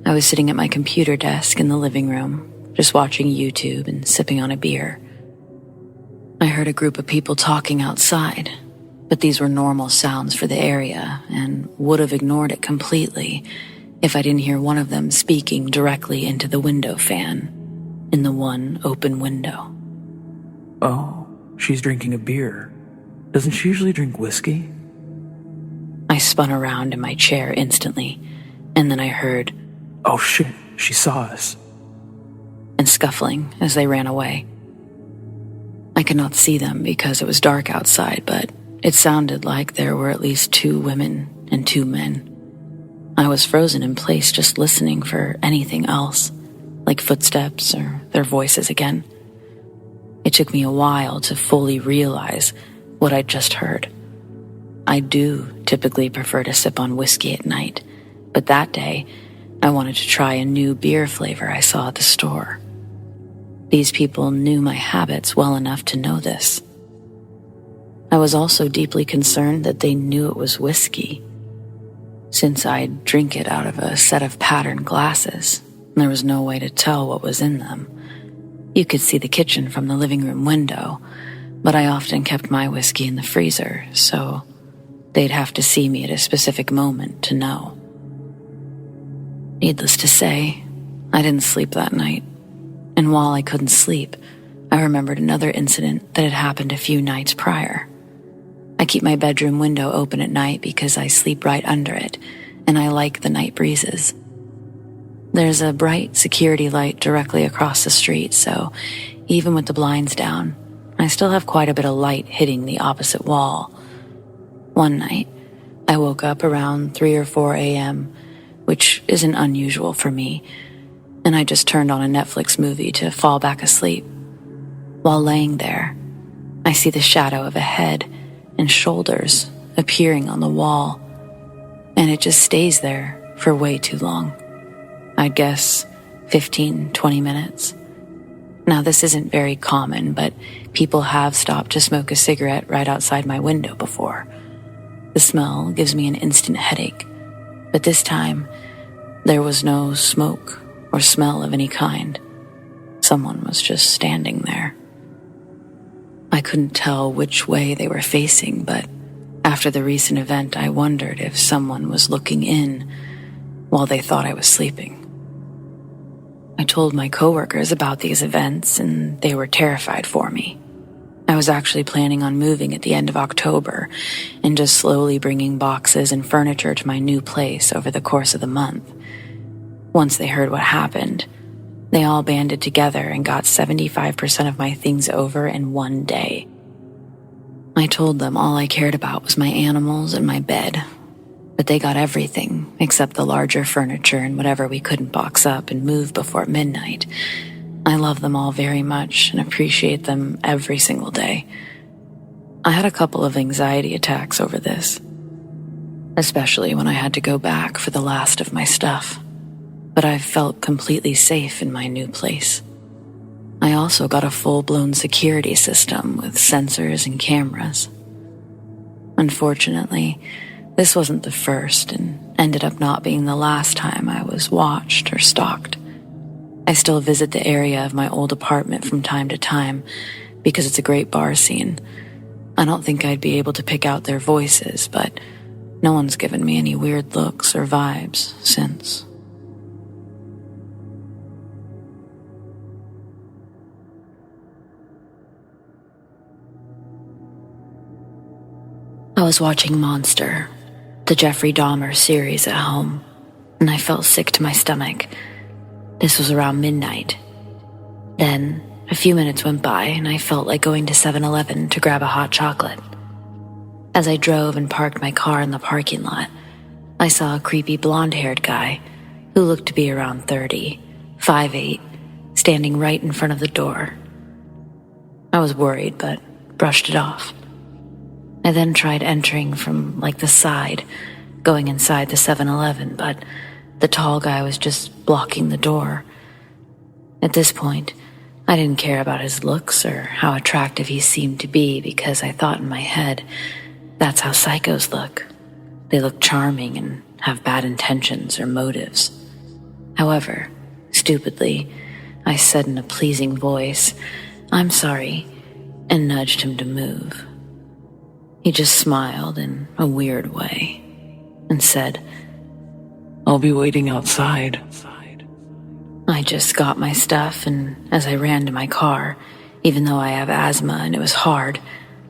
I was sitting at my computer desk in the living room, just watching YouTube and sipping on a beer. I heard a group of people talking outside, but these were normal sounds for the area and would have ignored it completely if I didn't hear one of them speaking directly into the window fan in the one open window. Oh, she's drinking a beer. Doesn't she usually drink whiskey? I spun around in my chair instantly, and then I heard, "Oh shit, she saw us," and scuffling as they ran away. I could not see them because it was dark outside, but it sounded like there were at least 2 women and 2 men. I was frozen in place just listening for anything else, like footsteps or their voices again. It took me a while to fully realize what I'd just heard. I do typically prefer to sip on whiskey at night, but that day I wanted to try a new beer flavor I saw at the store. These people knew my habits well enough to know this. I was also deeply concerned that they knew it was whiskey, since I'd drink it out of a set of patterned glasses. There was no way to tell what was in them. You could see the kitchen from the living room window, but I often kept my whiskey in the freezer, so they'd have to see me at a specific moment to know. Needless to say, I didn't sleep that night, and while I couldn't sleep, I remembered another incident that had happened a few nights prior. I keep my bedroom window open at night because I sleep right under it, and I like the night breezes. There's a bright security light directly across the street, so even with the blinds down, I still have quite a bit of light hitting the opposite wall. One night, I woke up around 3 or 4 a.m., which isn't unusual for me, and I just turned on a Netflix movie to fall back asleep. While laying there, I see the shadow of a head and shoulders appearing on the wall, and it just stays there for way too long. I'd guess 15-20 minutes. Now, this isn't very common, but people have stopped to smoke a cigarette right outside my window before. The smell gives me an instant headache, but this time There was no smoke or smell of any kind. Someone was just standing there. I couldn't tell which way they were facing, but after the recent event, I wondered if someone was looking in while they thought I was sleeping. I told my coworkers about these events, and they were terrified for me. I was actually planning on moving at the end of October and just slowly bringing boxes and furniture to my new place over the course of the month. Once they heard what happened, they all banded together and got 75% of my things over in one day. I told them all I cared about was my animals and my bed, but they got everything except the larger furniture and whatever we couldn't box up and move before midnight. I love them all very much and appreciate them every single day. I had a couple of anxiety attacks over this, especially when I had to go back for the last of my stuff, but I've felt completely safe in my new place. I also got a full-blown security system with sensors and cameras. Unfortunately, this wasn't the first and ended up not being the last time I was watched or stalked. I still visit the area of my old apartment from time to time because it's a great bar scene. I don't think I'd be able to pick out their voices, but no one's given me any weird looks or vibes since. I was watching Monster, the Jeffrey Dahmer series at home, and I felt sick to my stomach. This was around midnight. Then, a few minutes went by and I felt like going to 7-Eleven to grab a hot chocolate. As I drove and parked my car in the parking lot, I saw a creepy blonde-haired guy who looked to be around 30, 5'8", standing right in front of the door. I was worried, but brushed it off. I then tried entering from the side, going inside the 7-Eleven, but the tall guy was just blocking the door. At this point, I didn't care about his looks or how attractive he seemed to be because I thought in my head, that's how psychos look. They look charming and have bad intentions or motives. However, stupidly, I said in a pleasing voice, "I'm sorry," and nudged him to move. He just smiled in a weird way and said, I'll be waiting outside. I just got my stuff, and as I ran to my car, even though I have asthma and it was hard,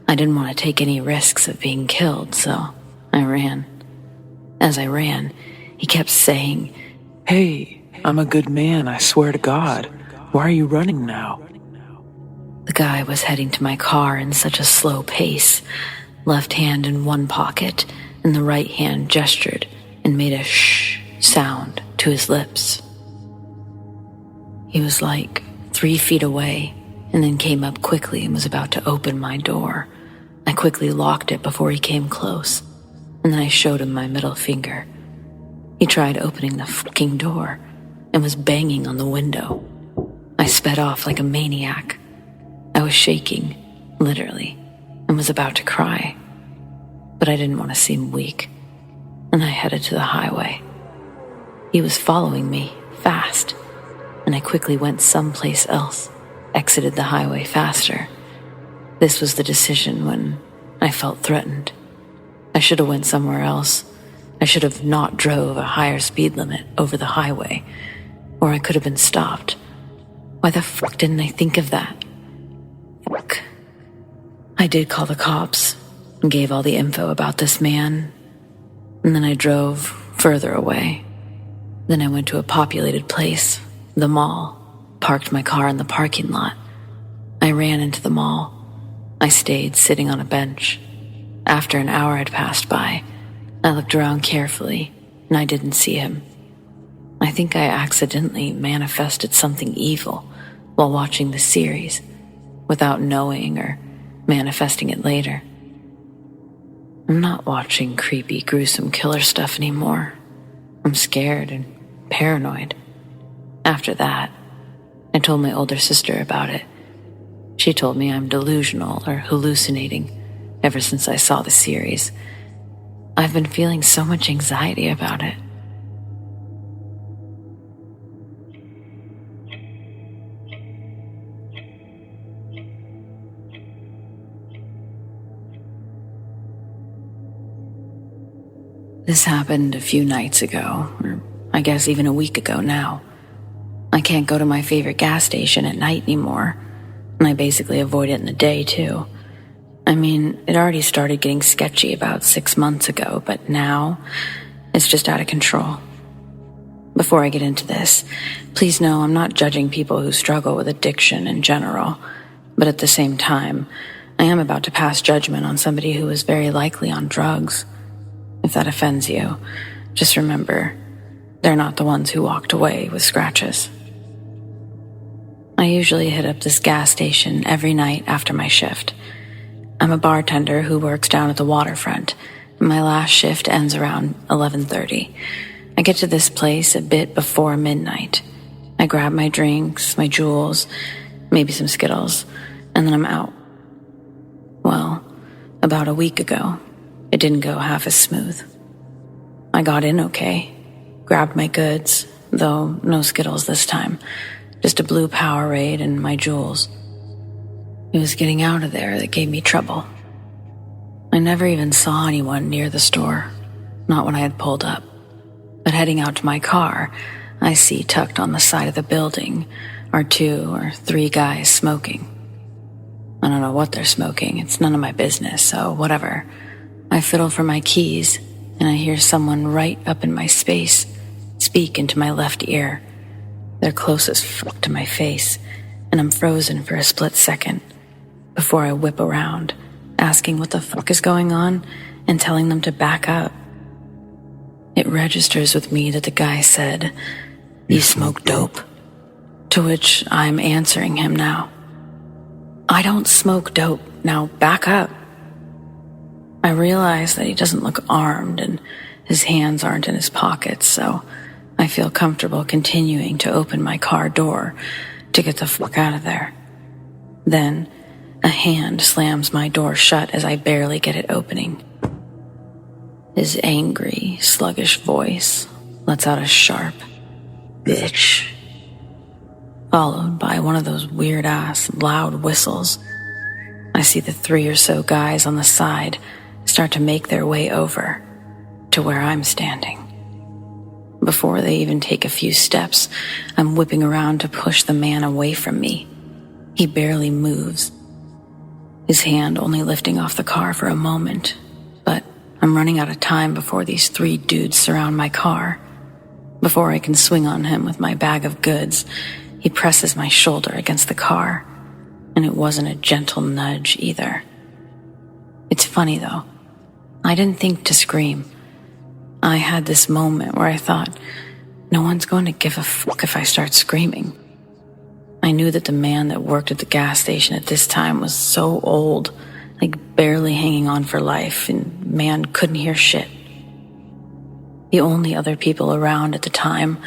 I didn't want to take any risks of being killed, so I ran. As I ran, he kept saying, Hey, I'm a good man, I swear to God. Why are you running now? The guy was heading to my car in such a slow pace, left hand in one pocket, and the right hand gestured and made a shh sound to his lips. He was 3 feet away, and then came up quickly and was about to open my door. I quickly locked it before he came close, and then I showed him my middle finger. He tried opening the fucking door and was banging on the window. I sped off like a maniac. I was shaking, literally, and was about to cry, but I didn't want to seem weak, and I headed to the highway. He was following me, fast, and I quickly went someplace else, exited the highway faster. This was the decision when I felt threatened. I should have went somewhere else. I should have not drove a higher speed limit over the highway, or I could have been stopped. Why the fuck didn't I think of that? Fuck. I did call the cops and gave all the info about this man, and then I drove further away. Then I went to a populated place, the mall, parked my car in the parking lot. I ran into the mall. I stayed sitting on a bench. After an hour had passed by, I looked around carefully, and I didn't see him. I think I accidentally manifested something evil while watching the series, without knowing or manifesting it later. I'm not watching creepy, gruesome killer stuff anymore. I'm scared and paranoid. After that, I told my older sister about it. She told me I'm delusional or hallucinating ever since I saw the series. I've been feeling so much anxiety about it. This happened a few nights ago, or I guess even a week ago now. I can't go to my favorite gas station at night anymore, and I basically avoid it in the day too. I mean, it already started getting sketchy about 6 months ago, but now it's just out of control. Before I get into this, please know I'm not judging people who struggle with addiction in general, but at the same time, I am about to pass judgment on somebody who is very likely on drugs. If that offends you, just remember, they're not the ones who walked away with scratches. I usually hit up this gas station every night after my shift. I'm a bartender who works down at the waterfront, and my last shift ends around 11:30. I get to this place a bit before midnight. I grab my drinks, my jewels, maybe some Skittles, and then I'm out. Well, about a week ago, it didn't go half as smooth. I got in okay, grabbed my goods, though no Skittles this time, just a blue Powerade and my jewels. It was getting out of there that gave me trouble. I never even saw anyone near the store, not when I had pulled up. But heading out to my car, I see tucked on the side of the building are 2 or 3 guys smoking. I don't know what they're smoking, it's none of my business, so whatever. I fiddle for my keys, and I hear someone right up in my space speak into my left ear. They're close as fuck to my face, and I'm frozen for a split second before I whip around, asking what the fuck is going on and telling them to back up. It registers with me that the guy said, "You smoke dope?" To which I'm answering him now, "I don't smoke dope, now back up." I realize that he doesn't look armed and his hands aren't in his pockets, so I feel comfortable continuing to open my car door to get the fuck out of there. Then, a hand slams my door shut as I barely get it opening. His angry, sluggish voice lets out a sharp, "Bitch," followed by one of those weird-ass, loud whistles. I see the 3 or so guys on the side start to make their way over to where I'm standing. Before they even take a few steps, I'm whipping around to push the man away from me. He barely moves, his hand only lifting off the car for a moment, but I'm running out of time before these 3 dudes surround my car. Before I can swing on him with my bag of goods, he presses my shoulder against the car, and it wasn't a gentle nudge either. It's funny though, I didn't think to scream. I had this moment where I thought, no one's going to give a fuck if I start screaming. I knew that the man that worked at the gas station at this time was so old, like barely hanging on for life, and man couldn't hear shit. The only other people around at the time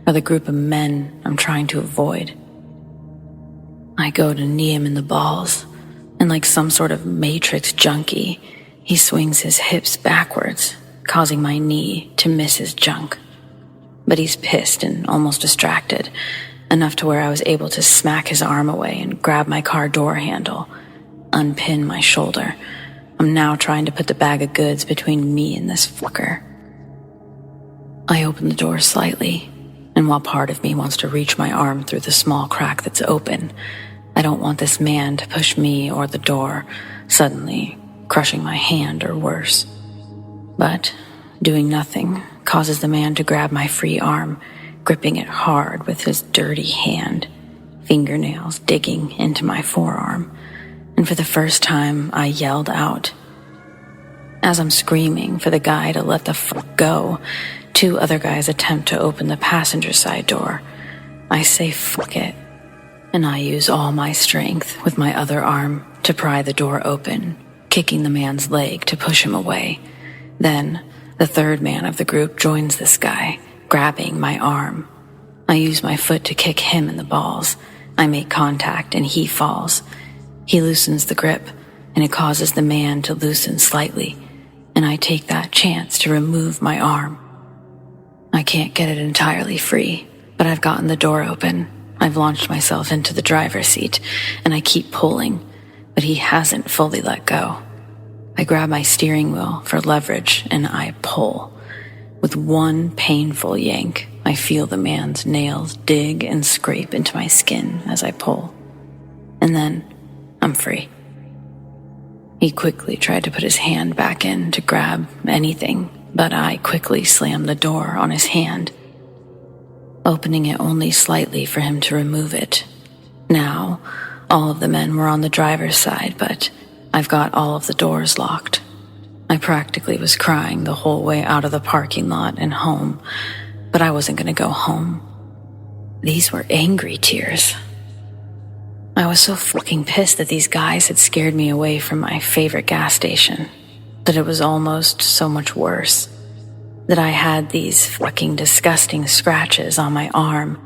are the group of men I'm trying to avoid. I go to knee him in the balls, and like some sort of Matrix junkie, he swings his hips backwards, causing my knee to miss his junk. But he's pissed and almost distracted, enough to where I was able to smack his arm away and grab my car door handle, unpin my shoulder. I'm now trying to put the bag of goods between me and this fucker. I open the door slightly, and while part of me wants to reach my arm through the small crack that's open, I don't want this man to push me or the door, suddenly crushing my hand or worse. But doing nothing causes the man to grab my free arm, gripping it hard with his dirty hand, fingernails digging into my forearm. And for the first time, I yelled out. As I'm screaming for the guy to let the fuck go, 2 other guys attempt to open the passenger side door. I say fuck it, and I use all my strength with my other arm to pry the door open, kicking the man's leg to push him away. Then, the 3rd man of the group joins this guy, grabbing my arm. I use my foot to kick him in the balls. I make contact and he falls. He loosens the grip, and it causes the man to loosen slightly, and I take that chance to remove my arm. I can't get it entirely free, but I've gotten the door open. I've launched myself into the driver's seat, and I keep pulling, but he hasn't fully let go. I grab my steering wheel for leverage and I pull. With one painful yank, I feel the man's nails dig and scrape into my skin as I pull. And then I'm free. He quickly tried to put his hand back in to grab anything, but I quickly slammed the door on his hand, opening it only slightly for him to remove it. Now, all of the men were on the driver's side, but I've got all of the doors locked. I practically was crying the whole way out of the parking lot and home, but I wasn't going to go home. These were angry tears. I was so fucking pissed that these guys had scared me away from my favorite gas station, that it was almost so much worse, that I had these fucking disgusting scratches on my arm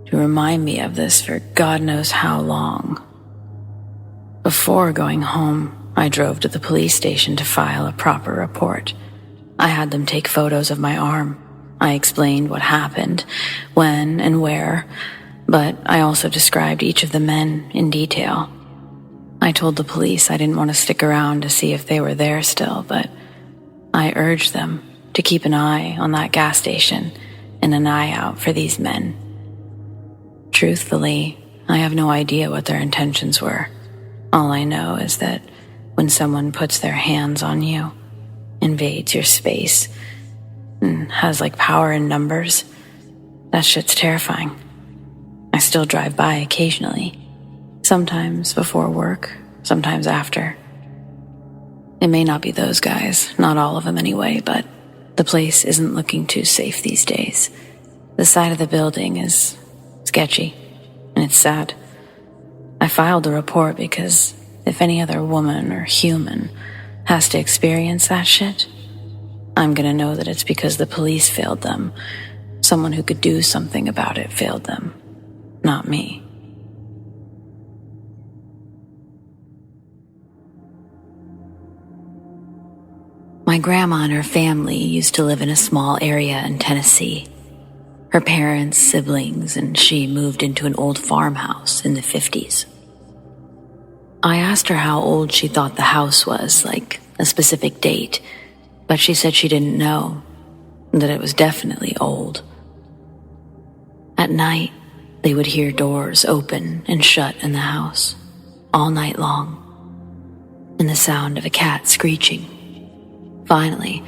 to remind me of this for God knows how long. Before going home, I drove to the police station to file a proper report. I had them take photos of my arm. I explained what happened, when and where, but I also described each of the men in detail. I told the police I didn't want to stick around to see if they were there still, but I urged them to keep an eye on that gas station and an eye out for these men. Truthfully, I have no idea what their intentions were. All I know is that when someone puts their hands on you, invades your space, and has like power in numbers, that shit's terrifying. I still drive by occasionally, sometimes before work, sometimes after. It may not be those guys, not all of them anyway, but the place isn't looking too safe these days. The side of the building is sketchy, and it's sad. I filed a report because if any other woman or human has to experience that shit, I'm gonna know that it's because the police failed them. Someone who could do something about it failed them, not me. My grandma and her family used to live in a small area in Tennessee. Her parents, siblings, and she moved into an old farmhouse in the 50s. I asked her how old she thought the house was, like a specific date, but she said she didn't know, that it was definitely old. At night, they would hear doors open and shut in the house, all night long, and the sound of a cat screeching. Finally,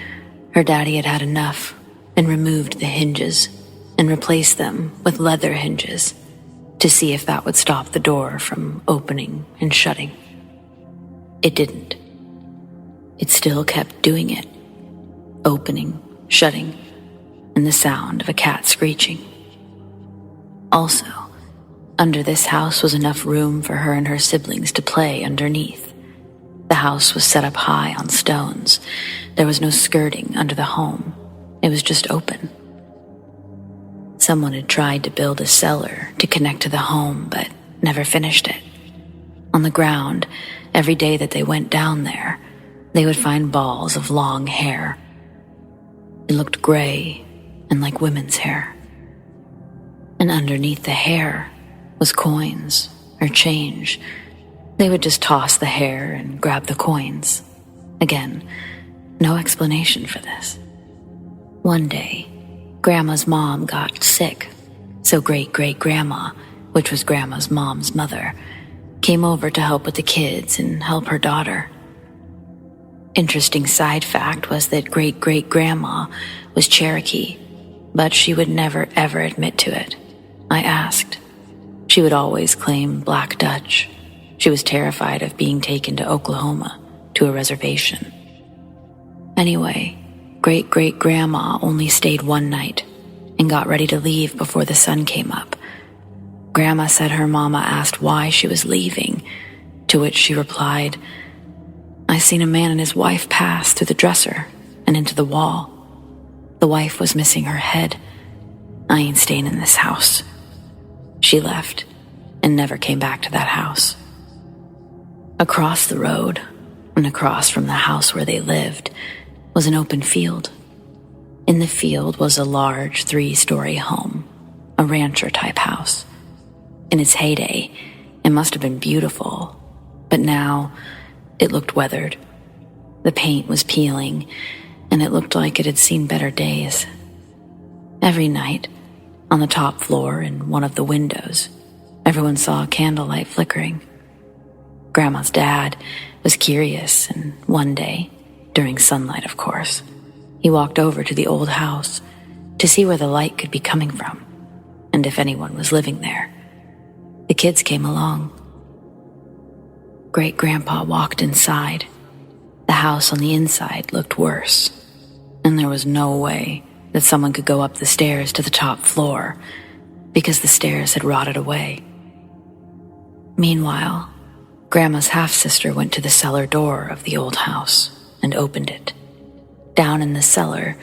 her daddy had had enough and removed the hinges and replaced them with leather hinges to see if that would stop the door from opening and shutting. It didn't. It still kept doing it, opening, shutting, and the sound of a cat screeching. Also, under this house was enough room for her and her siblings to play underneath. The house was set up high on stones. There was no skirting under the home. It was just open. Someone had tried to build a cellar to connect to the home, but never finished it. On the ground, every day that they went down there, they would find balls of long hair. It looked gray and like women's hair. And underneath the hair was coins or change. They would just toss the hair and grab the coins. Again, no explanation for this. One day, Grandma's mom got sick, so great-great-grandma, which was Grandma's mom's mother, came over to help with the kids and help her daughter. Interesting side fact was that great-great-grandma was Cherokee, but she would never ever admit to it. I asked. She would always claim Black Dutch. She was terrified of being taken to Oklahoma, to a reservation. Anyway, great-great-grandma only stayed one night and got ready to leave before the sun came up. Grandma said her mama asked why she was leaving, to which she replied, "I seen a man and his wife pass through the dresser and into the wall. The wife was missing her head. I ain't staying in this house." She left and never came back to that house. Across the road, and across from the house where they lived, was an open field. In the field was a large 3-story home, a rancher-type house. In its heyday, it must have been beautiful, but now it looked weathered The paint was peeling, and it looked like it had seen better days. Every night, on the top floor in one of the windows, everyone saw a candlelight flickering. Grandma's dad was curious, and one day, during sunlight of course, he walked over to the old house to see where the light could be coming from, and if anyone was living there. The kids came along. Great-grandpa walked inside. The house on the inside looked worse, and there was no way that someone could go up the stairs to the top floor because the stairs had rotted away. Meanwhile, Grandma's half-sister went to the cellar door of the old house and opened it. Down in the cellar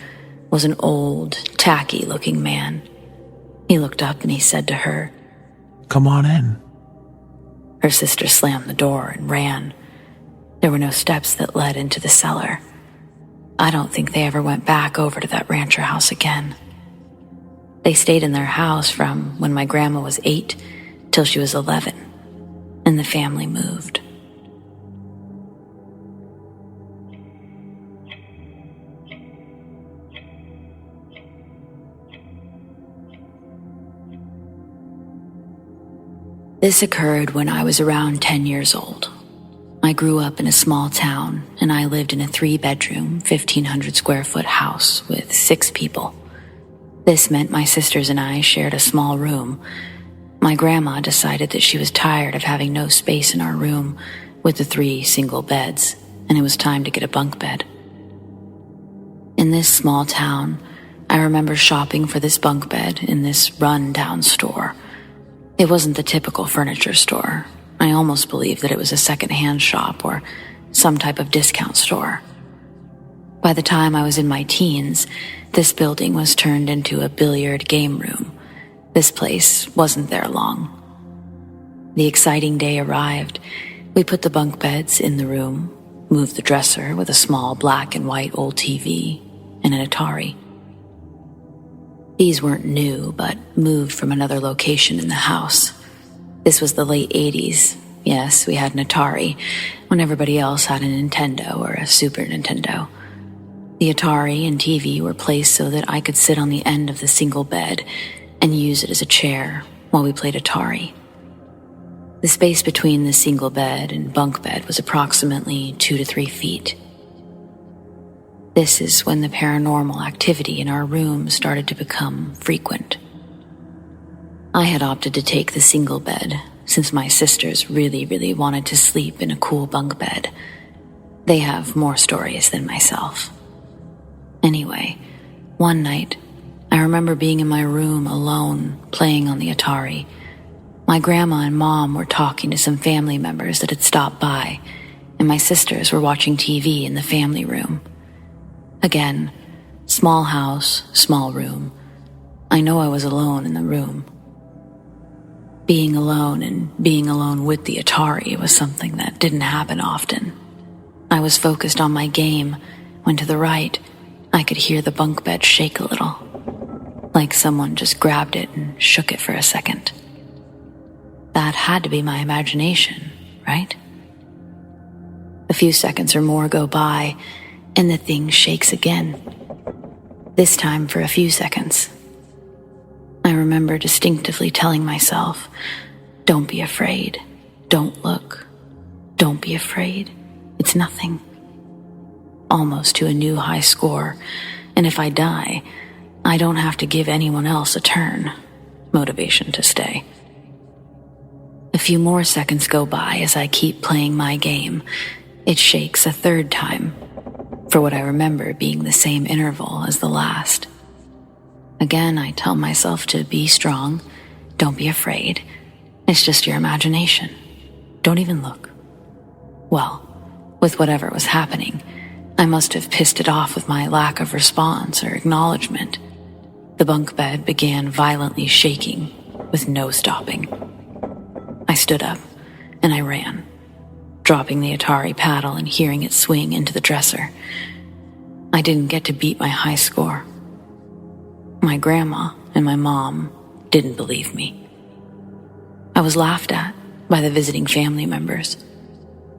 was an old, tacky-looking man. He looked up and he said to her, Come on in. Her sister slammed the door and ran. There were no steps that led into the cellar. I don't think they ever went back over to that rancher house again. They stayed in their house from when my grandma was 8 till she was 11, and the family moved. This occurred when I was around 10 years old. I grew up in a small town, and I lived in a 3-bedroom, 1,500 square foot house with 6 people. This meant my sisters and I shared a small room. My grandma decided that she was tired of having no space in our room with the 3 single beds, and it was time to get a bunk bed. In this small town, I remember shopping for this bunk bed in this run-down store. It wasn't the typical furniture store. I almost believed that it was a second-hand shop or some type of discount store. By the time I was in my teens, this building was turned into a billiard game room. This place wasn't there long. The exciting day arrived. We put the bunk beds in the room, moved the dresser with a small black and white old TV and an Atari. These weren't new, but moved from another location in the house. This was the late 80s. Yes, we had an Atari, when everybody else had a Nintendo or a Super Nintendo. The Atari and TV were placed so that I could sit on the end of the single bed and use it as a chair while we played Atari. The space between the single bed and bunk bed was approximately 2 to 3 feet. This is when the paranormal activity in our room started to become frequent. I had opted to take the single bed since my sisters really wanted to sleep in a cool bunk bed. They have more stories than myself. Anyway, one night, I remember being in my room alone, playing on the Atari. My grandma and mom were talking to some family members that had stopped by, and my sisters were watching TV in the family room. Again, small house, small room. I know I was alone in the room. Being alone and being alone with the Atari was something that didn't happen often. I was focused on my game when to the right, I could hear the bunk bed shake a little, like someone just grabbed it and shook it for a second. That had to be my imagination, right? A few seconds or more go by, and the thing shakes again. This time for a few seconds. I remember distinctively telling myself, don't be afraid, don't look, don't be afraid, it's nothing. Almost to a new high score, and if I die, I don't have to give anyone else a turn. Motivation to stay. A few more seconds go by as I keep playing my game. It shakes a 3rd time, for what I remember being the same interval as the last. Again, I tell myself to be strong, don't be afraid. It's just your imagination. Don't even look. Well, with whatever was happening, I must have pissed it off with my lack of response or acknowledgement. The bunk bed began violently shaking with no stopping. I stood up and I ran, dropping the Atari paddle and hearing it swing into the dresser. I didn't get to beat my high score. My grandma and my mom didn't believe me. I was laughed at by the visiting family members.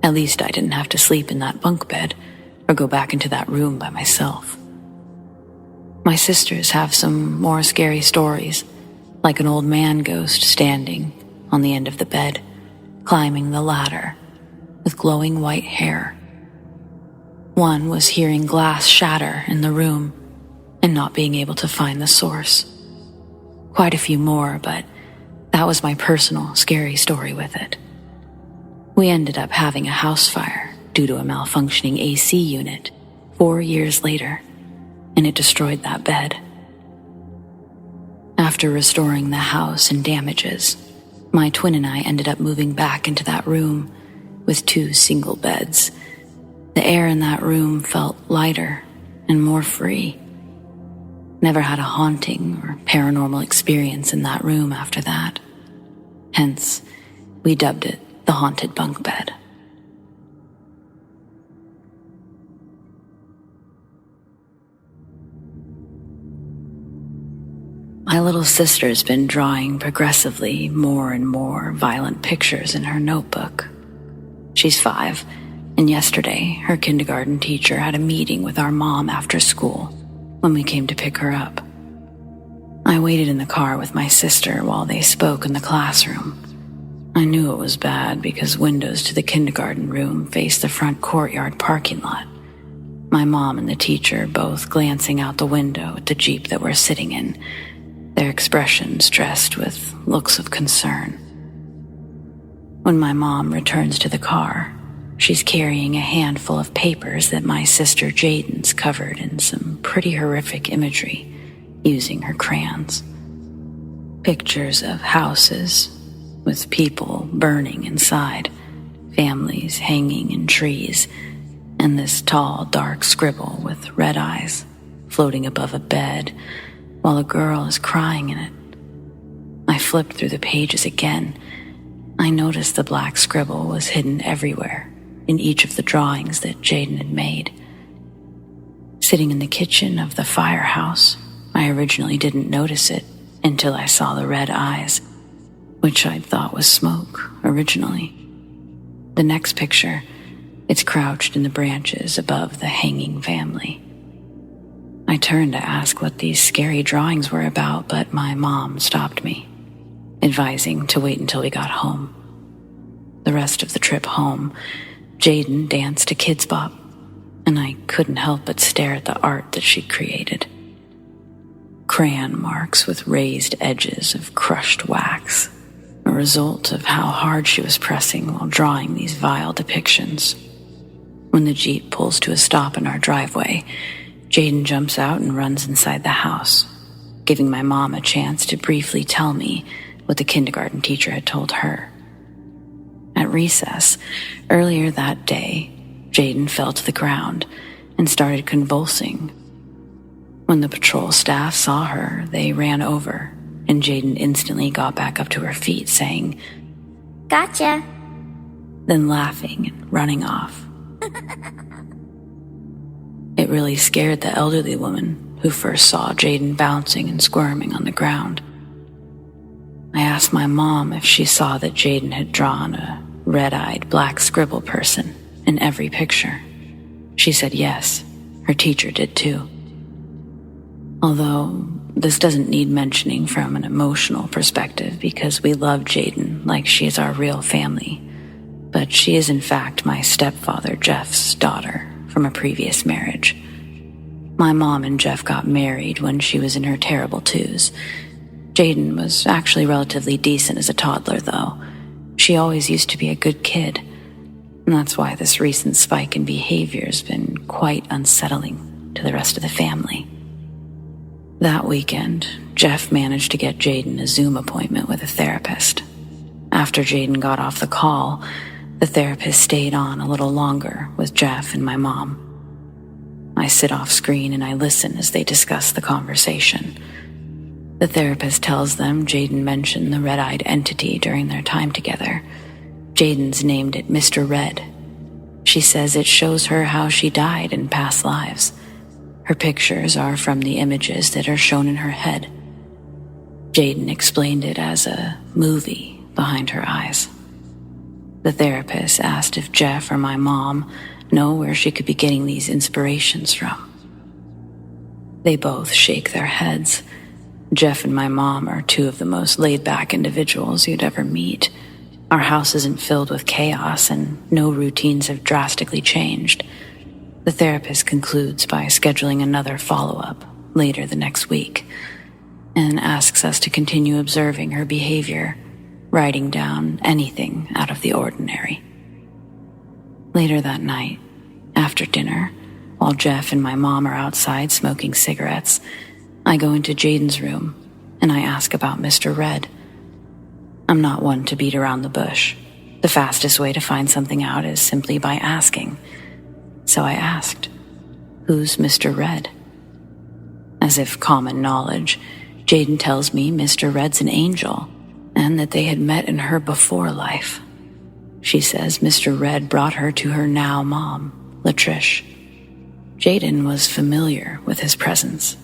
At least I didn't have to sleep in that bunk bed, or go back into that room by myself. My sisters have some more scary stories, like an old man ghost standing on the end of the bed, climbing the ladder, with glowing white hair. One was hearing glass shatter in the room and not being able to find the source. Quite a few more, but that was my personal scary story with it. We ended up having a house fire due to a malfunctioning AC unit 4 years later, and it destroyed that bed. After restoring the house and damages, my twin and I ended up moving back into that room with 2 single beds. The air in that room felt lighter and more free. Never had a haunting or paranormal experience in that room after that. Hence, we dubbed it the haunted bunk bed. My little sister's been drawing progressively more and more violent pictures in her notebook. She's 5, and yesterday her kindergarten teacher had a meeting with our mom after school when we came to pick her up. I waited in the car with my sister while they spoke in the classroom. I knew it was bad because windows to the kindergarten room faced the front courtyard parking lot. My mom and the teacher both glancing out the window at the Jeep that we're sitting in, their expressions dressed with looks of concern. When my mom returns to the car, she's carrying a handful of papers that my sister Jaden's covered in some pretty horrific imagery using her crayons. Pictures of houses with people burning inside, families hanging in trees, and this tall, dark scribble with red eyes floating above a bed while a girl is crying in it. I flipped through the pages again. I noticed the black scribble was hidden everywhere in each of the drawings that Jaden had made. Sitting in the kitchen of the firehouse, I originally didn't notice it until I saw the red eyes, which I'd thought was smoke originally. The next picture, it's crouched in the branches above the hanging family. I turned to ask what these scary drawings were about, but my mom stopped me, advising to wait until we got home. The rest of the trip home, Jaden danced to Kids Bop, and I couldn't help but stare at the art that she'd created. Crayon marks with raised edges of crushed wax, a result of how hard she was pressing while drawing these vile depictions. When the Jeep pulls to a stop in our driveway, Jaden jumps out and runs inside the house, giving my mom a chance to briefly tell me what the kindergarten teacher had told her. At recess, earlier that day, Jaden fell to the ground and started convulsing. When the patrol staff saw her, they ran over, and Jaden instantly got back up to her feet, saying, Gotcha. then laughing and running off. It really scared the elderly woman who first saw Jaden bouncing and squirming on the ground. I asked my mom if she saw that Jaden had drawn a red-eyed black scribble person in every picture. She said yes, her teacher did too. Although this doesn't need mentioning from an emotional perspective because we love Jaden like she is our real family, but she is in fact my stepfather Jeff's daughter from a previous marriage. My mom and Jeff got married when she was in her terrible 2s. Jaden was actually relatively decent as a toddler, though. She always used to be a good kid, and that's why this recent spike in behavior has been quite unsettling to the rest of the family. That weekend, Jeff managed to get Jaden a Zoom appointment with a therapist. After Jaden got off the call, the therapist stayed on a little longer with Jeff and my mom. I sit off screen and I listen as they discuss the conversation. The therapist tells them Jaden mentioned the red-eyed entity during their time together. Jaden's named it Mr. Red. She says it shows her how she died in past lives. Her pictures are from the images that are shown in her head. Jaden explained it as a movie behind her eyes. The therapist asked if Jeff or my mom know where she could be getting these inspirations from. They both shake their heads. Jeff and my mom are two of the most laid-back individuals you'd ever meet. Our house isn't filled with chaos, and no routines have drastically changed. The therapist concludes by scheduling another follow-up later the next week and asks us to continue observing her behavior, writing down anything out of the ordinary. Later that night, after dinner, while Jeff and my mom are outside smoking cigarettes, I go into Jaden's room and I ask about Mr. Red. I'm not one to beat around the bush. The fastest way to find something out is simply by asking. So I asked, "Who's Mr. Red?" As if common knowledge, Jaden tells me Mr. Red's an angel and that they had met in her before life. She says Mr. Red brought her to her now mom, Latrish. Jaden was familiar with his presence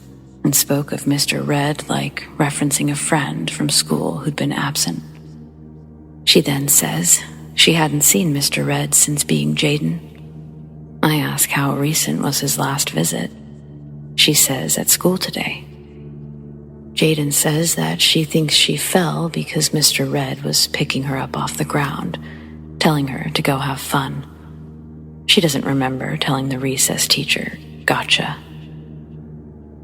and spoke of Mr. Red like referencing a friend from school who'd been absent. She then says she hadn't seen Mr. Red since being Jaden. I ask how recent was his last visit. She says at school today. Jaden says that she thinks she fell because Mr. Red was picking her up off the ground, telling her to go have fun. She doesn't remember telling the recess teacher, "Gotcha."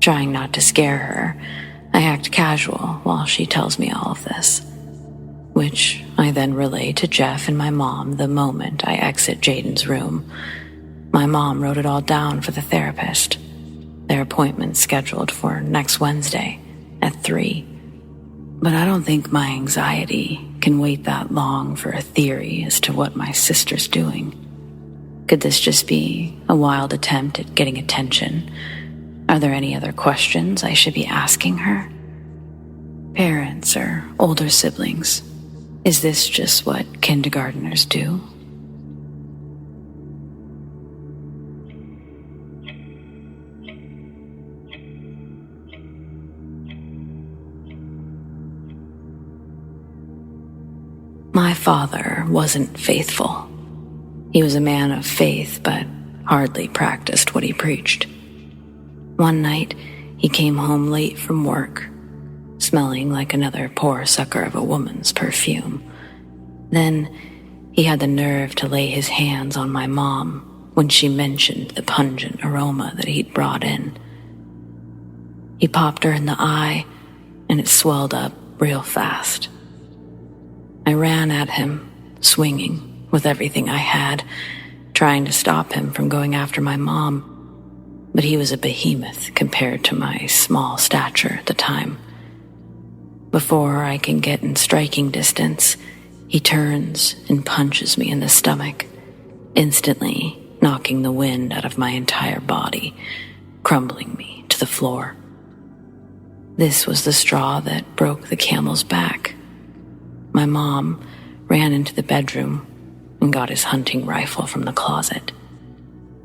Trying not to scare her, I act casual while she tells me all of this, which I then relay to Jeff and my mom the moment I exit Jaden's room. My mom wrote it all down for the therapist. Their appointment's scheduled for next Wednesday at 3. But I don't think my anxiety can wait that long for a theory as to what my sister's doing. Could this just be a wild attempt at getting attention? Are there any other questions I should be asking her? Parents or older siblings, is this just what kindergartners do? My father wasn't faithful. He was a man of faith, but hardly practiced what he preached. One night, he came home late from work, smelling like another poor sucker of a woman's perfume. Then, he had the nerve to lay his hands on my mom when she mentioned the pungent aroma that he'd brought in. He popped her in the eye, and it swelled up real fast. I ran at him, swinging with everything I had, trying to stop him from going after my mom, but he was a behemoth compared to my small stature at the time. Before I can get in striking distance, he turns and punches me in the stomach, instantly knocking the wind out of my entire body, crumbling me to the floor. This was the straw that broke the camel's back. My mom ran into the bedroom and got his hunting rifle from the closet.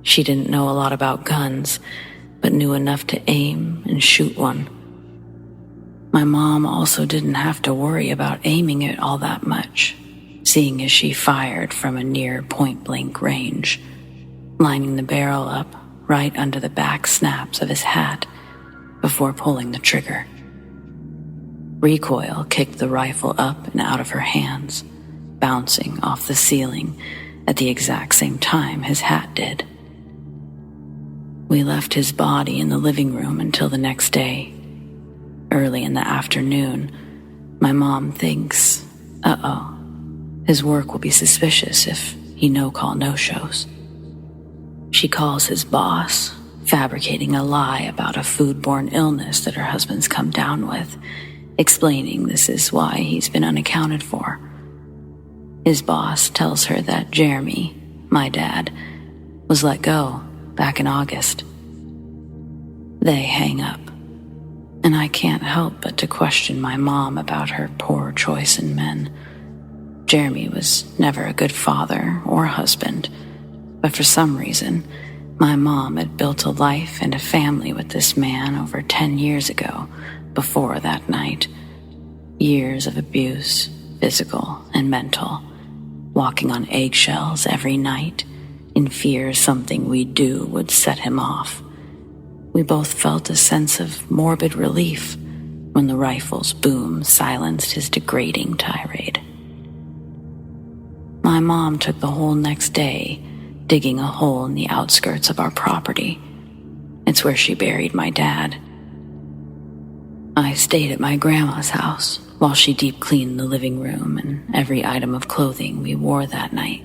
She didn't know a lot about guns, but knew enough to aim and shoot one. My mom also didn't have to worry about aiming it all that much, seeing as she fired from a near point-blank range, lining the barrel up right under the back snaps of his hat before pulling the trigger. Recoil kicked the rifle up and out of her hands, bouncing off the ceiling at the exact same time his hat did. We left his body in the living room until the next day. Early in the afternoon, my mom thinks, his work will be suspicious if he no-call no-shows. She calls his boss, fabricating a lie about a foodborne illness that her husband's come down with, explaining this is why he's been unaccounted for. His boss tells her that Jeremy, my dad, was let go back in August. They hang up, and I can't help but to question my mom about her poor choice in men. Jeremy was never a good father or husband, but for some reason, my mom had built a life and a family with this man over 10 years ago, before that night. Years of abuse, physical and mental, walking on eggshells every night, in fear something we'd do would set him off. We both felt a sense of morbid relief when the rifle's boom silenced his degrading tirade. My mom took the whole next day digging a hole in the outskirts of our property. It's where she buried my dad. I stayed at my grandma's house while she deep cleaned the living room and every item of clothing we wore that night.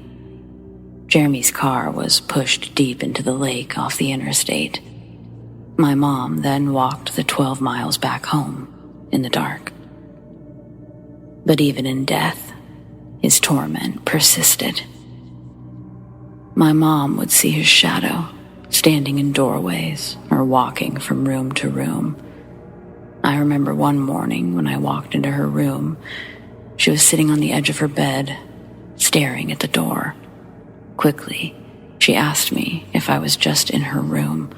Jeremy's car was pushed deep into the lake off the interstate. My mom then walked the 12 miles back home in the dark. But even in death, his torment persisted. My mom would see his shadow standing in doorways or walking from room to room. I remember one morning when I walked into her room, she was sitting on the edge of her bed, staring at the door. Quickly, she asked me if I was just in her room,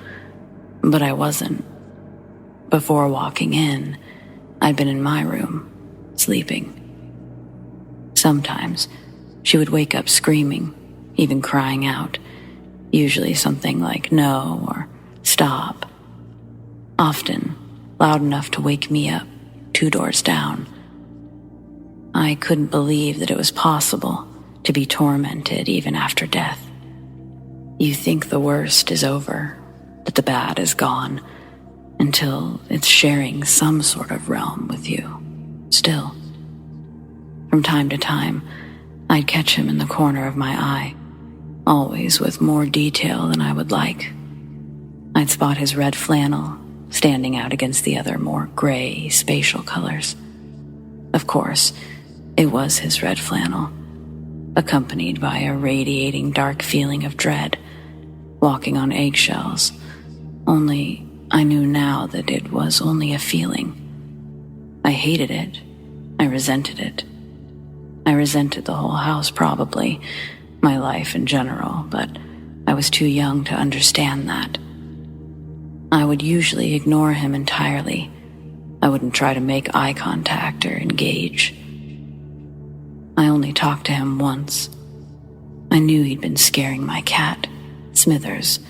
but I wasn't. Before walking in, I'd been in my room, sleeping. Sometimes, she would wake up screaming, even crying out, usually something like no or stop. Often, loud enough to wake me up 2 doors down. I couldn't believe that it was possible to be tormented even after death. You think the worst is over, that the bad is gone, until it's sharing some sort of realm with you, still. From time to time, I'd catch him in the corner of my eye, always with more detail than I would like. I'd spot his red flannel standing out against the other more gray spatial colors. Of course, it was his red flannel, accompanied by a radiating dark feeling of dread, walking on eggshells. Only I knew now that it was only a feeling. I hated it. I resented it. I resented the whole house, probably, my life in general, but I was too young to understand that. I would usually ignore him entirely. I wouldn't try to make eye contact or engage. I only talked to him once. I knew he'd been scaring my cat, Smithers.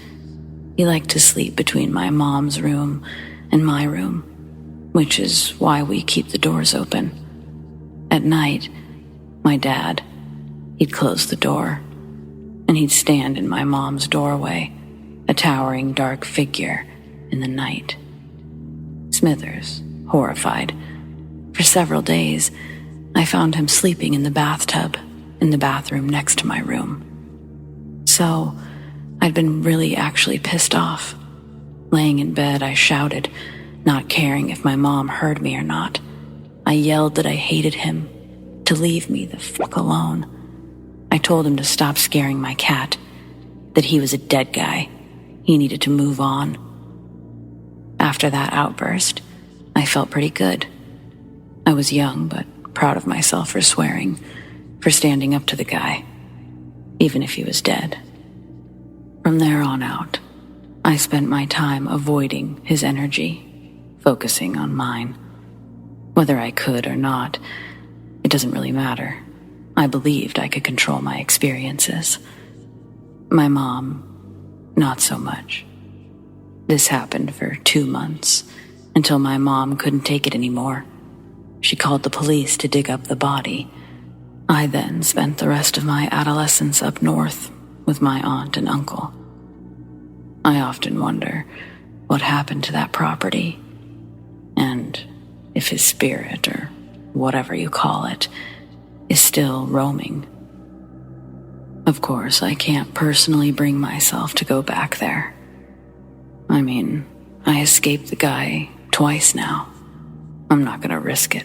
He liked to sleep between my mom's room and my room, which is why we keep the doors open. At night, my dad, he'd close the door, and he'd stand in my mom's doorway, a towering dark figure in the night. Smithers, horrified. For several days, I found him sleeping in the bathtub in the bathroom next to my room. So, I'd been really actually pissed off. Laying in bed, I shouted, not caring if my mom heard me or not. I yelled that I hated him, to leave me the fuck alone. I told him to stop scaring my cat, that he was a dead guy. He needed to move on. After that outburst, I felt pretty good. I was young, but proud of myself for swearing, for standing up to the guy, even if he was dead. From there on out, I spent my time avoiding his energy, focusing on mine. Whether I could or not, it doesn't really matter. I believed I could control my experiences. My mom, not so much. This happened for 2 months, until my mom couldn't take it anymore. She called the police to dig up the body. I then spent the rest of my adolescence up north with my aunt and uncle. I often wonder what happened to that property, and if his spirit, or whatever you call it, is still roaming. Of course, I can't personally bring myself to go back there. I mean, I escaped the guy twice now. I'm not gonna risk it.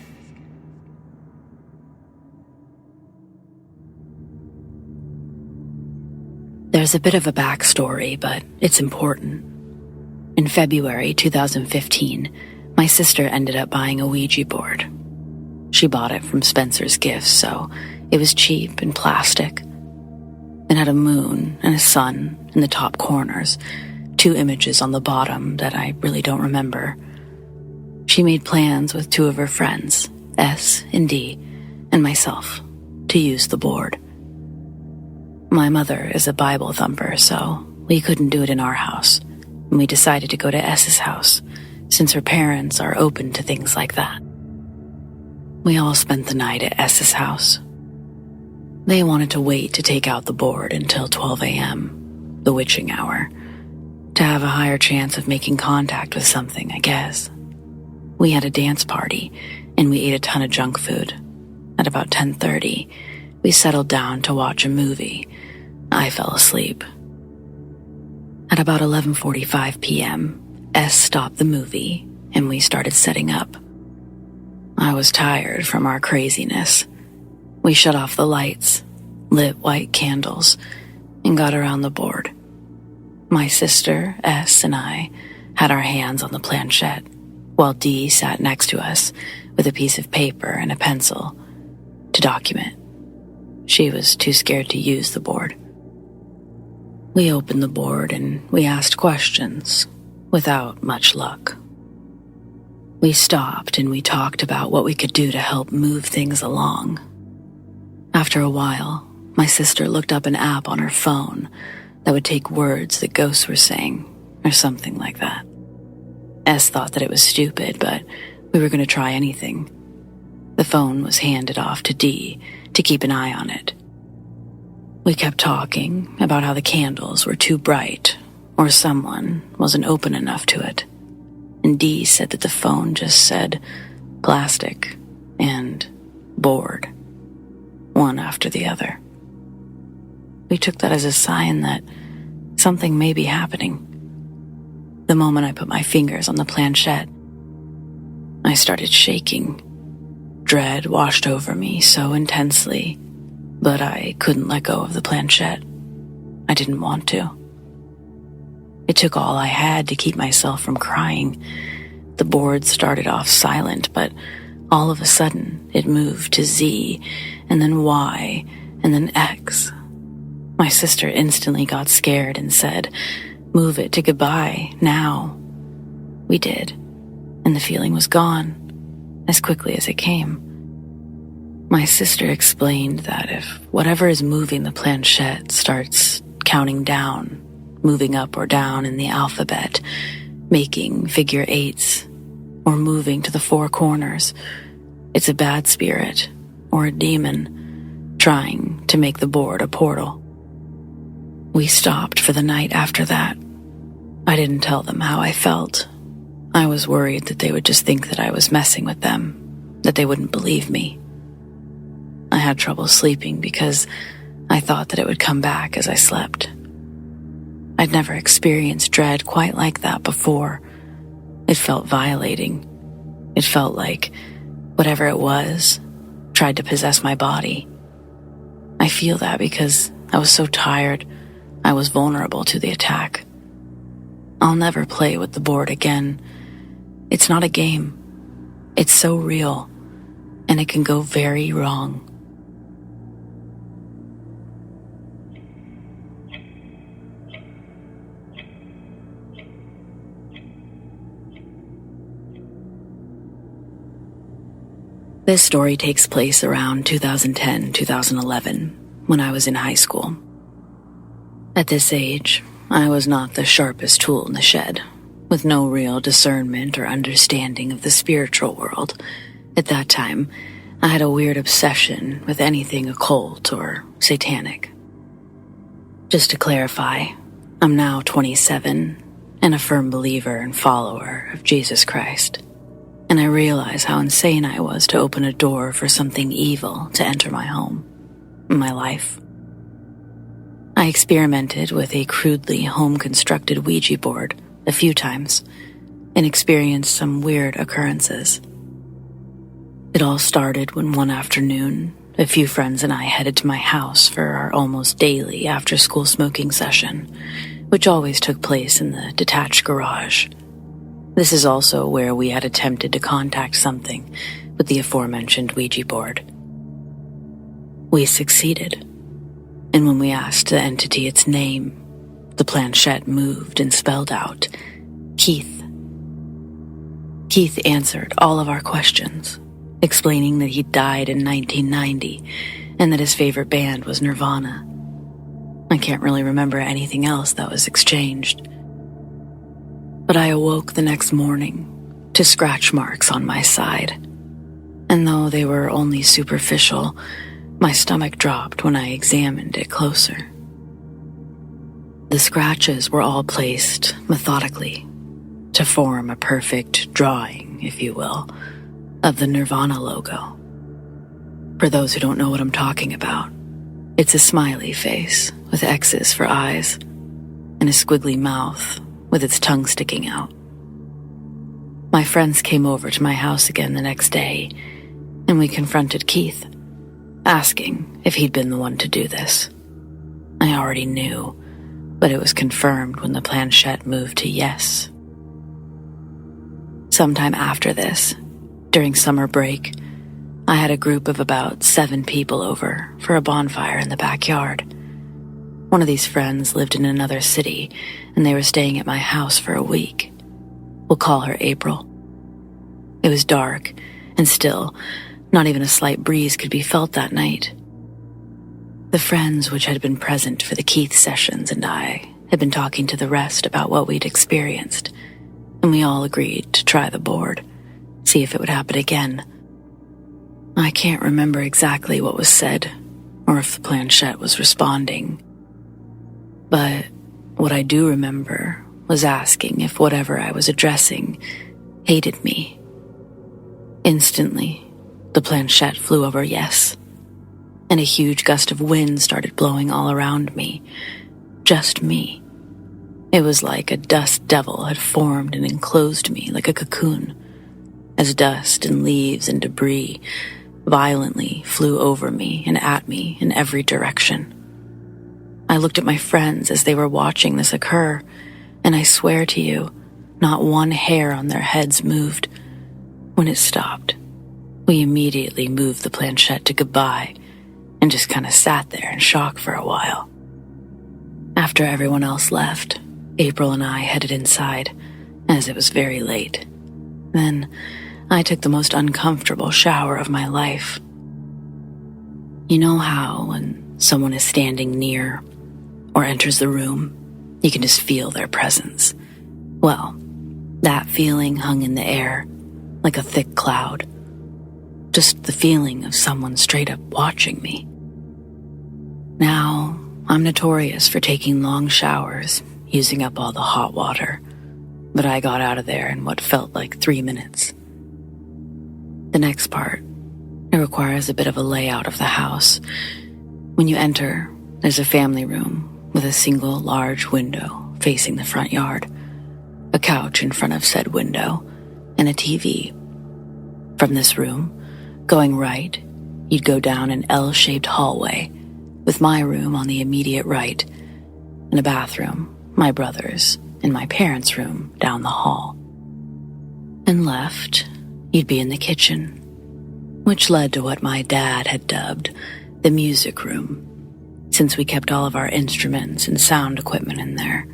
There's a bit of a backstory, but it's important. In February 2015, my sister ended up buying a Ouija board. She bought it from Spencer's Gifts, so it was cheap and plastic. It had a moon and a sun in the top corners, 2 images on the bottom that I really don't remember. She made plans with 2 of her friends, S and D, and myself, to use the board. My mother is a Bible thumper, so we couldn't do it in our house, and we decided to go to S's house, since her parents are open to things like that. We all spent the night at S's house. They wanted to wait to take out the board until 12 a.m., the witching hour, to have a higher chance of making contact with something, I guess. We had a dance party, and we ate a ton of junk food. At about 10:30, we settled down to watch a movie. I fell asleep. At about 11:45 p.m., S stopped the movie, and we started setting up. I was tired from our craziness. We shut off the lights, lit white candles, and got around the board. My sister, S, and I had our hands on the planchette, while D sat next to us with a piece of paper and a pencil to document. She was too scared to use the board. We opened the board and we asked questions, without much luck. We stopped and we talked about what we could do to help move things along. After a while, my sister looked up an app on her phone that would take words that ghosts were saying, or something like that. S thought that it was stupid, but we were going to try anything. The phone was handed off to D to keep an eye on it. We kept talking about how the candles were too bright, or someone wasn't open enough to it. And D said that the phone just said plastic and board, one after the other. We took that as a sign that something may be happening. The moment I put my fingers on the planchette, I started shaking. Dread washed over me so intensely, but I couldn't let go of the planchette. I didn't want to. It took all I had to keep myself from crying. The board started off silent, but all of a sudden it moved to Z, and then Y, and then X. My sister instantly got scared and said, "Move it to goodbye, now." We did, and the feeling was gone, as quickly as it came. My sister explained that if whatever is moving the planchette starts counting down, moving up or down in the alphabet, making figure eights, or moving to the four corners, it's a bad spirit or a demon trying to make the board a portal. We stopped for the night after that. I didn't tell them how I felt. I was worried that they would just think that I was messing with them, that they wouldn't believe me. I had trouble sleeping because I thought that it would come back as I slept. I'd never experienced dread quite like that before. It felt violating. It felt like whatever it was tried to possess my body. I feel that because I was so tired, I was vulnerable to the attack. I'll never play with the board again. It's not a game. It's so real, and it can go very wrong. This story takes place around 2010-2011, when I was in high school. At this age, I was not the sharpest tool in the shed, with no real discernment or understanding of the spiritual world. At that time, I had a weird obsession with anything occult or satanic. Just to clarify, I'm now 27 and a firm believer and follower of Jesus Christ. And I realize how insane I was to open a door for something evil to enter my home, my life. I experimented with a crudely home-constructed Ouija board a few times and experienced some weird occurrences. It all started when one afternoon, a few friends and I headed to my house for our almost daily after-school smoking session, which always took place in the detached garage. This is also where we had attempted to contact something with the aforementioned Ouija board. We succeeded, and when we asked the entity its name, the planchette moved and spelled out, Keith. Keith answered all of our questions, explaining that he died in 1990 and that his favorite band was Nirvana. I can't really remember anything else that was exchanged. But I awoke the next morning to scratch marks on my side. And though they were only superficial, my stomach dropped when I examined it closer. The scratches were all placed methodically to form a perfect drawing, if you will, of the Nirvana logo. For those who don't know what I'm talking about, it's a smiley face with X's for eyes and a squiggly mouth with its tongue sticking out. My friends came over to my house again the next day, and we confronted Keith, asking if he'd been the one to do this. I already knew, but it was confirmed when the planchette moved to yes. Sometime after this, during summer break, I had a group of about 7 people over for a bonfire in the backyard. One of these friends lived in another city, and they were staying at my house for a week. We'll call her April. It was dark, and still, not even a slight breeze could be felt that night. The friends which had been present for the Keith sessions and I had been talking to the rest about what we'd experienced, and we all agreed to try the board, see if it would happen again. I can't remember exactly what was said, or if the planchette was responding. But what I do remember was asking if whatever I was addressing hated me. Instantly, the planchette flew over yes, and a huge gust of wind started blowing all around me. Just me. It was like a dust devil had formed and enclosed me like a cocoon, as dust and leaves and debris violently flew over me and at me in every direction. I looked at my friends as they were watching this occur, and I swear to you, not one hair on their heads moved. When it stopped, we immediately moved the planchette to goodbye and just kind of sat there in shock for a while. After everyone else left, April and I headed inside, as it was very late. Then I took the most uncomfortable shower of my life. You know how when someone is standing near or enters the room, you can just feel their presence? Well, that feeling hung in the air like a thick cloud. Just the feeling of someone straight up watching me. Now, I'm notorious for taking long showers, using up all the hot water, but I got out of there in what felt like 3 minutes. The next part, it requires a bit of a layout of the house. When you enter, there's a family room with a single large window facing the front yard, a couch in front of said window, and a TV. From this room, going right, you'd go down an L-shaped hallway, with my room on the immediate right, and a bathroom, my brother's, and my parents' room down the hall. And left, you'd be in the kitchen, which led to what my dad had dubbed the music room, since we kept all of our instruments and sound equipment in there.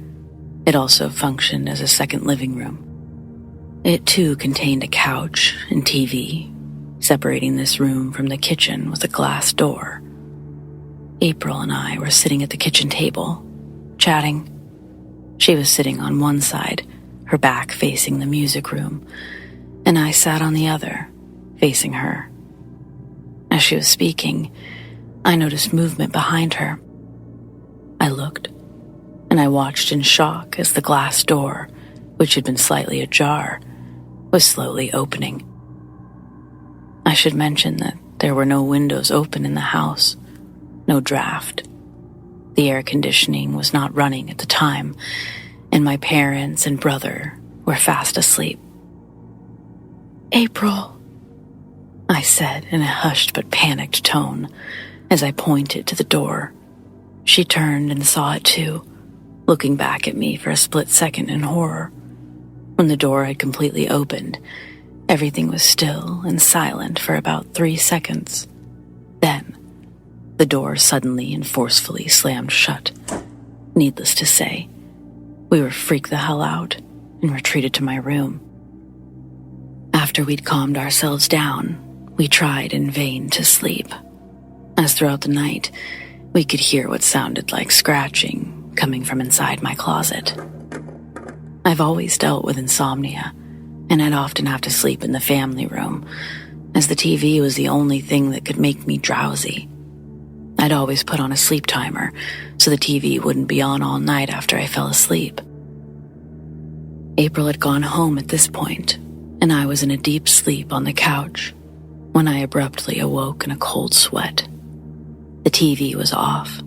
It also functioned as a second living room. It too contained a couch and TV, separating this room from the kitchen with a glass door. April and I were sitting at the kitchen table, chatting. She was sitting on one side, her back facing the music room, and I sat on the other, facing her. As she was speaking, I noticed movement behind her. I looked, and I watched in shock as the glass door, which had been slightly ajar, was slowly opening. I should mention that there were no windows open in the house, no draft. The air conditioning was not running at the time, and my parents and brother were fast asleep. "April," I said in a hushed but panicked tone as I pointed to the door. She turned and saw it too, looking back at me for a split second in horror. When the door had completely opened, everything was still and silent for about 3 seconds. Then, the door suddenly and forcefully slammed shut. Needless to say, we were freaked the hell out and retreated to my room. After we'd calmed ourselves down, we tried in vain to sleep, as throughout the night, We could hear what sounded like scratching coming from inside my closet. I've always dealt with insomnia, and I'd often have to sleep in the family room, as the TV was the only thing that could make me drowsy. I'd always put on a sleep timer so the TV wouldn't be on all night after I fell asleep. April had gone home at this point, and I was in a deep sleep on the couch when I abruptly awoke in a cold sweat. The TV was off,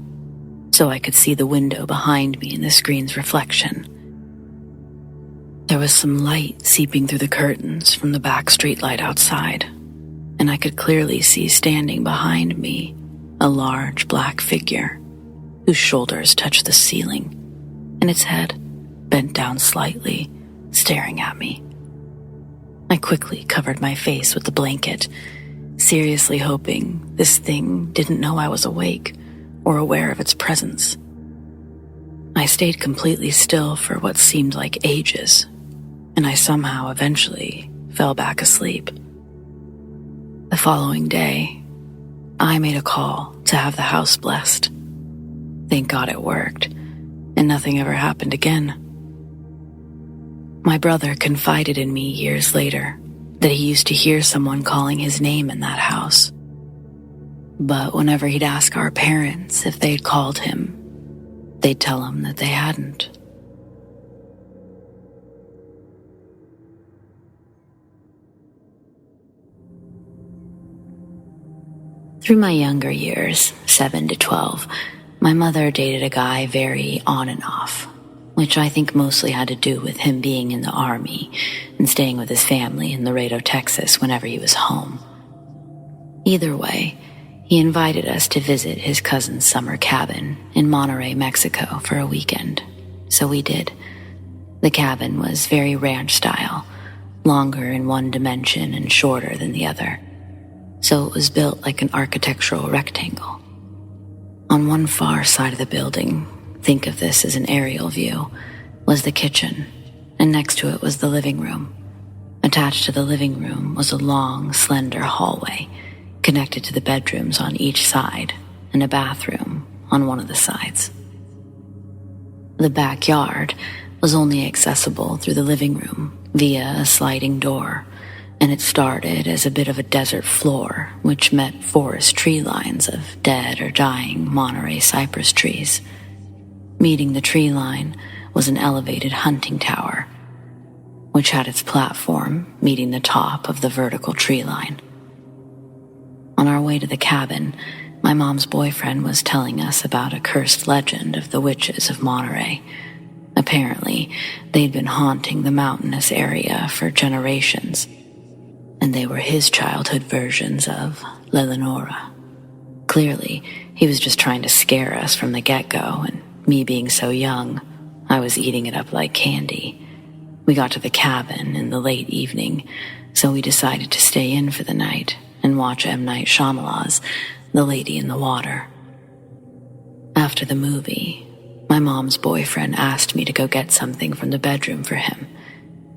so I could see the window behind me in the screen's reflection. There was some light seeping through the curtains from the back streetlight outside, and I could clearly see standing behind me a large black figure whose shoulders touched the ceiling, and its head bent down slightly, staring at me. I quickly covered my face with the blanket, seriously hoping this thing didn't know I was awake or aware of its presence. I stayed completely still for what seemed like ages, and I somehow eventually fell back asleep. The following day, I made a call to have the house blessed. Thank God it worked, and nothing ever happened again. My brother confided in me years later that he used to hear someone calling his name in that house. But whenever he'd ask our parents if they'd called him, they'd tell him that they hadn't. Through my younger years, 7 to 12, my mother dated a guy very on and off, which I think mostly had to do with him being in the Army and staying with his family in Laredo, Texas whenever he was home. Either way, he invited us to visit his cousin's summer cabin in Monterrey, Mexico for a weekend, so we did. The cabin was very ranch style, longer in one dimension and shorter than the other, so it was built like an architectural rectangle. On one far side of the building, think of this as an aerial view, was the kitchen, and next to it was the living room. Attached to the living room was a long, slender hallway connected to the bedrooms on each side and a bathroom on one of the sides. The backyard was only accessible through the living room via a sliding door, and it started as a bit of a desert floor which met forest tree lines of dead or dying Monterey cypress trees. Meeting the tree line was an elevated hunting tower, which had its platform meeting the top of the vertical tree line. On our way to the cabin, my mom's boyfriend was telling us about a cursed legend of the witches of Monterey. Apparently, they'd been haunting the mountainous area for generations, and they were his childhood versions of La Lenora. Clearly, he was just trying to scare us from the get-go, and me being so young, I was eating it up like candy. We got to the cabin in the late evening, so we decided to stay in for the night and watch M. Night Shyamalan's The Lady in the Water. After the movie, my mom's boyfriend asked me to go get something from the bedroom for him,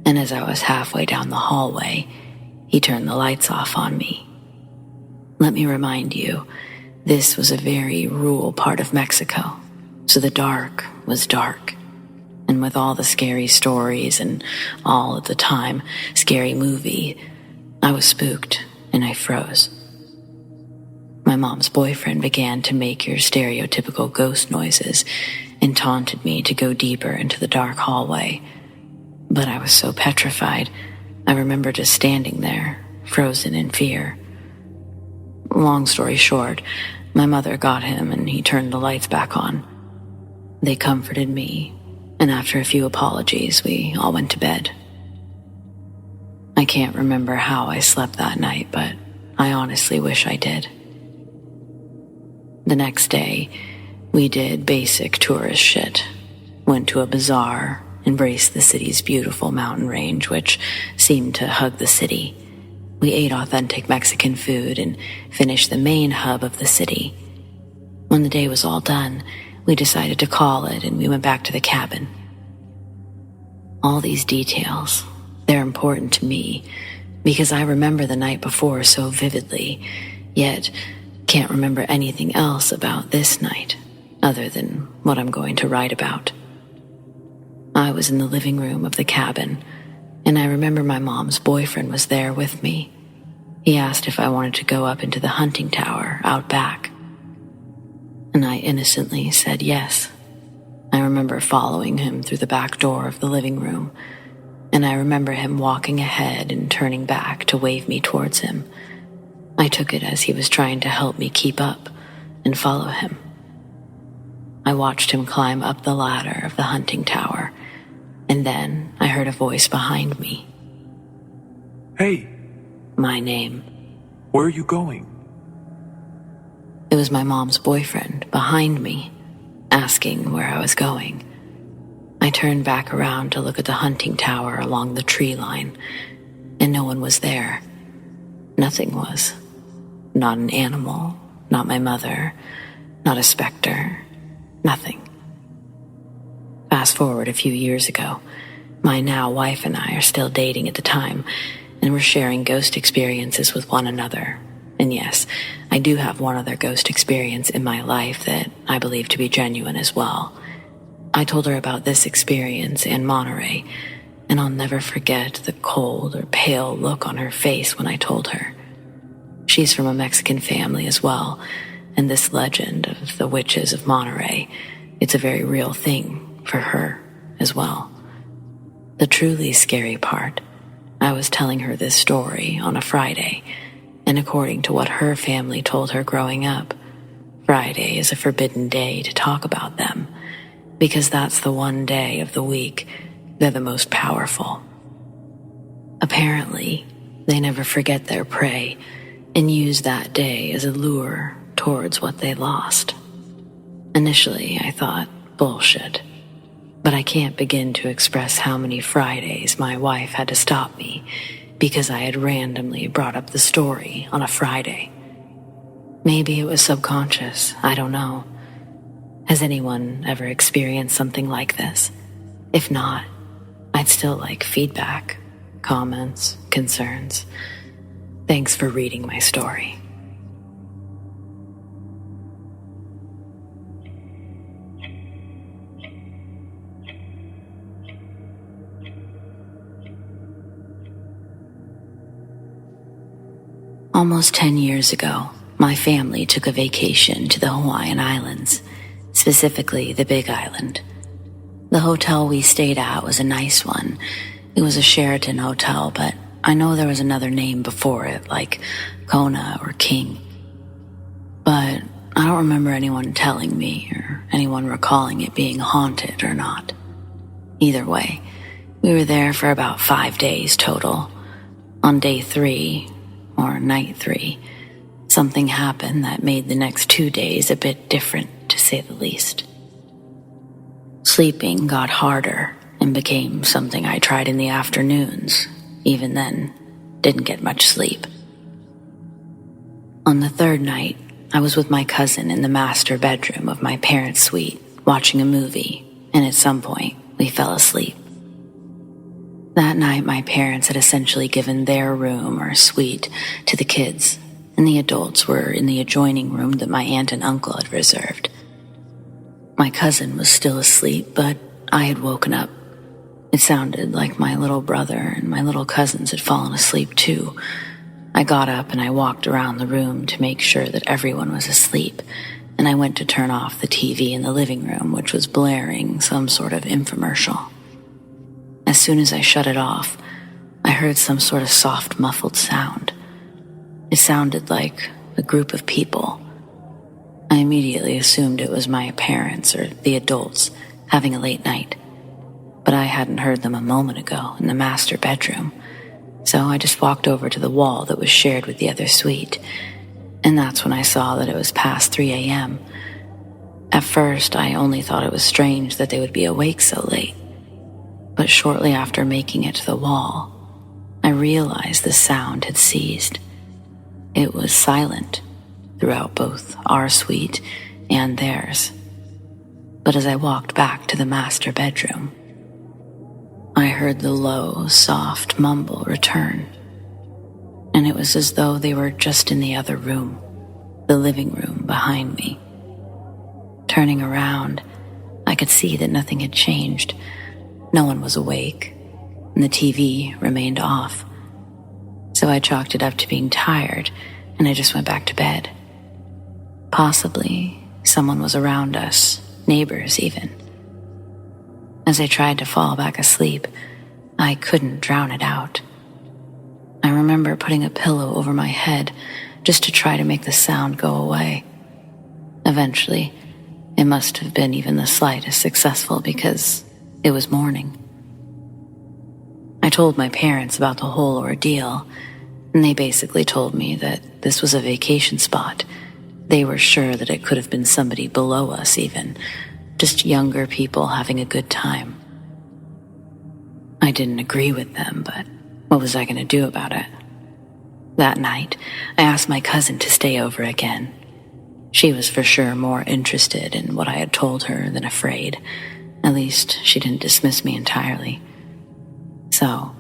and as I was halfway down the hallway, he turned the lights off on me. Let me remind you, this was a very rural part of Mexico, so the dark was dark. And with all the scary stories and all at the time scary movie, I was spooked and I froze. My mom's boyfriend began to make your stereotypical ghost noises and taunted me to go deeper into the dark hallway. But I was so petrified, I remember just standing there, frozen in fear. Long story short, my mother got him and he turned the lights back on. They comforted me, and after a few apologies, we all went to bed. I can't remember how I slept that night, but I honestly wish I did. The next day, we did basic tourist shit. Went to a bazaar, embraced the city's beautiful mountain range, which seemed to hug the city. We ate authentic Mexican food and finished the main hub of the city. When the day was all done, we decided to call it and we went back to the cabin. All these details, they're important to me because I remember the night before so vividly, yet Can't remember anything else about this night, other than what I'm going to write about. I was in the living room of the cabin, and I remember my mom's boyfriend was there with me. He asked if I wanted to go up into the hunting tower out back, and I innocently said yes. I remember following him through the back door of the living room, and I remember him walking ahead and turning back to wave me towards him. I took it as he was trying to help me keep up and follow him. I watched him climb up the ladder of the hunting tower, and then I heard a voice behind me. Hey, My name. where are you going? It was my mom's boyfriend behind me, asking where I was going. I turned back around to look at the hunting tower along the tree line, and no one was there. Nothing was. Not an animal, not my mother, not a specter, nothing. Fast forward a few years ago, my now wife and I are still dating at the time, and we're sharing ghost experiences with one another. And yes, I do have one other ghost experience in my life that I believe to be genuine as well. I told her about this experience in Monterey, and I'll never forget the cold or pale look on her face when I told her. She's from a Mexican family as well, and this legend of the witches of Monterey, it's a very real thing for her as well. The truly scary part, I was telling her this story on a Friday, and according to what her family told her growing up, Friday is a forbidden day to talk about them, because that's the one day of the week they're the most powerful. Apparently, they never forget their prey and use that day as a lure towards what they lost. Initially, I thought, bullshit. But I can't begin to express how many Fridays my wife had to stop me because I had randomly brought up the story on a Friday. Maybe it was subconscious, I don't know. Has anyone ever experienced something like this? If not, I'd still like feedback, comments, concerns. Thanks for reading my story. Almost 10 years ago, my family took a vacation to the Hawaiian Islands, specifically the Big Island. The hotel we stayed at was a nice one. It was a Sheraton hotel, but I know there was another name before it, like Kona or King. But I don't remember anyone telling me or anyone recalling it being haunted or not. Either way, we were there for about 5 days total. On day 3, or night 3, something happened that made the next 2 days a bit different, to say the least. Sleeping got harder and became something I tried in the afternoons. Even then, didn't get much sleep. On the 3rd night, I was with my cousin in the master bedroom of my parents' suite, watching a movie, and at some point, we fell asleep. That night, my parents had essentially given their room or suite to the kids, and the adults were in the adjoining room that my aunt and uncle had reserved. My cousin was still asleep, but I had woken up. It sounded like my little brother and my little cousins had fallen asleep too. I got up and I walked around the room to make sure that everyone was asleep, and I went to turn off the TV in the living room, which was blaring some sort of infomercial. As soon as I shut it off, I heard some sort of soft, muffled sound. It sounded like a group of people. I immediately assumed it was my parents or the adults having a late night, but I hadn't heard them a moment ago in the master bedroom, so I just walked over to the wall that was shared with the other suite, and that's when I saw that it was past 3 a.m. At first, I only thought it was strange that they would be awake so late, but shortly after making it to the wall, I realized the sound had ceased. It was silent throughout both our suite and theirs. But as I walked back to the master bedroom, I heard the low, soft mumble return, and it was as though they were just in the other room. the living room behind me. Turning around, I could see that nothing had changed. No one was awake, and the TV remained off. So I chalked it up to being tired, and I just went back to bed. Possibly someone was around us, neighbors even. As I tried to fall back asleep, I couldn't drown it out. I remember putting a pillow over my head just to try to make the sound go away. Eventually, it must have been even the slightest successful because it was morning. I told my parents about the whole ordeal, and they basically told me that this was a vacation spot. They were sure that it could have been somebody below us even, just younger people having a good time. I didn't agree with them, but what was I going to do about it? That night, I asked my cousin to stay over again. She was for sure more interested in what I had told her than afraid. At least, she didn't dismiss me entirely. So,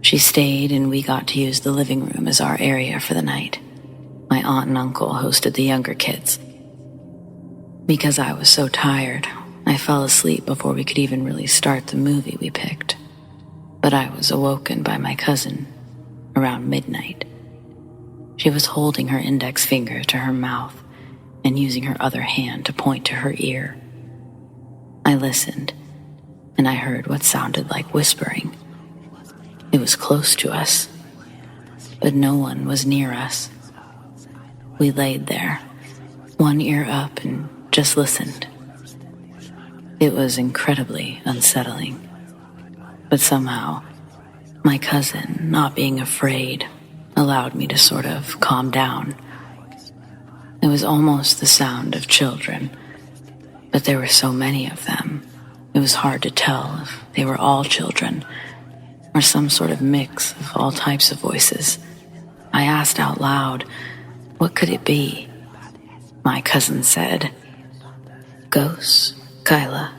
she stayed and we got to use the living room as our area for the night. My aunt and uncle hosted the younger kids. Because I was so tired, I fell asleep before we could even really start the movie we picked. But I was awoken by my cousin around midnight. She was holding her index finger to her mouth and using her other hand to point to her ear. I listened, and I heard what sounded like whispering. It was close to us, but no one was near us. We laid there, one ear up, and just listened. It was incredibly unsettling, but somehow, my cousin, not being afraid, allowed me to sort of calm down. It was almost the sound of children, but there were so many of them, it was hard to tell if they were all children or some sort of mix of all types of voices. I asked out loud, what could it be? My cousin said, "Ghosts, Kyla.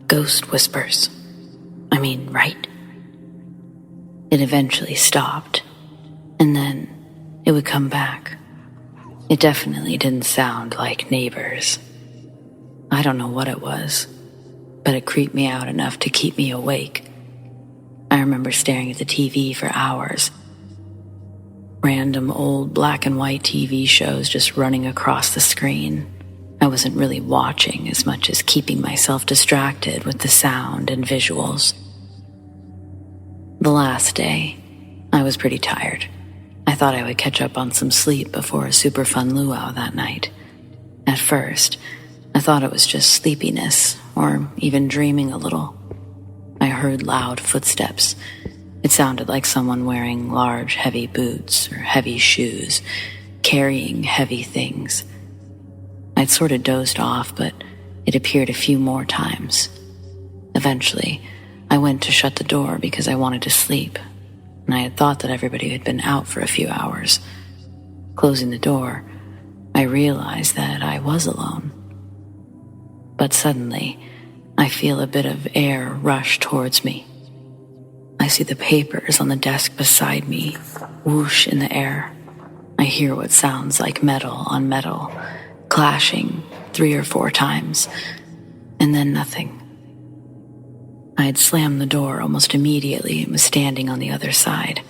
Ghost whispers. I mean, right?" It eventually stopped, and then it would come back. It definitely didn't sound like neighbors. I don't know what it was, but it creeped me out enough to keep me awake. I remember staring at the TV for hours. Random old black and white TV shows just running across the screen. I wasn't really watching as much as keeping myself distracted with the sound and visuals. The last day, I was pretty tired. I thought I would catch up on some sleep before a super fun luau that night. At first, I thought it was just sleepiness or even dreaming a little. I heard loud footsteps. It sounded like someone wearing large, heavy boots or heavy shoes, carrying heavy things. I'd sort of dozed off, but it appeared a few more times. Eventually, I went to shut the door because I wanted to sleep, and I had thought that everybody had been out for a few hours. Closing the door, I realized that I was alone. But suddenly, I feel a bit of air rush towards me. I see the papers on the desk beside me whoosh in the air. I hear what sounds like metal on metal, clashing 3 or 4 times, and then nothing. I had slammed the door almost immediately and was standing on the other side.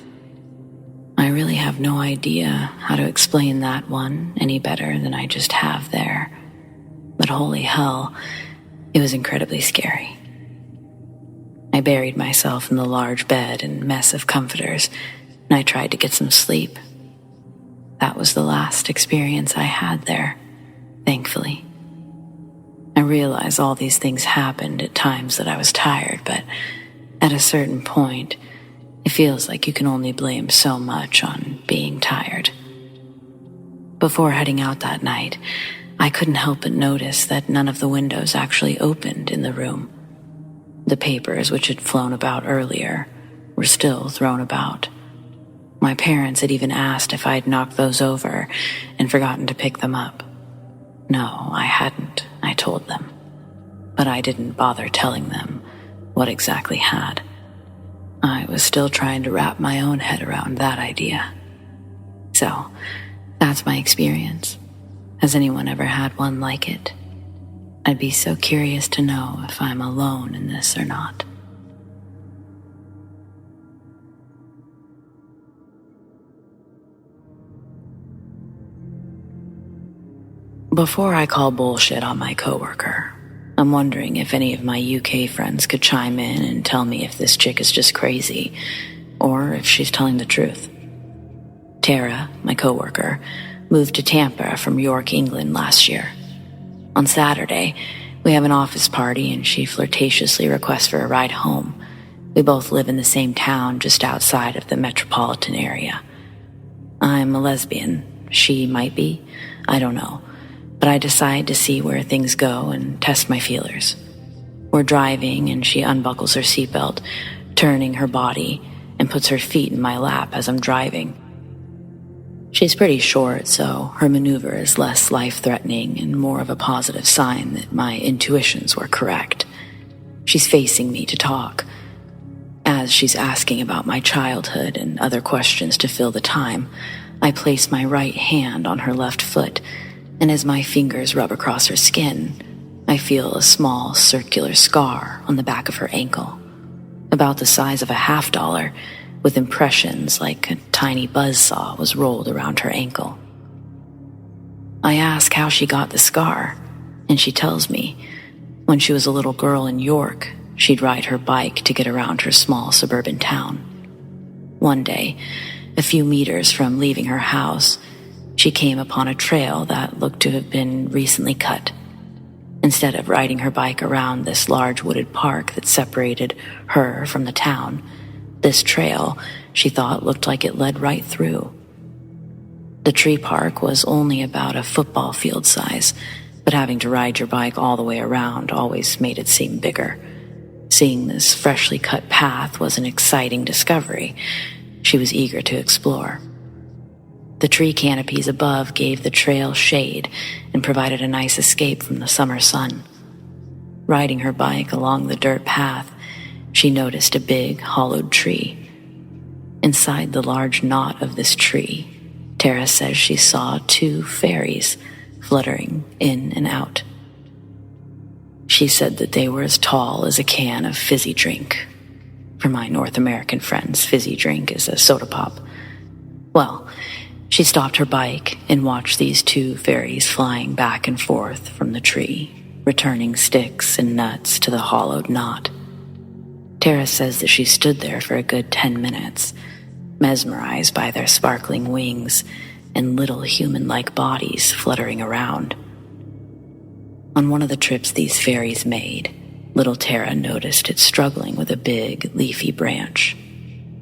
I really have no idea how to explain that one any better than I just have there. But holy hell, it was incredibly scary. I buried myself in the large bed and mess of comforters, and I tried to get some sleep. That was the last experience I had there, thankfully. I realize all these things happened at times that I was tired, but at a certain point, it feels like you can only blame so much on being tired. Before heading out that night, I couldn't help but notice that none of the windows actually opened in the room. The papers, which had flown about earlier, were still thrown about. My parents had even asked if I'd knocked those over and forgotten to pick them up. No, I hadn't, I told them. But I didn't bother telling them what exactly had. I was still trying to wrap my own head around that idea. So, that's my experience. Has anyone ever had one like it? I'd be so curious to know if I'm alone in this or not. Before I call bullshit on my coworker, I'm wondering if any of my UK friends could chime in and tell me if this chick is just crazy, or if she's telling the truth. Tara, my coworker, moved to Tampa from York, England last year. On Saturday, we have an office party and she flirtatiously requests for a ride home. We both live in the same town just outside of the metropolitan area. I'm a lesbian. She might be. I don't know. But I decide to see where things go and test my feelers. We're driving and she unbuckles her seatbelt, turning her body, and puts her feet in my lap as I'm driving. She's pretty short, so her maneuver is less life-threatening and more of a positive sign that my intuitions were correct. She's facing me to talk. As she's asking about my childhood and other questions to fill the time, I place my right hand on her left foot, and as my fingers rub across her skin, I feel a small circular scar on the back of her ankle, about the size of a $50, with impressions like a tiny buzzsaw was rolled around her ankle. I ask how she got the scar, and she tells me when she was a little girl in York, she'd ride her bike to get around her small suburban town. One day, a few meters from leaving her house, she came upon a trail that looked to have been recently cut. Instead of riding her bike around this large wooded park that separated her from the town, this trail, she thought, looked like it led right through. The tree park was only about a football field size, but having to ride your bike all the way around always made it seem bigger. Seeing this freshly cut path was an exciting discovery. She was eager to explore. The tree canopies above gave the trail shade and provided a nice escape from the summer sun. Riding her bike along the dirt path, she noticed a big, hollowed tree. Inside the large knot of this tree, Tara says she saw 2 fairies fluttering in and out. She said that they were as tall as a can of fizzy drink. For my North American friends, fizzy drink is a soda pop. Well, she stopped her bike and watched these 2 fairies flying back and forth from the tree, returning sticks and nuts to the hollowed knot. Tara says that she stood there for a good 10 minutes, mesmerized by their sparkling wings and little human-like bodies fluttering around. On one of the trips these fairies made, little Tara noticed it struggling with a big, leafy branch.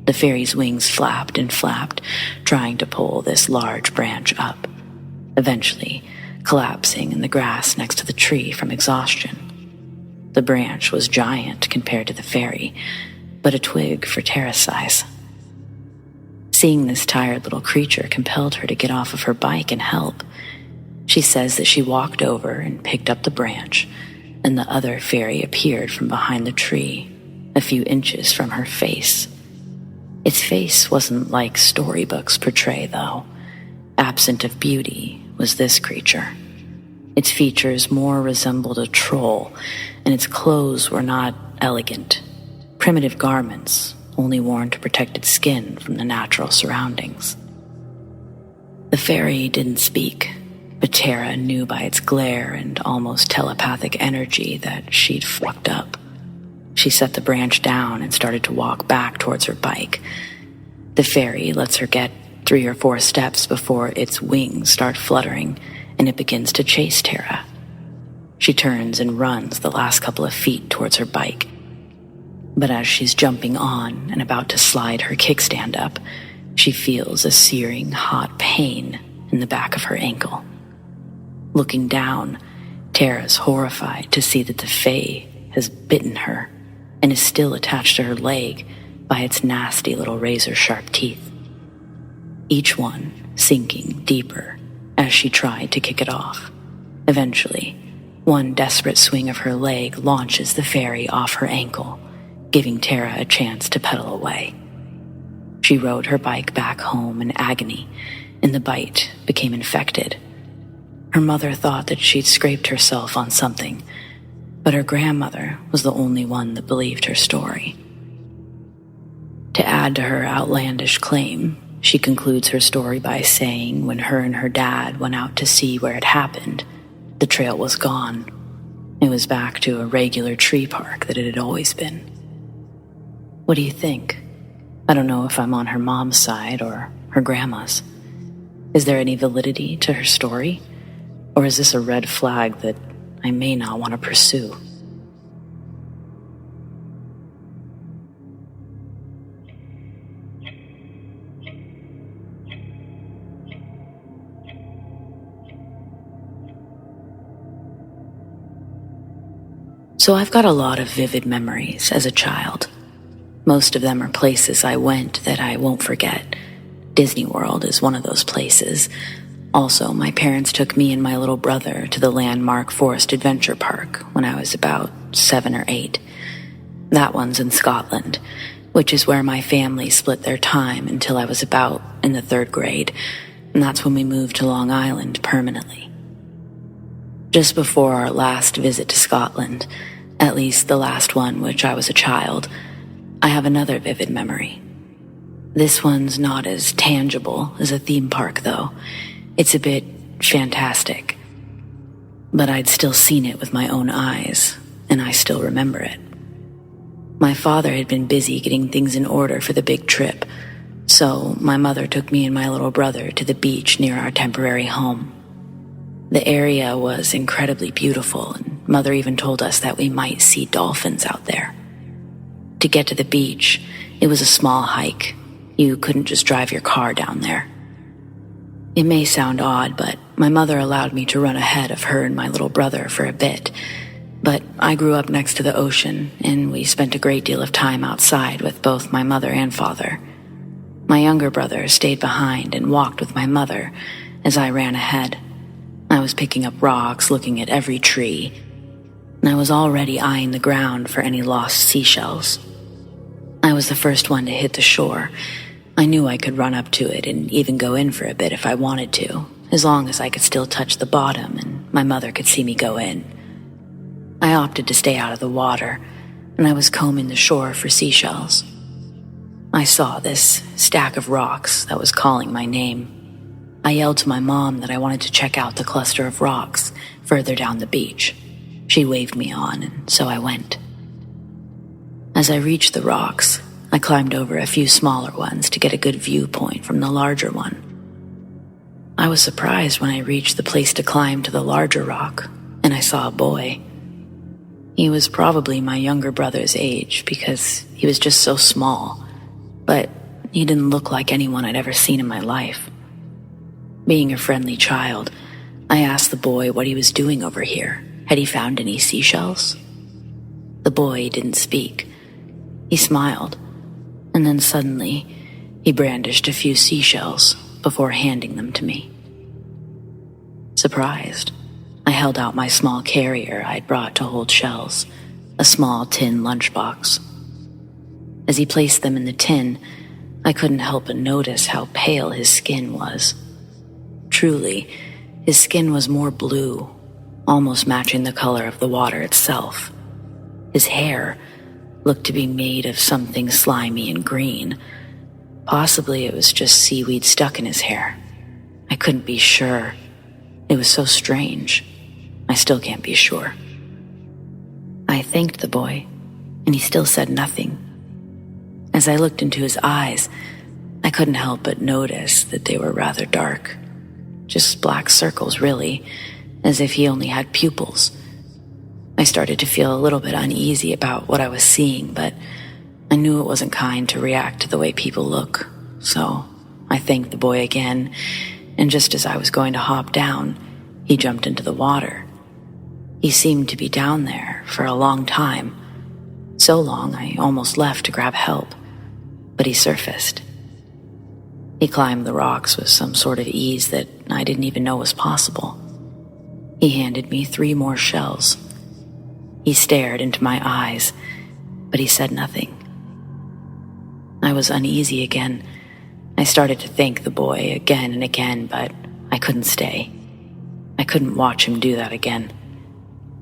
The fairy's wings flapped and flapped, trying to pull this large branch up, eventually collapsing in the grass next to the tree from exhaustion. The branch was giant compared to the fairy, but a twig for Tara's size. Seeing this tired little creature compelled her to get off of her bike and help. She says that she walked over and picked up the branch, and the other fairy appeared from behind the tree, a few inches from her face. Its face wasn't like storybooks portray, though. Absent of beauty was this creature. Its features more resembled a troll, and its clothes were not elegant. Primitive garments, only worn to protect its skin from the natural surroundings. The fairy didn't speak, but Tara knew by its glare and almost telepathic energy that she'd fucked up. She set the branch down and started to walk back towards her bike. The fairy lets her get 3 or 4 steps before its wings start fluttering and it begins to chase Tara. She turns and runs the last couple of feet towards her bike. But as she's jumping on and about to slide her kickstand up, she feels a searing hot pain in the back of her ankle. Looking down, Tara's horrified to see that the fae has bitten her and is still attached to her leg by its nasty little razor-sharp teeth, each one sinking deeper as she tried to kick it off. Eventually, one desperate swing of her leg launches the fairy off her ankle, giving Tara a chance to pedal away. She rode her bike back home in agony, and the bite became infected. Her mother thought that she'd scraped herself on something, but her grandmother was the only one that believed her story. To add to her outlandish claim, she concludes her story by saying when her and her dad went out to see where it happened, the trail was gone. It was back to a regular tree park that it had always been. What do you think? I don't know if I'm on her mom's side or her grandma's. Is there any validity to her story? Or is this a red flag that I may not want to pursue? So I've got a lot of vivid memories as a child. Most of them are places I went that I won't forget. Disney World is one of those places. Also, my parents took me and my little brother to the landmark Forest Adventure Park when I was about 7 or 8. That one's in Scotland, which is where my family split their time until I was about in the 3rd grade, and that's when we moved to Long Island permanently. Just before our last visit to Scotland, at least the last one which I was a child, I have another vivid memory. This one's not as tangible as a theme park, though. It's a bit fantastic. But I'd still seen it with my own eyes, and I still remember it. My father had been busy getting things in order for the big trip, so my mother took me and my little brother to the beach near our temporary home. The area was incredibly beautiful, and Mother even told us that we might see dolphins out there. To get to the beach, it was a small hike. You couldn't just drive your car down there. It may sound odd, but my mother allowed me to run ahead of her and my little brother for a bit. But I grew up next to the ocean, and we spent a great deal of time outside with both my mother and father. My younger brother stayed behind and walked with my mother as I ran ahead. I was picking up rocks, looking at every tree, and I was already eyeing the ground for any lost seashells. I was the first one to hit the shore. I knew I could run up to it and even go in for a bit if I wanted to, as long as I could still touch the bottom and my mother could see me go in. I opted to stay out of the water, and I was combing the shore for seashells. I saw this stack of rocks that was calling my name. I yelled to my mom that I wanted to check out the cluster of rocks further down the beach. She waved me on, and so I went. As I reached the rocks, I climbed over a few smaller ones to get a good viewpoint from the larger one. I was surprised when I reached the place to climb to the larger rock, and I saw a boy. He was probably my younger brother's age because he was just so small, but he didn't look like anyone I'd ever seen in my life. Being a friendly child, I asked the boy what he was doing over here. Had he found any seashells? The boy didn't speak. He smiled, and then suddenly he brandished a few seashells before handing them to me. Surprised, I held out my small carrier I'd brought to hold shells, a small tin lunchbox. As he placed them in the tin, I couldn't help but notice how pale his skin was. Truly, his skin was more blue, almost matching the color of the water itself. His hair looked to be made of something slimy and green. Possibly it was just seaweed stuck in his hair. I couldn't be sure. It was so strange. I still can't be sure. I thanked the boy, and he still said nothing. As I looked into his eyes, I couldn't help but notice that they were rather dark. Just black circles, really, as if he only had pupils. I started to feel a little bit uneasy about what I was seeing, but I knew it wasn't kind to react to the way people look. So I thanked the boy again, and just as I was going to hop down, he jumped into the water. He seemed to be down there for a long time. So long I almost left to grab help, but he surfaced. He climbed the rocks with some sort of ease that I didn't even know was possible. He handed me 3 more shells. He stared into my eyes, but he said nothing. I was uneasy again. I started to thank the boy again and again, but I couldn't stay. I couldn't watch him do that again.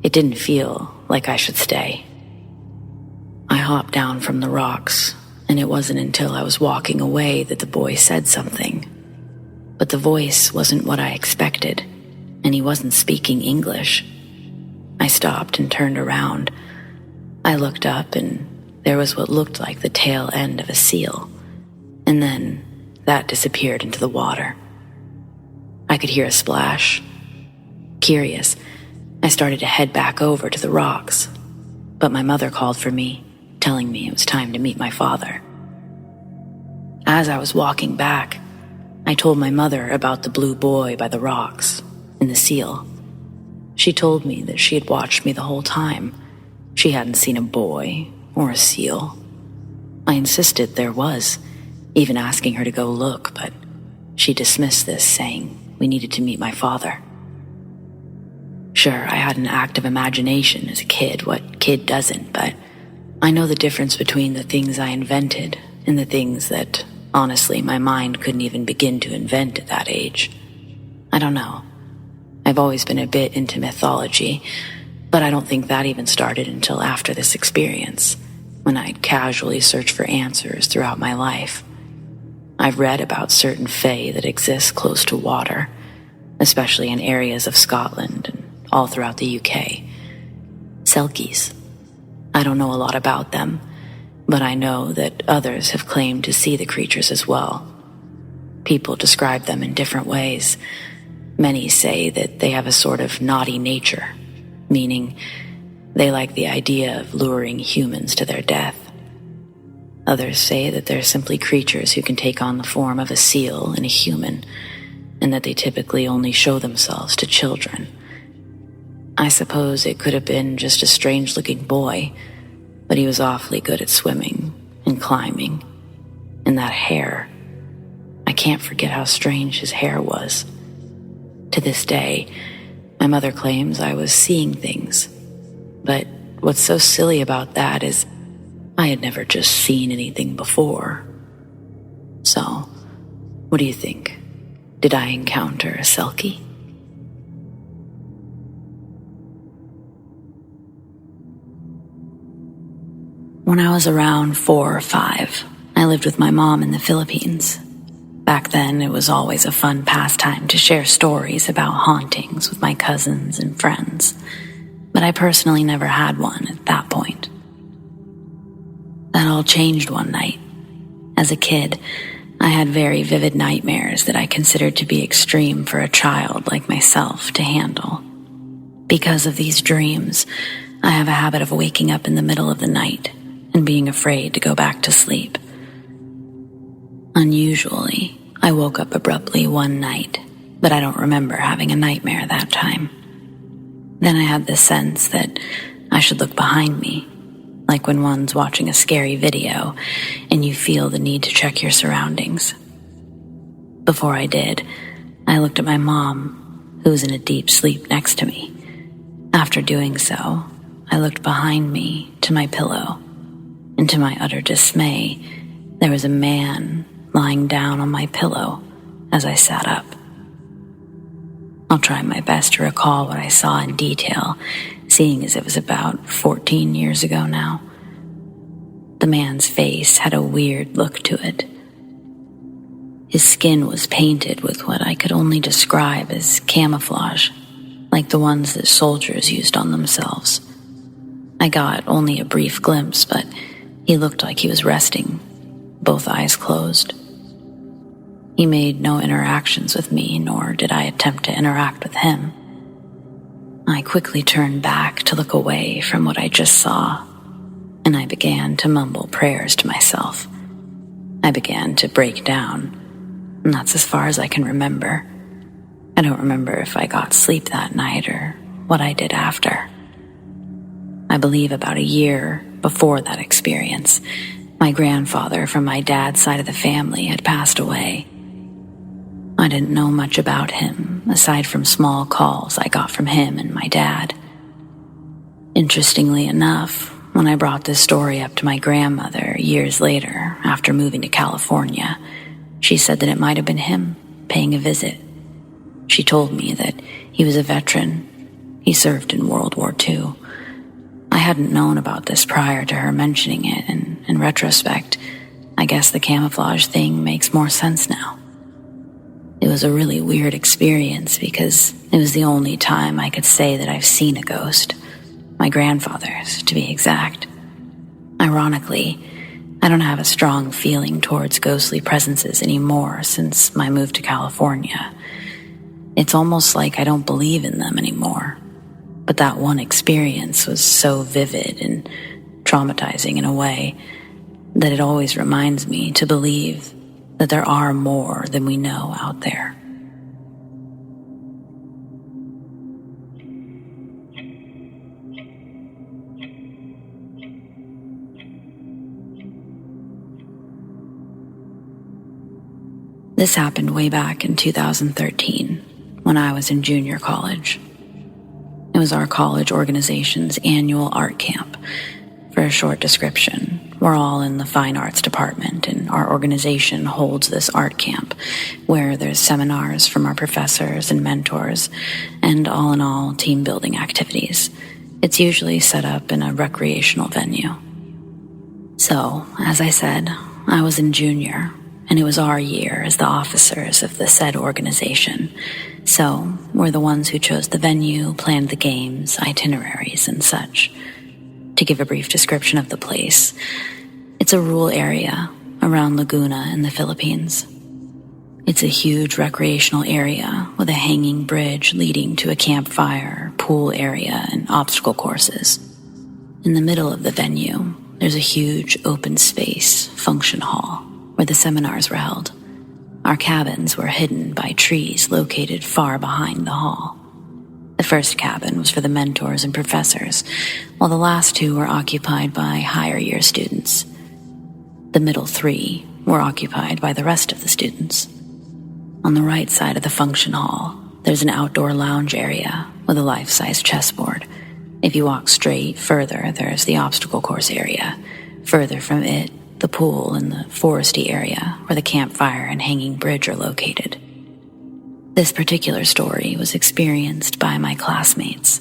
It didn't feel like I should stay. I hopped down from the rocks, and it wasn't until I was walking away that the boy said something. But the voice wasn't what I expected, and he wasn't speaking English. I stopped and turned around. I looked up, and there was what looked like the tail end of a seal, and then that disappeared into the water. I could hear a splash. Curious, I started to head back over to the rocks, but my mother called for me, telling me it was time to meet my father. As I was walking back, I told my mother about the blue boy by the rocks and the seal. She told me that she had watched me the whole time. She hadn't seen a boy or a seal. I insisted there was, even asking her to go look, but she dismissed this, saying we needed to meet my father. Sure, I had an active imagination as a kid, what kid doesn't, but I know the difference between the things I invented and the things that, honestly, my mind couldn't even begin to invent at that age. I don't know. I've always been a bit into mythology, but I don't think that even started until after this experience, when I'd casually searched for answers throughout my life. I've read about certain fae that exist close to water, especially in areas of Scotland and all throughout the UK. Selkies. I don't know a lot about them, but I know that others have claimed to see the creatures as well. People describe them in different ways. Many say that they have a sort of naughty nature, meaning they like the idea of luring humans to their death. Others say that they're simply creatures who can take on the form of a seal and a human, and that they typically only show themselves to children. I suppose it could have been just a strange-looking boy, but he was awfully good at swimming and climbing. And that hair, I can't forget how strange his hair was. To this day, my mother claims I was seeing things, but what's so silly about that is I had never just seen anything before. So, what do you think? Did I encounter a Selkie? When I was around 4 or 5, I lived with my mom in the Philippines. Back then, it was always a fun pastime to share stories about hauntings with my cousins and friends, but I personally never had one at that point. That all changed one night. As a kid, I had very vivid nightmares that I considered to be extreme for a child like myself to handle. Because of these dreams, I have a habit of waking up in the middle of the night and being afraid to go back to sleep. Unusually, I woke up abruptly one night, but I don't remember having a nightmare that time. Then I had the sense that I should look behind me, like when one's watching a scary video and you feel the need to check your surroundings. Before I did, I looked at my mom, who was in a deep sleep next to me. After doing so, I looked behind me to my pillow, and to my utter dismay, there was a man lying down on my pillow as I sat up. I'll try my best to recall what I saw in detail, seeing as it was about 14 years ago now. The man's face had a weird look to it. His skin was painted with what I could only describe as camouflage, like the ones that soldiers used on themselves. I got only a brief glimpse, but he looked like he was resting, both eyes closed. He made no interactions with me, nor did I attempt to interact with him. I quickly turned back to look away from what I just saw, and I began to mumble prayers to myself. I began to break down, and that's as far as I can remember. I don't remember if I got sleep that night or what I did after. I believe about a year before that experience, my grandfather from my dad's side of the family had passed away. I didn't know much about him, aside from small calls I got from him and my dad. Interestingly enough, when I brought this story up to my grandmother years later, after moving to California, she said that it might have been him paying a visit. She told me that He was a veteran. He served in World War II. I hadn't known about this prior to her mentioning it, and in retrospect, I guess the camouflage thing makes more sense now. It was a really weird experience because it was the only time I could say that I've seen a ghost. My grandfather's, to be exact. Ironically, I don't have a strong feeling towards ghostly presences anymore since my move to California. It's almost like I don't believe in them anymore. But that one experience was so vivid and traumatizing in a way that it always reminds me to believe that there are more than we know out there. This happened way back in 2013 when I was in junior college. It was our college organization's annual art camp. For a short description, we're all in the fine arts department, and our organization holds this art camp where there's seminars from our professors and mentors, and all in all, team building activities. It's usually set up in a recreational venue. So, as I said, I was in junior, and it was our year as the officers of the said organization. So, we're the ones who chose the venue, planned the games, itineraries, and such. To give a brief description of the place, it's a rural area around Laguna in the Philippines. It's a huge recreational area with a hanging bridge leading to a campfire, pool area, and obstacle courses. In the middle of the venue, there's a huge open space function hall where the seminars were held. Our cabins were hidden by trees located far behind the hall. The first cabin was for the mentors and professors, while the last two were occupied by higher year students. The middle three were occupied by the rest of the students. On the right side of the function hall, there's an outdoor lounge area with a life-size chessboard. If you walk straight further, there's the obstacle course area. Further from it, the pool and the foresty area where the campfire and hanging bridge are located. This particular story was experienced by my classmates.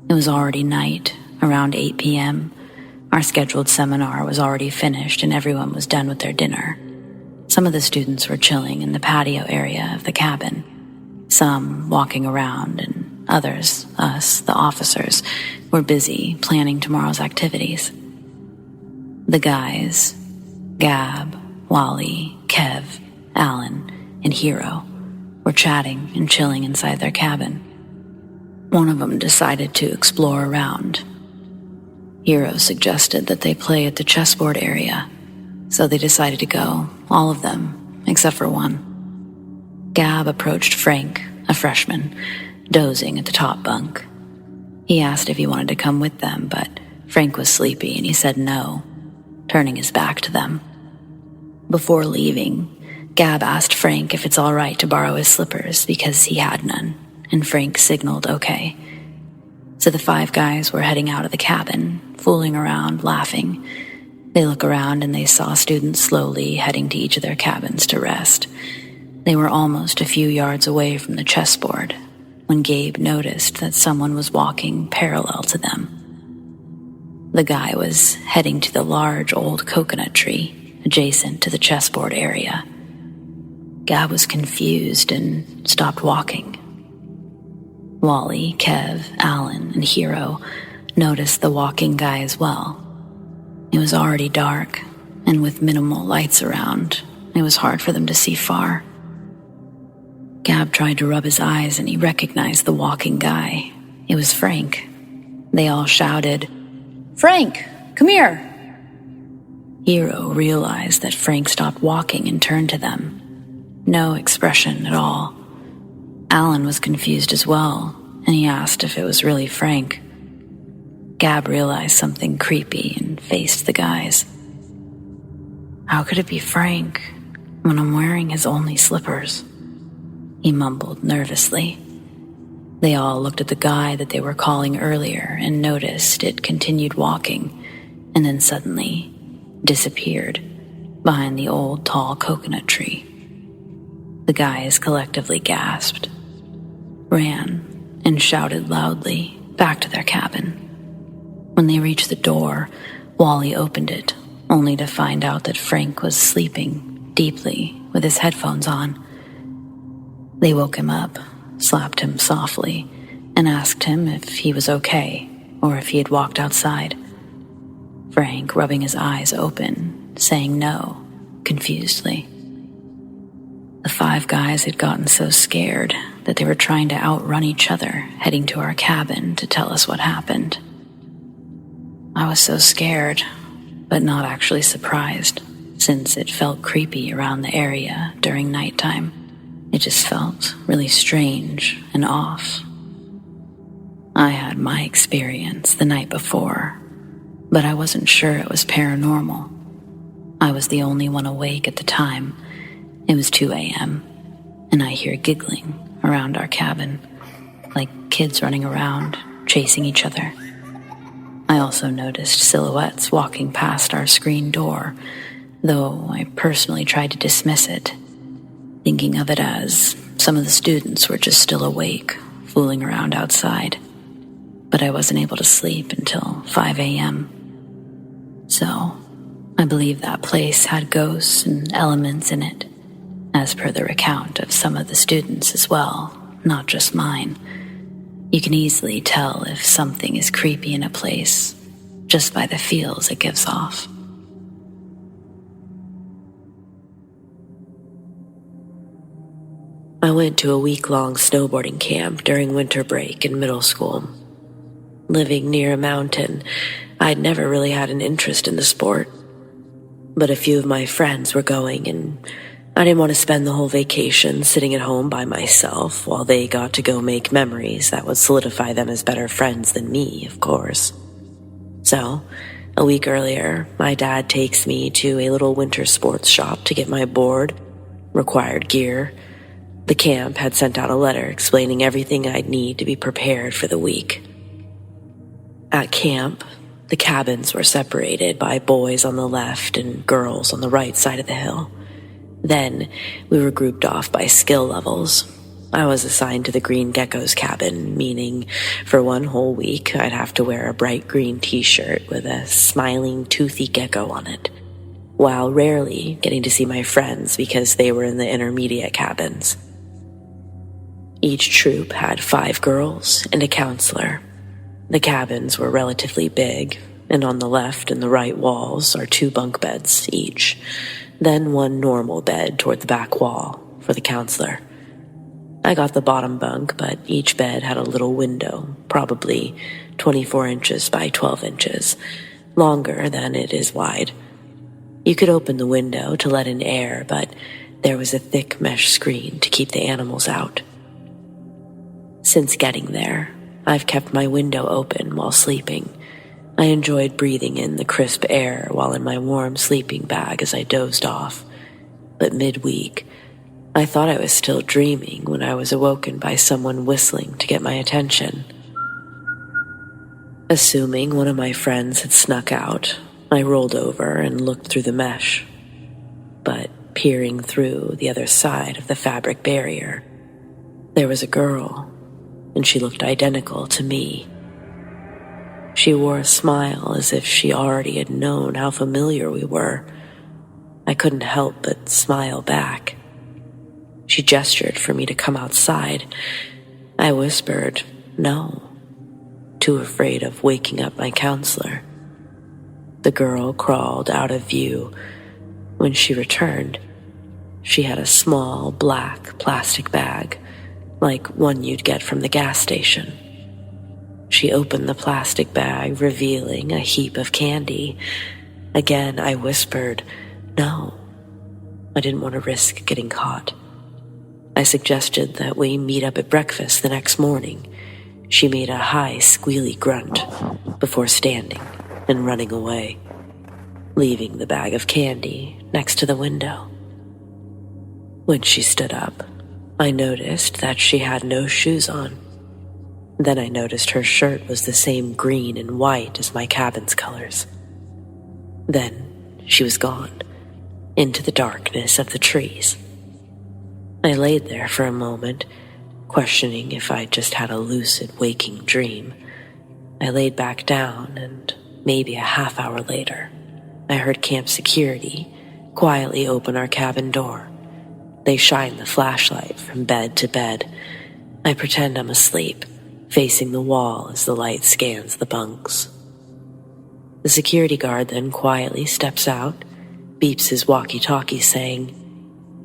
It was already night, around 8 p.m. Our scheduled seminar was already finished and everyone was done with their dinner. Some of the students were chilling in the patio area of the cabin, some walking around, and others, us, the officers, were busy planning tomorrow's activities. The guys, Gab, Wally, Kev, Alan, and Hero, were chatting and chilling inside their cabin. One of them decided to explore around. Hero suggested that they play at the chessboard area, so they decided to go, all of them, except for one. Gab approached Frank, a freshman, dozing at the top bunk. He asked if he wanted to come with them, but Frank was sleepy and he said no, turning his back to them. Before leaving, Gab asked Frank if it's all right to borrow his slippers because he had none, and Frank signaled okay. So the 5 guys were heading out of the cabin, fooling around, laughing. They look around and they saw students slowly heading to each of their cabins to rest. They were almost a few yards away from the chessboard when Gabe noticed that someone was walking parallel to them. The guy was heading to the large old coconut tree adjacent to the chessboard area. Gab was confused and stopped walking. Wally, Kev, Alan, and Hero noticed the walking guy as well. It was already dark, and with minimal lights around, it was hard for them to see far. Gab tried to rub his eyes and he recognized the walking guy. It was Frank. They all shouted, "Frank, come here!" Hero realized that Frank stopped walking and turned to them. No expression at all. Alan was confused as well, and he asked if it was really Frank. Gab realized something creepy and faced the guys. "How could it be Frank when I'm wearing his only slippers?" he mumbled nervously. They all looked at the guy that they were calling earlier and noticed it continued walking, and then suddenly disappeared behind the old tall coconut tree. The guys collectively gasped. ran, and shouted loudly back to their cabin. When they reached the door, Wally opened it, only to find out that Frank was sleeping deeply with his headphones on. They woke him up, slapped him softly, and asked him if he was okay or if he had walked outside. Frank rubbing his eyes open, saying no, confusedly. The 5 guys had gotten so scared that they were trying to outrun each other, heading to our cabin to tell us what happened. I was so scared, but not actually surprised, since it felt creepy around the area during nighttime. It just felt really strange and off. I had my experience the night before, but I wasn't sure it was paranormal. I was the only one awake at the time. It was 2 a.m., and I hear giggling around our cabin, like kids running around, chasing each other. I also noticed silhouettes walking past our screen door, though I personally tried to dismiss it, thinking of it as some of the students were just still awake, fooling around outside. But I wasn't able to sleep until 5 a.m. So, I believe that place had ghosts and elements in it, as per the recount of some of the students as well, not just mine. You can easily tell if something is creepy in a place just by the feels it gives off. I went to a week-long snowboarding camp during winter break in middle school. Living near a mountain, I'd never really had an interest in the sport. But a few of my friends were going, and I didn't want to spend the whole vacation sitting at home by myself while they got to go make memories that would solidify them as better friends than me, of course. So, a week earlier, my dad takes me to a little winter sports shop to get my board, required gear. The camp had sent out a letter explaining everything I'd need to be prepared for the week. At camp, the cabins were separated by boys on the left and girls on the right side of the hill. Then, we were grouped off by skill levels. I was assigned to the Green Gecko's cabin, meaning for one whole week I'd have to wear a bright green t-shirt with a smiling, toothy gecko on it, while rarely getting to see my friends because they were in the intermediate cabins. Each troop had 5 girls and a counselor. The cabins were relatively big, and on the left and the right walls are 2 bunk beds each, then 1 normal bed toward the back wall for the counselor. I got the bottom bunk, but each bed had a little window, probably 24 inches by 12 inches, longer than it is wide. You could open the window to let in air, but there was a thick mesh screen to keep the animals out. Since getting there, I've kept my window open while sleeping. I enjoyed breathing in the crisp air while in my warm sleeping bag as I dozed off. But midweek, I thought I was still dreaming when I was awoken by someone whistling to get my attention. Assuming one of my friends had snuck out, I rolled over and looked through the mesh. But peering through the other side of the fabric barrier, there was a girl, and she looked identical to me. She wore a smile as if she already had known how familiar we were. I couldn't help but smile back. She gestured for me to come outside. I whispered, no, too afraid of waking up my counselor. The girl crawled out of view. When she returned, she had a small black plastic bag, like one you'd get from the gas station. She opened the plastic bag, revealing a heap of candy. Again, I whispered, no. I didn't want to risk getting caught. I suggested that we meet up at breakfast the next morning. She made a high, squealy grunt before standing and running away, leaving the bag of candy next to the window. When she stood up, I noticed that she had no shoes on. Then I noticed her shirt was the same green and white as my cabin's colors. Then she was gone, into the darkness of the trees. I laid there for a moment, questioning if I'd just had a lucid waking dream. I laid back down, and maybe a half hour later, I heard camp security quietly open our cabin door. They shine the flashlight from bed to bed. I pretend I'm asleep, facing the wall as the light scans the bunks. The security guard then quietly steps out, beeps his walkie-talkie saying,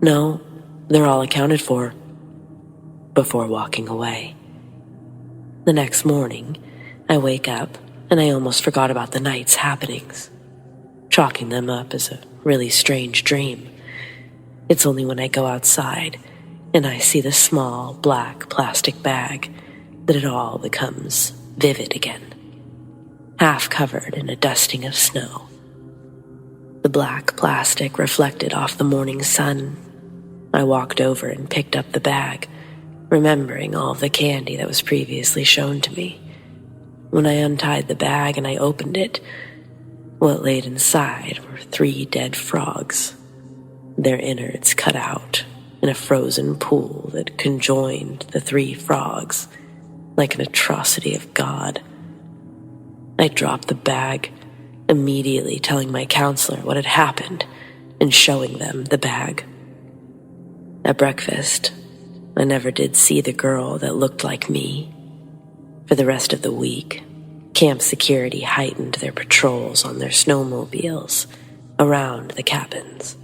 "No, they're all accounted for," before walking away. The next morning, I wake up and I almost forgot about the night's happenings, chalking them up as a really strange dream. It's only when I go outside and I see the small black plastic bag that it all becomes vivid again, half covered in a dusting of snow. The black plastic reflected off the morning sun. I walked over and picked up the bag, remembering all of the candy that was previously shown to me. When I untied the bag and I opened it, what laid inside were 3 dead frogs, their innards cut out in a frozen pool that conjoined the 3 frogs like an atrocity of God. I dropped the bag, immediately telling my counselor what had happened and showing them the bag. At breakfast, I never did see the girl that looked like me. For the rest of the week, camp security heightened their patrols on their snowmobiles around the cabins.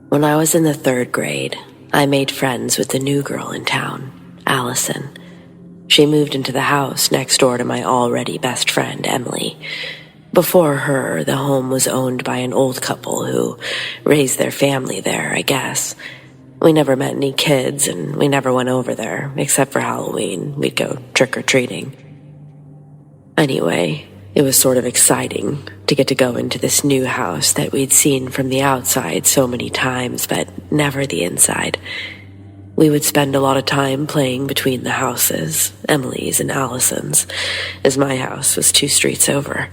When I was in the 3rd grade, I made friends with the new girl in town, Allison. She moved into the house next door to my already best friend, Emily. Before her, the home was owned by an old couple who raised their family there, I guess. We never met any kids, and we never went over there, except for Halloween. We'd go trick-or-treating. Anyway, it was sort of exciting to get to go into this new house that we'd seen from the outside so many times, but never the inside. We would spend a lot of time playing between the houses, Emily's and Allison's, as my house was 2 streets over.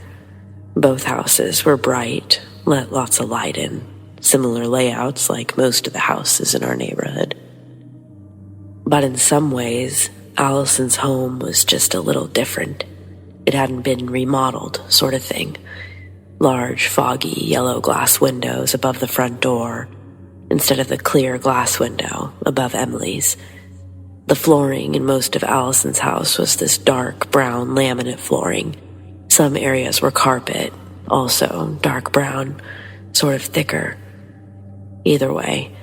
Both houses were bright, let lots of light in, similar layouts like most of the houses in our neighborhood. But in some ways, Allison's home was just a little different. It hadn't been remodeled, sort of thing. Large, foggy, yellow glass windows above the front door, instead of the clear glass window above Emily's. The flooring in most of Allison's house was this dark brown laminate flooring. Some areas were carpet, also dark brown, sort of thicker. Either way,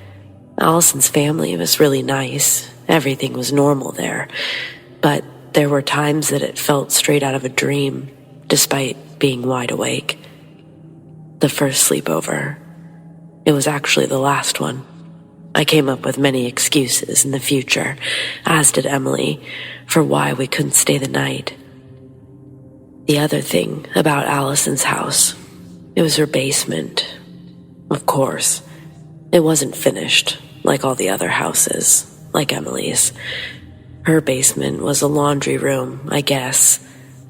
Allison's family was really nice. Everything was normal there, but there were times that it felt straight out of a dream, despite being wide awake. The first sleepover, it was actually the last one. I came up with many excuses in the future, as did Emily, for why we couldn't stay the night. The other thing about Allison's house, it was her basement. Of course, it wasn't finished like all the other houses, like Emily's. Her basement was a laundry room, I guess,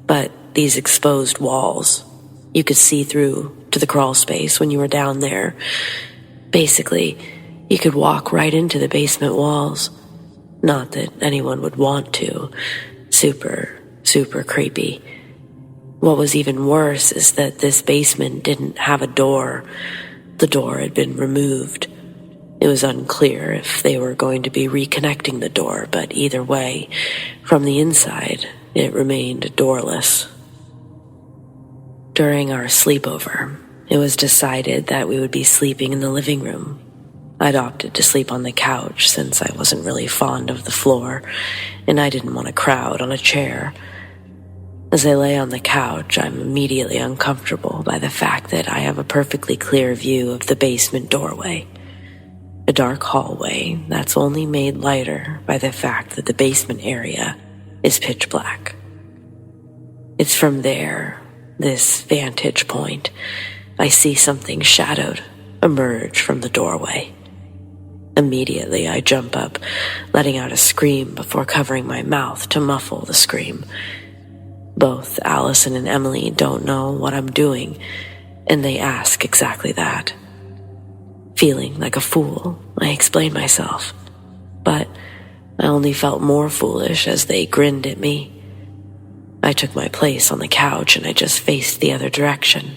but these exposed walls, you could see through to the crawl space when you were down there. Basically, you could walk right into the basement walls. Not that anyone would want to. Super, super creepy. What was even worse is that this basement didn't have a door. The door had been removed. It was unclear if they were going to be reconnecting the door, but either way, from the inside, it remained doorless. During our sleepover, it was decided that we would be sleeping in the living room. I'd opted to sleep on the couch since I wasn't really fond of the floor, and I didn't want to crowd on a chair. As I lay on the couch, I'm immediately uncomfortable by the fact that I have a perfectly clear view of the basement doorway. A dark hallway that's only made lighter by the fact that the basement area is pitch black. It's from there, this vantage point, I see something shadowed emerge from the doorway. Immediately, I jump up, letting out a scream before covering my mouth to muffle the scream. Both Allison and Emily don't know what I'm doing, and they ask exactly that. Feeling like a fool, I explain myself, but I only felt more foolish as they grinned at me. I took my place on the couch and I just faced the other direction.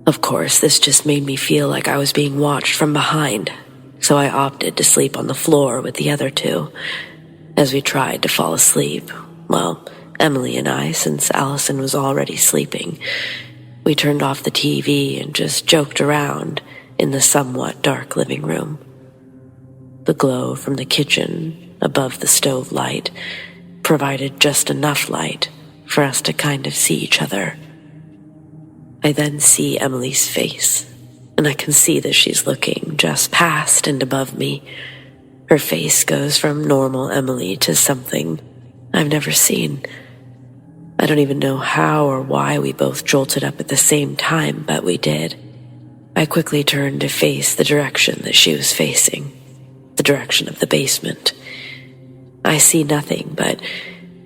Of course, this just made me feel like I was being watched from behind, so I opted to sleep on the floor with the other two. As we tried to fall asleep, well, Emily and I, since Allison was already sleeping, we turned off the TV and just joked around in the somewhat dark living room. The glow from the kitchen above the stove light provided just enough light for us to kind of see each other. I then see Emily's face, and I can see that she's looking just past and above me. Her face goes from normal Emily to something I've never seen. I don't even know how or why we both jolted up at the same time, but we did. I quickly turned to face the direction that she was facing, the direction of the basement. I see nothing, but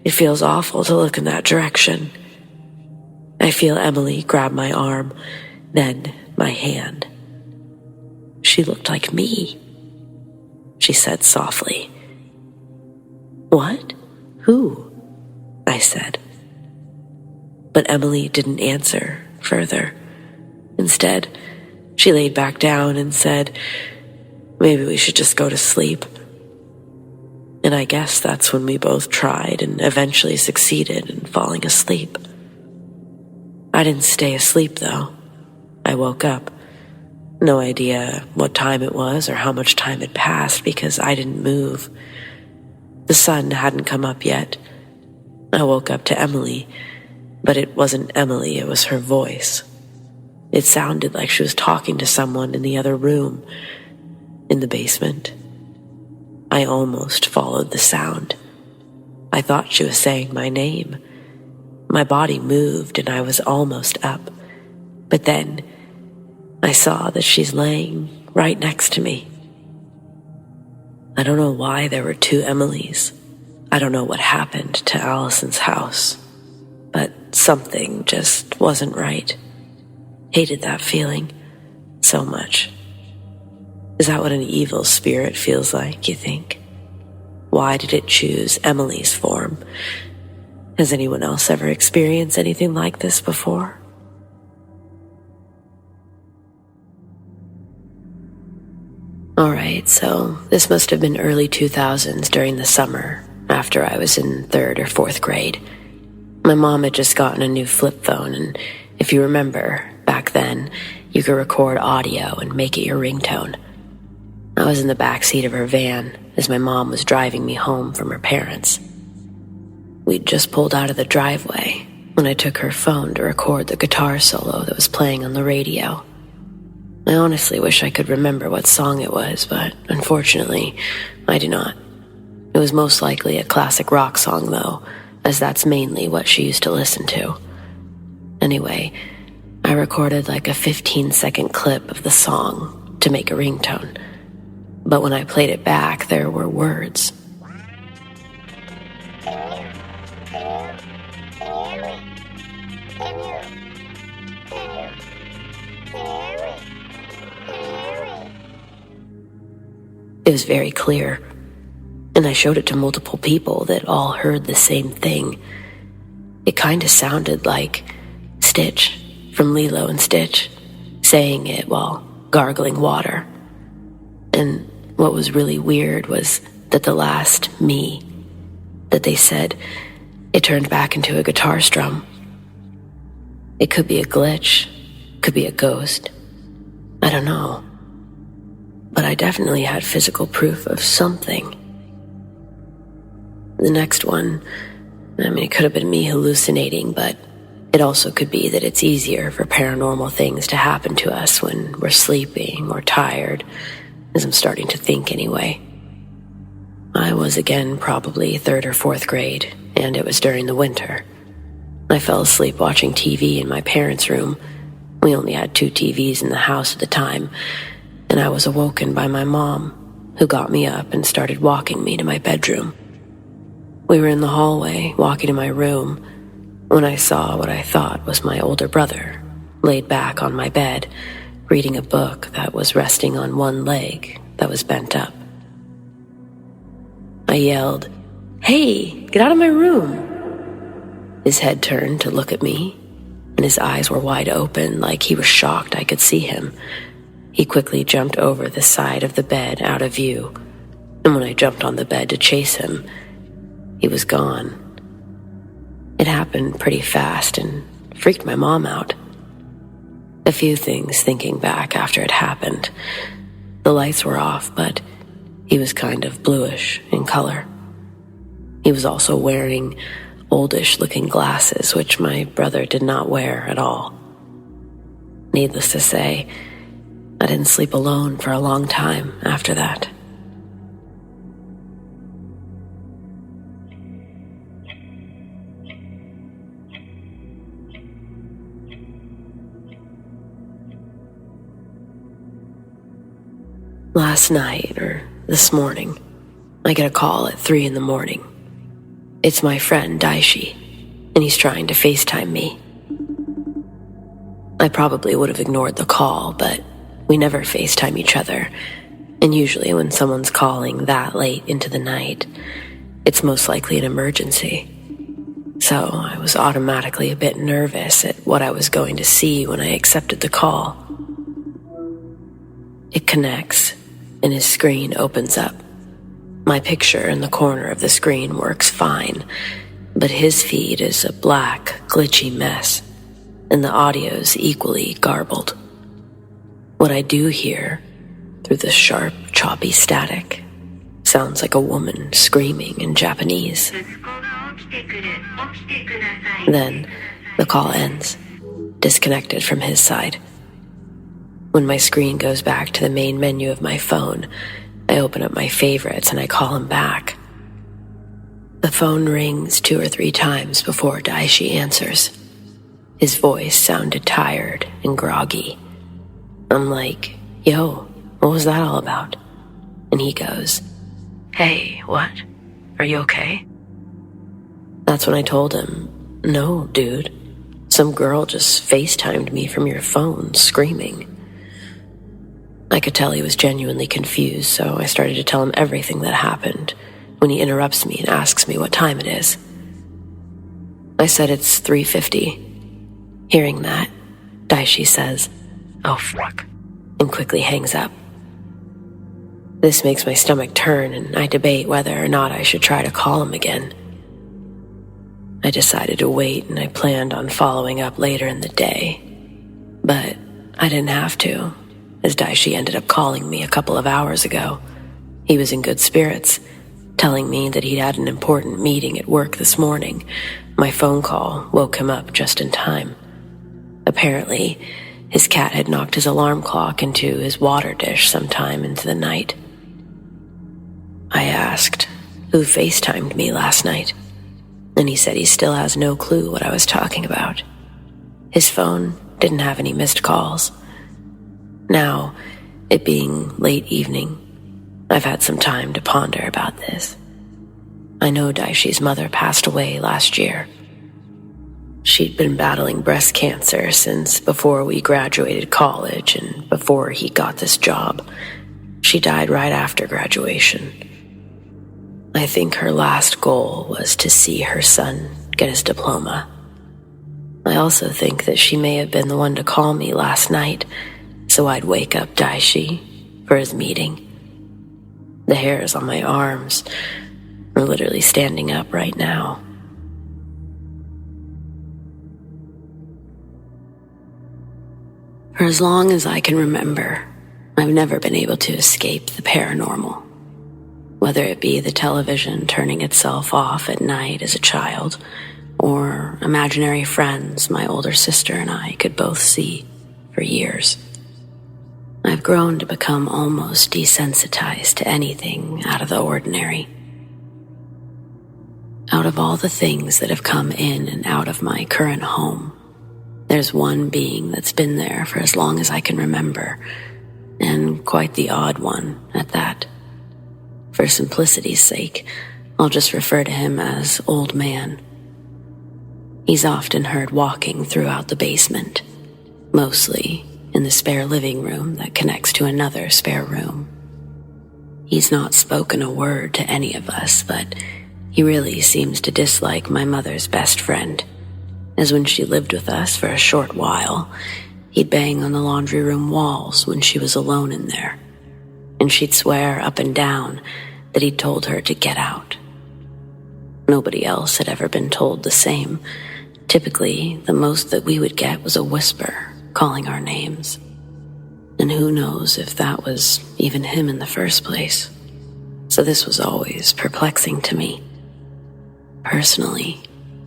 it feels awful to look in that direction. I feel Emily grab my arm, then my hand. She looked like me, she said softly. What? Who? I said. But Emily didn't answer further. Instead, she laid back down and said, maybe we should just go to sleep. And I guess that's when we both tried and eventually succeeded in falling asleep. I didn't stay asleep, though. I woke up. No idea what time it was or how much time had passed because I didn't move. The sun hadn't come up yet. I woke up to Emily, but it wasn't Emily, it was her voice. It sounded like she was talking to someone in the other room, in the basement. I almost followed the sound. I thought she was saying my name. My body moved and I was almost up. But then I saw that she's laying right next to me. I don't know why there were two Emilys. I don't know what happened to Allison's house. But something just wasn't right. Hated that feeling so much. Is that what an evil spirit feels like, you think? Why did it choose Emily's form? Has anyone else ever experienced anything like this before? Alright, so this must have been early 2000s during the summer, after I was in 3rd or 4th grade. My mom had just gotten a new flip phone, and if you remember, back then, you could record audio and make it your ringtone. I was in the back seat of her van as my mom was driving me home from her parents. We'd just pulled out of the driveway when I took her phone to record the guitar solo that was playing on the radio. I honestly wish I could remember what song it was, but unfortunately, I do not. It was most likely a classic rock song, though, as that's mainly what she used to listen to. Anyway, I recorded like a 15-second clip of the song to make a ringtone. But when I played it back, there were words. It was very clear, and I showed it to multiple people that all heard the same thing. It kind of sounded like Stitch from Lilo and Stitch, saying it while gargling water. And what was really weird was that the last me that they said, it turned back into a guitar strum. It could be a glitch, could be a ghost. I don't know. But I definitely had physical proof of something. The next one, it could have been me hallucinating, but it also could be that it's easier for paranormal things to happen to us when we're sleeping or tired, as I'm starting to think anyway. I was again probably 3rd or 4th grade, and it was during the winter. I fell asleep watching TV in my parents' room. We only had 2 TVs in the house at the time, and I was awoken by my mom, who got me up and started walking me to my bedroom. We were in the hallway, walking to my room, when I saw what I thought was my older brother, laid back on my bed, reading a book that was resting on one leg that was bent up. I yelled, "Hey, get out of my room!" His head turned to look at me, and his eyes were wide open like he was shocked I could see him. He quickly jumped over the side of the bed out of view, and when I jumped on the bed to chase him, he was gone. It happened pretty fast and freaked my mom out. A few things thinking back after it happened. The lights were off, but he was kind of bluish in color. He was also wearing oldish-looking glasses, which my brother did not wear at all. Needless to say, I didn't sleep alone for a long time after that. Last night, or this morning, I get a call at 3 a.m. It's my friend Daishi, and he's trying to FaceTime me. I probably would have ignored the call, but we never FaceTime each other, and usually when someone's calling that late into the night, it's most likely an emergency. So I was automatically a bit nervous at what I was going to see when I accepted the call. It connects, and his screen opens up. My picture in the corner of the screen works fine, but his feed is a black, glitchy mess, and the audio's equally garbled. What I do hear, through the sharp, choppy static, sounds like a woman screaming in Japanese. Then the call ends, disconnected from his side. When my screen goes back to the main menu of my phone, I open up my favorites and I call him back. The phone rings 2 or 3 times before Daishi answers. His voice sounded tired and groggy. I'm like, "Yo, what was that all about?" And he goes, "Hey, what? Are you okay?" That's when I told him, "No, dude. Some girl just FaceTimed me from your phone, screaming." I could tell he was genuinely confused, so I started to tell him everything that happened when he interrupts me and asks me what time it is. I said it's 3:50. Hearing that, Daishi says, "Oh, fuck," and quickly hangs up. This makes my stomach turn, and I debate whether or not I should try to call him again. I decided to wait, and I planned on following up later in the day. But I didn't have to, as Daishi ended up calling me a couple of hours ago. He was in good spirits, telling me that he'd had an important meeting at work this morning. My phone call woke him up just in time. Apparently, his cat had knocked his alarm clock into his water dish sometime into the night. I asked who FaceTimed me last night, and he said he still has no clue what I was talking about. His phone didn't have any missed calls. Now, it being late evening, I've had some time to ponder about this. I know Daishi's mother passed away last year. She'd been battling breast cancer since before we graduated college and before he got this job. She died right after graduation. I think her last goal was to see her son get his diploma. I also think that she may have been the one to call me last night so I'd wake up Daishi for his meeting. The hairs on my arms are literally standing up right now. For as long as I can remember, I've never been able to escape the paranormal. Whether it be the television turning itself off at night as a child, or imaginary friends my older sister and I could both see for years. I've grown to become almost desensitized to anything out of the ordinary. Out of all the things that have come in and out of my current home, there's one being that's been there for as long as I can remember, and quite the odd one at that. For simplicity's sake, I'll just refer to him as Old Man. He's often heard walking throughout the basement, mostly in the spare living room that connects to another spare room. He's not spoken a word to any of us, but he really seems to dislike my mother's best friend, as when she lived with us for a short while, he'd bang on the laundry room walls when she was alone in there, and she'd swear up and down that he'd told her to get out. Nobody else had ever been told the same. Typically, the most that we would get was a whisper calling our names. And who knows if that was even him in the first place. So this was always perplexing to me. Personally,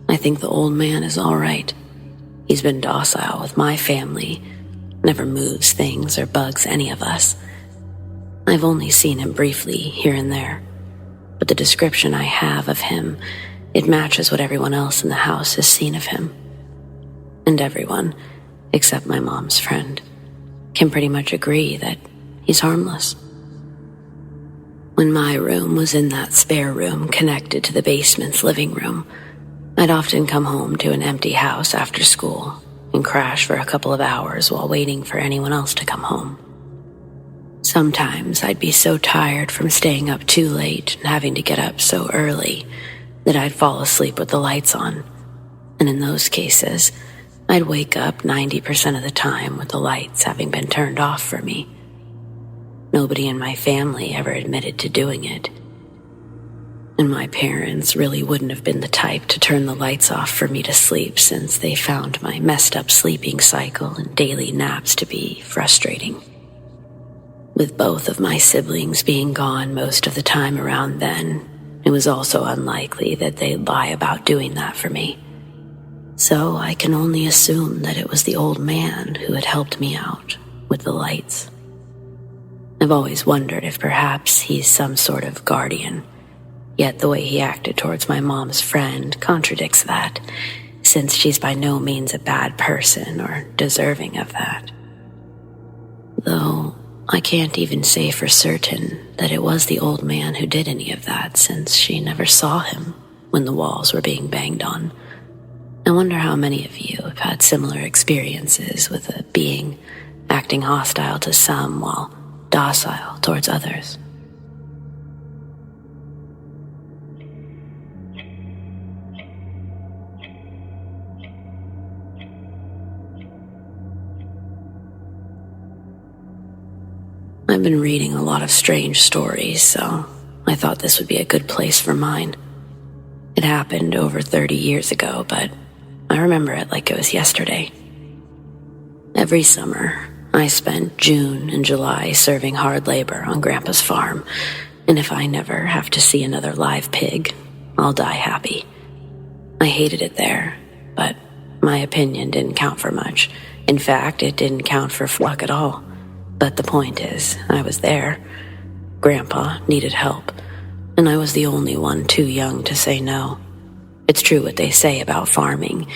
I think the Old Man is all right. He's been docile with my family, never moves things or bugs any of us. I've only seen him briefly here and there, but the description I have of him, it matches what everyone else in the house has seen of him. And everyone, except my mom's friend, can pretty much agree that he's harmless. When my room was in that spare room connected to the basement's living room, I'd often come home to an empty house after school and crash for a couple of hours while waiting for anyone else to come home. Sometimes I'd be so tired from staying up too late and having to get up so early that I'd fall asleep with the lights on, and in those cases, I'd wake up 90% of the time with the lights having been turned off for me. Nobody in my family ever admitted to doing it. And my parents really wouldn't have been the type to turn the lights off for me to sleep, since they found my messed up sleeping cycle and daily naps to be frustrating. With both of my siblings being gone most of the time around then, it was also unlikely that they'd lie about doing that for me. So I can only assume that it was the Old Man who had helped me out with the lights. I've always wondered if perhaps he's some sort of guardian. Yet the way he acted towards my mom's friend contradicts that, since she's by no means a bad person or deserving of that. Though I can't even say for certain that it was the Old Man who did any of that, since she never saw him when the walls were being banged on. I wonder how many of you have had similar experiences with a being acting hostile to some while docile towards others. I've been reading a lot of strange stories, so I thought this would be a good place for mine. It happened over 30 years ago, but I remember it like it was yesterday. Every summer, I spent June and July serving hard labor on Grandpa's farm, and if I never have to see another live pig, I'll die happy. I hated it there, but my opinion didn't count for much. In fact, it didn't count for fuck at all. But the point is, I was there. Grandpa needed help, and I was the only one too young to say no. It's true what they say about farming.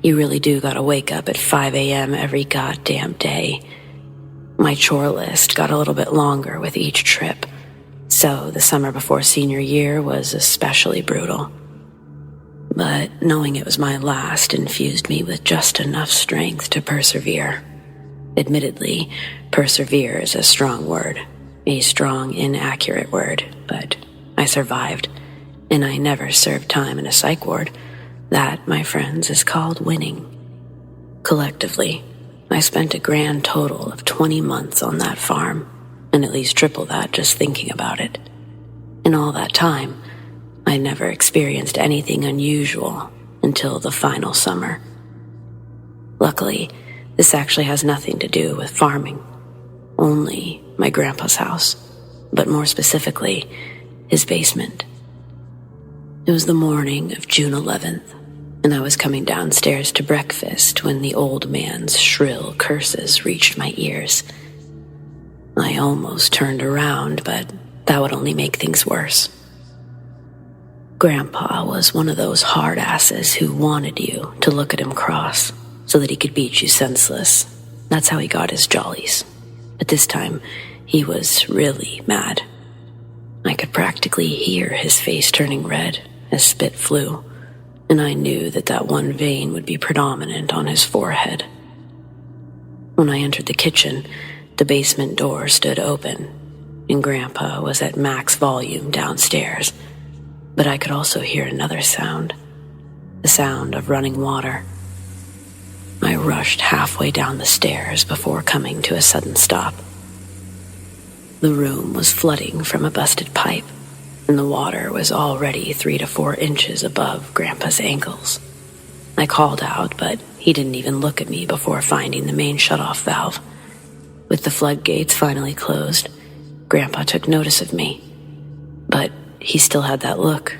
You really do gotta wake up at 5 a.m. every goddamn day. My chore list got a little bit longer with each trip, so the summer before senior year was especially brutal. But knowing it was my last infused me with just enough strength to persevere. Admittedly, persevere is a strong word, a strong, inaccurate word, but I survived, and I never served time in a psych ward. That, my friends, is called winning. Collectively, I spent a grand total of 20 months on that farm, and at least triple that just thinking about it. In all that time, I never experienced anything unusual until the final summer. Luckily, this actually has nothing to do with farming, only my grandpa's house, but more specifically, his basement. It was the morning of June 11th, and I was coming downstairs to breakfast when the Old Man's shrill curses reached my ears. I almost turned around, but that would only make things worse. Grandpa was one of those hard asses who wanted you to look at him cross so that he could beat you senseless. That's how he got his jollies. but this time he was really mad. I could practically hear his face turning red as spit flew, and I knew that one vein would be predominant on his forehead. When I entered the kitchen, the basement door stood open, and Grandpa was at max volume downstairs, but I could also hear another sound, the sound of running water. I rushed halfway down the stairs before coming to a sudden stop. The room was flooding from a busted pipe, and the water was already 3 to 4 inches above Grandpa's ankles. I called out, but he didn't even look at me before finding the main shutoff valve. With the floodgates finally closed, Grandpa took notice of me, but he still had that look.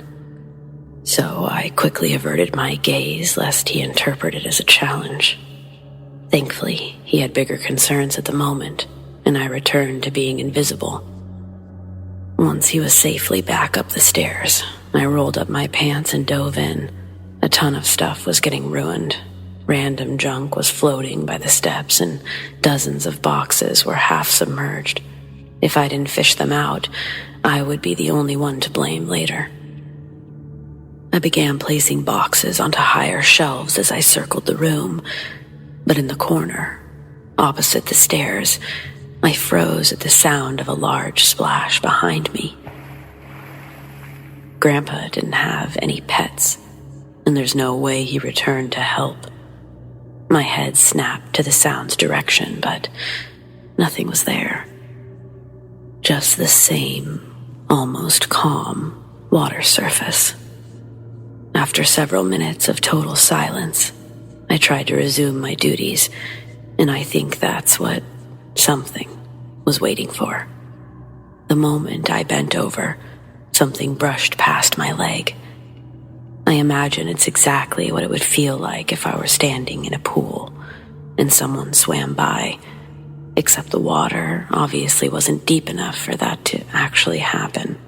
So I quickly averted my gaze lest he interpret it as a challenge. Thankfully, he had bigger concerns at the moment, and I returned to being invisible. Once he was safely back up the stairs, I rolled up my pants and dove in. A ton of stuff was getting ruined. Random junk was floating by the steps, and dozens of boxes were half submerged. If I didn't fish them out, I would be the only one to blame later. I began placing boxes onto higher shelves as I circled the room, but in the corner, opposite the stairs, I froze at the sound of a large splash behind me. Grandpa didn't have any pets, and there's no way he returned to help. My head snapped to the sound's direction, but nothing was there. Just the same, almost calm, water surface. After several minutes of total silence, I tried to resume my duties, and I think that's what something was waiting for. The moment I bent over, something brushed past my leg. I imagine it's exactly what it would feel like if I were standing in a pool and someone swam by, except the water obviously wasn't deep enough for that to actually happen.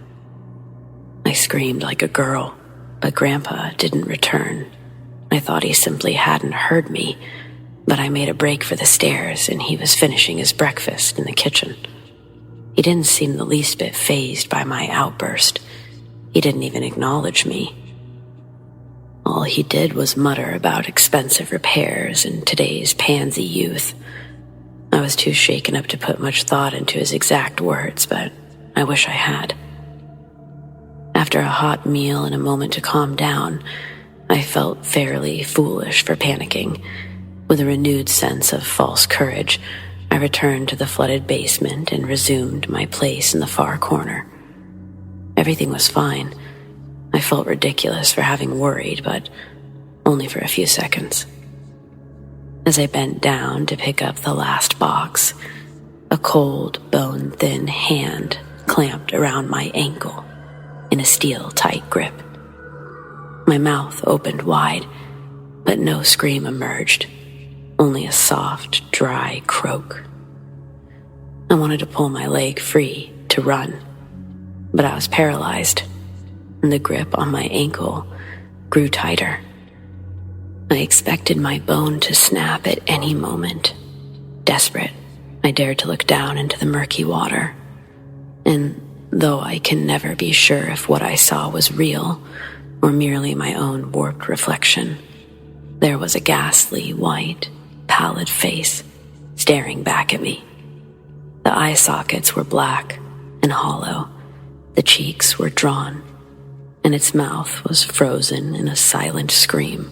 I screamed like a girl, but Grandpa didn't return. I thought he simply hadn't heard me, but I made a break for the stairs and he was finishing his breakfast in the kitchen. He didn't seem the least bit fazed by my outburst. He didn't even acknowledge me. All he did was mutter about expensive repairs and today's pansy youth. I was too shaken up to put much thought into his exact words, but I wish I had. After a hot meal and a moment to calm down, I felt fairly foolish for panicking. With a renewed sense of false courage, I returned to the flooded basement and resumed my place in the far corner. Everything was fine. I felt ridiculous for having worried, but only for a few seconds. As I bent down to pick up the last box, a cold, bone-thin hand clamped around my ankle in a steel-tight grip. My mouth opened wide, but no scream emerged, only a soft, dry croak. I wanted to pull my leg free to run, but I was paralyzed, and the grip on my ankle grew tighter. I expected my bone to snap at any moment. Desperate, I dared to look down into the murky water, and though I can never be sure if what I saw was real or merely my own warped reflection, there was a ghastly, white, pallid face staring back at me. The eye sockets were black and hollow, the cheeks were drawn, and its mouth was frozen in a silent scream.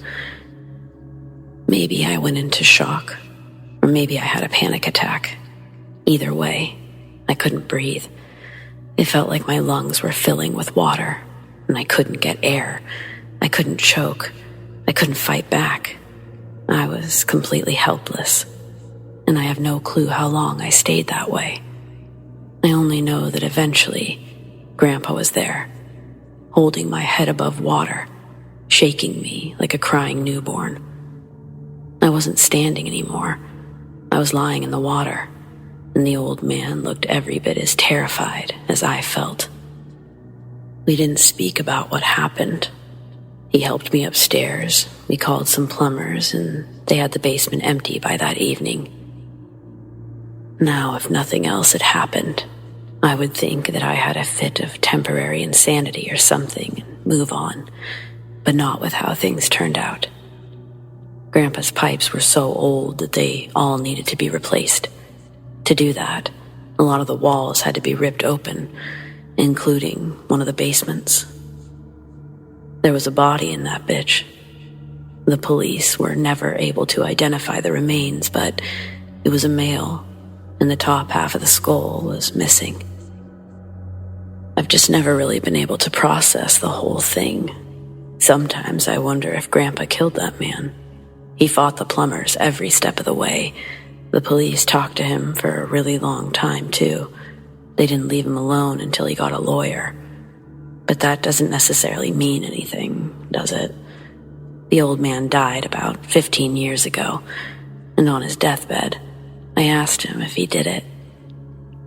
Maybe I went into shock, or maybe I had a panic attack. Either way, I couldn't breathe. It felt like my lungs were filling with water, and I couldn't get air. I couldn't choke. I couldn't fight back. I was completely helpless, and I have no clue how long I stayed that way. I only know that eventually, Grandpa was there, holding my head above water, shaking me like a crying newborn. I wasn't standing anymore. I was lying in the water, and the old man looked every bit as terrified as I felt. We didn't speak about what happened. He helped me upstairs. We called some plumbers, and they had the basement empty by that evening. Now, if nothing else had happened, I would think that I had a fit of temporary insanity or something and move on, but not with how things turned out. Grandpa's pipes were so old that they all needed to be replaced. To do that, a lot of the walls had to be ripped open, including one of the basements. There was a body in that bitch. The police were never able to identify the remains, but it was a male, and the top half of the skull was missing. I've just never really been able to process the whole thing. Sometimes I wonder if Grandpa killed that man. He fought the plumbers every step of the way. The police talked to him for a really long time, too. They didn't leave him alone until he got a lawyer. But that doesn't necessarily mean anything, does it? The old man died about 15 years ago, and on his deathbed, I asked him if he did it.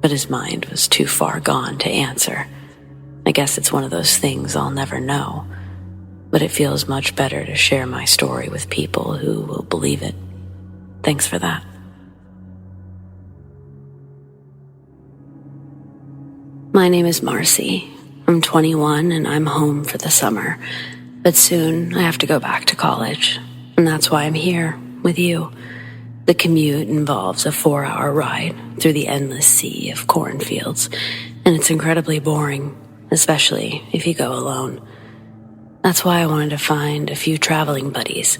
But his mind was too far gone to answer. I guess it's one of those things I'll never know. But it feels much better to share my story with people who will believe it. Thanks for that. My name is Marcy. I'm 21 and I'm home for the summer. But soon I have to go back to college. And that's why I'm here with you. The commute involves a 4-hour ride through the endless sea of cornfields. And it's incredibly boring, especially if you go alone. That's why I wanted to find a few traveling buddies,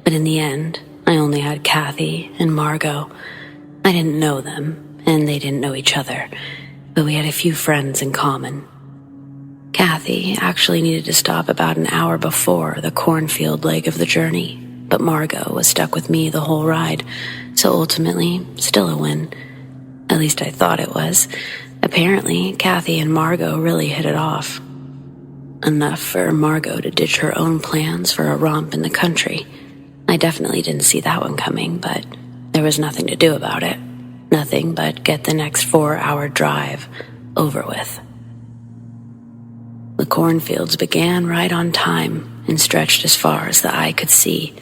but in the end, I only had Kathy and Margot. I didn't know them, and they didn't know each other, but we had a few friends in common. Kathy actually needed to stop about an hour before the cornfield leg of the journey, but Margot was stuck with me the whole ride, so ultimately, still a win. At least I thought it was. Apparently, Kathy and Margot really hit it off. Enough for Margot to ditch her own plans for a romp in the country. I definitely didn't see that one coming, but there was nothing to do about it. Nothing but get the next 4-hour drive over with. The cornfields began right on time and stretched as far as the eye could see.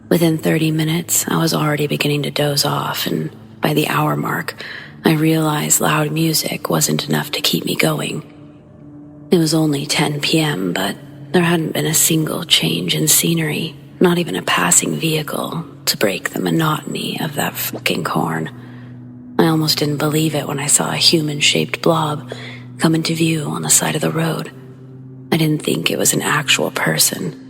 Within 30 minutes, I was already beginning to doze off, and by the hour mark, I realized loud music wasn't enough to keep me going. It was only 10 p.m., but there hadn't been a single change in scenery, not even a passing vehicle, to break the monotony of that fucking corn. I almost didn't believe it when I saw a human-shaped blob come into view on the side of the road. I didn't think it was an actual person.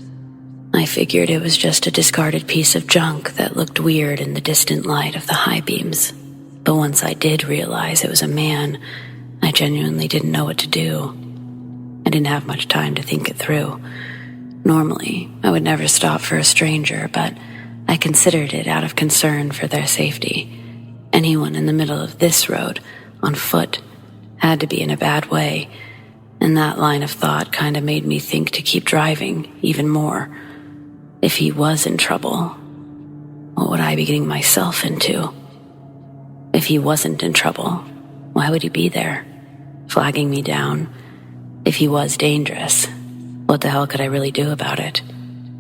I figured it was just a discarded piece of junk that looked weird in the distant light of the high beams. But once I did realize it was a man, I genuinely didn't know what to do. I didn't have much time to think it through. Normally, I would never stop for a stranger, but I considered it out of concern for their safety. Anyone in the middle of this road, on foot, had to be in a bad way, and that line of thought kind of made me think to keep driving even more. If he was in trouble, what would I be getting myself into? If he wasn't in trouble, why would he be there, flagging me down? If he was dangerous, what the hell could I really do about it?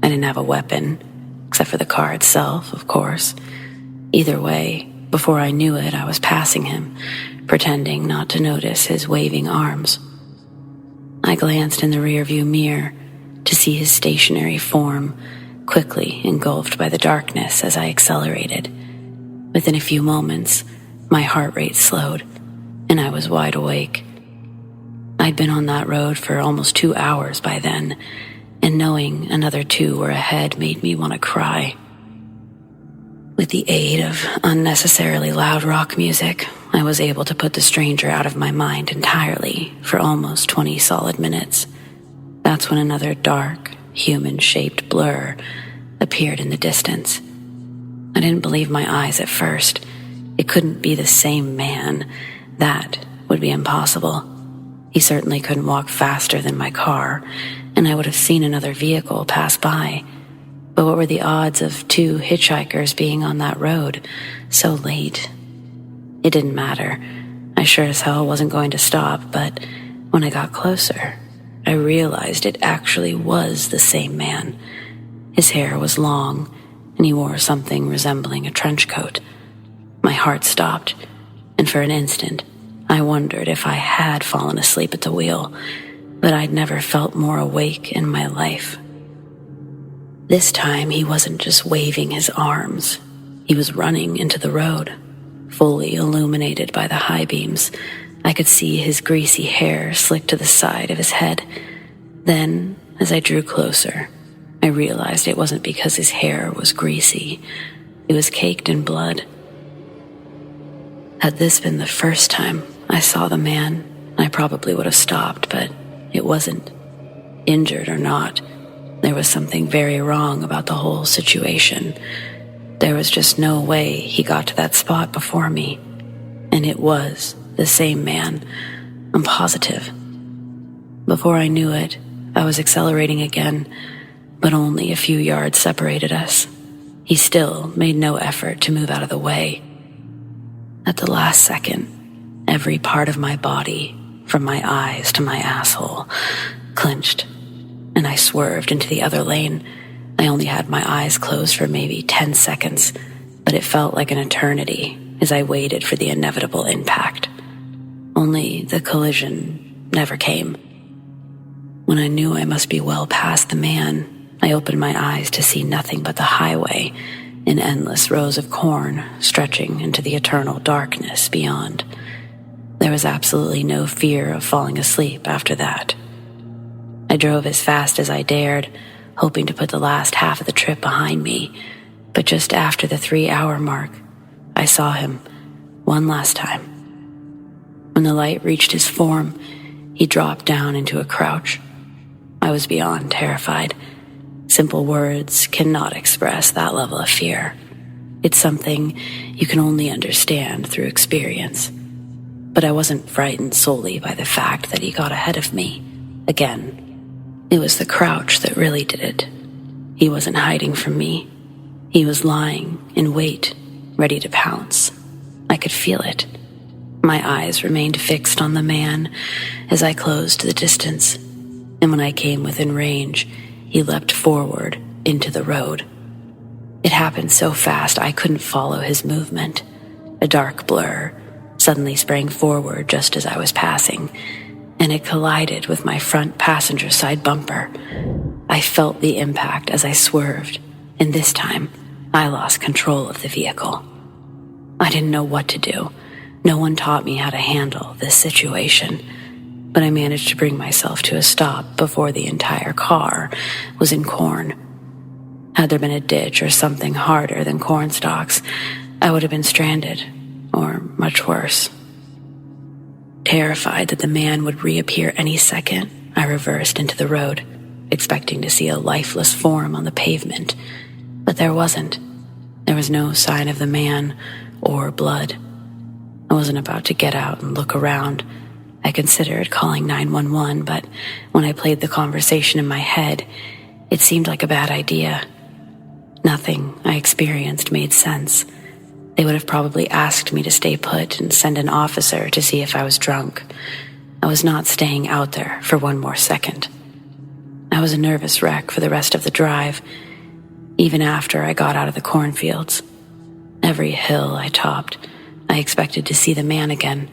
I didn't have a weapon, except for the car itself, of course. Either way, before I knew it, I was passing him, pretending not to notice his waving arms. I glanced in the rearview mirror to see his stationary form quickly engulfed by the darkness as I accelerated. Within a few moments, my heart rate slowed, and I was wide awake. I'd been on that road for almost 2 hours by then, and knowing another 2 were ahead made me want to cry. With the aid of unnecessarily loud rock music, I was able to put the stranger out of my mind entirely for almost 20 solid minutes. That's when another dark, human-shaped blur appeared in the distance. I didn't believe my eyes at first. It couldn't be the same man. That would be impossible. He certainly couldn't walk faster than my car, and I would have seen another vehicle pass by. But what were the odds of 2 hitchhikers being on that road so late? It didn't matter. I sure as hell wasn't going to stop, but when I got closer, I realized it actually was the same man. His hair was long, and he wore something resembling a trench coat. My heart stopped. and for an instant, I wondered if I had fallen asleep at the wheel, but I'd never felt more awake in my life. This time, he wasn't just waving his arms. He was running into the road, fully illuminated by the high beams. I could see his greasy hair slick to the side of his head. Then, as I drew closer, I realized it wasn't because his hair was greasy. It was caked in blood. Had this been the first time I saw the man, I probably would have stopped, but it wasn't. Injured or not, there was something very wrong about the whole situation. There was just no way he got to that spot before me. And it was the same man. I'm positive. Before I knew it, I was accelerating again, but only a few yards separated us. He still made no effort to move out of the way. At the last second, every part of my body, from my eyes to my asshole, clenched, and I swerved into the other lane. I only had my eyes closed for maybe 10 seconds, but it felt like an eternity as I waited for the inevitable impact. Only the collision never came. When I knew I must be well past the man, I opened my eyes to see nothing but the highway in endless rows of corn stretching into the eternal darkness beyond. There was absolutely no fear of falling asleep after that. I drove as fast as I dared, hoping to put the last half of the trip behind me, but just after the 3-hour mark, I saw him one last time. When the light reached his form, he dropped down into a crouch. I was beyond terrified. Simple words cannot express that level of fear. It's something you can only understand through experience. But I wasn't frightened solely by the fact that he got ahead of me. Again, it was the crouch that really did it. He wasn't hiding from me. He was lying in wait, ready to pounce. I could feel it. My eyes remained fixed on the man as I closed the distance, and when I came within range, he leapt forward into the road. It happened so fast I couldn't follow his movement. A dark blur suddenly sprang forward just as I was passing, and it collided with my front passenger side bumper. I felt the impact as I swerved, and this time, I lost control of the vehicle. I didn't know what to do. No one taught me how to handle this situation, but I managed to bring myself to a stop before the entire car was in corn. Had there been a ditch or something harder than corn stalks, I would have been stranded, or much worse. Terrified that the man would reappear any second, I reversed into the road, expecting to see a lifeless form on the pavement. But there wasn't. There was no sign of the man or blood. I wasn't about to get out and look around. I considered calling 911, but when I played the conversation in my head, it seemed like a bad idea. Nothing I experienced made sense. They would have probably asked me to stay put and send an officer to see if I was drunk. I was not staying out there for one more second. I was a nervous wreck for the rest of the drive, even after I got out of the cornfields. Every hill I topped, I expected to see the man again.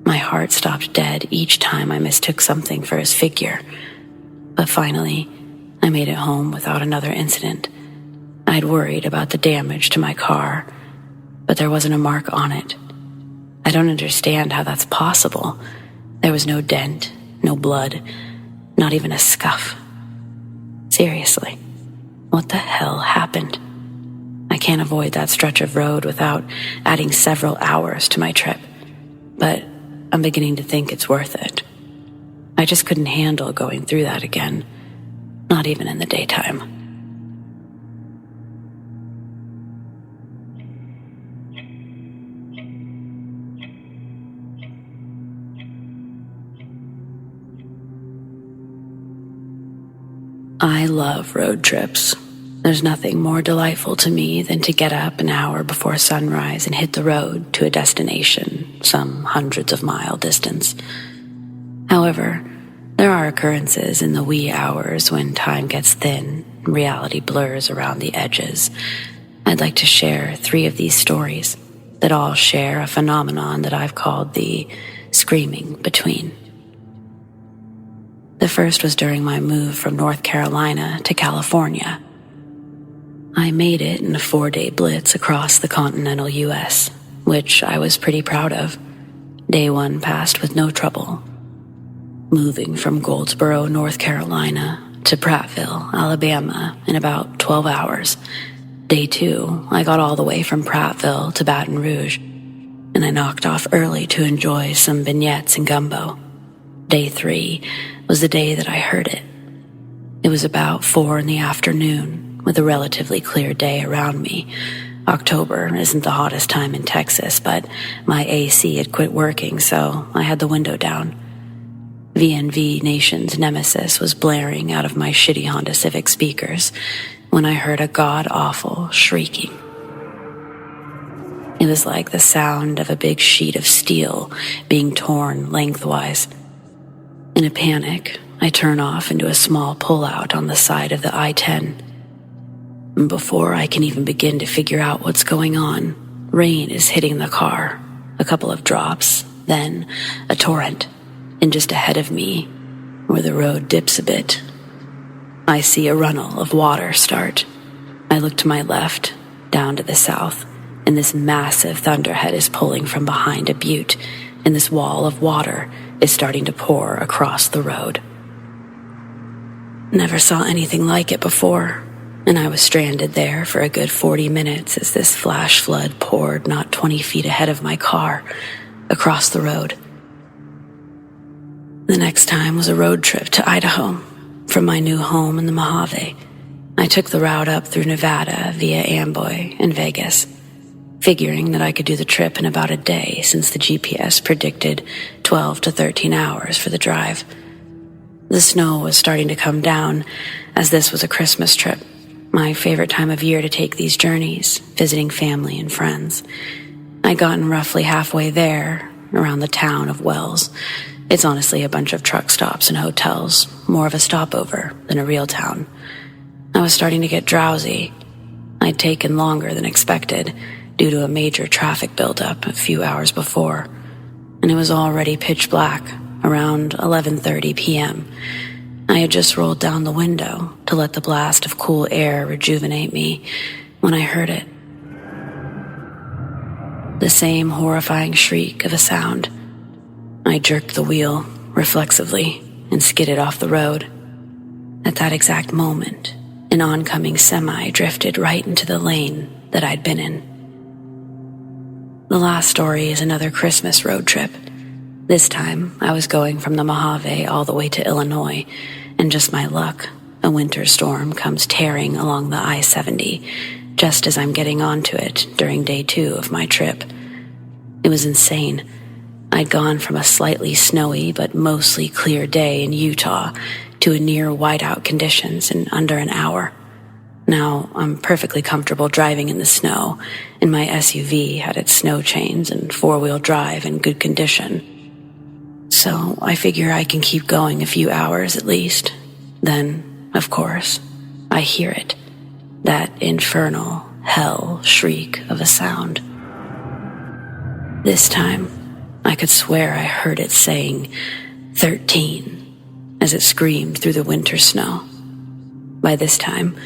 My heart stopped dead each time I mistook something for his figure. But finally, I made it home without another incident. I'd worried about the damage to my car, but there wasn't a mark on it. I don't understand how that's possible. There was no dent, no blood, not even a scuff. Seriously, what the hell happened? I can't avoid that stretch of road without adding several hours to my trip, but I'm beginning to think it's worth it. I just couldn't handle going through that again, not even in the daytime. I love road trips. There's nothing more delightful to me than to get up an hour before sunrise and hit the road to a destination some hundreds of mile distance. However, there are occurrences in the wee hours when time gets thin and reality blurs around the edges. I'd like to share 3 of these stories, that all share a phenomenon that I've called the screaming between. The first was during my move from North Carolina to California. I made it in a 4-day blitz across the continental U.S., which I was pretty proud of. Day 1 passed with no trouble. Moving from Goldsboro, North Carolina to Prattville, Alabama in about 12 hours. Day 2, I got all the way from Prattville to Baton Rouge, and I knocked off early to enjoy some beignets and gumbo. Day 3 was the day that I heard it. It was about 4 in the afternoon, with a relatively clear day around me. October isn't the hottest time in Texas, but my AC had quit working, so I had the window down. VNV Nation's Nemesis was blaring out of my shitty Honda Civic speakers when I heard a god-awful shrieking. It was like the sound of a big sheet of steel being torn lengthwise. In a panic, I turn off into a small pullout on the side of the I-10. And before I can even begin to figure out what's going on, rain is hitting the car. A couple of drops, then a torrent. And just ahead of me, where the road dips a bit, I see a runnel of water start. I look to my left, down to the south, and this massive thunderhead is pulling from behind a butte, and this wall of water is starting to pour across the road. Never saw anything like it before, and I was stranded there for a good 40 minutes as this flash flood poured not 20 feet ahead of my car, across the road. The next time was a road trip to Idaho. From my new home in the Mojave, I took the route up through Nevada via Amboy and Vegas, figuring that I could do the trip in about a day since the GPS predicted 12 to 13 hours for the drive. The snow was starting to come down, as this was a Christmas trip, my favorite time of year to take these journeys, visiting family and friends. I'd gotten roughly halfway there, around the town of Wells. It's honestly a bunch of truck stops and hotels, more of a stopover than a real town. I was starting to get drowsy. I'd taken longer than expected due to a major traffic buildup a few hours before, and it was already pitch black, around 11:30 p.m. I had just rolled down the window to let the blast of cool air rejuvenate me when I heard it. The same horrifying shriek of a sound. I jerked the wheel reflexively and skidded off the road. At that exact moment, an oncoming semi drifted right into the lane that I'd been in. The last story is another Christmas road trip. This time, I was going from the Mojave all the way to Illinois, and just my luck, a winter storm comes tearing along the I-70 just as I'm getting onto it during day 2 of my trip. It was insane. I'd gone from a slightly snowy but mostly clear day in Utah to a near whiteout conditions in under an hour. Now, I'm perfectly comfortable driving in the snow, and my SUV had its snow chains and 4-wheel drive in good condition. So I figure I can keep going a few hours at least. Then, of course, I hear it. That infernal hell shriek of a sound. This time, I could swear I heard it saying 13 as it screamed through the winter snow. By this time,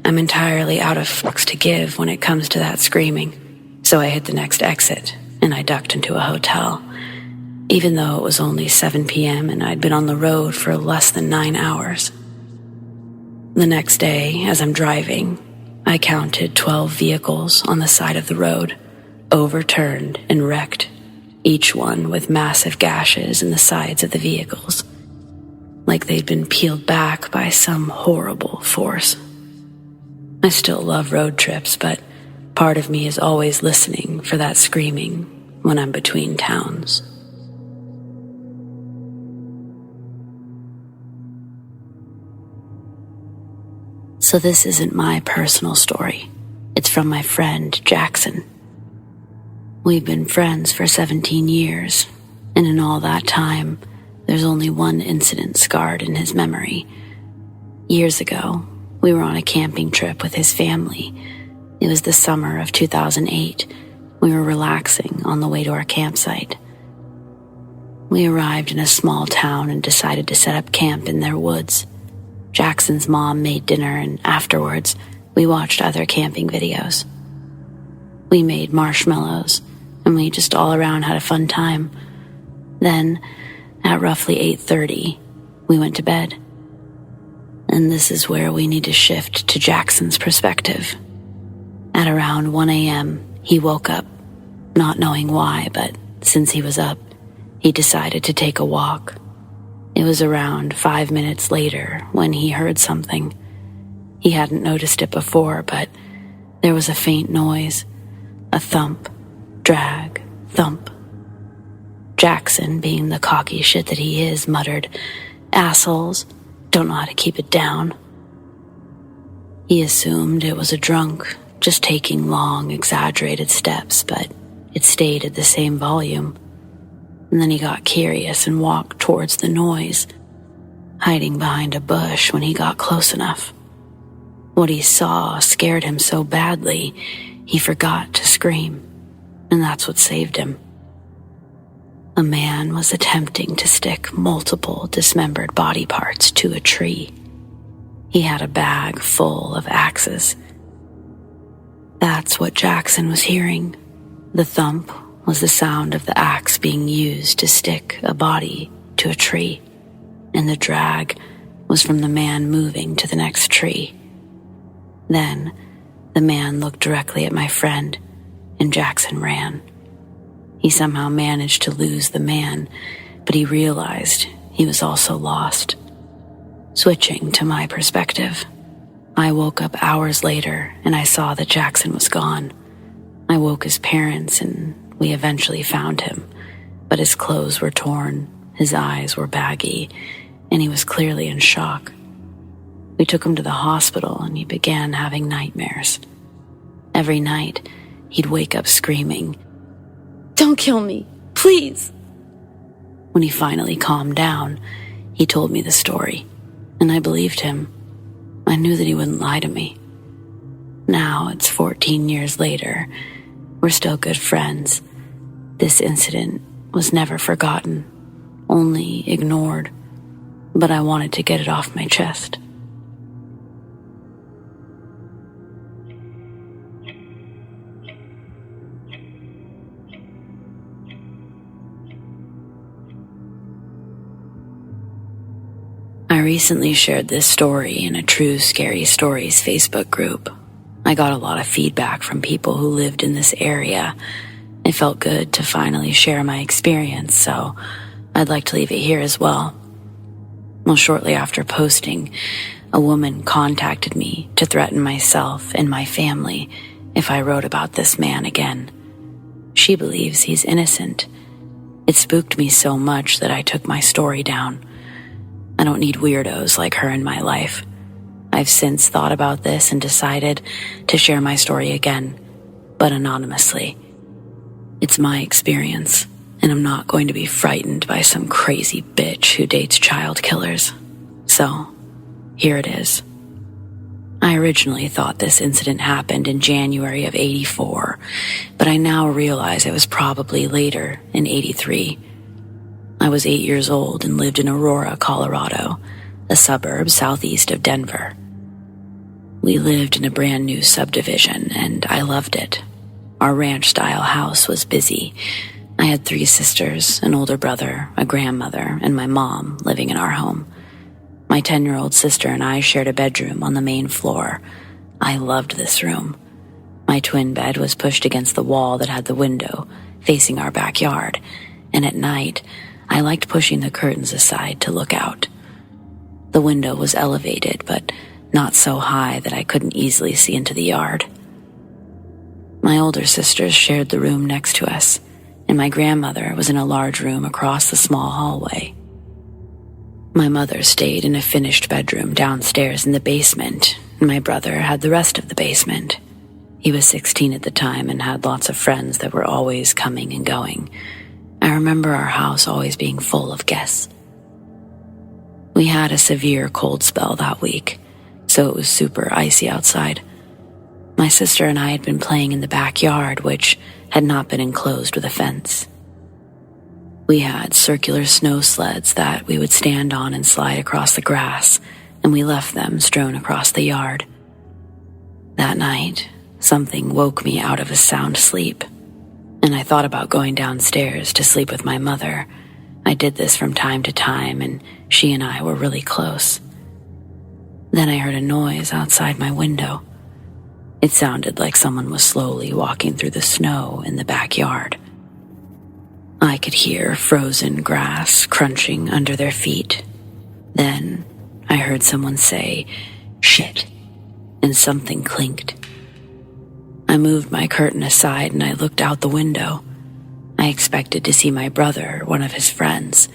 I'm entirely out of fucks to give when it comes to that screaming, so I hit the next exit and I ducked into a hotel, even though it was only 7 p.m. and I'd been on the road for less than 9 hours. The next day, as I'm driving, I counted 12 vehicles on the side of the road, overturned and wrecked, each one with massive gashes in the sides of the vehicles, like they'd been peeled back by some horrible force. I still love road trips, but part of me is always listening for that screaming when I'm between towns. So this isn't my personal story. It's from my friend Jackson. We've been friends for 17 years, and in all that time, there's only one incident scarred in his memory. Years ago, we were on a camping trip with his family. It was the summer of 2008, We were relaxing on the way to our campsite. We arrived in a small town and decided to set up camp in their woods. Jackson's mom made dinner, and afterwards, we watched other camping videos. We made marshmallows, and we just all around had a fun time. Then, at roughly 8:30, we went to bed. And this is where we need to shift to Jackson's perspective. At around 1 a.m., he woke up, not knowing why, but since he was up, he decided to take a walk. It was around 5 minutes later when he heard something. He hadn't noticed it before, but there was a faint noise, a thump, drag, thump. Jackson, being the cocky shit that he is, muttered, "Assholes, don't know how to keep it down." He assumed it was a drunk, just taking long, exaggerated steps, but it stayed at the same volume. And then he got curious and walked towards the noise, hiding behind a bush when he got close enough. What he saw scared him so badly, he forgot to scream, and that's what saved him. A man was attempting to stick multiple dismembered body parts to a tree. He had a bag full of axes. That's what Jackson was hearing. The thump was the sound of the axe being used to stick a body to a tree, and the drag was from the man moving to the next tree. Then, the man looked directly at my friend, and Jackson ran. He somehow managed to lose the man, but he realized he was also lost. Switching to my perspective, I woke up hours later and I saw that Jackson was gone. I woke his parents and we eventually found him, but his clothes were torn, his eyes were baggy, and he was clearly in shock. We took him to the hospital and he began having nightmares. Every night, he'd wake up screaming, "Don't kill me, please." When he finally calmed down, he told me the story, and I believed him. I knew that he wouldn't lie to me. Now it's 14 years later. We're still good friends. This incident was never forgotten, only ignored, but I wanted to get it off my chest. I recently shared this story in a True Scary Stories Facebook group. I got a lot of feedback from people who lived in this area. It felt good to finally share my experience, so I'd like to leave it here as well. Well, shortly after posting, a woman contacted me to threaten myself and my family if I wrote about this man again. She believes he's innocent. It spooked me so much that I took my story down. I don't need weirdos like her in my life. I've since thought about this and decided to share my story again, but anonymously. It's my experience, and I'm not going to be frightened by some crazy bitch who dates child killers. So, here it is. I originally thought this incident happened in January of '84, but I now realize it was probably later in '83. I was 8 years old and lived in Aurora, Colorado, a suburb southeast of Denver. We lived in a brand new subdivision, and I loved it. Our ranch-style house was busy. I had 3 sisters, an older brother, a grandmother, and my mom living in our home. My 10-year-old sister and I shared a bedroom on the main floor. I loved this room. My twin bed was pushed against the wall that had the window facing our backyard, and at night, I liked pushing the curtains aside to look out. The window was elevated, but not so high that I couldn't easily see into the yard. My older sisters shared the room next to us, and my grandmother was in a large room across the small hallway. My mother stayed in a finished bedroom downstairs in the basement, and my brother had the rest of the basement. He was 16 at the time and had lots of friends that were always coming and going. I remember our house always being full of guests. We had a severe cold spell that week, so it was super icy outside. My sister and I had been playing in the backyard, which had not been enclosed with a fence. We had circular snow sleds that we would stand on and slide across the grass, and we left them strewn across the yard. That night, something woke me out of a sound sleep, and I thought about going downstairs to sleep with my mother. I did this from time to time, and she and I were really close. Then I heard a noise outside my window. It sounded like someone was slowly walking through the snow in the backyard. I could hear frozen grass crunching under their feet. Then I heard someone say, "Shit," and something clinked. I moved my curtain aside and I looked out the window. I expected to see my brother, one of his friends.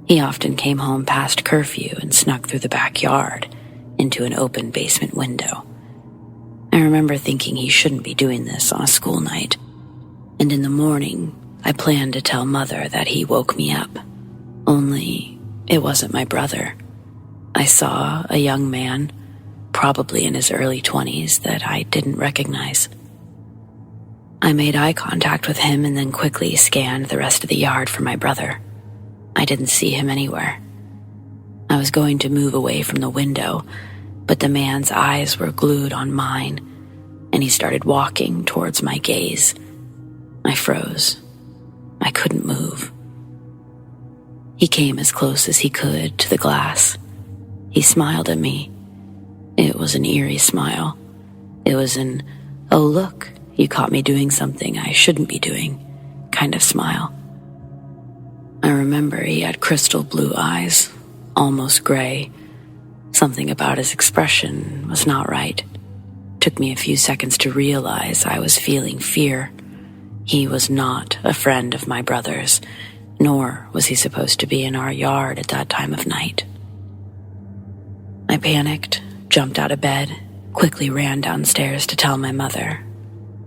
He often came home past curfew and snuck through the backyard into an open basement window. I remember thinking he shouldn't be doing this on a school night. And in the morning, I planned to tell Mother that he woke me up. Only, it wasn't my brother. I saw a young man, probably in his early 20s, that I didn't recognize. I made eye contact with him and then quickly scanned the rest of the yard for my brother. I didn't see him anywhere. I was going to move away from the window, but the man's eyes were glued on mine, and he started walking towards my gaze. I froze. I couldn't move. He came as close as he could to the glass. He smiled at me. It was an eerie smile. It was an, "Oh look, you caught me doing something I shouldn't be doing," kind of smile. I remember he had crystal blue eyes, almost gray. Something about his expression was not right. Took me a few seconds to realize I was feeling fear. He was not a friend of my brother's, nor was he supposed to be in our yard at that time of night. I panicked, jumped out of bed, quickly ran downstairs to tell my mother.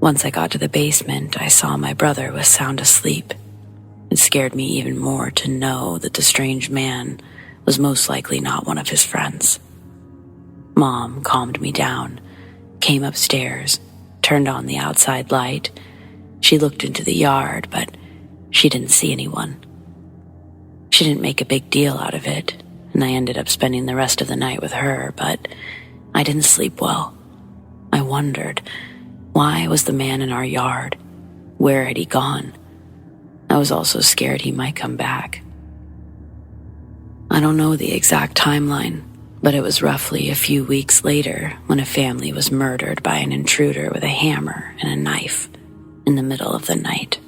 Once I got to the basement, I saw my brother was sound asleep. It scared me even more to know that the strange man was most likely not one of his friends. Mom calmed me down, came upstairs, turned on the outside light. She looked into the yard, but she didn't see anyone. She didn't make a big deal out of it, and I ended up spending the rest of the night with her, but I didn't sleep well. I wondered, why was the man in our yard? Where had he gone? I was also scared he might come back. I don't know the exact timeline, but it was roughly a few weeks later when a family was murdered by an intruder with a hammer and a knife in the middle of the night.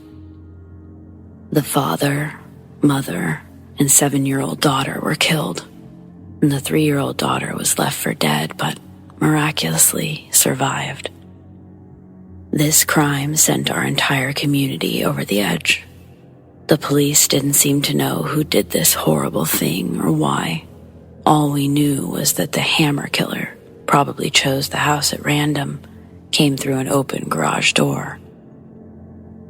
The father, mother, and 7-year-old daughter were killed, and the 3-year-old daughter was left for dead but miraculously survived. This crime sent our entire community over the edge. The police didn't seem to know who did this horrible thing or why. All we knew was that the hammer killer probably chose the house at random, came through an open garage door.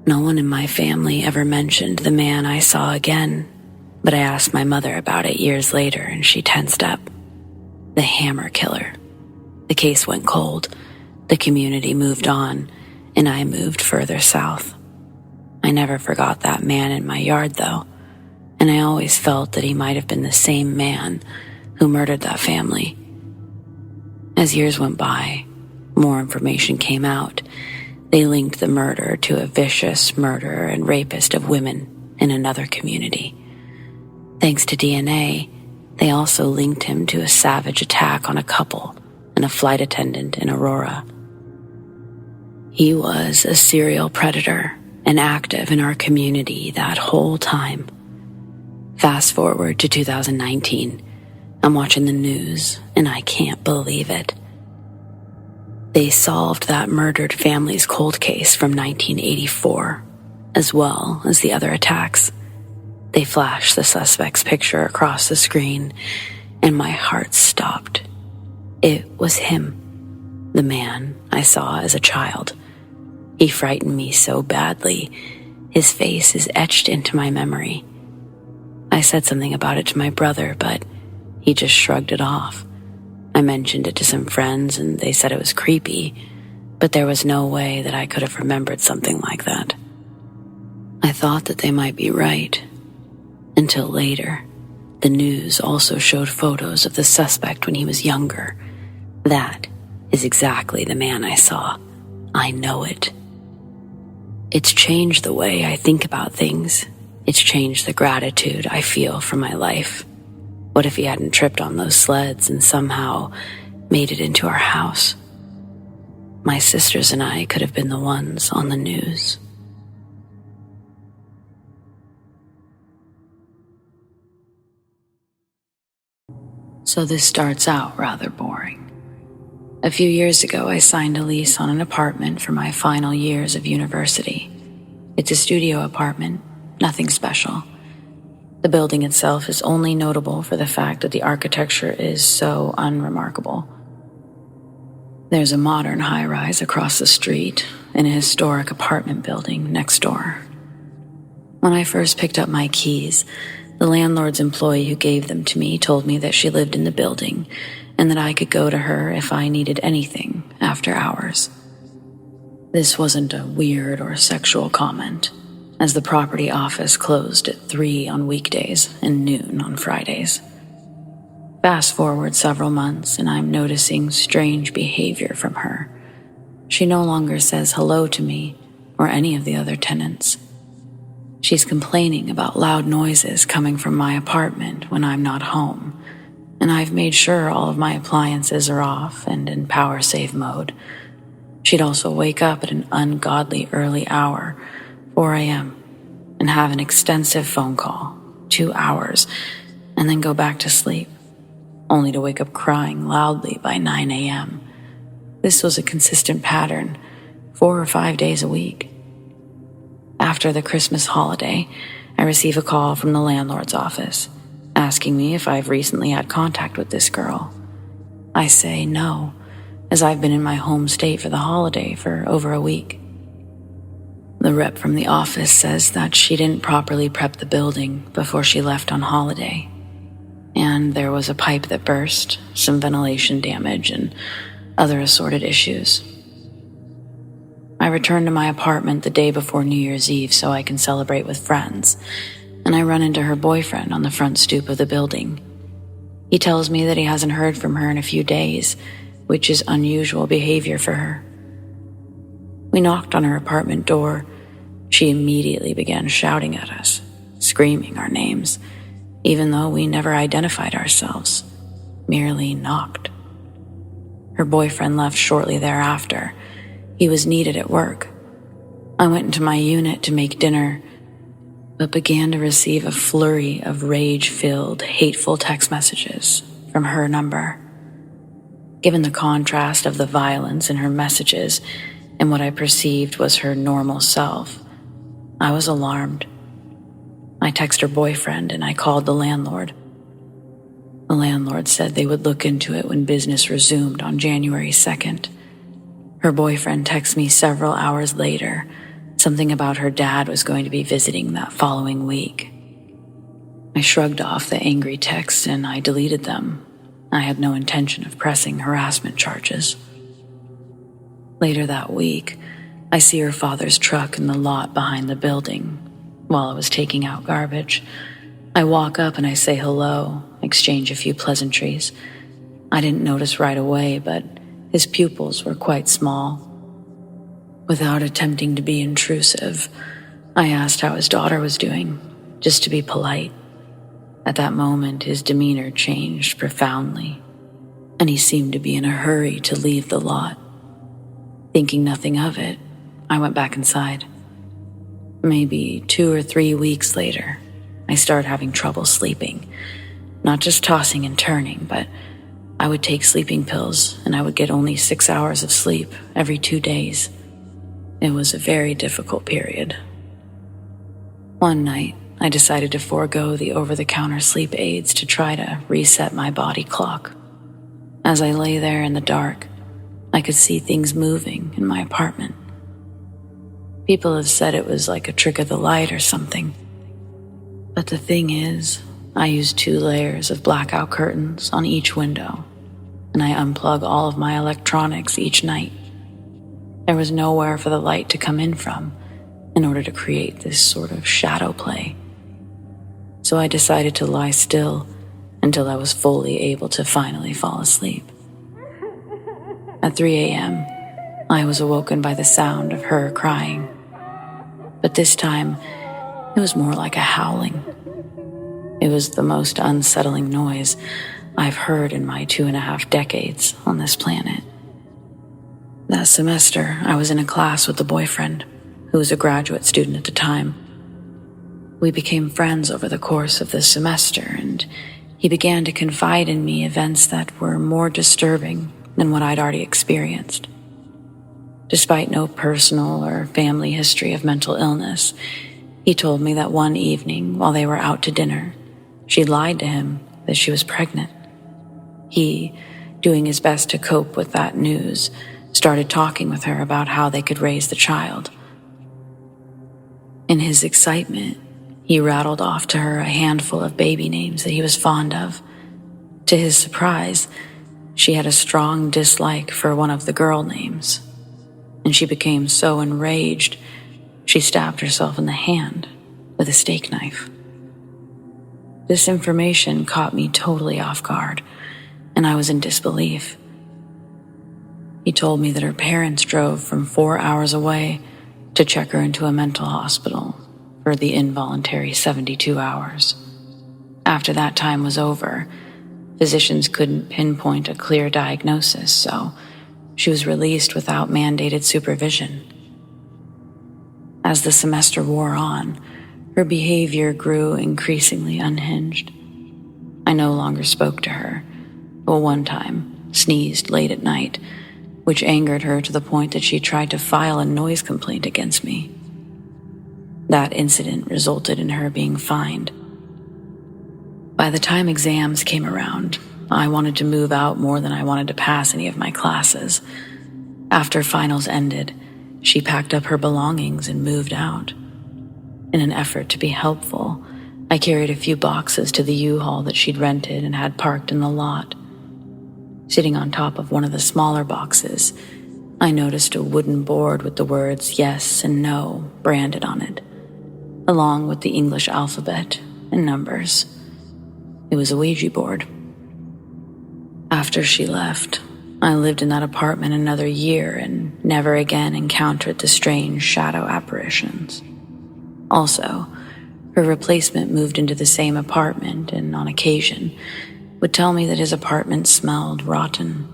No one in my family ever mentioned the man I saw again, but I asked my mother about it years later and she tensed up. The hammer killer. The case went cold, the community moved on, and I moved further south. I never forgot that man in my yard, though, and I always felt that he might have been the same man who murdered that family. As years went by, more information came out. They linked the murder to a vicious murderer and rapist of women in another community. Thanks to DNA, they also linked him to a savage attack on a couple and a flight attendant in Aurora. He was a serial predator and active in our community that whole time. Fast forward to 2019, I'm watching the news and I can't believe it. They solved that murdered family's cold case from 1984, as well as the other attacks. They flashed the suspect's picture across the screen, and my heart stopped. It was him, the man I saw as a child. He frightened me so badly, his face is etched into my memory. I said something about it to my brother, but he just shrugged it off. I mentioned it to some friends and they said it was creepy, but there was no way that I could have remembered something like that. I thought that they might be right, until later. The news also showed photos of the suspect when he was younger. That is exactly the man I saw. I know it. It's changed the way I think about things. It's changed the gratitude I feel for my life. What if he hadn't tripped on those sleds and somehow made it into our house? My sisters and I could have been the ones on the news. So this starts out rather boring. A few years ago, I signed a lease on an apartment for my final years of university. It's a studio apartment, nothing special. The building itself is only notable for the fact that the architecture is so unremarkable. There's a modern high-rise across the street and a historic apartment building next door. When I first picked up my keys, the landlord's employee who gave them to me told me that she lived in the building and that I could go to her if I needed anything after hours. This wasn't a weird or sexual comment, as the property office closed at 3 on weekdays and noon on Fridays. Fast forward several months and I'm noticing strange behavior from her. She no longer says hello to me or any of the other tenants. She's complaining about loud noises coming from my apartment when I'm not home, and I've made sure all of my appliances are off and in power save mode. She'd also wake up at an ungodly early hour, 4 a.m., and have an extensive phone call, 2 hours, and then go back to sleep, only to wake up crying loudly by 9 a.m. This was a consistent pattern, 4 or 5 days a week. After the Christmas holiday, I receive a call from the landlord's office, asking me if I've recently had contact with this girl. I say no, as I've been in my home state for the holiday for over a week. The rep from the office says that she didn't properly prep the building before she left on holiday, and there was a pipe that burst, some ventilation damage, and other assorted issues. I return to my apartment the day before New Year's Eve so I can celebrate with friends, and I run into her boyfriend on the front stoop of the building. He tells me that he hasn't heard from her in a few days, which is unusual behavior for her. We knocked on her apartment door. She immediately began shouting at us, screaming our names, even though we never identified ourselves, merely knocked. Her boyfriend left shortly thereafter. He was needed at work. I went into my unit to make dinner, but began to receive a flurry of rage-filled, hateful text messages from her number. Given the contrast of the violence in her messages and what I perceived was her normal self, I was alarmed. I texted her boyfriend and I called the landlord. The landlord said they would look into it when business resumed on January 2nd. Her boyfriend texted me several hours later, something about her dad was going to be visiting that following week. I shrugged off the angry texts and I deleted them. I had no intention of pressing harassment charges. Later that week, I see her father's truck in the lot behind the building while I was taking out garbage. I walk up and I say hello, exchange a few pleasantries. I didn't notice right away, but his pupils were quite small. Without attempting to be intrusive, I asked how his daughter was doing, just to be polite. At that moment, his demeanor changed profoundly, and he seemed to be in a hurry to leave the lot. Thinking nothing of it, I went back inside. Maybe 2 or 3 weeks later, I started having trouble sleeping, not just tossing and turning, but I would take sleeping pills and I would get only 6 hours of sleep every 2 days. It was a very difficult period. One night, I decided to forego the over-the-counter sleep aids to try to reset my body clock. As I lay there in the dark, I could see things moving in my apartment. People have said it was like a trick of the light or something. But the thing is, I use 2 layers of blackout curtains on each window, and I unplug all of my electronics each night. There was nowhere for the light to come in from in order to create this sort of shadow play. So I decided to lie still until I was fully able to finally fall asleep. At 3 a.m., I was awoken by the sound of her crying. But this time, it was more like a howling. It was the most unsettling noise I've heard in my 2.5 decades on this planet. That semester, I was in a class with a boyfriend who was a graduate student at the time. We became friends over the course of the semester, and he began to confide in me events that were more disturbing than what I'd already experienced. Despite no personal or family history of mental illness, he told me that one evening while they were out to dinner, she lied to him that she was pregnant. He, doing his best to cope with that news, started talking with her about how they could raise the child. In his excitement, he rattled off to her a handful of baby names that he was fond of. To his surprise, she had a strong dislike for one of the girl names, and she became so enraged, she stabbed herself in the hand with a steak knife. This information caught me totally off guard, and I was in disbelief. He told me that her parents drove from 4 hours away to check her into a mental hospital for the involuntary 72 hours. After that time was over, physicians couldn't pinpoint a clear diagnosis, so she was released without mandated supervision. As the semester wore on, her behavior grew increasingly unhinged. I no longer spoke to her, but one time sneezed late at night, which angered her to the point that she tried to file a noise complaint against me. That incident resulted in her being fined. By the time exams came around, I wanted to move out more than I wanted to pass any of my classes. After finals ended, she packed up her belongings and moved out. In an effort to be helpful, I carried a few boxes to the U-Haul that she'd rented and had parked in the lot. Sitting on top of one of the smaller boxes, I noticed a wooden board with the words yes and no branded on it, along with the English alphabet and numbers. It was a Ouija board. After she left, I lived in that apartment another year and never again encountered the strange shadow apparitions. Also, her replacement moved into the same apartment and, on occasion, would tell me that his apartment smelled rotten,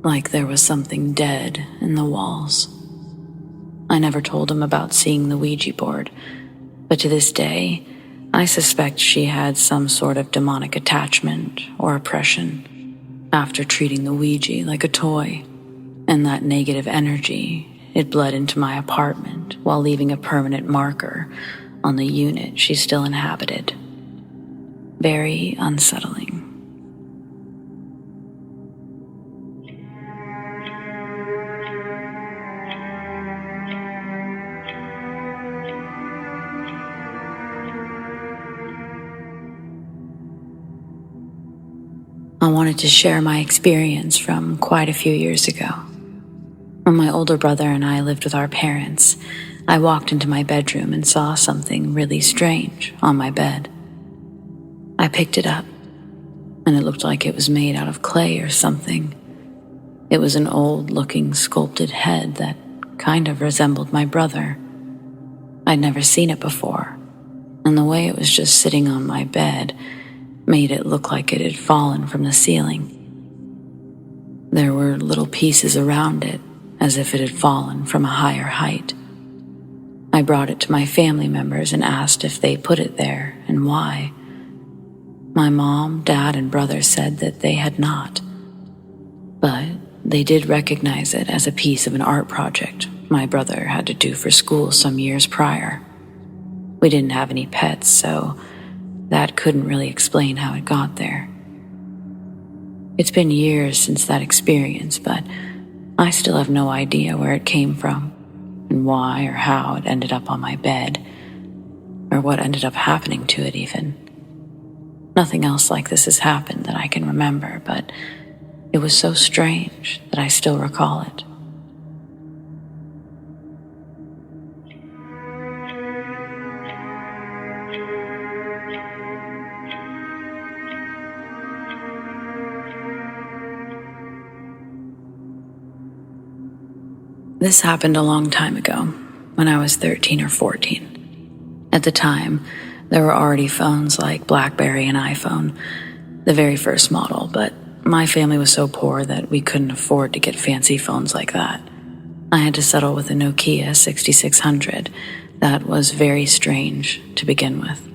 like there was something dead in the walls. I never told him about seeing the Ouija board, but to this day, I suspect she had some sort of demonic attachment or oppression after treating the Ouija like a toy, and that negative energy, it bled into my apartment while leaving a permanent marker on the unit she still inhabited. Very unsettling. I wanted to share my experience from quite a few years ago. When my older brother and I lived with our parents, I walked into my bedroom and saw something really strange on my bed. I picked it up, and it looked like it was made out of clay or something. It was an old-looking sculpted head that kind of resembled my brother. I'd never seen it before, and the way it was just sitting on my bed made it look like it had fallen from the ceiling. There were little pieces around it, as if it had fallen from a higher height. I brought it to my family members and asked if they put it there and why. My mom, dad, and brother said that they had not, but they did recognize it as a piece of an art project my brother had to do for school some years prior. We didn't have any pets, so that couldn't really explain how it got there. It's been years since that experience, but I still have no idea where it came from and why or how it ended up on my bed, or what ended up happening to it even. Nothing else like this has happened that I can remember, but it was so strange that I still recall it. This happened a long time ago, when I was 13 or 14. At the time, there were already phones like BlackBerry and iPhone, the very first model, but my family was so poor that we couldn't afford to get fancy phones like that. I had to settle with a Nokia 6600 that was very strange to begin with.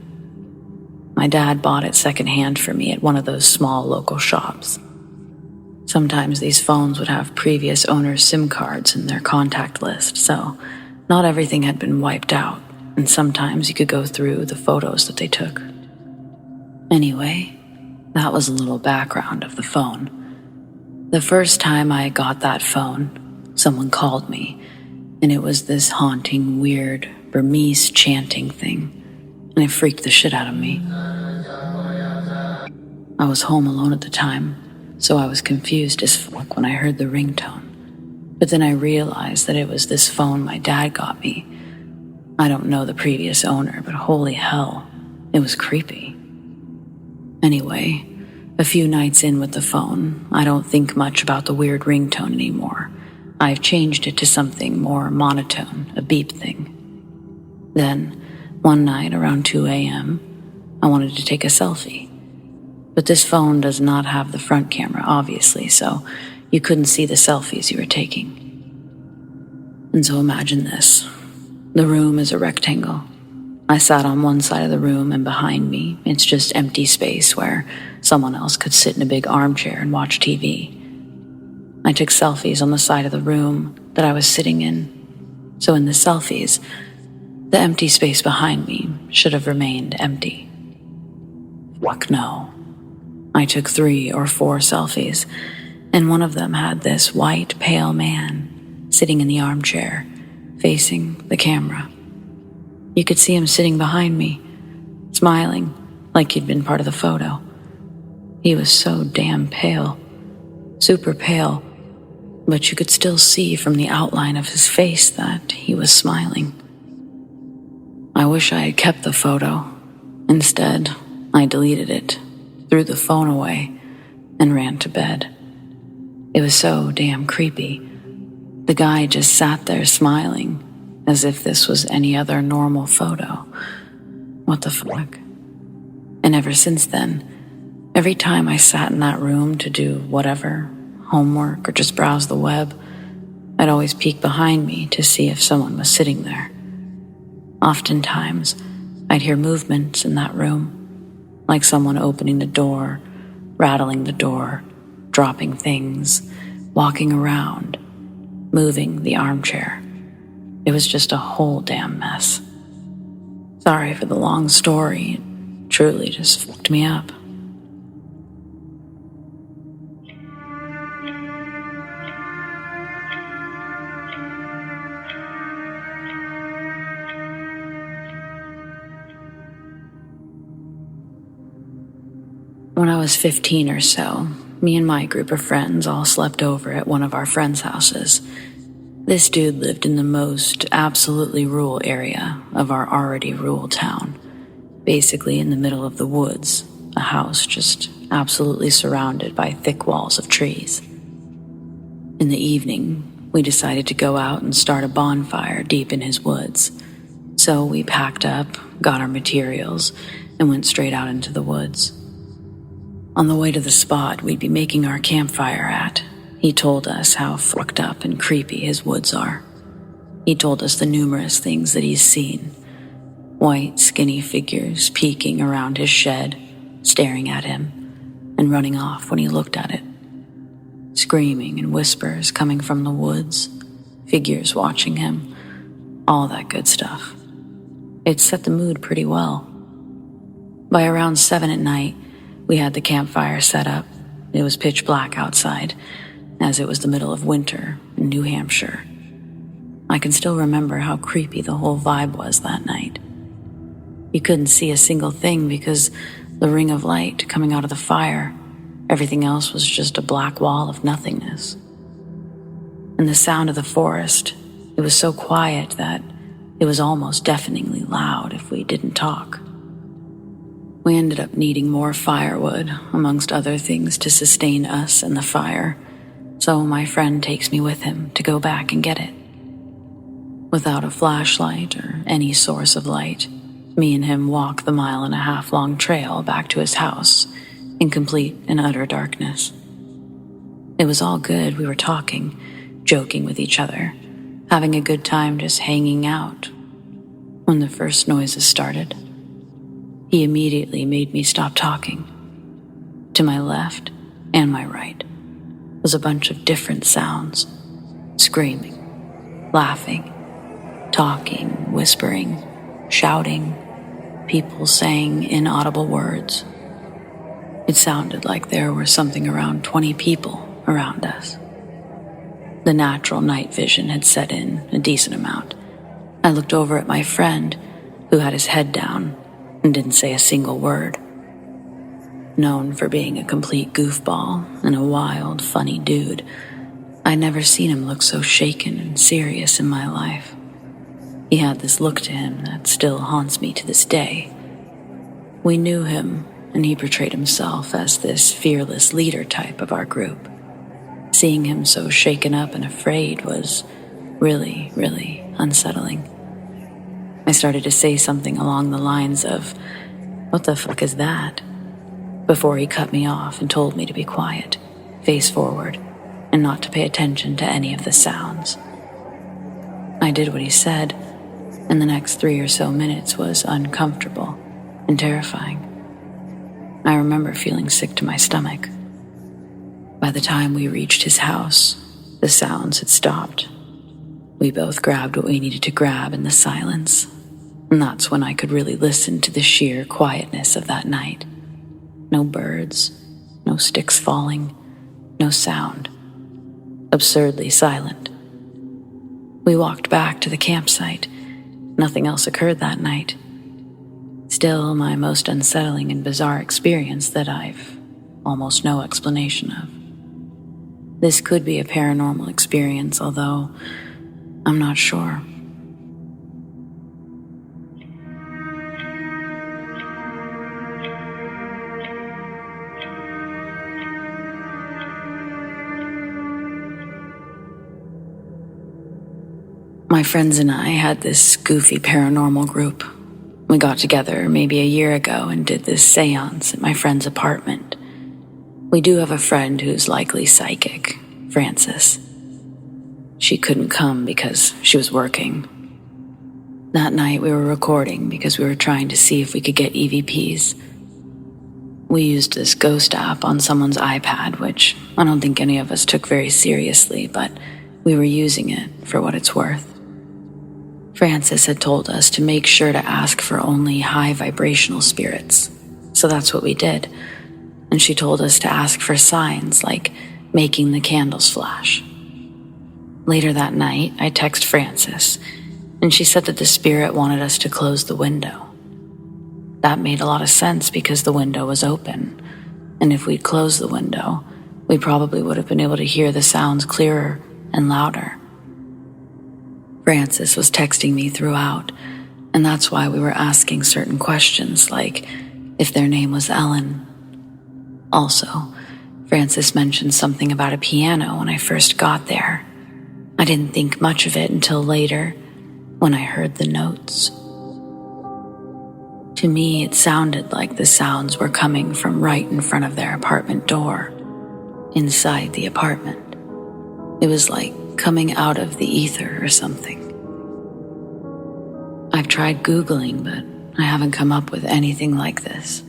My dad bought it secondhand for me at one of those small local shops. Sometimes these phones would have previous owners' SIM cards in their contact list, so not everything had been wiped out, and sometimes you could go through the photos that they took. Anyway, that was a little background of the phone. The first time I got that phone, someone called me, and it was this haunting, weird Burmese chanting thing, and it freaked the shit out of me. I was home alone at the time, so I was confused as fuck when I heard the ringtone. But then I realized that it was this phone my dad got me. I don't know the previous owner, but holy hell, it was creepy. Anyway, a few nights in with the phone, I don't think much about the weird ringtone anymore. I've changed it to something more monotone, a beep thing. Then, one night around 2 a.m., I wanted to take a selfie. But this phone does not have the front camera, obviously, so you couldn't see the selfies you were taking. And so imagine this. The room is a rectangle. I sat on one side of the room, and behind me, it's just empty space where someone else could sit in a big armchair and watch TV. I took selfies on the side of the room that I was sitting in. So in the selfies, the empty space behind me should have remained empty. Fuck no. I took 3 or 4 selfies, and one of them had this white, pale man sitting in the armchair, facing the camera. You could see him sitting behind me, smiling like he'd been part of the photo. He was so damn pale, super pale, but you could still see from the outline of his face that he was smiling. I wish I had kept the photo. Instead, I deleted it, threw the phone away, and ran to bed. It was so damn creepy. The guy just sat there smiling, as if this was any other normal photo. What the fuck? And ever since then, every time I sat in that room to do whatever, homework or just browse the web, I'd always peek behind me to see if someone was sitting there. Oftentimes, I'd hear movements in that room, like someone opening the door, rattling the door, dropping things, walking around, moving the armchair. It was just a whole damn mess. Sorry for the long story. It truly just fucked me up. When I was 15 or so, me and my group of friends all slept over at one of our friends' houses. This dude lived in the most absolutely rural area of our already rural town, basically in the middle of the woods, a house just absolutely surrounded by thick walls of trees. In the evening, we decided to go out and start a bonfire deep in his woods. So we packed up, got our materials, and went straight out into the woods. On the way to the spot we'd be making our campfire at, he told us how fucked up and creepy his woods are. He told us the numerous things that he's seen. White, skinny figures peeking around his shed, staring at him, and running off when he looked at it. Screaming and whispers coming from the woods, figures watching him, all that good stuff. It set the mood pretty well. By around 7 at night, we had the campfire set up. It was pitch black outside, as it was the middle of winter in New Hampshire. I can still remember how creepy the whole vibe was that night. You couldn't see a single thing because the ring of light coming out of the fire, everything else was just a black wall of nothingness. And the sound of the forest, it was so quiet that it was almost deafeningly loud if we didn't talk. We ended up needing more firewood, amongst other things, to sustain us and the fire, so my friend takes me with him to go back and get it. Without a flashlight or any source of light, me and him walk the 1.5 mile long trail back to his house in complete and utter darkness. It was all good. We were talking, joking with each other, having a good time just hanging out. When the first noises started, he immediately made me stop talking. To my left and my right was a bunch of different sounds: screaming, laughing, talking, whispering, shouting, people saying inaudible words. It sounded like there were something around 20 people around us. The natural night vision had set in a decent amount. I looked over at my friend, who had his head down and didn't say a single word. Known for being a complete goofball and a wild, funny dude, I'd never seen him look so shaken and serious in my life. He had this look to him that still haunts me to this day. We knew him, and he portrayed himself as this fearless leader type of our group. Seeing him so shaken up and afraid was really, really unsettling. I started to say something along the lines of, "What the fuck is that?" before he cut me off and told me to be quiet, face forward, and not to pay attention to any of the sounds. I did what he said, and the next 3 or so minutes was uncomfortable and terrifying. I remember feeling sick to my stomach. By the time we reached his house, the sounds had stopped. We both grabbed what we needed to grab in the silence, and that's when I could really listen to the sheer quietness of that night. No birds, no sticks falling, no sound. Absurdly silent. We walked back to the campsite. Nothing else occurred that night. Still, my most unsettling and bizarre experience that I've almost no explanation of. This could be a paranormal experience, although I'm not sure. My friends and I had this goofy paranormal group. We got together maybe a year ago and did this seance at my friend's apartment. We do have a friend who's likely psychic, Frances. She couldn't come because she was working. That night we were recording because we were trying to see if we could get EVPs. We used this ghost app on someone's iPad, which I don't think any of us took very seriously, but we were using it for what it's worth. Frances had told us to make sure to ask for only high vibrational spirits, so that's what we did. And she told us to ask for signs like making the candles flash. Later that night, I texted Frances, and she said that the spirit wanted us to close the window. That made a lot of sense because the window was open, and if we'd closed the window, we probably would have been able to hear the sounds clearer and louder. Frances was texting me throughout, and that's why we were asking certain questions, like if their name was Ellen. Also, Frances mentioned something about a piano when I first got there. I didn't think much of it until later, when I heard the notes. To me, it sounded like the sounds were coming from right in front of their apartment door, inside the apartment. It was like coming out of the ether or something. I've tried Googling, but I haven't come up with anything like this.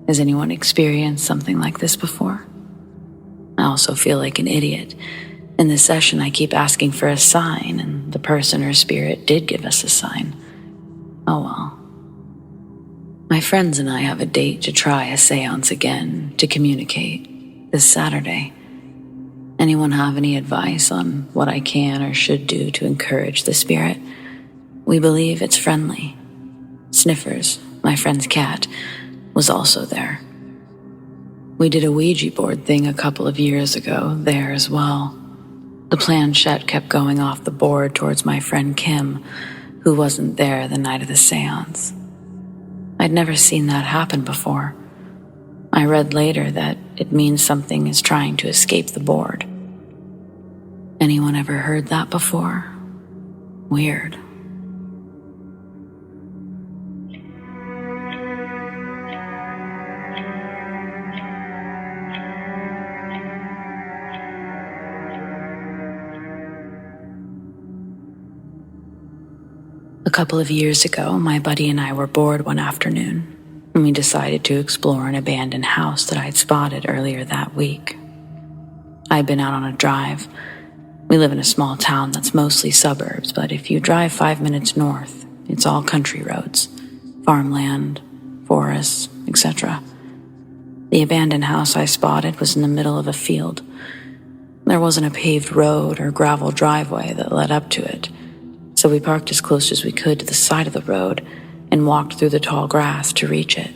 Has anyone experienced something like this before? I also feel like an idiot. In this session, I keep asking for a sign, and the person or spirit did give us a sign. Oh well. My friends and I have a date to try a seance again to communicate this Saturday. Anyone have any advice on what I can or should do to encourage the spirit? We believe it's friendly. Sniffers, my friend's cat, was also there. We did a Ouija board thing a couple of years ago there as well. The planchette kept going off the board towards my friend Kim, who wasn't there the night of the seance. I'd never seen that happen before. I read later that it means something is trying to escape the board. Anyone ever heard that before? Weird. A couple of years ago, my buddy and I were bored one afternoon, and we decided to explore an abandoned house that I'd spotted earlier that week. I'd been out on a drive. We live in a small town that's mostly suburbs, but if you drive 5 minutes north, it's all country roads, farmland, forests, etc. The abandoned house I spotted was in the middle of a field. There wasn't a paved road or gravel driveway that led up to it, so we parked as close as we could to the side of the road and walked through the tall grass to reach it.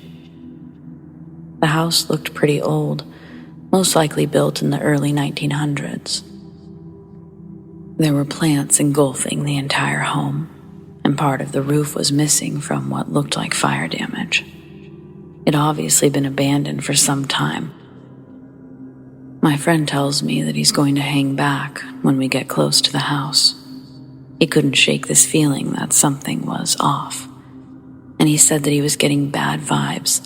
The house looked pretty old, most likely built in the early 1900s. There were plants engulfing the entire home, and part of the roof was missing from what looked like fire damage. It had obviously been abandoned for some time. My friend tells me that he's going to hang back when we get close to the house. He couldn't shake this feeling that something was off, and he said that he was getting bad vibes.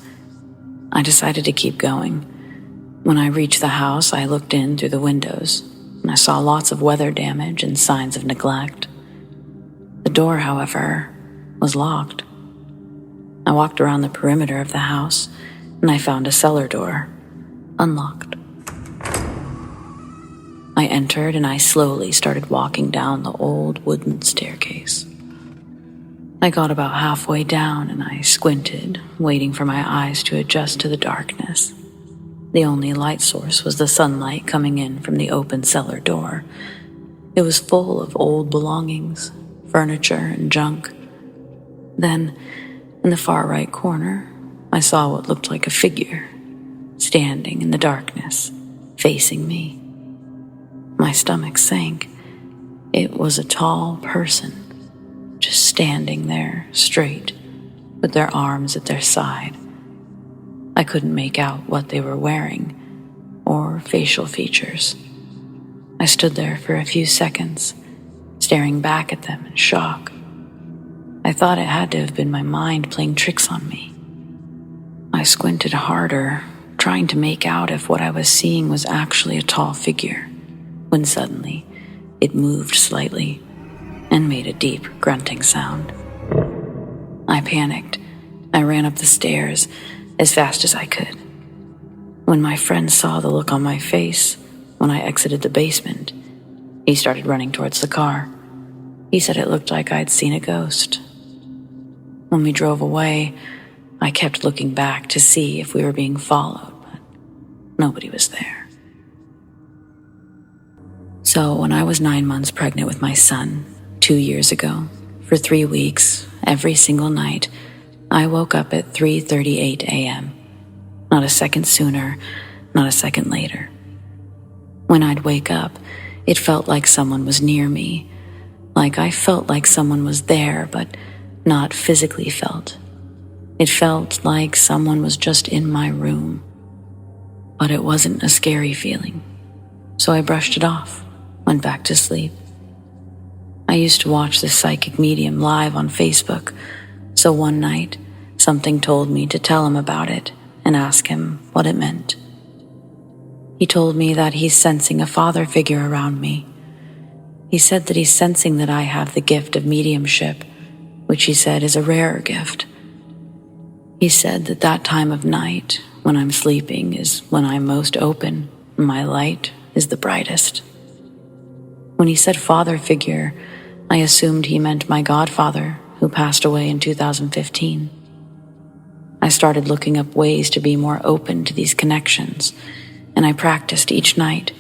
I decided to keep going. When I reached the house, I looked in through the windows, and I saw lots of weather damage and signs of neglect. The door, however, was locked. I walked around the perimeter of the house, and I found a cellar door, unlocked. I entered and I slowly started walking down the old wooden staircase. I got about halfway down and I squinted, waiting for my eyes to adjust to the darkness. The only light source was the sunlight coming in from the open cellar door. It was full of old belongings, furniture and junk. Then, in the far right corner, I saw what looked like a figure, standing in the darkness, facing me. My stomach sank. It was a tall person, just standing there, straight, with their arms at their side. I couldn't make out what they were wearing, or facial features. I stood there for a few seconds, staring back at them in shock. I thought it had to have been my mind playing tricks on me. I squinted harder, trying to make out if what I was seeing was actually a tall figure, when suddenly it moved slightly and made a deep grunting sound. I panicked. I ran up the stairs as fast as I could. When my friend saw the look on my face when I exited the basement, he started running towards the car. He said it looked like I'd seen a ghost. When we drove away, I kept looking back to see if we were being followed, but nobody was there. So when I was 9 months pregnant with my son, 2 years ago, for 3 weeks, every single night, I woke up at 3:38 a.m. Not a second sooner, not a second later. When I'd wake up, it felt like someone was near me, like I felt like someone was there, but not physically felt. It felt like someone was just in my room. But it wasn't a scary feeling, so I brushed it off, went back to sleep. I used to watch this psychic medium live on Facebook, so one night, something told me to tell him about it and ask him what it meant. He told me that he's sensing a father figure around me. He said that he's sensing that I have the gift of mediumship, which he said is a rare gift. He said that that time of night, when I'm sleeping, is when I'm most open and my light is the brightest. When he said father figure, I assumed he meant my godfather, who passed away in 2015. I started looking up ways to be more open to these connections, and I practiced each night.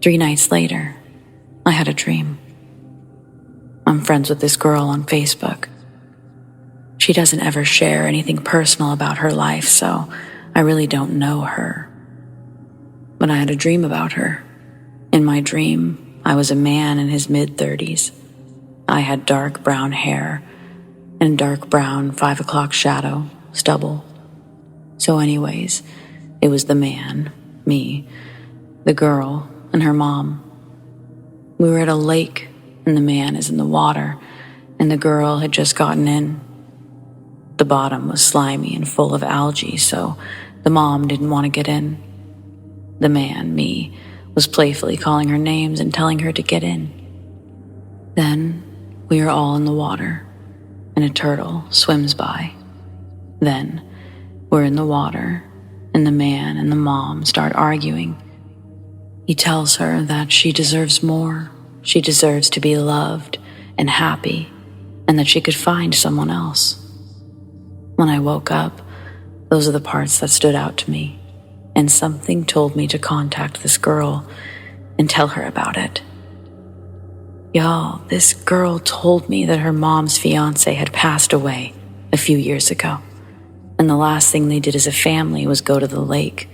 3 nights later, I had a dream. I'm friends with this girl on Facebook. She doesn't ever share anything personal about her life, so I really don't know her. But I had a dream about her. In my dream, I was a man in his mid-30s. I had dark brown hair and dark brown 5 o'clock shadow, stubble. So anyways, it was the man, me, the girl, and her mom. We were at a lake, and the man is in the water, and the girl had just gotten in. The bottom was slimy and full of algae, so the mom didn't want to get in. The man, me, was playfully calling her names and telling her to get in. Then we are all in the water, and a turtle swims by. Then we're in the water, and the man and the mom start arguing. He tells her that she deserves more. She deserves to be loved and happy, and that she could find someone else. When I woke up, those are the parts that stood out to me, and something told me to contact this girl and tell her about it. Y'all, this girl told me that her mom's fiance had passed away a few years ago, and the last thing they did as a family was go to the lake,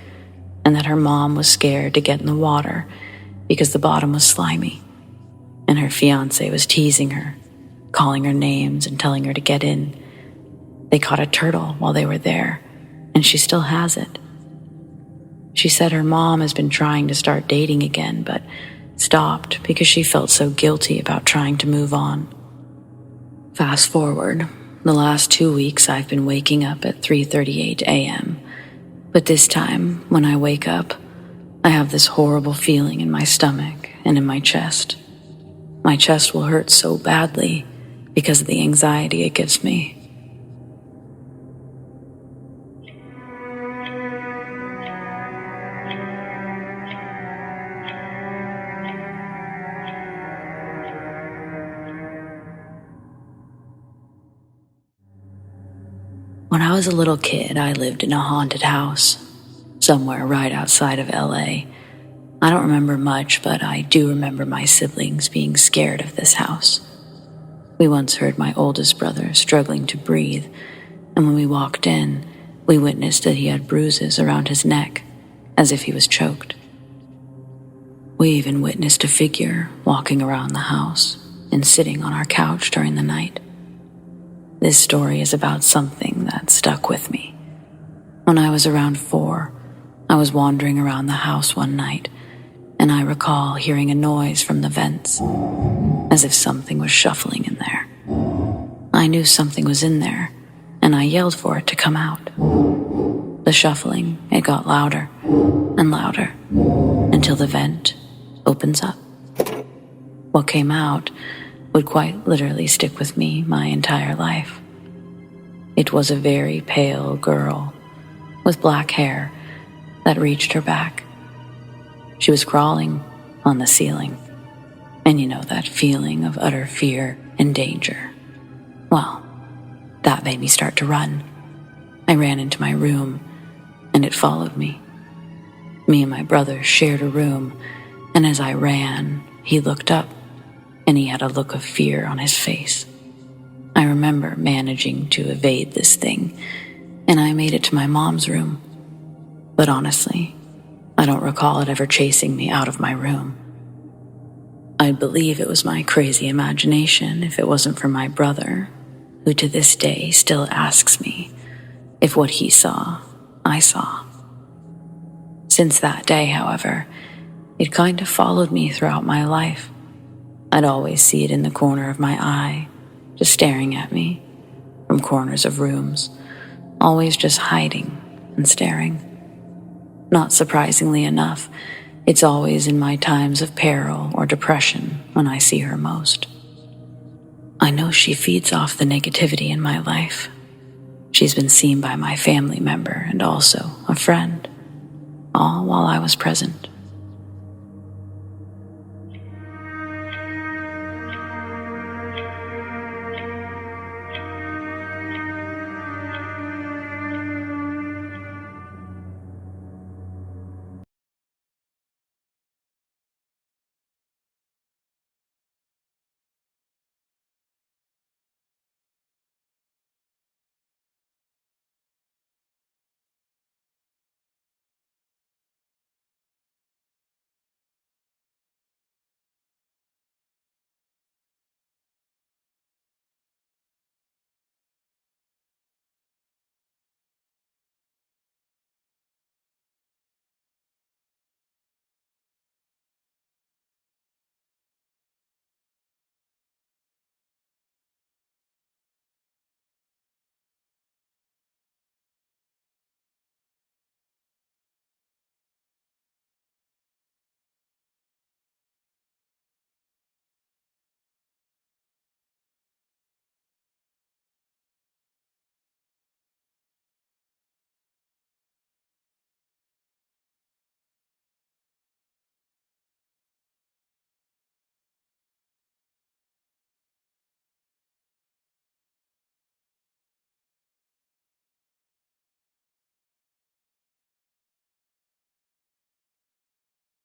and that her mom was scared to get in the water because the bottom was slimy, and her fiance was teasing her, calling her names and telling her to get in. They caught a turtle while they were there, and she still has it. She said her mom has been trying to start dating again, but stopped because she felt so guilty about trying to move on. Fast forward, the last 2 weeks I've been waking up at 3:38 a.m., but this time, when I wake up, I have this horrible feeling in my stomach and in my chest. My chest will hurt so badly because of the anxiety it gives me. When I was a little kid, I lived in a haunted house, somewhere right outside of LA. I don't remember much, but I do remember my siblings being scared of this house. We once heard my oldest brother struggling to breathe, and when we walked in, we witnessed that he had bruises around his neck, as if he was choked. We even witnessed a figure walking around the house and sitting on our couch during the night. This story is about something that stuck with me. When I was around 4, I was wandering around the house one night, and I recall hearing a noise from the vents, as if something was shuffling in there. I knew something was in there, and I yelled for it to come out. The shuffling, it got louder and louder, until the vent opens up. What came out would quite literally stick with me my entire life. It was a very pale girl with black hair that reached her back. She was crawling on the ceiling, and you know that feeling of utter fear and danger. Well, that made me start to run. I ran into my room, and it followed me. Me and my brother shared a room, and as I ran, he looked up, and he had a look of fear on his face. I remember managing to evade this thing, and I made it to my mom's room. But honestly, I don't recall it ever chasing me out of my room. I'd believe it was my crazy imagination if it wasn't for my brother, who to this day still asks me if what he saw, I saw. Since that day, however, it kind of followed me throughout my life. I'd always see it in the corner of my eye, just staring at me, from corners of rooms, always just hiding and staring. Not surprisingly enough, it's always in my times of peril or depression when I see her most. I know she feeds off the negativity in my life. She's been seen by my family member and also a friend, all while I was present.